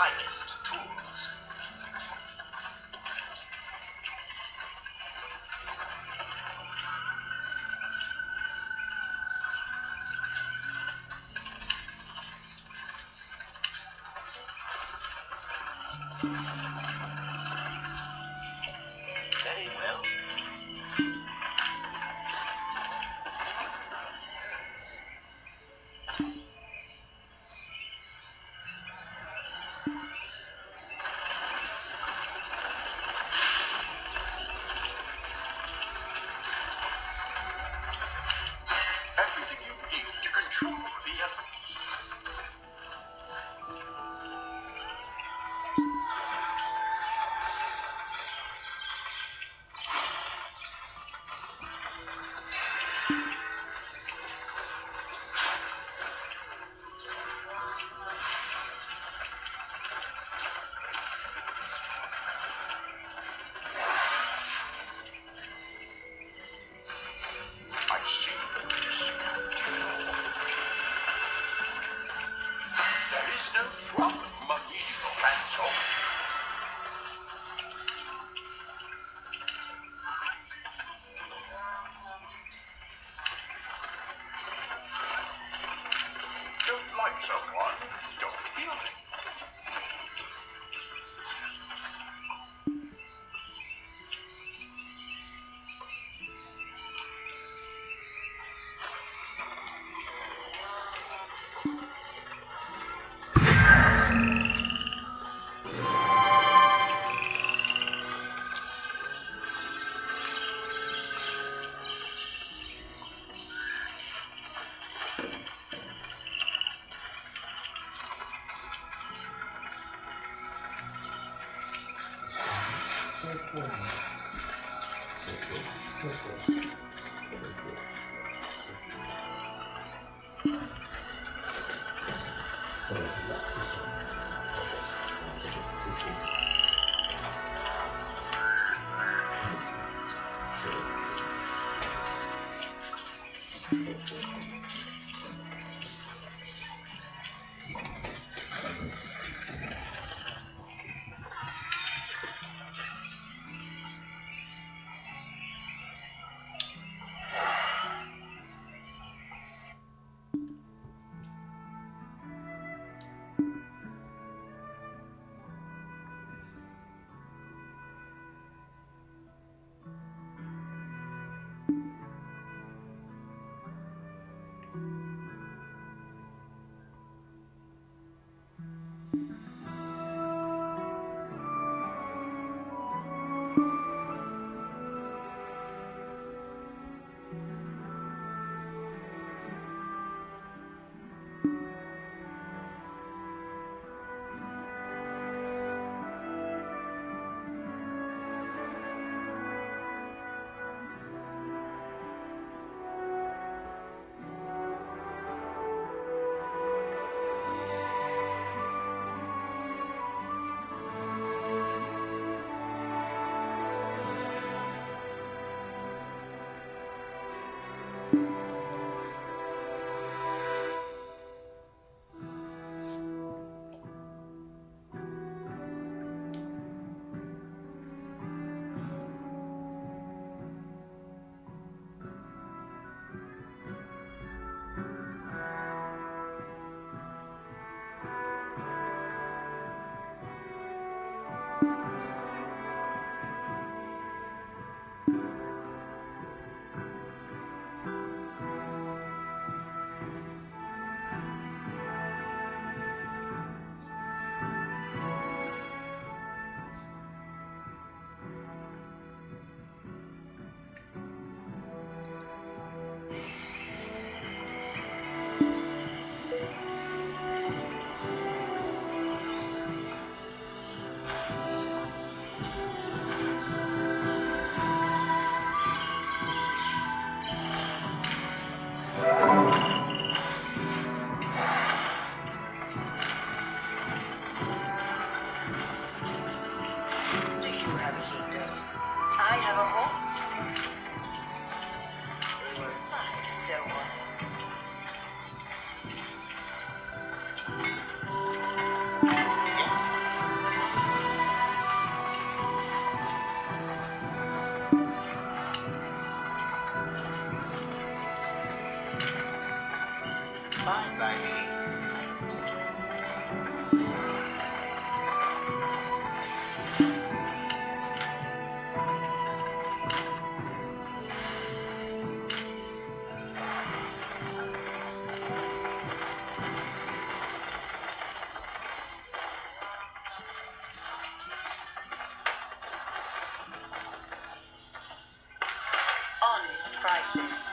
finest tools. Very well. Everything you need to control the I see the discount. There is no problem, amigo Ranzo. Don't like someone, don't kill him. Fine by me. Honest prices.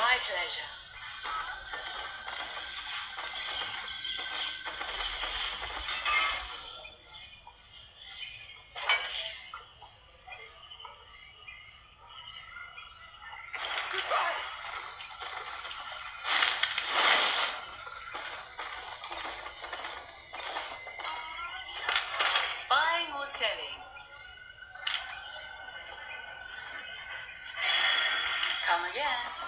My pleasure. Buying or selling? Come again.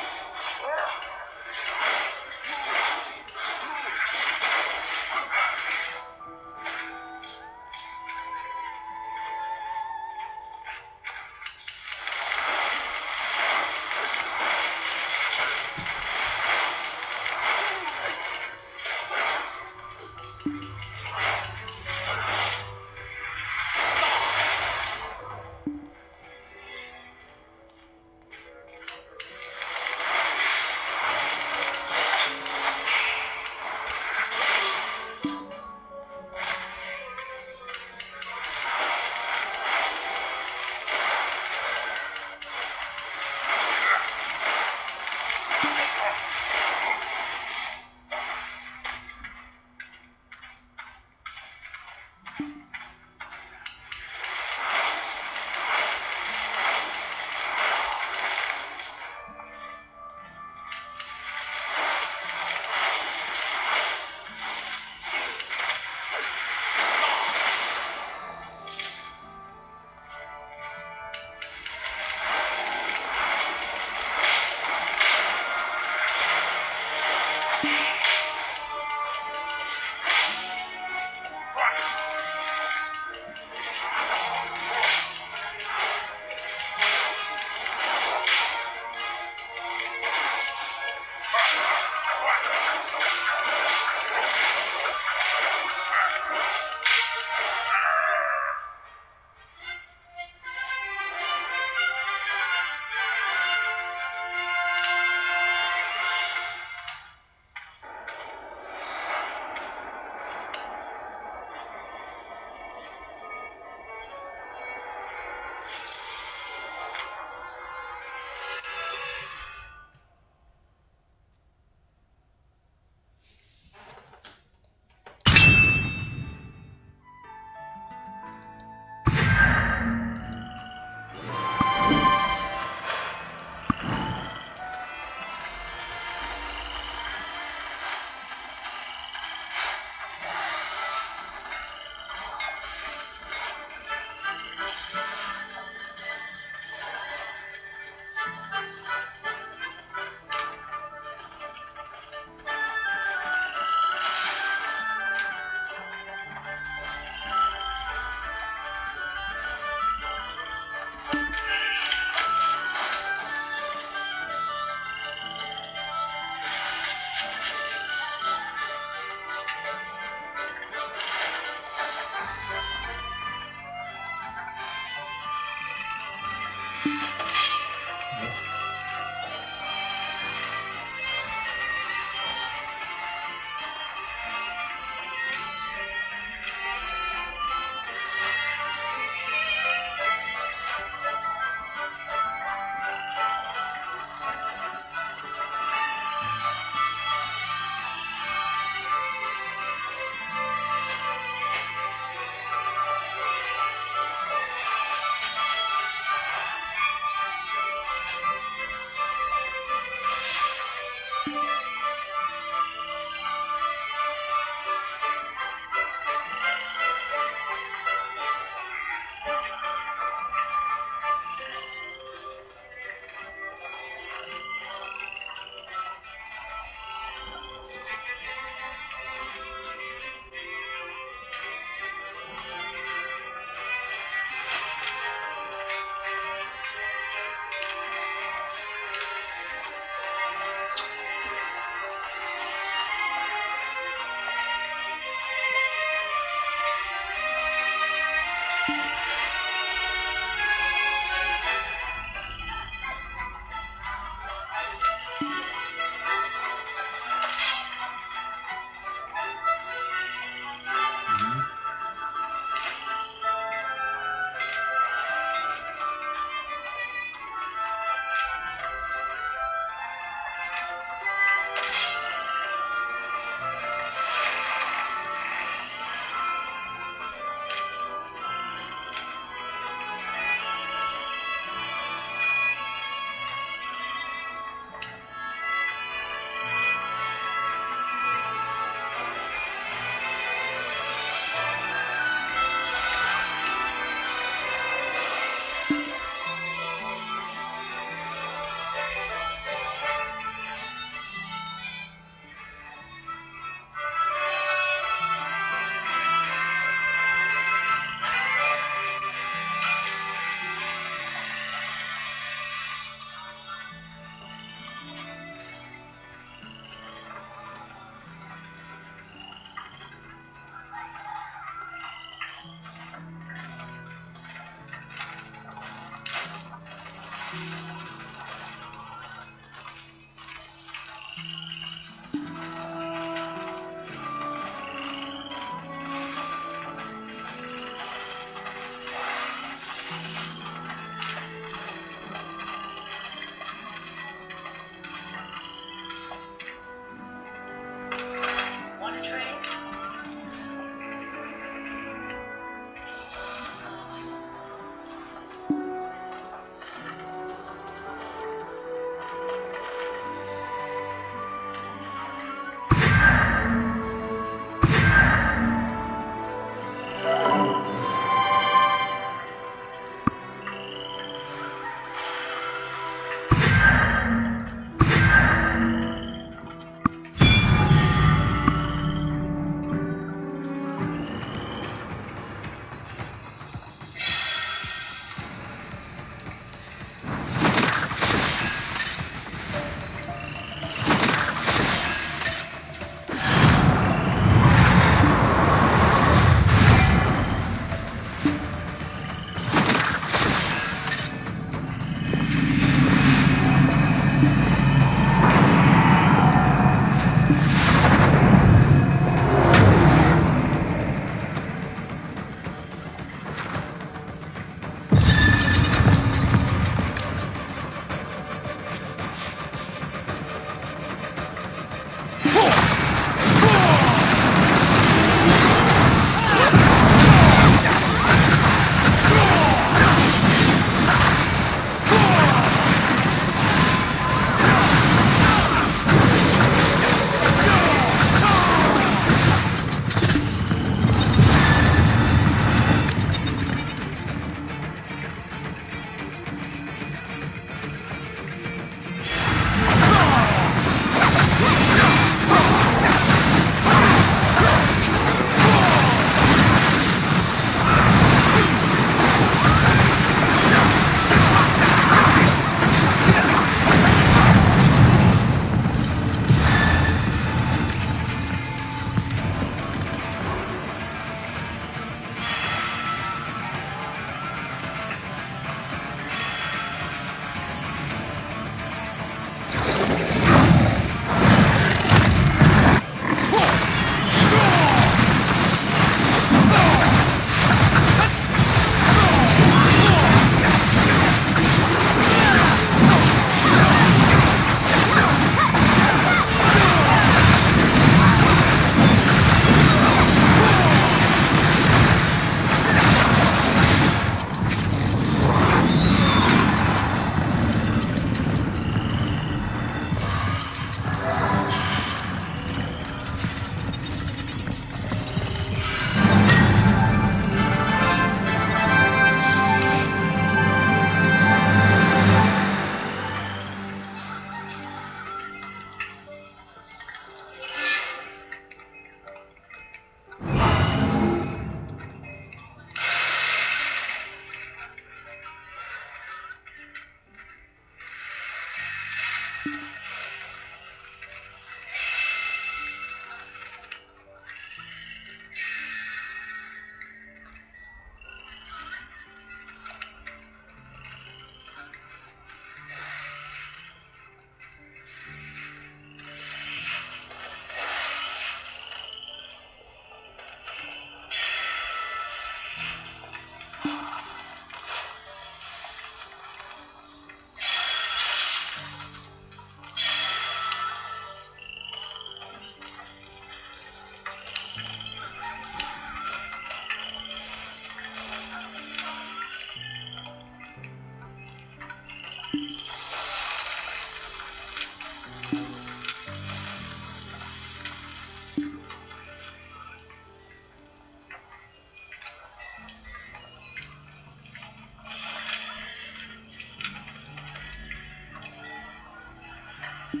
May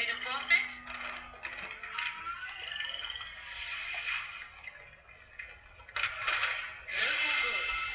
the prophet local goods.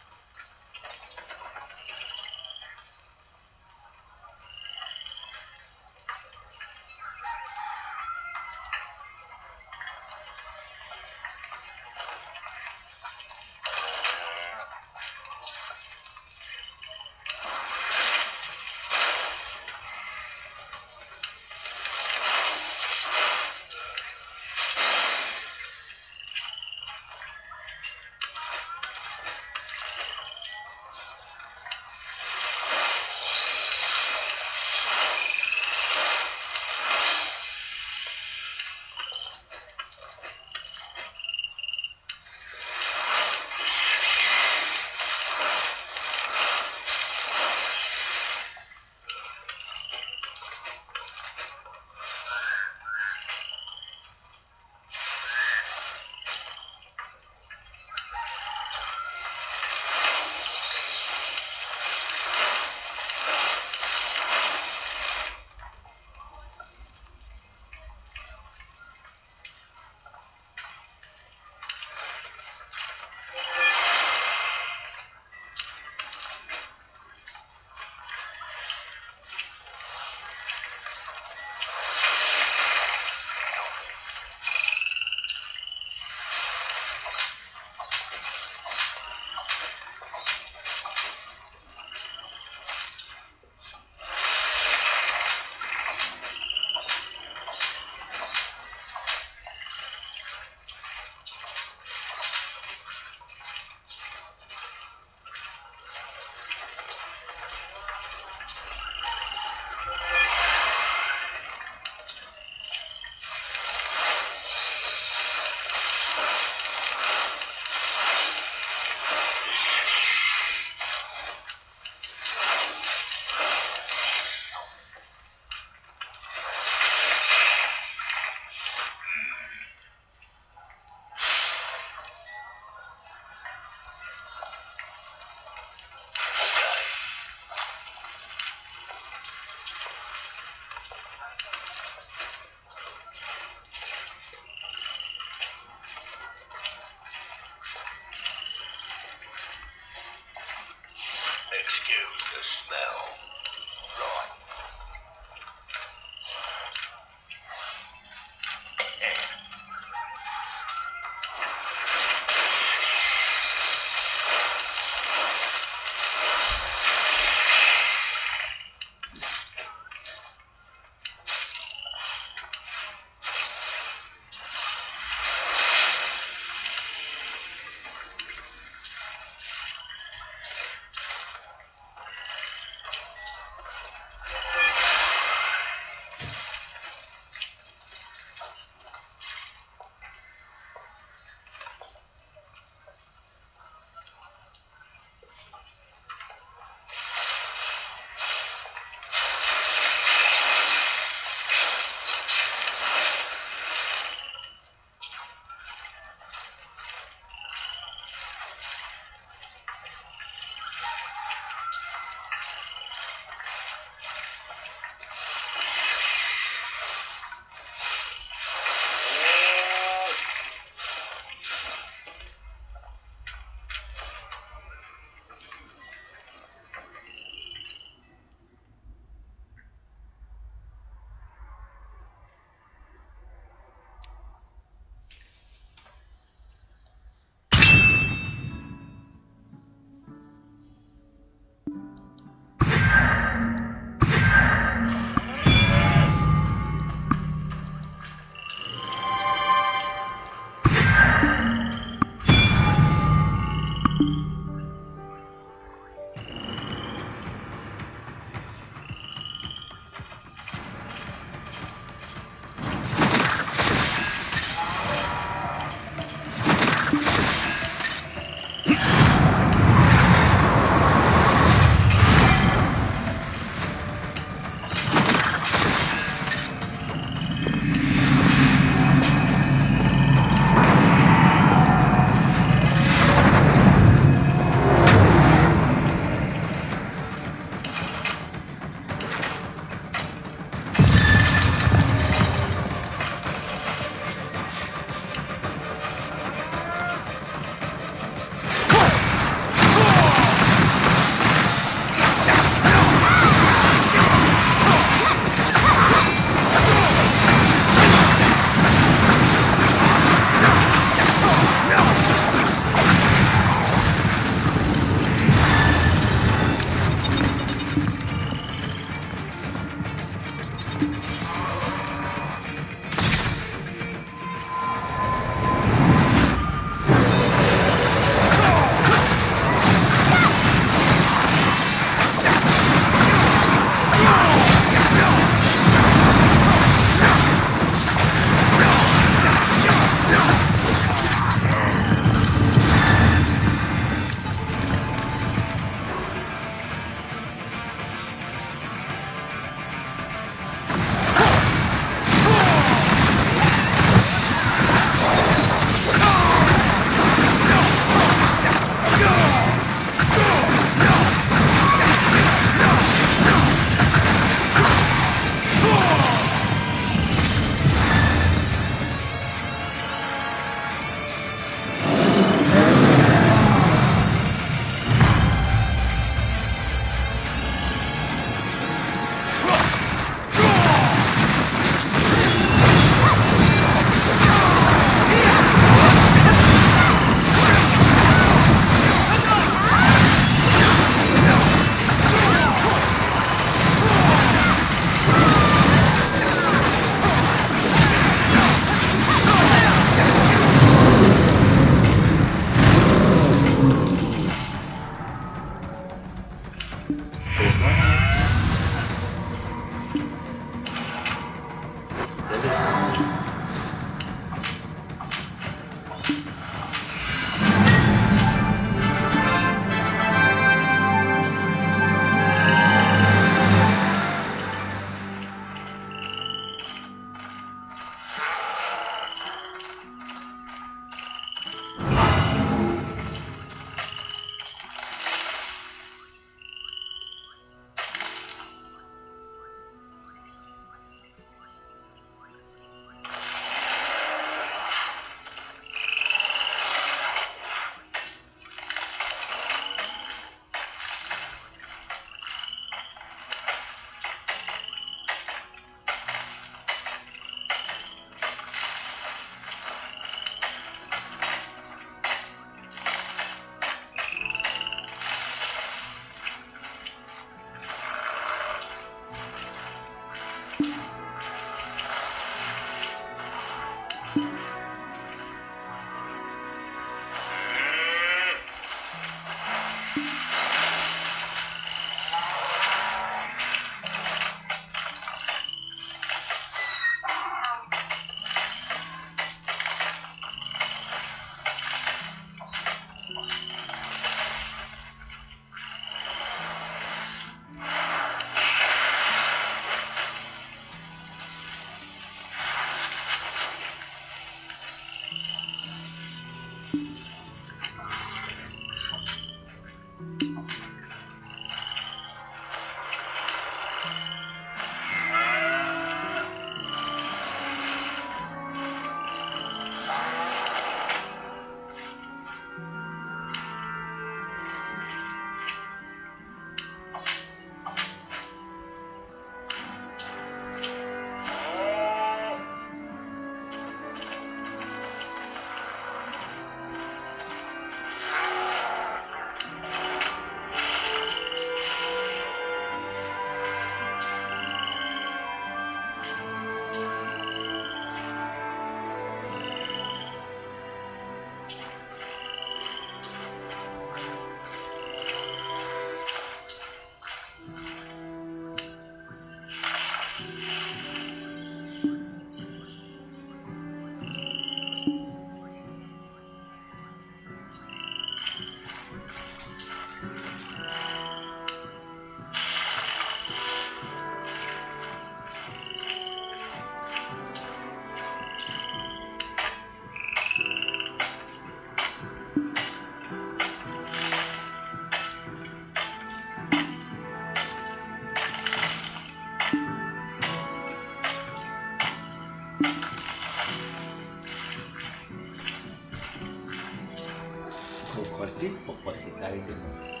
ここし書いてます。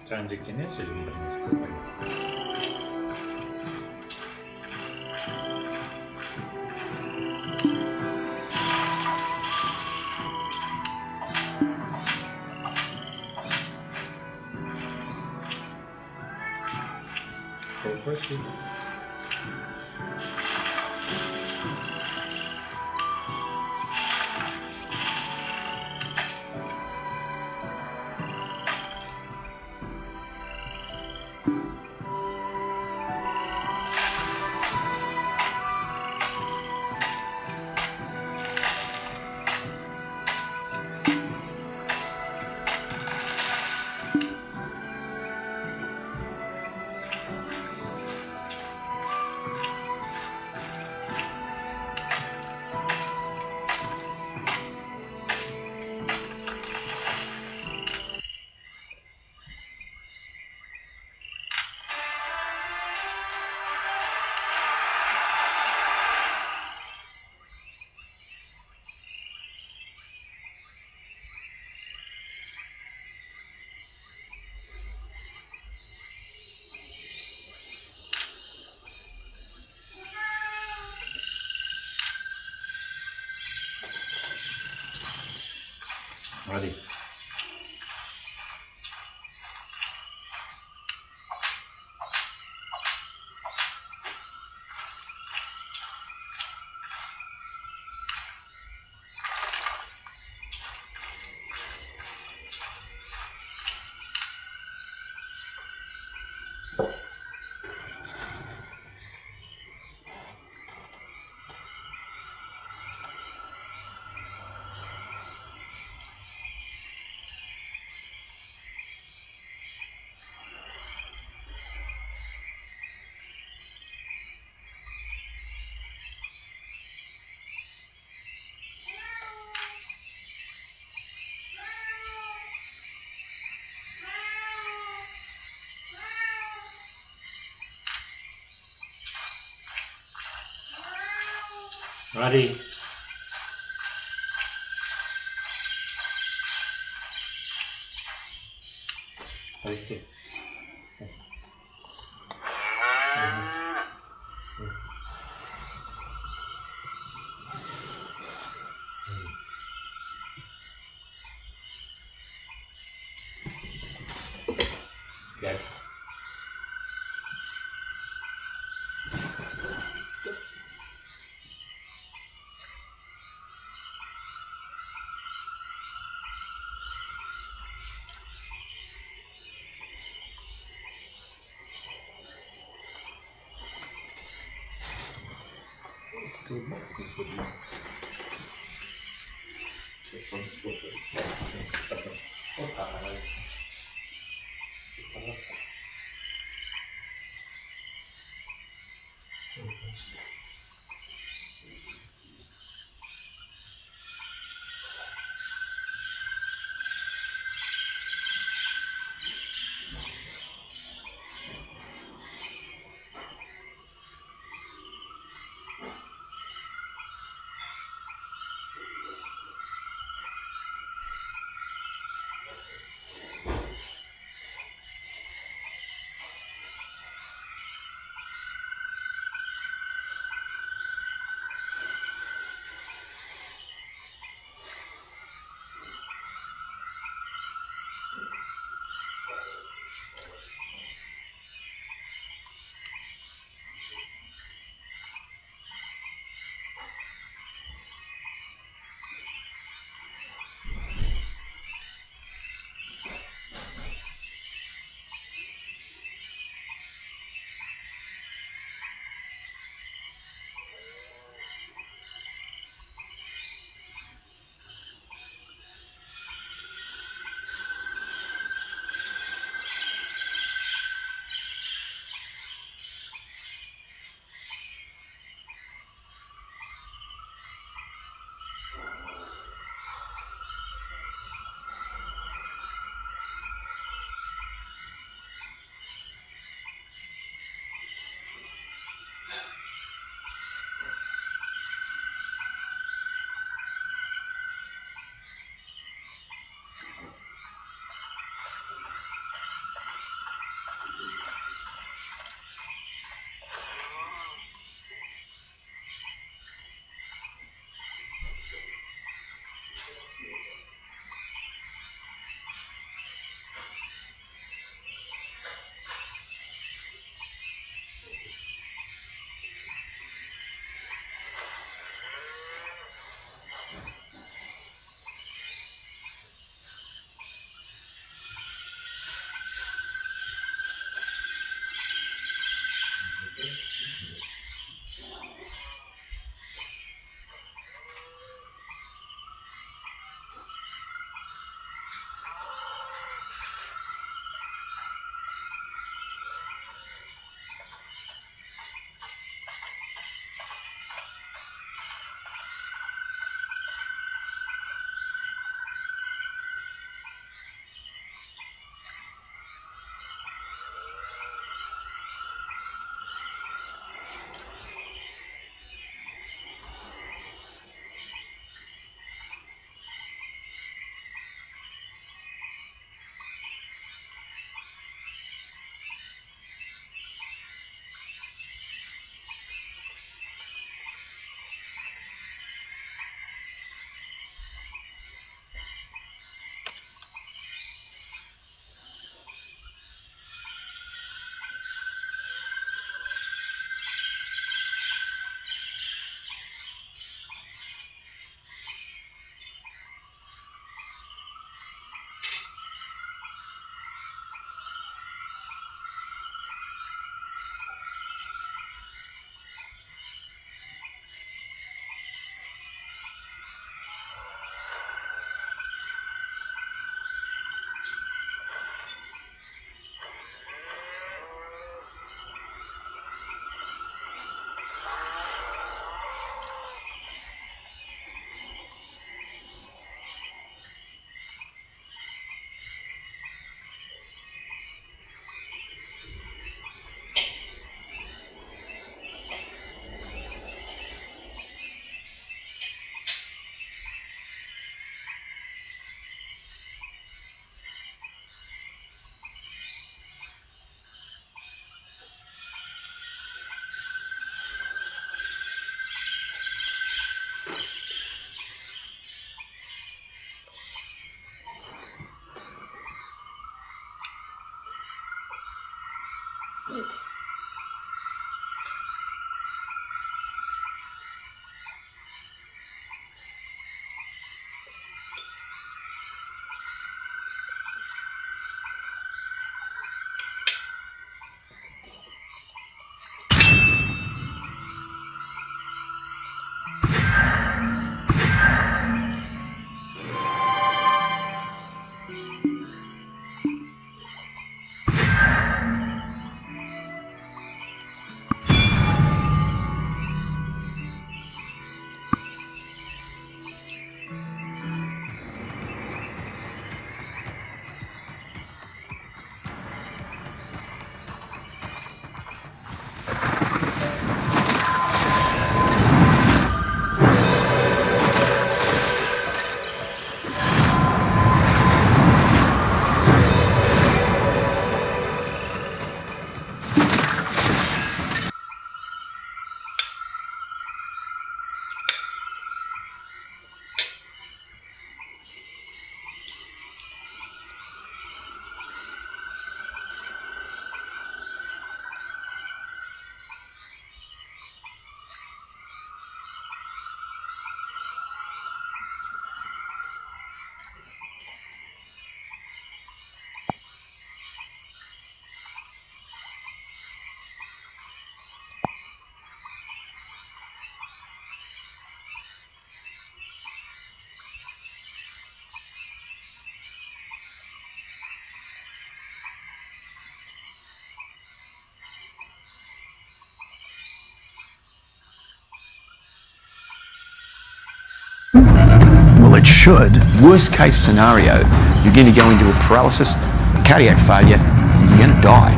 Transitiness is ready. Ready. Ready. Good. it should. Worst case scenario, you're going to go into a paralysis, cardiac failure, you're going to die.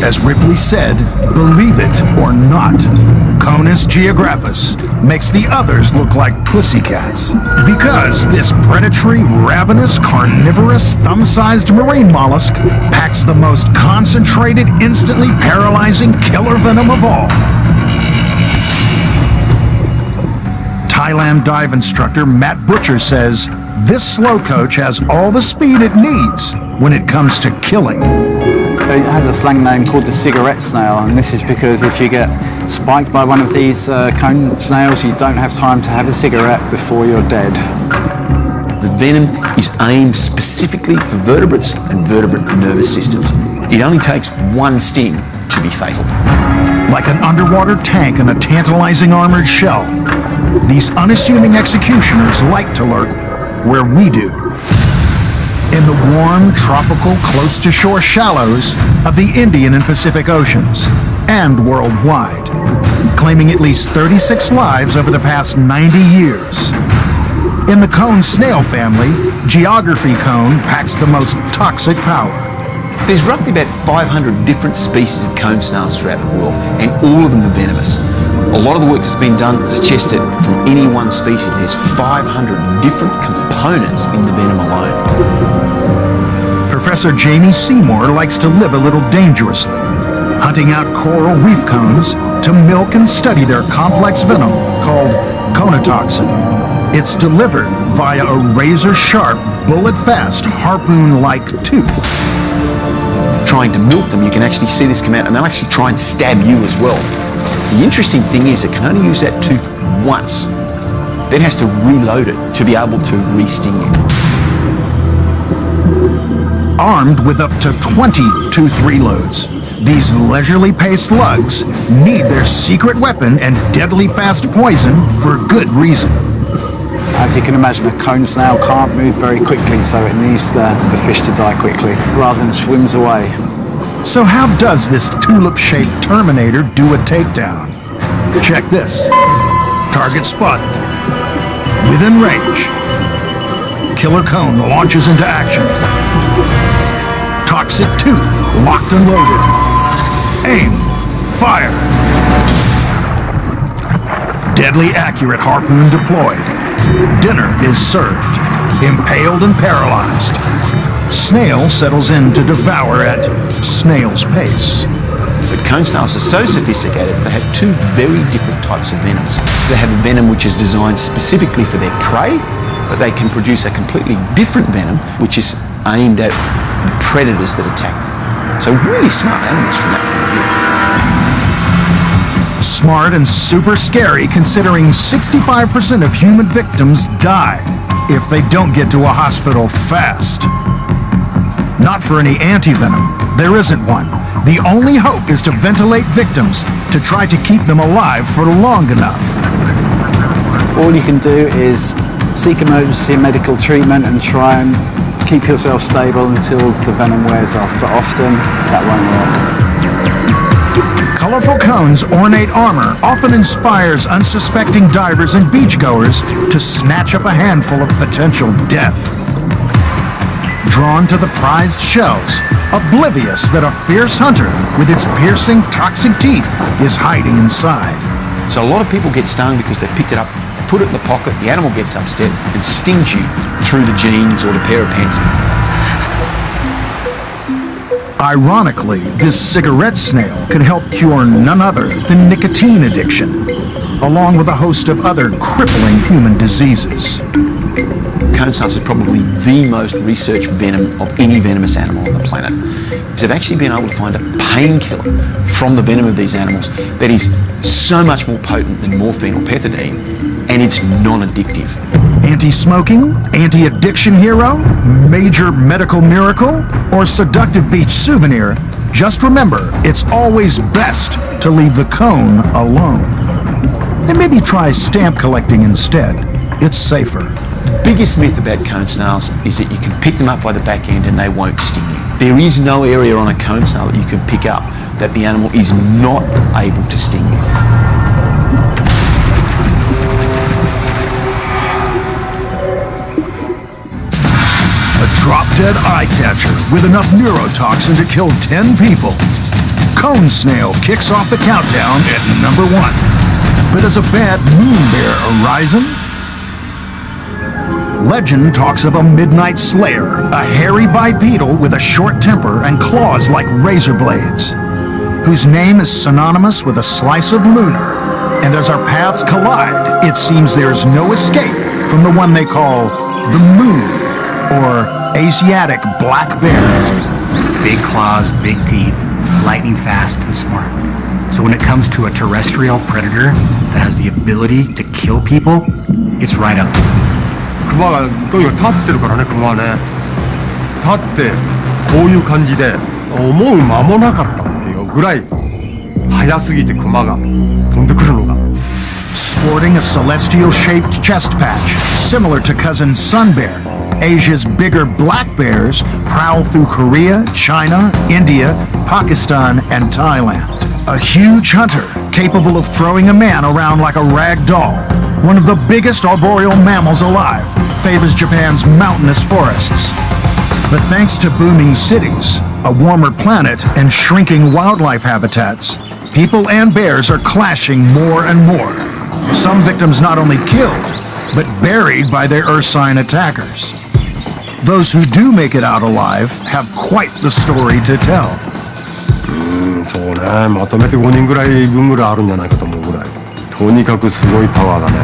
As Ripley said, believe it or not, Conus geographus makes the others look like pussycats. Because this predatory, ravenous, carnivorous, thumb-sized marine mollusk packs the most concentrated, instantly paralyzing killer venom of all. Thailand dive instructor Matt Butcher says this slow coach has all the speed it needs when it comes to killing. It has a slang name called the cigarette snail, and this is because if you get spiked by one of these cone snails, you don't have time to have a cigarette before you're dead. The venom is aimed specifically for vertebrates and vertebrate nervous systems. It only takes one sting to be fatal. Like an underwater tank in a tantalizing armored shell, these unassuming executioners like to lurk where we do. In the warm, tropical, close-to-shore shallows of the Indian and Pacific Oceans, and worldwide, claiming at least 36 lives over the past 90 years. In the cone snail family, geography cone packs the most toxic power. There's roughly about 500 different species of cone snails throughout the world, and all of them are venomous. A lot of the work that's been done suggests that from any one species there's 500 different components in the venom alone. Professor Jamie Seymour likes to live a little dangerously, hunting out coral reef cones to milk and study their complex venom called conotoxin. It's delivered via a razor-sharp, bullet-fast, harpoon-like tooth. Trying to milk them, you can actually see this come out, and they'll actually try and stab you as well. The interesting thing is it can only use that tooth once. Then has to reload it to be able to re-sting you. Armed with up to 20 tooth reloads, these leisurely paced slugs need their secret weapon and deadly fast poison for good reason. As you can imagine, a cone snail can't move very quickly, so it needs the fish to die quickly rather than swims away. So how does this tulip-shaped Terminator do a takedown? Check this. Target spotted. Within range. Killer cone launches into action. Toxic tooth locked and loaded. Aim. Fire. Deadly accurate harpoon deployed. Dinner is served. Impaled and paralyzed. Snail settles in to devour at snail's pace. But cone snails are so sophisticated, they have two very different types of venoms. They have a venom which is designed specifically for their prey, but they can produce a completely different venom which is aimed at the predators that attack them. So really smart animals from that point of view. Smart and super scary considering 65% of human victims die if they don't get to a hospital fast. Not for any anti-venom. There isn't one. The only hope is to ventilate victims to try to keep them alive for long enough. All you can do is seek emergency medical treatment and try and keep yourself stable until the venom wears off, but often that won't work. Colorful cones' ornate armor often inspires unsuspecting divers and beachgoers to snatch up a handful of potential death. Drawn to the prized shells, oblivious that a fierce hunter with its piercing toxic teeth is hiding inside. So a lot of people get stung because they picked it up, put it in the pocket, the animal gets upset and stings you through the jeans or the pair of pants. Ironically, this cigarette snail could help cure none other than nicotine addiction, along with a host of other crippling human diseases. Cone snails is probably the most researched venom of any venomous animal on the planet. They've actually been able to find a painkiller from the venom of these animals that is so much more potent than morphine or pethidine, and it's non-addictive. Anti-smoking, anti-addiction hero, major medical miracle, or seductive beach souvenir, just remember, it's always best to leave the cone alone. And maybe try stamp collecting instead. It's safer. Biggest myth about cone snails is that you can pick them up by the back end and they won't sting you. There is no area on a cone snail that you can pick up that the animal is not able to sting you. drop-dead eye catcher with enough neurotoxin to kill 10 people. Cone snail kicks off the countdown at number 1. But is a bad moon bear arising? Legend talks of a midnight slayer, a hairy bipedal with a short temper and claws like razor blades, whose name is synonymous with a slice of lunar. And as our paths collide, it seems there's no escape from the one they call the moon, or Asiatic black bear. Big claws, big teeth, lightning fast and smart. So when it comes to a terrestrial predator that has the ability to kill people, it's right up there. クマがとにかく立ってるからね、クマはね。立ってこういう感じで思う間もなかったっていうぐらい速すぎてクマが飛んでくるのが。Sporting a celestial-shaped chest patch, similar to cousin sun bear, Asia's bigger black bears prowl through Korea, China, India, Pakistan, and Thailand. A huge hunter, capable of throwing a man around like a rag doll. One of the biggest arboreal mammals alive, favors Japan's mountainous forests. But thanks to booming cities, a warmer planet, and shrinking wildlife habitats, people and bears are clashing more and more. Some victims not only killed, but buried by their Earth sign attackers. Those who do make it out alive have quite the story to tell. そうね、まとめて5人ぐらい分ぐらいあるんじゃないかと思うぐらい。とにかくすごいパワーだね。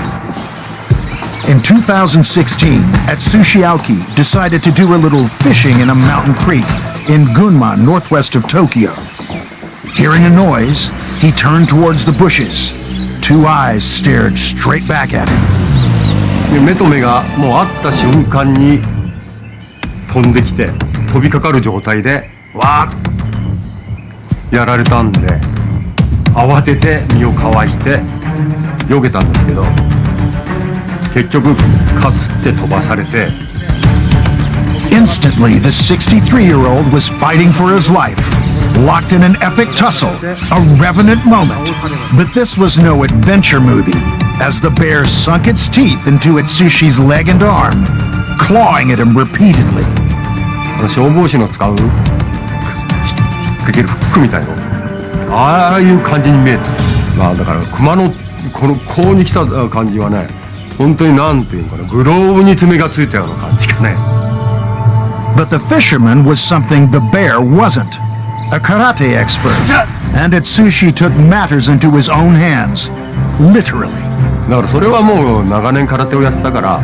In 2016, Atsushi decided to do a little fishing in a mountain creek in Gunma, northwest of Tokyo. Hearing a noise, he turned towards the bushes. Two eyes stared straight back at him. 目と目がもう会った瞬間に飛んできて飛びかかる状態でわーっやられたんで慌てて身をかわして避けたんですけど結局かすって飛ばされて Instantly, the 63-year-old was fighting for his life, locked in an epic tussle, a revenant moment. But this was no adventure movie, as the bear sunk its teeth into Atsushi's leg and arm, clawing at him repeatedly. 消防士の使うかけるフックみたいなああいう感じに見えた。まあだから熊のこのこうに来た感じはね本当になんていうのかなグローブに爪がついたような感じかね。But the fisherman was something the bear wasn't, a karate expert. And Atsushi took matters into his own hands, literally. だからそれはもう長年空手をやってたから、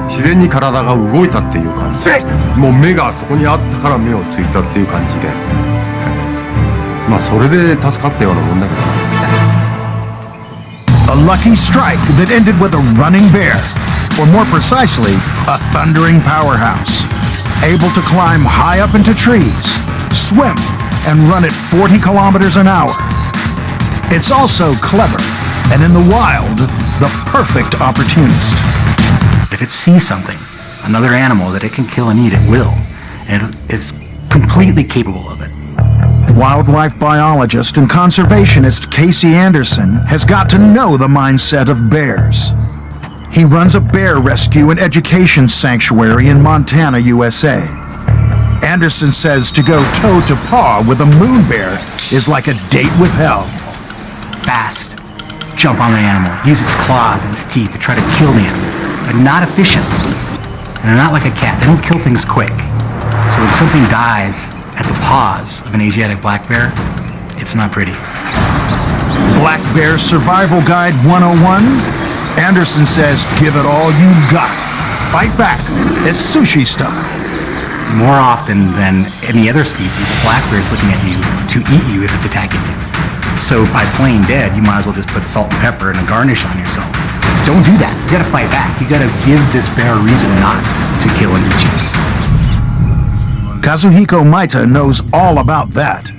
自然に体が動いたっていう感じ。もう目がそこにあったから目をついたっていう感じで。まあそれで助かったようなもんだけどな。A lucky strike that ended with a running bear, or more precisely, a thundering powerhouse, able to climb high up into trees, swim, and run at 40 kilometers an hour. It's also clever, and in the wild, the perfect opportunist. If it sees something, another animal that it can kill and eat, it will. And it's completely capable of it. Wildlife biologist and conservationist Casey Anderson has got to know the mindset of bears. He runs a bear rescue and education sanctuary in Montana, USA. Anderson says to go toe-to-paw with a moon bear is like a date with hell. Fast. Jump on the animal. Use its claws and its teeth to try to kill the animal. But not efficient. And they're not like a cat. They don't kill things quick. So when something dies at the paws of an Asiatic black bear, it's not pretty. Black Bear Survival Guide 101? Anderson says give it all you've got. Fight back. It's sushi style. More often than any other species, a black bear is looking at you to eat you if it's attacking you. So by playing dead, you might as well just put salt and pepper and a garnish on yourself. Don't do that. You gotta fight back. You gotta give this bear a reason not to kill and eat you. Kazuhiko Maita knows all about that.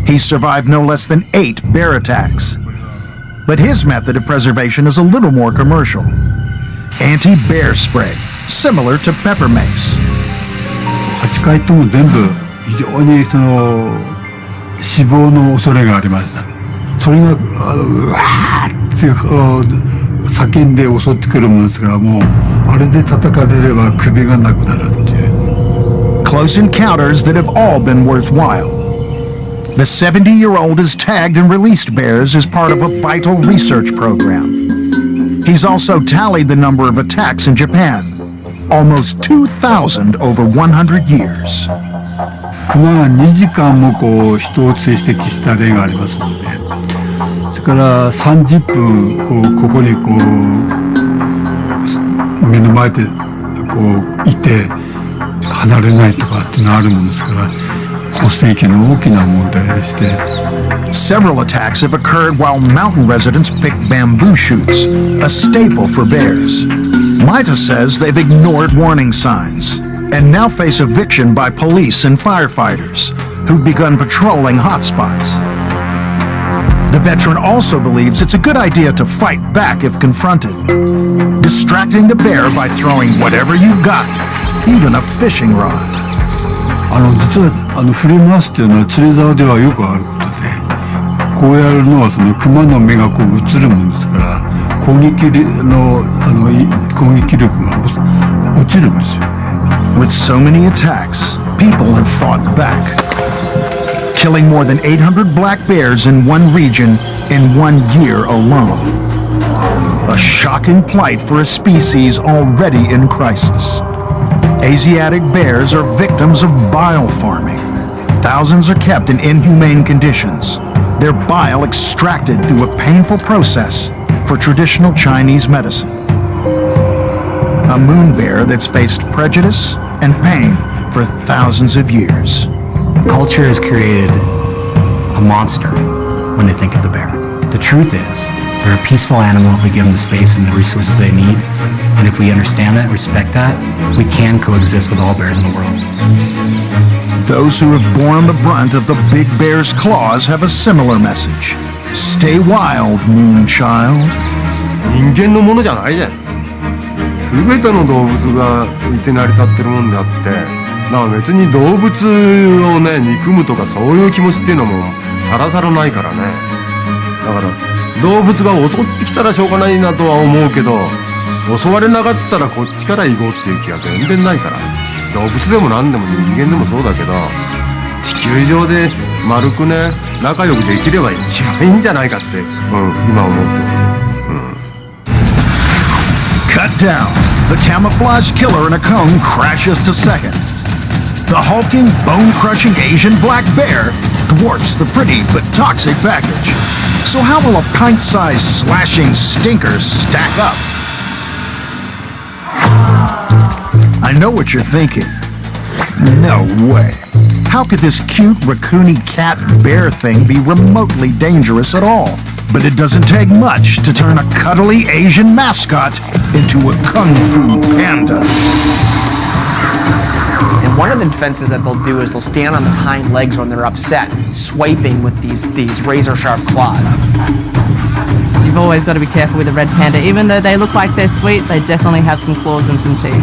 He's survived no less than 8 bear attacks. But his method of preservation is a little more commercial. Anti-bear spray, similar to pepper mace. 8回とも全部非常にその死亡の恐れがありました。それがうわーって叫んで襲ってくるものですからもうあれで叩かれれば首がなくなるっていう。Close encounters that have all been worthwhile. The 70-year-old has tagged and released bears as part of a vital research program. He's also tallied the number of attacks in Japan, almost 2,000 over 100 years. 熊が2時間もこう人を追跡した例がありますので、それから30分ここにこう目の前でこういて離れないとかってのあるもんですから、個性域の大きな問題でして。Several attacks have occurred while mountain residents pick bamboo shoots, a staple for bears. Maita says they've ignored warning signs and now face eviction by police and firefighters who've begun patrolling hotspots. The veteran also believes it's a good idea to fight back if confronted, distracting the bear by throwing whatever you've got, even a fishing rod. 実は振り回すっていうのは釣り竿ではよくあることで、こうやるのはその熊の目がこう映るもんですから、攻撃力が落ちるんですよ。With so many attacks, people have fought back, killing more than 800 black bears in one region in 1 year alone. A shocking plight for a species already in crisis. Asiatic bears are victims of bile farming. Thousands are kept in inhumane conditions, their bile extracted through a painful process for traditional Chinese medicine. A moon bear that's faced prejudice and pain for thousands of years. Culture has created a monster when they think of the bear. The truth is, they're a peaceful animal if we give them the space and the resources they need. And if we understand that, respect that, we can coexist with all bears in the world. Those who have borne the brunt of the big bear's claws have a similar message. Stay wild, Moonchild. 人間のものじゃないじゃん。全ての動物がいて成り立ってるもんであって、だから別に動物をね憎むとかそういう気持ちっていうのもさらさらないからね。だから動物が襲ってきたらしょうがないなとは思うけど、襲われなかったらこっちから行こうっていう気が全然ないから。動物でも何でも人間でもそうだけど、地球上で丸くね仲良くできれば一番いいんじゃないかって、今思ってます。Cut down. The camouflage killer in a cone crashes to second. The hulking, bone-crushing Asian black bear dwarfs the pretty but toxic package. So how will a pint-sized slashing stinker stack up? I know what you're thinking. No way. How could this cute raccoony cat bear thing be remotely dangerous at all? But it doesn't take much to turn a cuddly Asian mascot into a kung fu panda. And one of the defenses that they'll do is they'll stand on their hind legs when they're upset, swiping with these razor-sharp claws. You've always got to be careful with a red panda. Even though they look like they're sweet, they definitely have some claws and some teeth.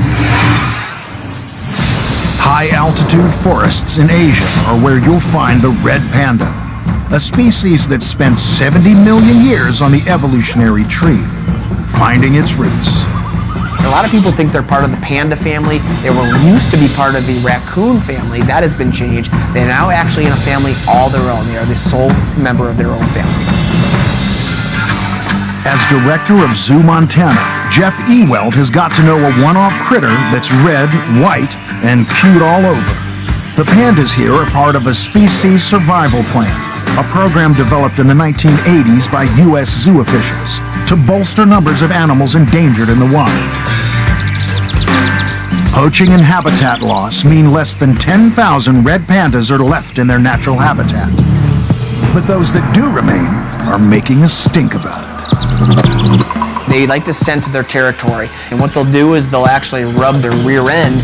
High-altitude forests in Asia are where you'll find the red panda, a species that spent 70 million years on the evolutionary tree, finding its roots. A lot of people think they're part of the panda family. They were used to be part of the raccoon family. That has been changed. They're now actually in a family all their own. They are the sole member of their own family. As director of Zoo Montana, Jeff Eweld has got to know a one-off critter that's red, white, and cute all over. The pandas here are part of a species survival plan, a program developed in the 1980s by U.S. zoo officials to bolster numbers of animals endangered in the wild. Poaching and habitat loss mean less than 10,000 red pandas are left in their natural habitat. But those that do remain are making a stink about it. They like to scent their territory, and what they'll do is they'll actually rub their rear end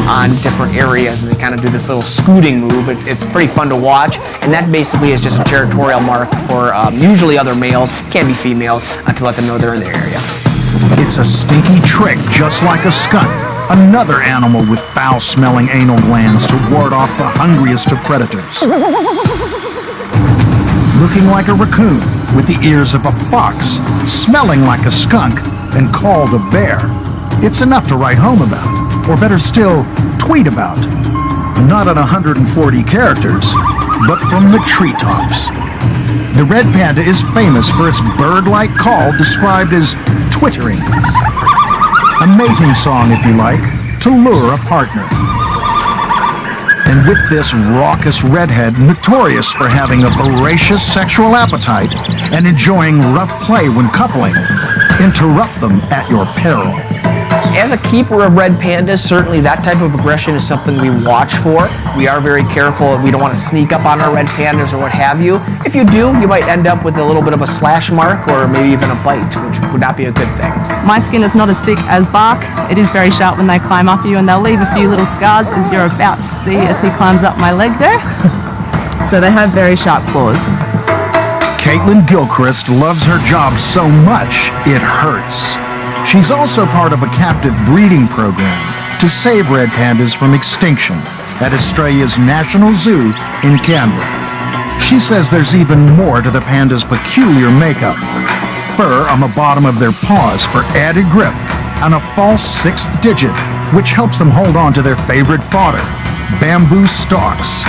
on different areas, and they kind of do this little scooting move. It's pretty fun to watch, and that basically is just a territorial mark for usually other males, can be females, to let them know they're in their area. It's a stinky trick just like a skunk, another animal with foul-smelling anal glands to ward off the hungriest of predators. Looking like a raccoon with the ears of a fox, smelling like a skunk, and called a bear. It's enough to write home about, or better still, tweet about. Not at 140 characters, but from the treetops. The red panda is famous for its bird-like call described as twittering. A mating song, if you like, to lure a partner. And with this raucous redhead notorious for having a voracious sexual appetite and enjoying rough play when coupling, interrupt them at your peril. As a keeper of red pandas, certainly that type of aggression is something we watch for. We are very careful. We don't want to sneak up on our red pandas or what have you. If you do, you might end up with a little bit of a slash mark or maybe even a bite, which would not be a good thing. My skin is not as thick as bark. It is very sharp when they climb up you, and they'll leave a few little scars, as you're about to see as he climbs up my leg there. So they have very sharp claws. Caitlin Gilchrist loves her job so much, it hurts. She's also part of a captive breeding program to save red pandas from extinction at Australia's National Zoo in Canberra. She says there's even more to the pandas' peculiar makeup. Fur on the bottom of their paws for added grip, and a false sixth digit, which helps them hold on to their favorite fodder, bamboo stalks.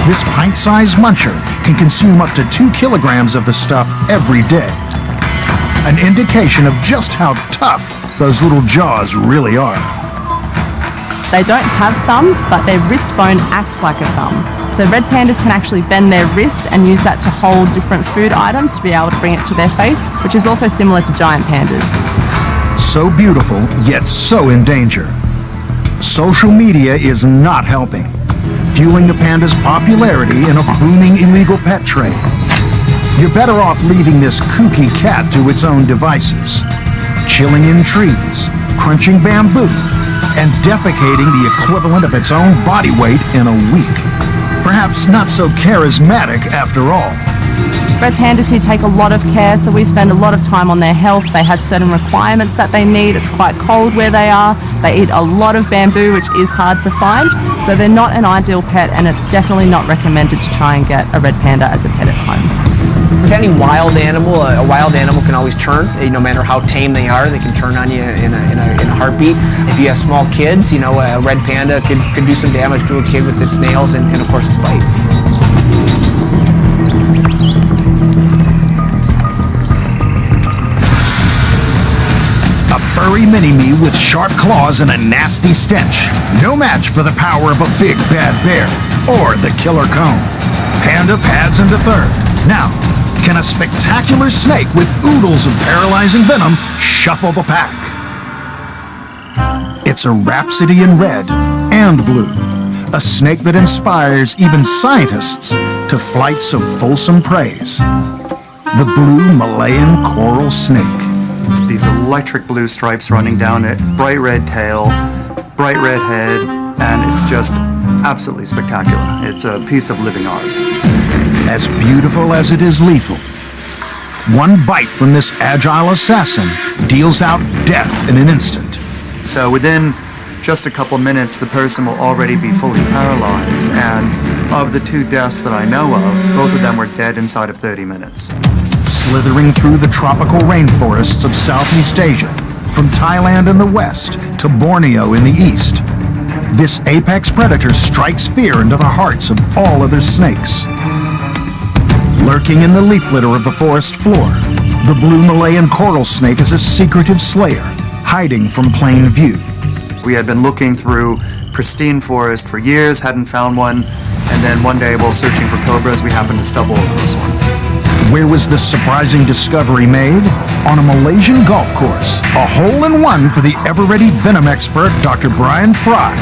This pint-sized muncher can consume up to 2 kilograms of the stuff every day. An indication of just how tough those little jaws really are. They don't have thumbs, but their wrist bone acts like a thumb. So red pandas can actually bend their wrist and use that to hold different food items to be able to bring it to their face, which is also similar to giant pandas. So beautiful, yet so in danger. Social media is not helping, fueling the panda's popularity in a booming illegal pet trade. You're better off leaving this kooky cat to its own devices, chilling in trees, crunching bamboo, and defecating the equivalent of its own body weight in a week. Perhaps not so charismatic after all. Red pandas here take a lot of care, so we spend a lot of time on their health. They have certain requirements that they need. It's quite cold where they are. They eat a lot of bamboo, which is hard to find. So they're not an ideal pet, and it's definitely not recommended to try and get a red panda as a pet at home. With any wild animal, a wild animal can always turn. No matter how tame they are, they can turn on you in a heartbeat. If you have small kids, a red panda could do some damage to a kid with its nails and of course its bite. A furry mini-me with sharp claws and a nasty stench. No match for the power of a big bad bear or the killer cone. Panda pads into third. Now, can a spectacular snake with oodles of paralyzing venom shuffle the pack? It's a rhapsody in red and blue. A snake that inspires even scientists to flights of fulsome praise. The blue Malayan coral snake. It's these electric blue stripes running down it, bright red tail, bright red head, and it's just absolutely spectacular. It's a piece of living art. As beautiful as it is lethal. One bite from this agile assassin deals out death in an instant. So within just a couple minutes, the person will already be fully paralyzed, and of the 2 deaths that I know of, both of them were dead inside of 30 minutes. Slithering through the tropical rainforests of Southeast Asia, from Thailand in the west to Borneo in the east, this apex predator strikes fear into the hearts of all other snakes. Lurking in the leaf litter of the forest floor, the blue Malayan coral snake is a secretive slayer, hiding from plain view. We had been looking through pristine forest for years, hadn't found one, and then one day while searching for cobras, we happened to stumble over this one. Where was this surprising discovery made? On a Malaysian golf course, a hole-in-one for the ever-ready venom expert, Dr. Brian Fry.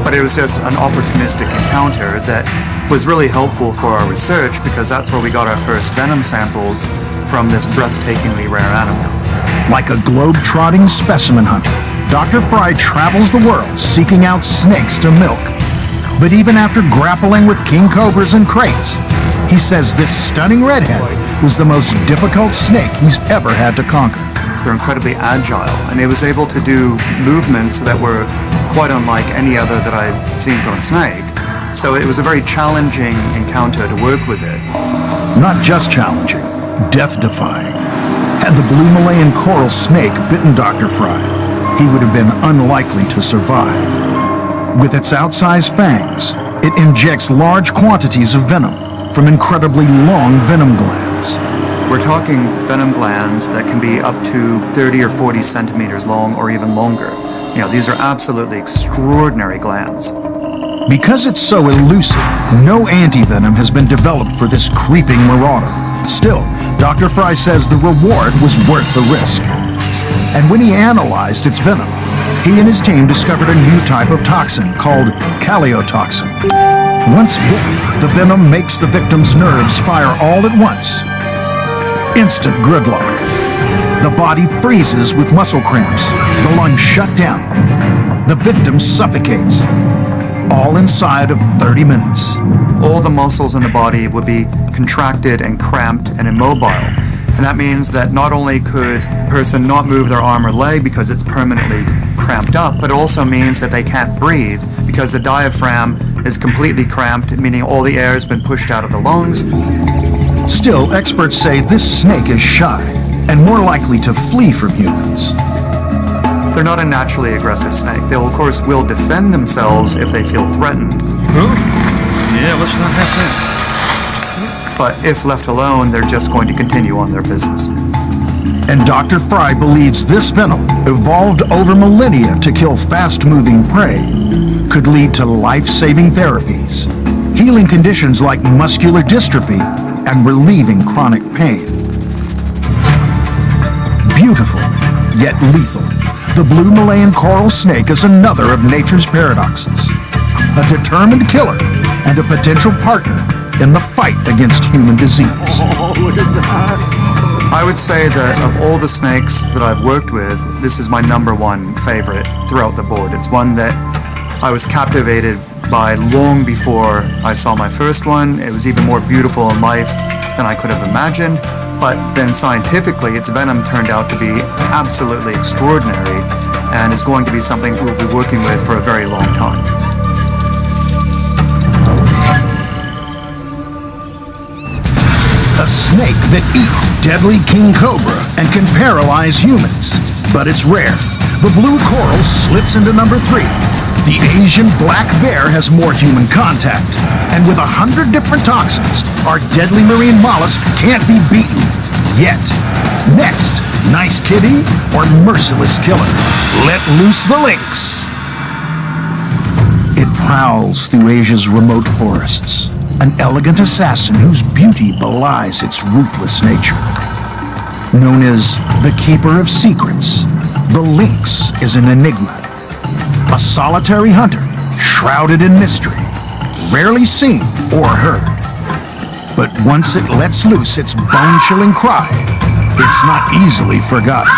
But it was just an opportunistic encounter that was really helpful for our research because that's where we got our first venom samples from this breathtakingly rare animal. Like a globe-trotting specimen hunter, Dr. Fry travels the world seeking out snakes to milk. But even after grappling with king cobras and crates, he says this stunning redhead was the most difficult snake he's ever had to conquer. They're incredibly agile, and it was able to do movements that were quite unlike any other that I'd seen from a snake. So it was a very challenging encounter to work with it. Not just challenging, death-defying. Had the blue Malayan coral snake bitten Dr. Fry, he would have been unlikely to survive. With its outsized fangs, it injects large quantities of venom from incredibly long venom glands. We're talking venom glands that can be up to 30 or 40 centimeters long or even longer. You know, these are absolutely extraordinary glands. Because it's so elusive, no antivenom has been developed for this creeping marauder. Still, Dr. Fry says the reward was worth the risk. And when he analyzed its venom, he and his team discovered a new type of toxin called calliotoxin. Once bitten, the venom makes the victim's nerves fire all at once. Instant gridlock. The body freezes with muscle cramps. The lungs shut down. The victim suffocates. All inside of 30 minutes. All the muscles in the body would be contracted and cramped and immobile. And that means that not only could the person not move their arm or leg because it's permanently cramped up, but it also means that they can't breathe because the diaphragm is completely cramped, meaning all the air has been pushed out of the lungs. Still, experts say this snake is shy and more likely to flee from humans. They're not a naturally aggressive snake. They, of course, will defend themselves if they feel threatened. Yeah, what's that? But if left alone, they're just going to continue on their business. And Dr. Fry believes this venom, evolved over millennia to kill fast-moving prey, could lead to life-saving therapies, healing conditions like muscular dystrophy and relieving chronic pain. Beautiful, yet lethal, the blue Malayan coral snake is another of nature's paradoxes, a determined killer and a potential partner in the fight against human disease. Oh, look at that. I would say that of all the snakes that I've worked with, this is my #1 favorite throughout the board. It's one that I was captivated by long before I saw my first one. It was even more beautiful in life than I could have imagined. But then scientifically, its venom turned out to be absolutely extraordinary and is going to be something we'll be working with for a very long time. A snake that eats deadly king cobra and can paralyze humans. But it's rare. The blue coral slips into #3. The Asian black bear has more human contact. And with 100 different toxins, our deadly marine mollusk can't be beaten. Yet. Next, nice kitty or merciless killer? Let loose the lynx. It prowls through Asia's remote forests. An elegant assassin whose beauty belies its ruthless nature. Known as the Keeper of Secrets, the lynx is an enigma. A solitary hunter, shrouded in mystery, rarely seen or heard. But once it lets loose its bone-chilling cry, it's not easily forgotten.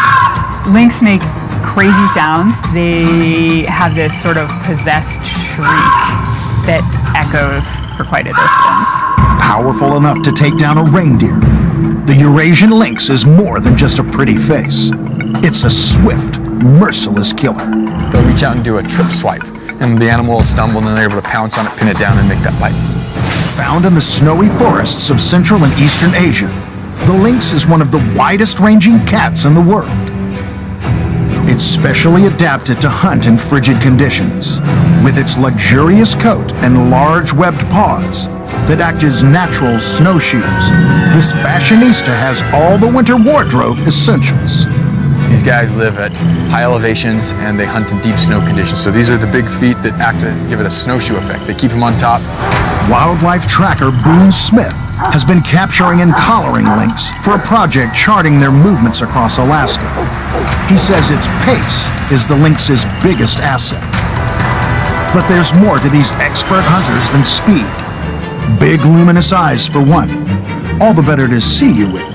Lynx make crazy sounds. They have this sort of possessed shriek that echoes for quite a distance. Powerful enough to take down a reindeer, the Eurasian lynx is more than just a pretty face. It's a swift, merciless killer. They'll reach out and do a trip swipe, and the animal will stumble and then they're able to pounce on it, pin it down, and make that bite. Found in the snowy forests of Central and Eastern Asia, the lynx is one of the widest-ranging cats in the world. It's specially adapted to hunt in frigid conditions, with its luxurious coat and large webbed paws that act as natural snowshoes. This fashionista has all the winter wardrobe essentials. These guys live at high elevations and they hunt in deep snow conditions. So these are the big feet that act to give it a snowshoe effect. They keep them on top. Wildlife tracker Boone Smith has been capturing and collaring lynx for a project charting their movements across Alaska. He says its pace is the lynx's biggest asset. But there's more to these expert hunters than speed. Big luminous eyes for one, all the better to see you with.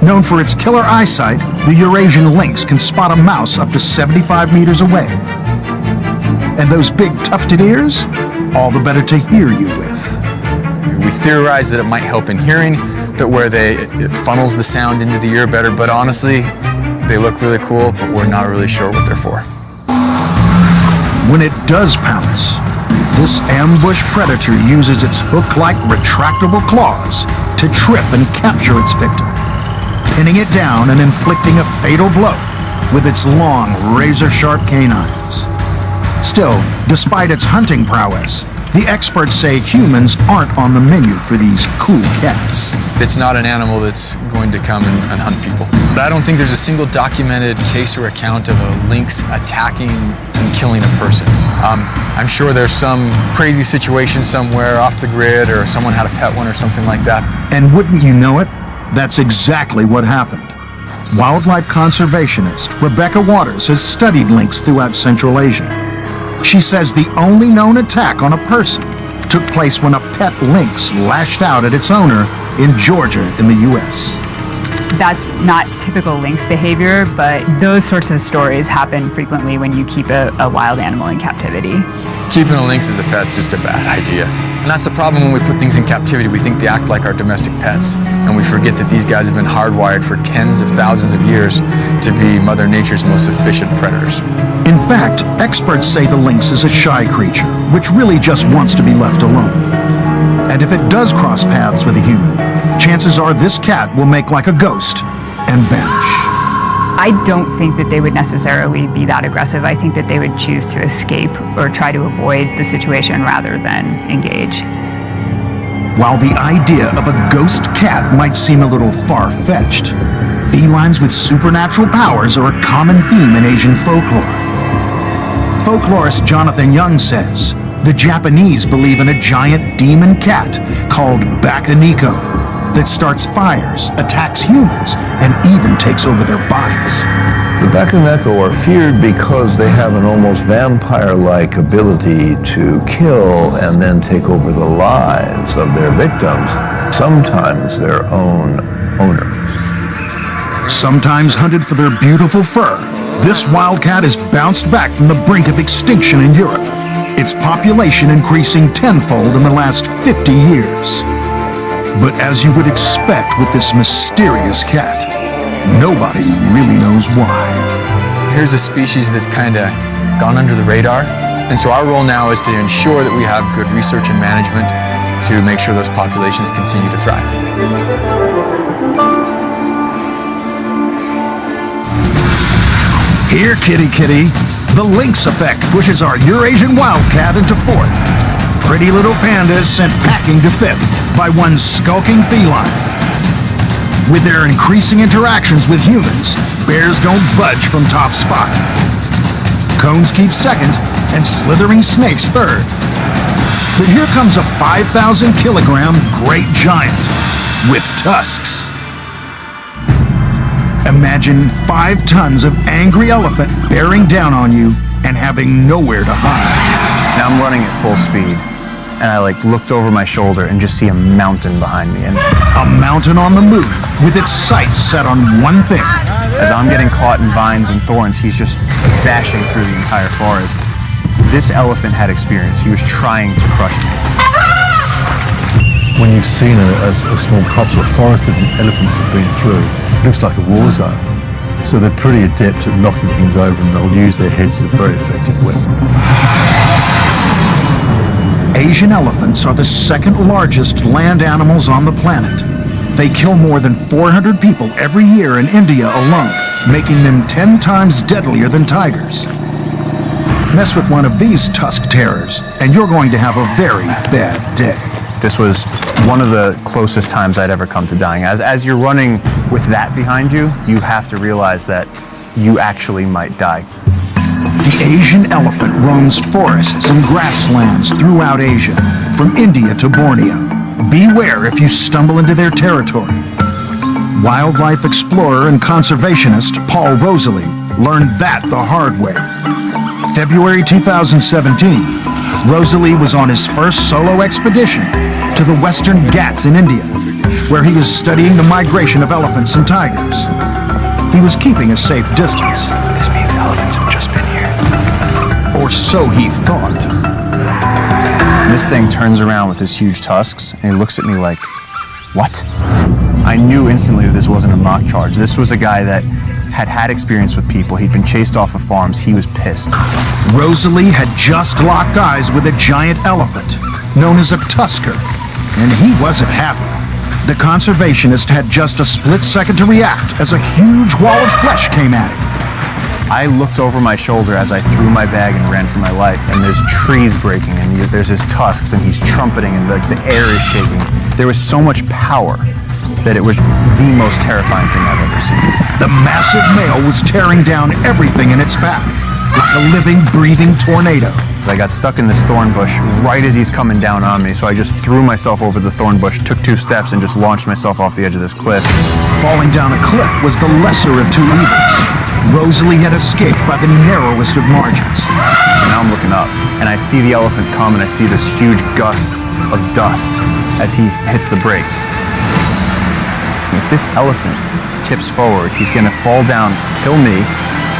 Known for its killer eyesight, the Eurasian lynx can spot a mouse up to 75 meters away. And those big tufted ears, all the better to hear you with. We theorize that it might help in hearing, that where it funnels the sound into the ear better, but honestly, they look really cool, but we're not really sure what they're for. When it does pounce, this ambush predator uses its hook-like retractable claws to trip and capture its victim, pinning it down and inflicting a fatal blow, with its long, razor-sharp canines. Still, despite its hunting prowess, the experts say humans aren't on the menu for these cool cats. It's not an animal that's going to come and hunt people. But I don't think there's a single documented case or account of a lynx attacking and killing a person. I'm sure there's some crazy situation somewhere off the grid, or someone had a pet one or something like that. And wouldn't you know it, that's exactly what happened. Wildlife conservationist Rebecca Waters has studied lynx throughout Central Asia. She says the only known attack on a person took place when a pet lynx lashed out at its owner in Georgia in the U.S. That's not typical lynx behavior, but those sorts of stories happen frequently when you keep a wild animal in captivity. Keeping a lynx as a pet's just a bad idea. And that's the problem when we put things in captivity. We think they act like our domestic pets, and we forget that these guys have been hardwired for tens of thousands of years to be Mother Nature's most efficient predators. In fact, experts say the lynx is a shy creature, which really just wants to be left alone. And if it does cross paths with a human, chances are this cat will make like a ghost and vanish. I don't think that they would necessarily be that aggressive. I think that they would choose to escape or try to avoid the situation rather than engage. While the idea of a ghost cat might seem a little far-fetched, felines with supernatural powers are a common theme in Asian folklore. Folklorist Jonathan Young says the Japanese believe in a giant demon cat called Bakaniko that starts fires, attacks humans, and even takes over their bodies. The Bakaneko are feared because they have an almost vampire-like ability to kill and then take over the lives of their victims, sometimes their own owners. Sometimes hunted for their beautiful fur, this wildcat has bounced back from the brink of extinction in Europe, its population increasing tenfold in the last 50 years. But as you would expect with this mysterious cat, nobody really knows why. Here's a species that's kind of gone under the radar, and so our role now is to ensure that we have good research and management to make sure those populations continue to thrive. Here, kitty kitty, the lynx effect pushes our Eurasian wildcat into fourth. Pretty little panda is sent packing to fifth by one skulking feline. With their increasing interactions with humans, bears don't budge from top spot. Cones keep second, and slithering snakes third. But here comes a 5,000-kilogram great giant with tusks. Imagine 5 tons of angry elephant bearing down on you and having nowhere to hide. Now I'm running at full speed, and I looked over my shoulder and just see a mountain behind me. And a mountain on the move with its sights set on one thing. As I'm getting caught in vines and thorns, he's just dashing through the entire forest. This elephant had experience. He was trying to crush me. When you've seen a small copse or forest that elephants have been through, it looks like a war zone. So they're pretty adept at knocking things over, and they'll use their heads as a very effective weapon. Asian elephants are the second largest land animals on the planet. They kill more than 400 people every year in India alone, making them 10 times deadlier than tigers. Mess with one of these tusk terrors, and you're going to have a very bad day. This was one of the closest times I'd ever come to dying. As you're running with that behind you, you have to realize that you actually might die. The Asian elephant roams forests and grasslands throughout Asia, from India to Borneo. Beware if you stumble into their territory. Wildlife explorer and conservationist Paul Rosalie learned that the hard way. February 2017, Rosalie was on his first solo expedition to the Western Ghats in India, where he was studying the migration of elephants and tigers. He was keeping a safe distance. This means elephants have just been here. Or so he thought. This thing turns around with his huge tusks, and he looks at me like, what? I knew instantly that this wasn't a mock charge. This was a guy that had experience with people. He'd been chased off of farms. He was pissed. Rosalie had just locked eyes with a giant elephant, known as a tusker, and he wasn't happy. The conservationist had just a split second to react as a huge wall of flesh came at him. I looked over my shoulder as I threw my bag and ran for my life, and there's trees breaking, and there's his tusks, and he's trumpeting, and like the air is shaking. There was so much power that it was the most terrifying thing I've ever seen. The massive male was tearing down everything in its path, like a living, breathing tornado. I got stuck in this thorn bush right as he's coming down on me, so I just threw myself over the thorn bush, took 2 steps, and just launched myself off the edge of this cliff. Falling down a cliff was the lesser of 2 evils. Rosalie had escaped by the narrowest of margins. Now I'm looking up, and I see the elephant come, and I see this huge gust of dust as he hits the brakes. If this elephant tips forward, he's going to fall down, kill me,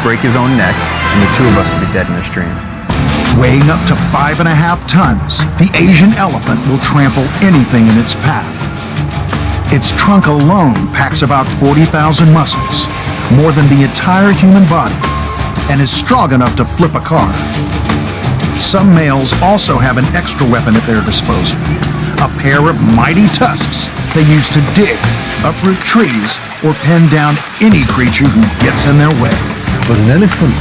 break his own neck, and the 2 of us will be dead in the stream. Weighing up to 5.5 tons, the Asian elephant will trample anything in its path. Its trunk alone packs about 40,000 muscles, more than the entire human body, and is strong enough to flip a car. Some males also have an extra weapon at their disposal, a pair of mighty tusks they use to dig, uproot trees, or pin down any creature who gets in their way. But an elephant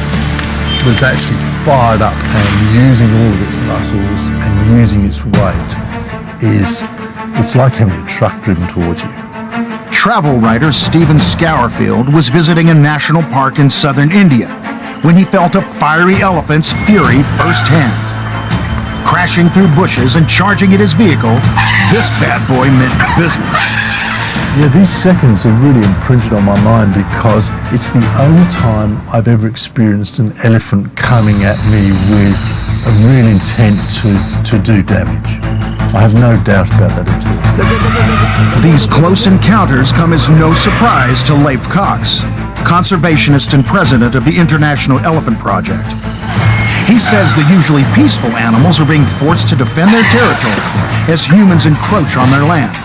that's actually fired up and using all of its muscles and using its weight it's like having a truck driven towards you. Travel writer Stephen Scourfield was visiting a national park in southern India when he felt a fiery elephant's fury firsthand. Crashing through bushes and charging at his vehicle, this bad boy meant business. Yeah, these seconds are really imprinted on my mind because it's the only time I've ever experienced an elephant coming at me with a real intent to do damage. I have no doubt about that at all. These close encounters come as no surprise to Leif Cox, conservationist and president of the International Elephant Project. He says the usually peaceful animals are being forced to defend their territory as humans encroach on their land.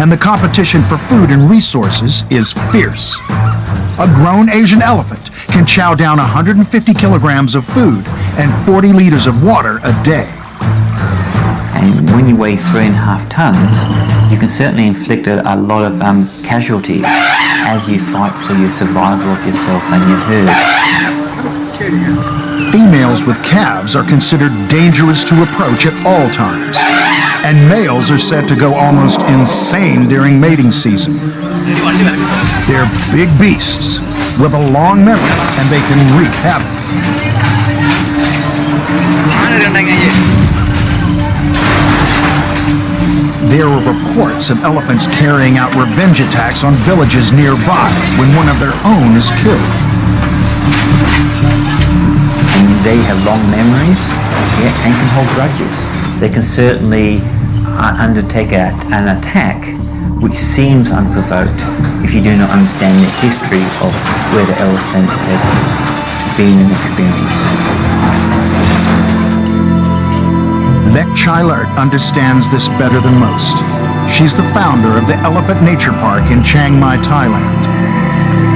And the competition for food and resources is fierce. A grown Asian elephant can chow down 150 kilograms of food and 40 liters of water a day. And when you weigh 3.5 tons, you can certainly inflict a lot of casualties as you fight for your survival of yourself and your herd. Females with calves are considered dangerous to approach at all times, and males are said to go almost insane during mating season. They're big beasts with a long memory, and they can wreak havoc. There are reports of elephants carrying out revenge attacks on villages nearby when one of their own is killed. And they have long memories, and can hold grudges. They can certainly undertake an attack which seems unprovoked if you do not understand the history of where the elephant has been and experienced. Lek Chailert understands this better than most. She's the founder of the Elephant Nature Park in Chiang Mai, Thailand.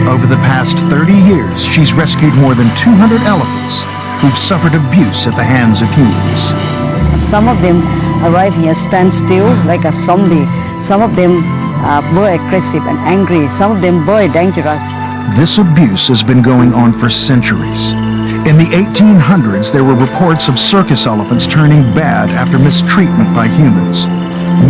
Over the past 30 years, she's rescued more than 200 elephants who've suffered abuse at the hands of humans. Some of them arrive here, stand still like a zombie. Some of them are very aggressive and angry. Some of them very dangerous. This abuse has been going on for centuries. In the 1800s, there were reports of circus elephants turning bad after mistreatment by humans.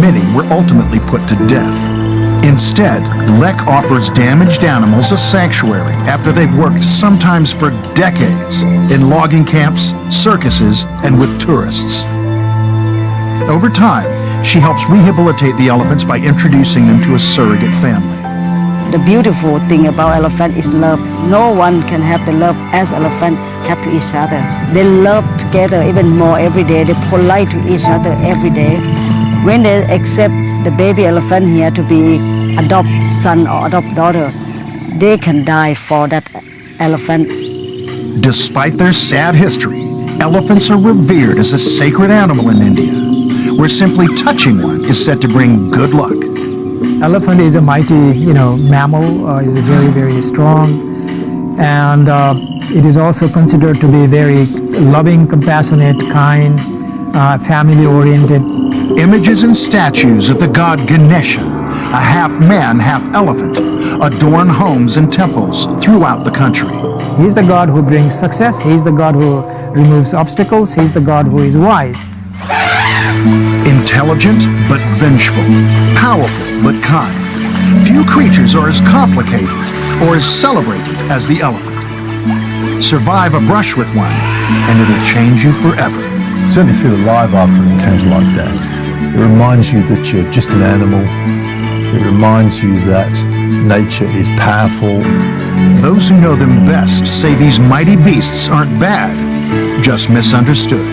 Many were ultimately put to death. Instead, Lek offers damaged animals a sanctuary after they've worked sometimes for decades in logging camps, circuses, and with tourists. Over time, she helps rehabilitate the elephants by introducing them to a surrogate family. The beautiful thing about elephant is love. No one can have the love as elephant have to each other. They love together even more every day. They're polite to each other every day. When they accept the baby elephant here to be adopt son or adopt daughter, they can die for that elephant. Despite their sad history, elephants are revered as a sacred animal in India, where simply touching one is said to bring good luck. Elephant is a mighty, mammal. Is very, very strong, and it is also considered to be very loving, compassionate, kind, family-oriented. Images and statues of the god Ganesha, a half-man, half-elephant, adorn homes and temples throughout the country. He's the God who brings success. He's the God who removes obstacles. He's the God who is wise. Intelligent but vengeful, powerful but kind. Few creatures are as complicated or as celebrated as the elephant. Survive a brush with one, and it'll change you forever. You certainly feel alive after an encounter like that. It reminds you that you're just an animal. It reminds you that nature is powerful. Those who know them best say these mighty beasts aren't bad, just misunderstood.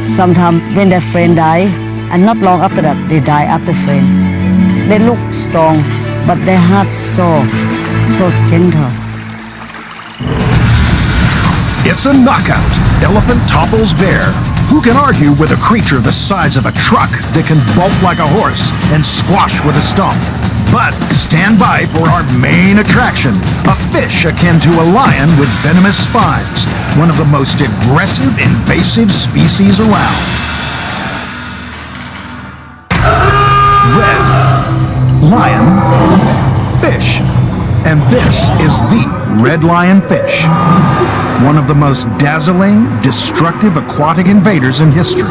Sometimes when their friend die, and not long after that, they die after friend. They look strong, but their heart so gentle. It's a knockout. Elephant topples bear. Who can argue with a creature the size of a truck that can bulk like a horse and squash with a stomp? But stand by for our main attraction, a fish akin to a lion with venomous spines, one of the most aggressive, invasive species around. Red lion fish. And this is the red lionfish, one of the most dazzling, destructive aquatic invaders in history.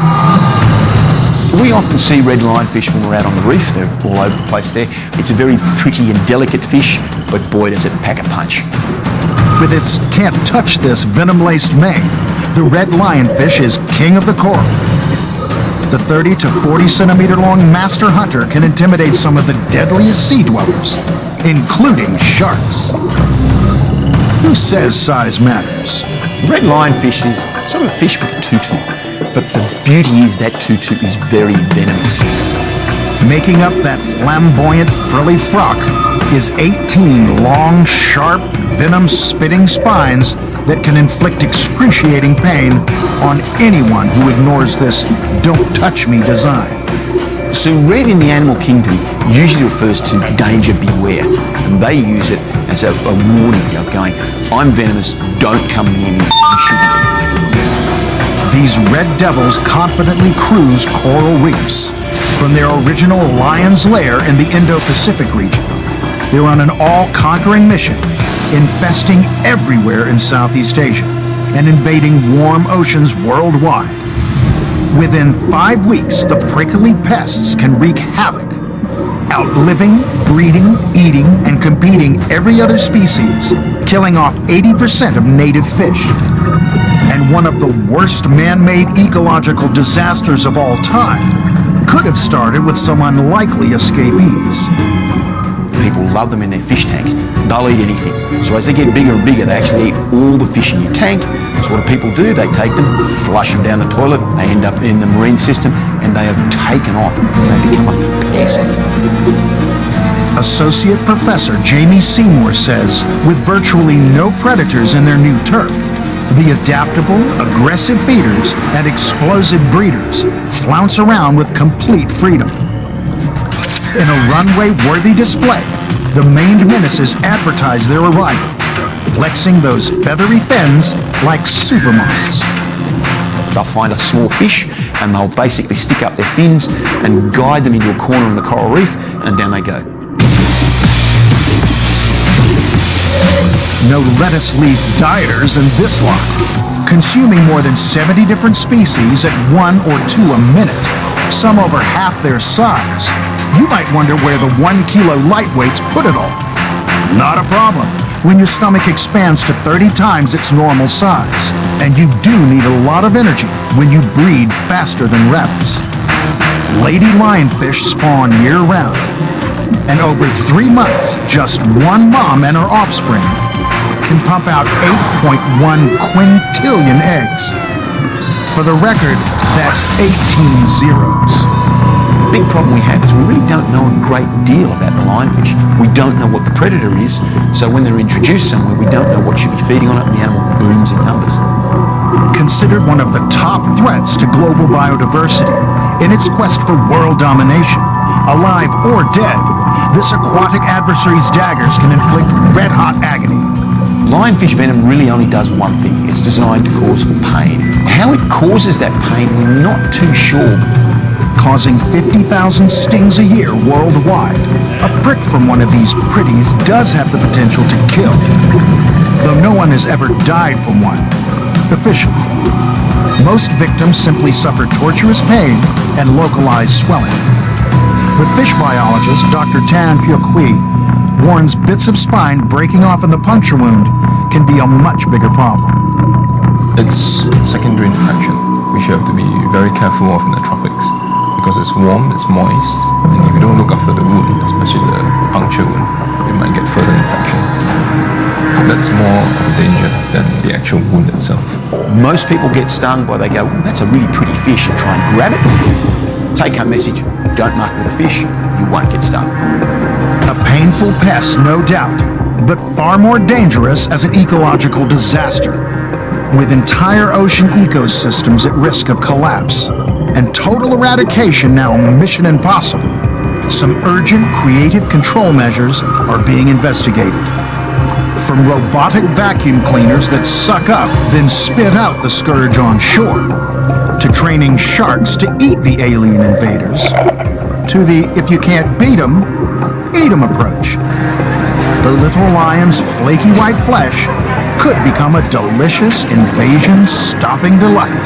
We often see red lionfish when we're out on the reef. They're all over the place there. It's a very pretty and delicate fish, but boy does it pack a punch. With its can't touch this venom-laced mane, the red lionfish is king of the coral. The 30 to 40 centimeter long master hunter can intimidate some of the deadliest sea dwellers, including sharks. Who says size matters? Red lionfish is sort of a fish with a tutu, but the beauty is that tutu is very venomous. Making up that flamboyant, frilly frock is 18 long, sharp, venom-spitting spines that can inflict excruciating pain on anyone who ignores this "don't touch me" design. So red in the animal kingdom usually refers to danger, beware, and they use it as a warning of going, I'm venomous, don't come near me, you shouldn't be. These red devils confidently cruise coral reefs. From their original lion's lair in the Indo-Pacific region, they're on an all-conquering mission, infesting everywhere in Southeast Asia and invading warm oceans worldwide. Within 5 weeks, the prickly pests can wreak havoc, outliving, breeding, eating, and competing every other species, killing off 80% of native fish. And one of the worst man-made ecological disasters of all time could have started with some unlikely escapees. People love them in their fish tanks. They'll eat anything. So as they get bigger and bigger, they actually eat all the fish in your tank. So what do people do? They take them, flush them down the toilet, they end up in the marine system, and they have taken off. They become a pest. Associate Professor Jamie Seymour says, with virtually no predators in their new turf, the adaptable, aggressive feeders and explosive breeders flounce around with complete freedom. In a runway-worthy display, the maned menaces advertise their arrival, flexing those feathery fins like supermodels. They'll find a small fish and they'll basically stick up their fins and guide them into a corner in the coral reef, and down they go. No lettuce leaf dieters in this lot, consuming more than 70 different species at 1 or 2 a minute, some over half their size. You might wonder where the 1 kilo lightweights put it all. Not a problem when your stomach expands to 30 times its normal size, and you do need a lot of energy when you breed faster than rabbits. Lady lionfish spawn year-round, and over 3 months, just one mom and her offspring can pump out 8.1 quintillion eggs. For the record, that's 18 zeros. The big problem we have is we really don't know a great deal about the lionfish. We don't know what the predator is, so when they're introduced somewhere, we don't know what should be feeding on it, and the animal booms in numbers. Considered one of the top threats to global biodiversity in its quest for world domination, alive or dead, this aquatic adversary's daggers can inflict red-hot agony. Lionfish venom really only does one thing. It's designed to cause pain. How it causes that pain, we're not too sure. causing 50,000 stings a year worldwide. A prick from one of these pretties does have the potential to kill, though no one has ever died from one, officially. Most victims simply suffer torturous pain and localized swelling. But fish biologist Dr. Tan Hyuk Hui warns bits of spine breaking off in the puncture wound can be a much bigger problem. It's secondary infection, which you have to be very careful of in the tropics. Because it's warm, it's moist, and if you don't look after the wound, especially the puncture wound, you might get further infections. So that's more of a danger than the actual wound itself. Most people get stung by they go, "Oh, that's a really pretty fish," and try and grab it. Take home message, don't muck with a fish, you won't get stung. A painful pest, no doubt, but far more dangerous as an ecological disaster, with entire ocean ecosystems at risk of collapse, and total eradication now mission impossible. Some urgent creative control measures are being investigated. From robotic vacuum cleaners that suck up, then spit out the scourge on shore, to training sharks to eat the alien invaders, to the if you can't beat 'em, eat 'em approach. The little lion's flaky white flesh could become a delicious invasion-stopping delight.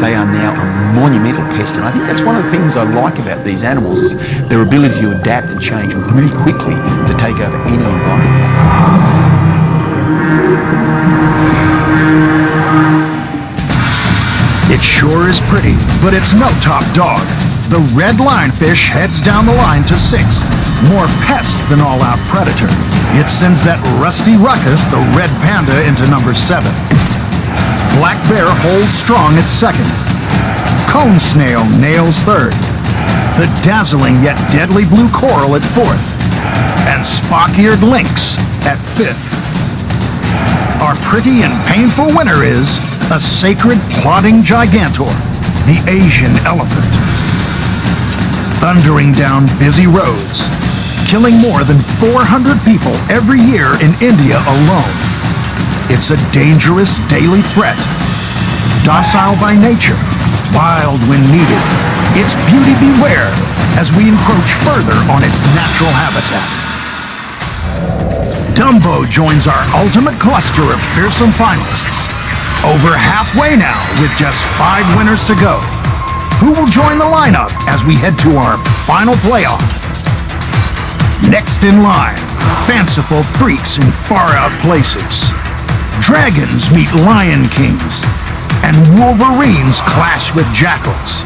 They are now a monumental pest, and I think that's one of the things I like about these animals is their ability to adapt and change really quickly to take over any environment. It sure is pretty, but it's no top dog. The red lionfish heads down the line to 6th, more pest than all-out predator. It sends that rusty ruckus, the red panda, into number 7. Black bear holds strong at 2nd. Cone snail nails 3rd. The dazzling yet deadly blue coral at 4th. And spock-eared lynx at 5th. Our pretty and painful winner is a sacred plodding gigantor, the Asian elephant. Thundering down busy roads, killing more than 400 people every year in India alone. It's a dangerous daily threat. Docile by nature, wild when needed. Its beauty beware as we encroach further on its natural habitat. Dumbo joins our ultimate cluster of fearsome finalists. Over halfway now with just 5 winners to go. Who will join the lineup as we head to our final playoff? Next in line, fanciful freaks in far-out places. Dragons meet lion kings, and wolverines clash with jackals.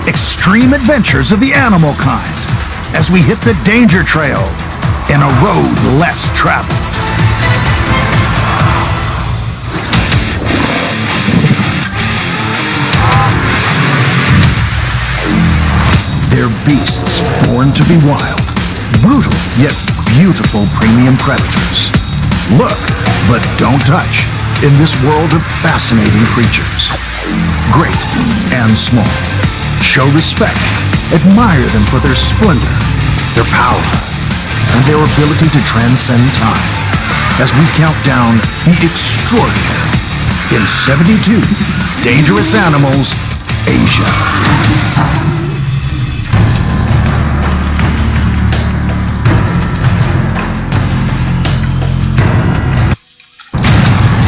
Extreme adventures of the animal kind as we hit the danger trail in a road less traveled. They're beasts born to be wild, brutal yet beautiful premium predators. Look, but don't touch in this world of fascinating creatures. Great and small. Show respect, admire them for their splendor, their power, and their ability to transcend time as we count down the extraordinary in 72 Dangerous Animals, Asia.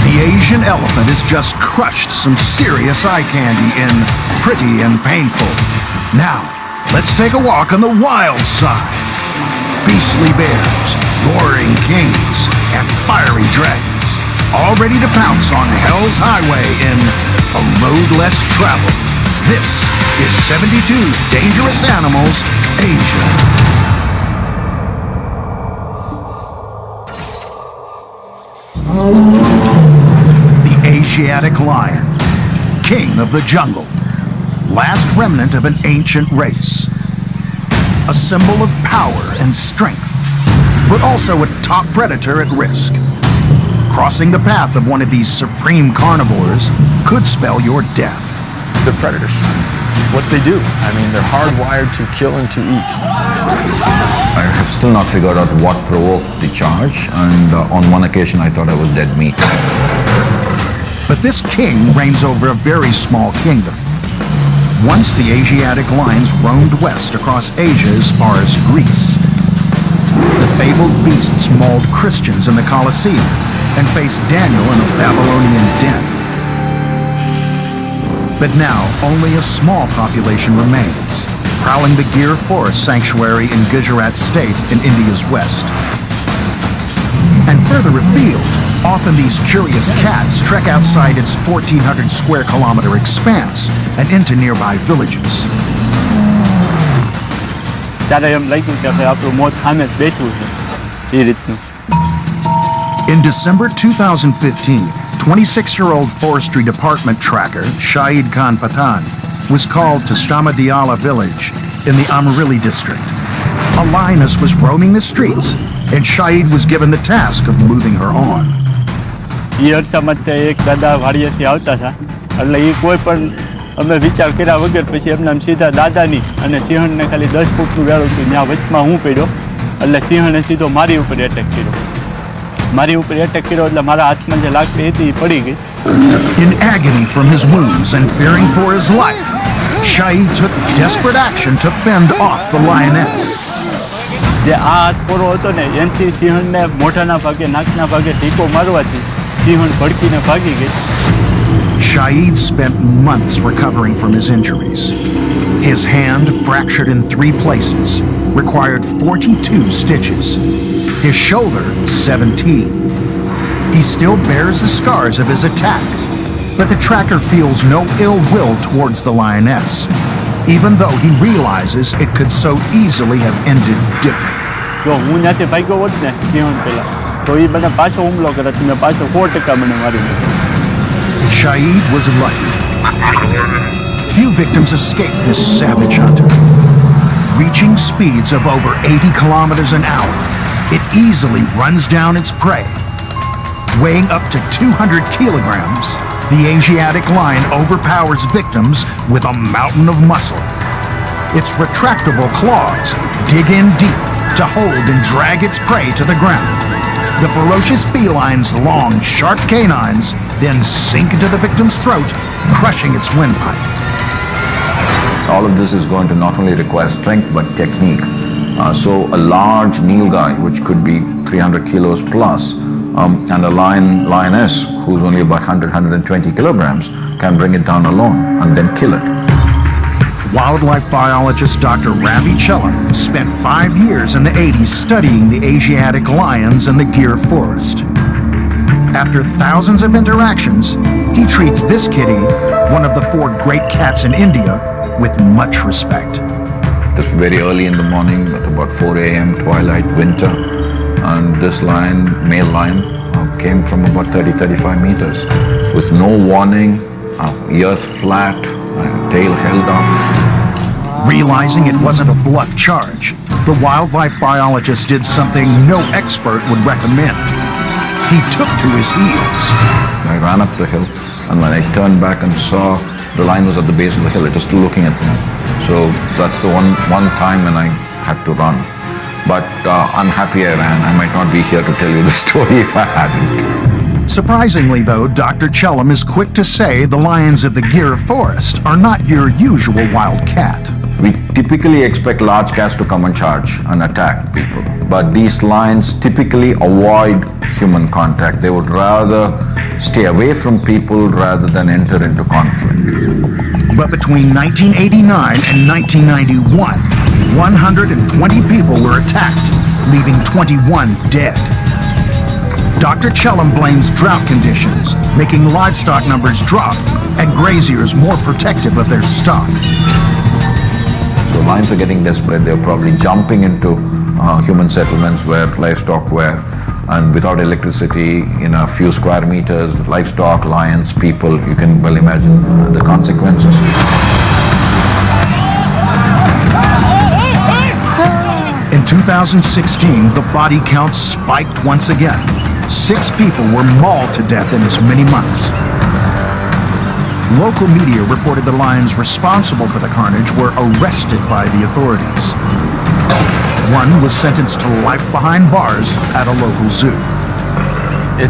The Asian elephant has just crushed some serious eye candy in Pretty and Painful. Now, let's take a walk on the wild side. Beastly bears, roaring kings, and fiery dragons, all ready to pounce on Hell's Highway in a road less traveled. This is 72 Dangerous Animals, Asia. The Asiatic lion, king of the jungle, last remnant of an ancient race. A symbol of power and strength, but also a top predator at risk. Crossing the path of one of these supreme carnivores could spell your death. The predators, what they do. I mean, they're hardwired to kill and to eat. I have still not figured out what provoked the charge, and on one occasion I thought I was dead meat. But this king reigns over a very small kingdom. Once the Asiatic lions roamed west across Asia as far as Greece. The fabled beasts mauled Christians in the Colosseum and faced Daniel in a Babylonian den. But now only a small population remains, prowling the Gir Forest Sanctuary in Gujarat State in India's west. And further afield, often these curious cats trek outside its 1,400 square kilometer expanse and into nearby villages. In December 2015, 26-year-old Forestry Department tracker Shahid Khan Patan was called to Shamadiyala village in the Amarili district. A lioness was roaming the streets, and Shahid was given the task of moving her on. અમે વિચાર કર્યા વગર પછી એમને સીધા દાદાની અને સિંહણને ખાલી 10 ફૂટનું વેળું હતું ત્યાં વચમાં હું પડ્યો એટલે સિંહણે સીધો મારી ઉપર એટેક કર્યો મારી ઉપર એટેક કર્યો એટલે મારા હાથમાં જે લાકડી હતી એ પડી ગઈ. In agony from his wounds and fearing for his life, Shahid took desperate action to fend off the lioness. જે આ હાથ પોરો હતો ને એનાથી સિંહણને મોઢાના ભાગે નાકના ભાગે ટીકો મારવાથી સિંહણ ભડકીને ભાગી ગઈ. Shahid spent months recovering from his injuries. His hand, fractured in 3 places, required 42 stitches. His shoulder, 17. He still bears the scars of his attack, but the tracker feels no ill will towards the lioness, even though he realizes it could so easily have ended differently. જો હું ત્યાંથી ભાગ્યો હોત ને સિંહણ પહેલા તો એ મને પાછો હુમલો કરે તમે પાછો 100% મને મારી દીધો. Shahid was lucky. Few victims escaped this savage hunter. Reaching speeds of over 80 kilometers an hour, it easily runs down its prey. Weighing up to 200 kilograms, the Asiatic lion overpowers victims with a mountain of muscle. Its retractable claws dig in deep to hold and drag its prey to the ground. The ferocious feline's long, sharp canines then sink into the victim's throat, crushing its windpipe. All of this is going to not only require strength but technique. So a large nilgai, which could be 300 kilos plus, and a lioness who's only about 120 kilograms can bring it down alone and then kill it. Wildlife biologist Dr. Ravi Chellam spent 5 years in the 80s studying the Asiatic lions in the Gir forest. After thousands of interactions, he treats this kitty, one of the 4 great cats in India, with much respect. It's very early in the morning, at about 4 a.m., twilight, winter, and this lion, male lion, came from about 30-35 meters with no warning, ears flat, tail held up. Realizing it wasn't a bluff charge, the wildlife biologist did something no expert would recommend. He took to his heels. I ran up the hill, and when I turned back and saw the lion was at the base of the hill, it was still looking at me. So that's the one time when I had to run. But I'm happy I ran. I might not be here to tell you the story if I hadn't. Surprisingly, though, Dr. Chellam is quick to say the lions of the Gir forest are not your usual wild cat. We typically expect large cats to come and charge and attack people, but these lions typically avoid human contact. They would rather stay away from people rather than enter into conflict. But between 1989 and 1991, 120 people were attacked, leaving 21 dead. Dr. Chellam blames drought conditions, making livestock numbers drop and graziers more protective of their stock. So lions are getting desperate. They're probably jumping into human settlements where livestock were, and without electricity, in a few square meters, livestock, lions, people, you can well imagine the consequences. In 2016, the body count spiked once again. 6 people were mauled to death in as many months. Local media reported the lions responsible for the carnage were arrested by the authorities. One was sentenced to life behind bars at a local zoo.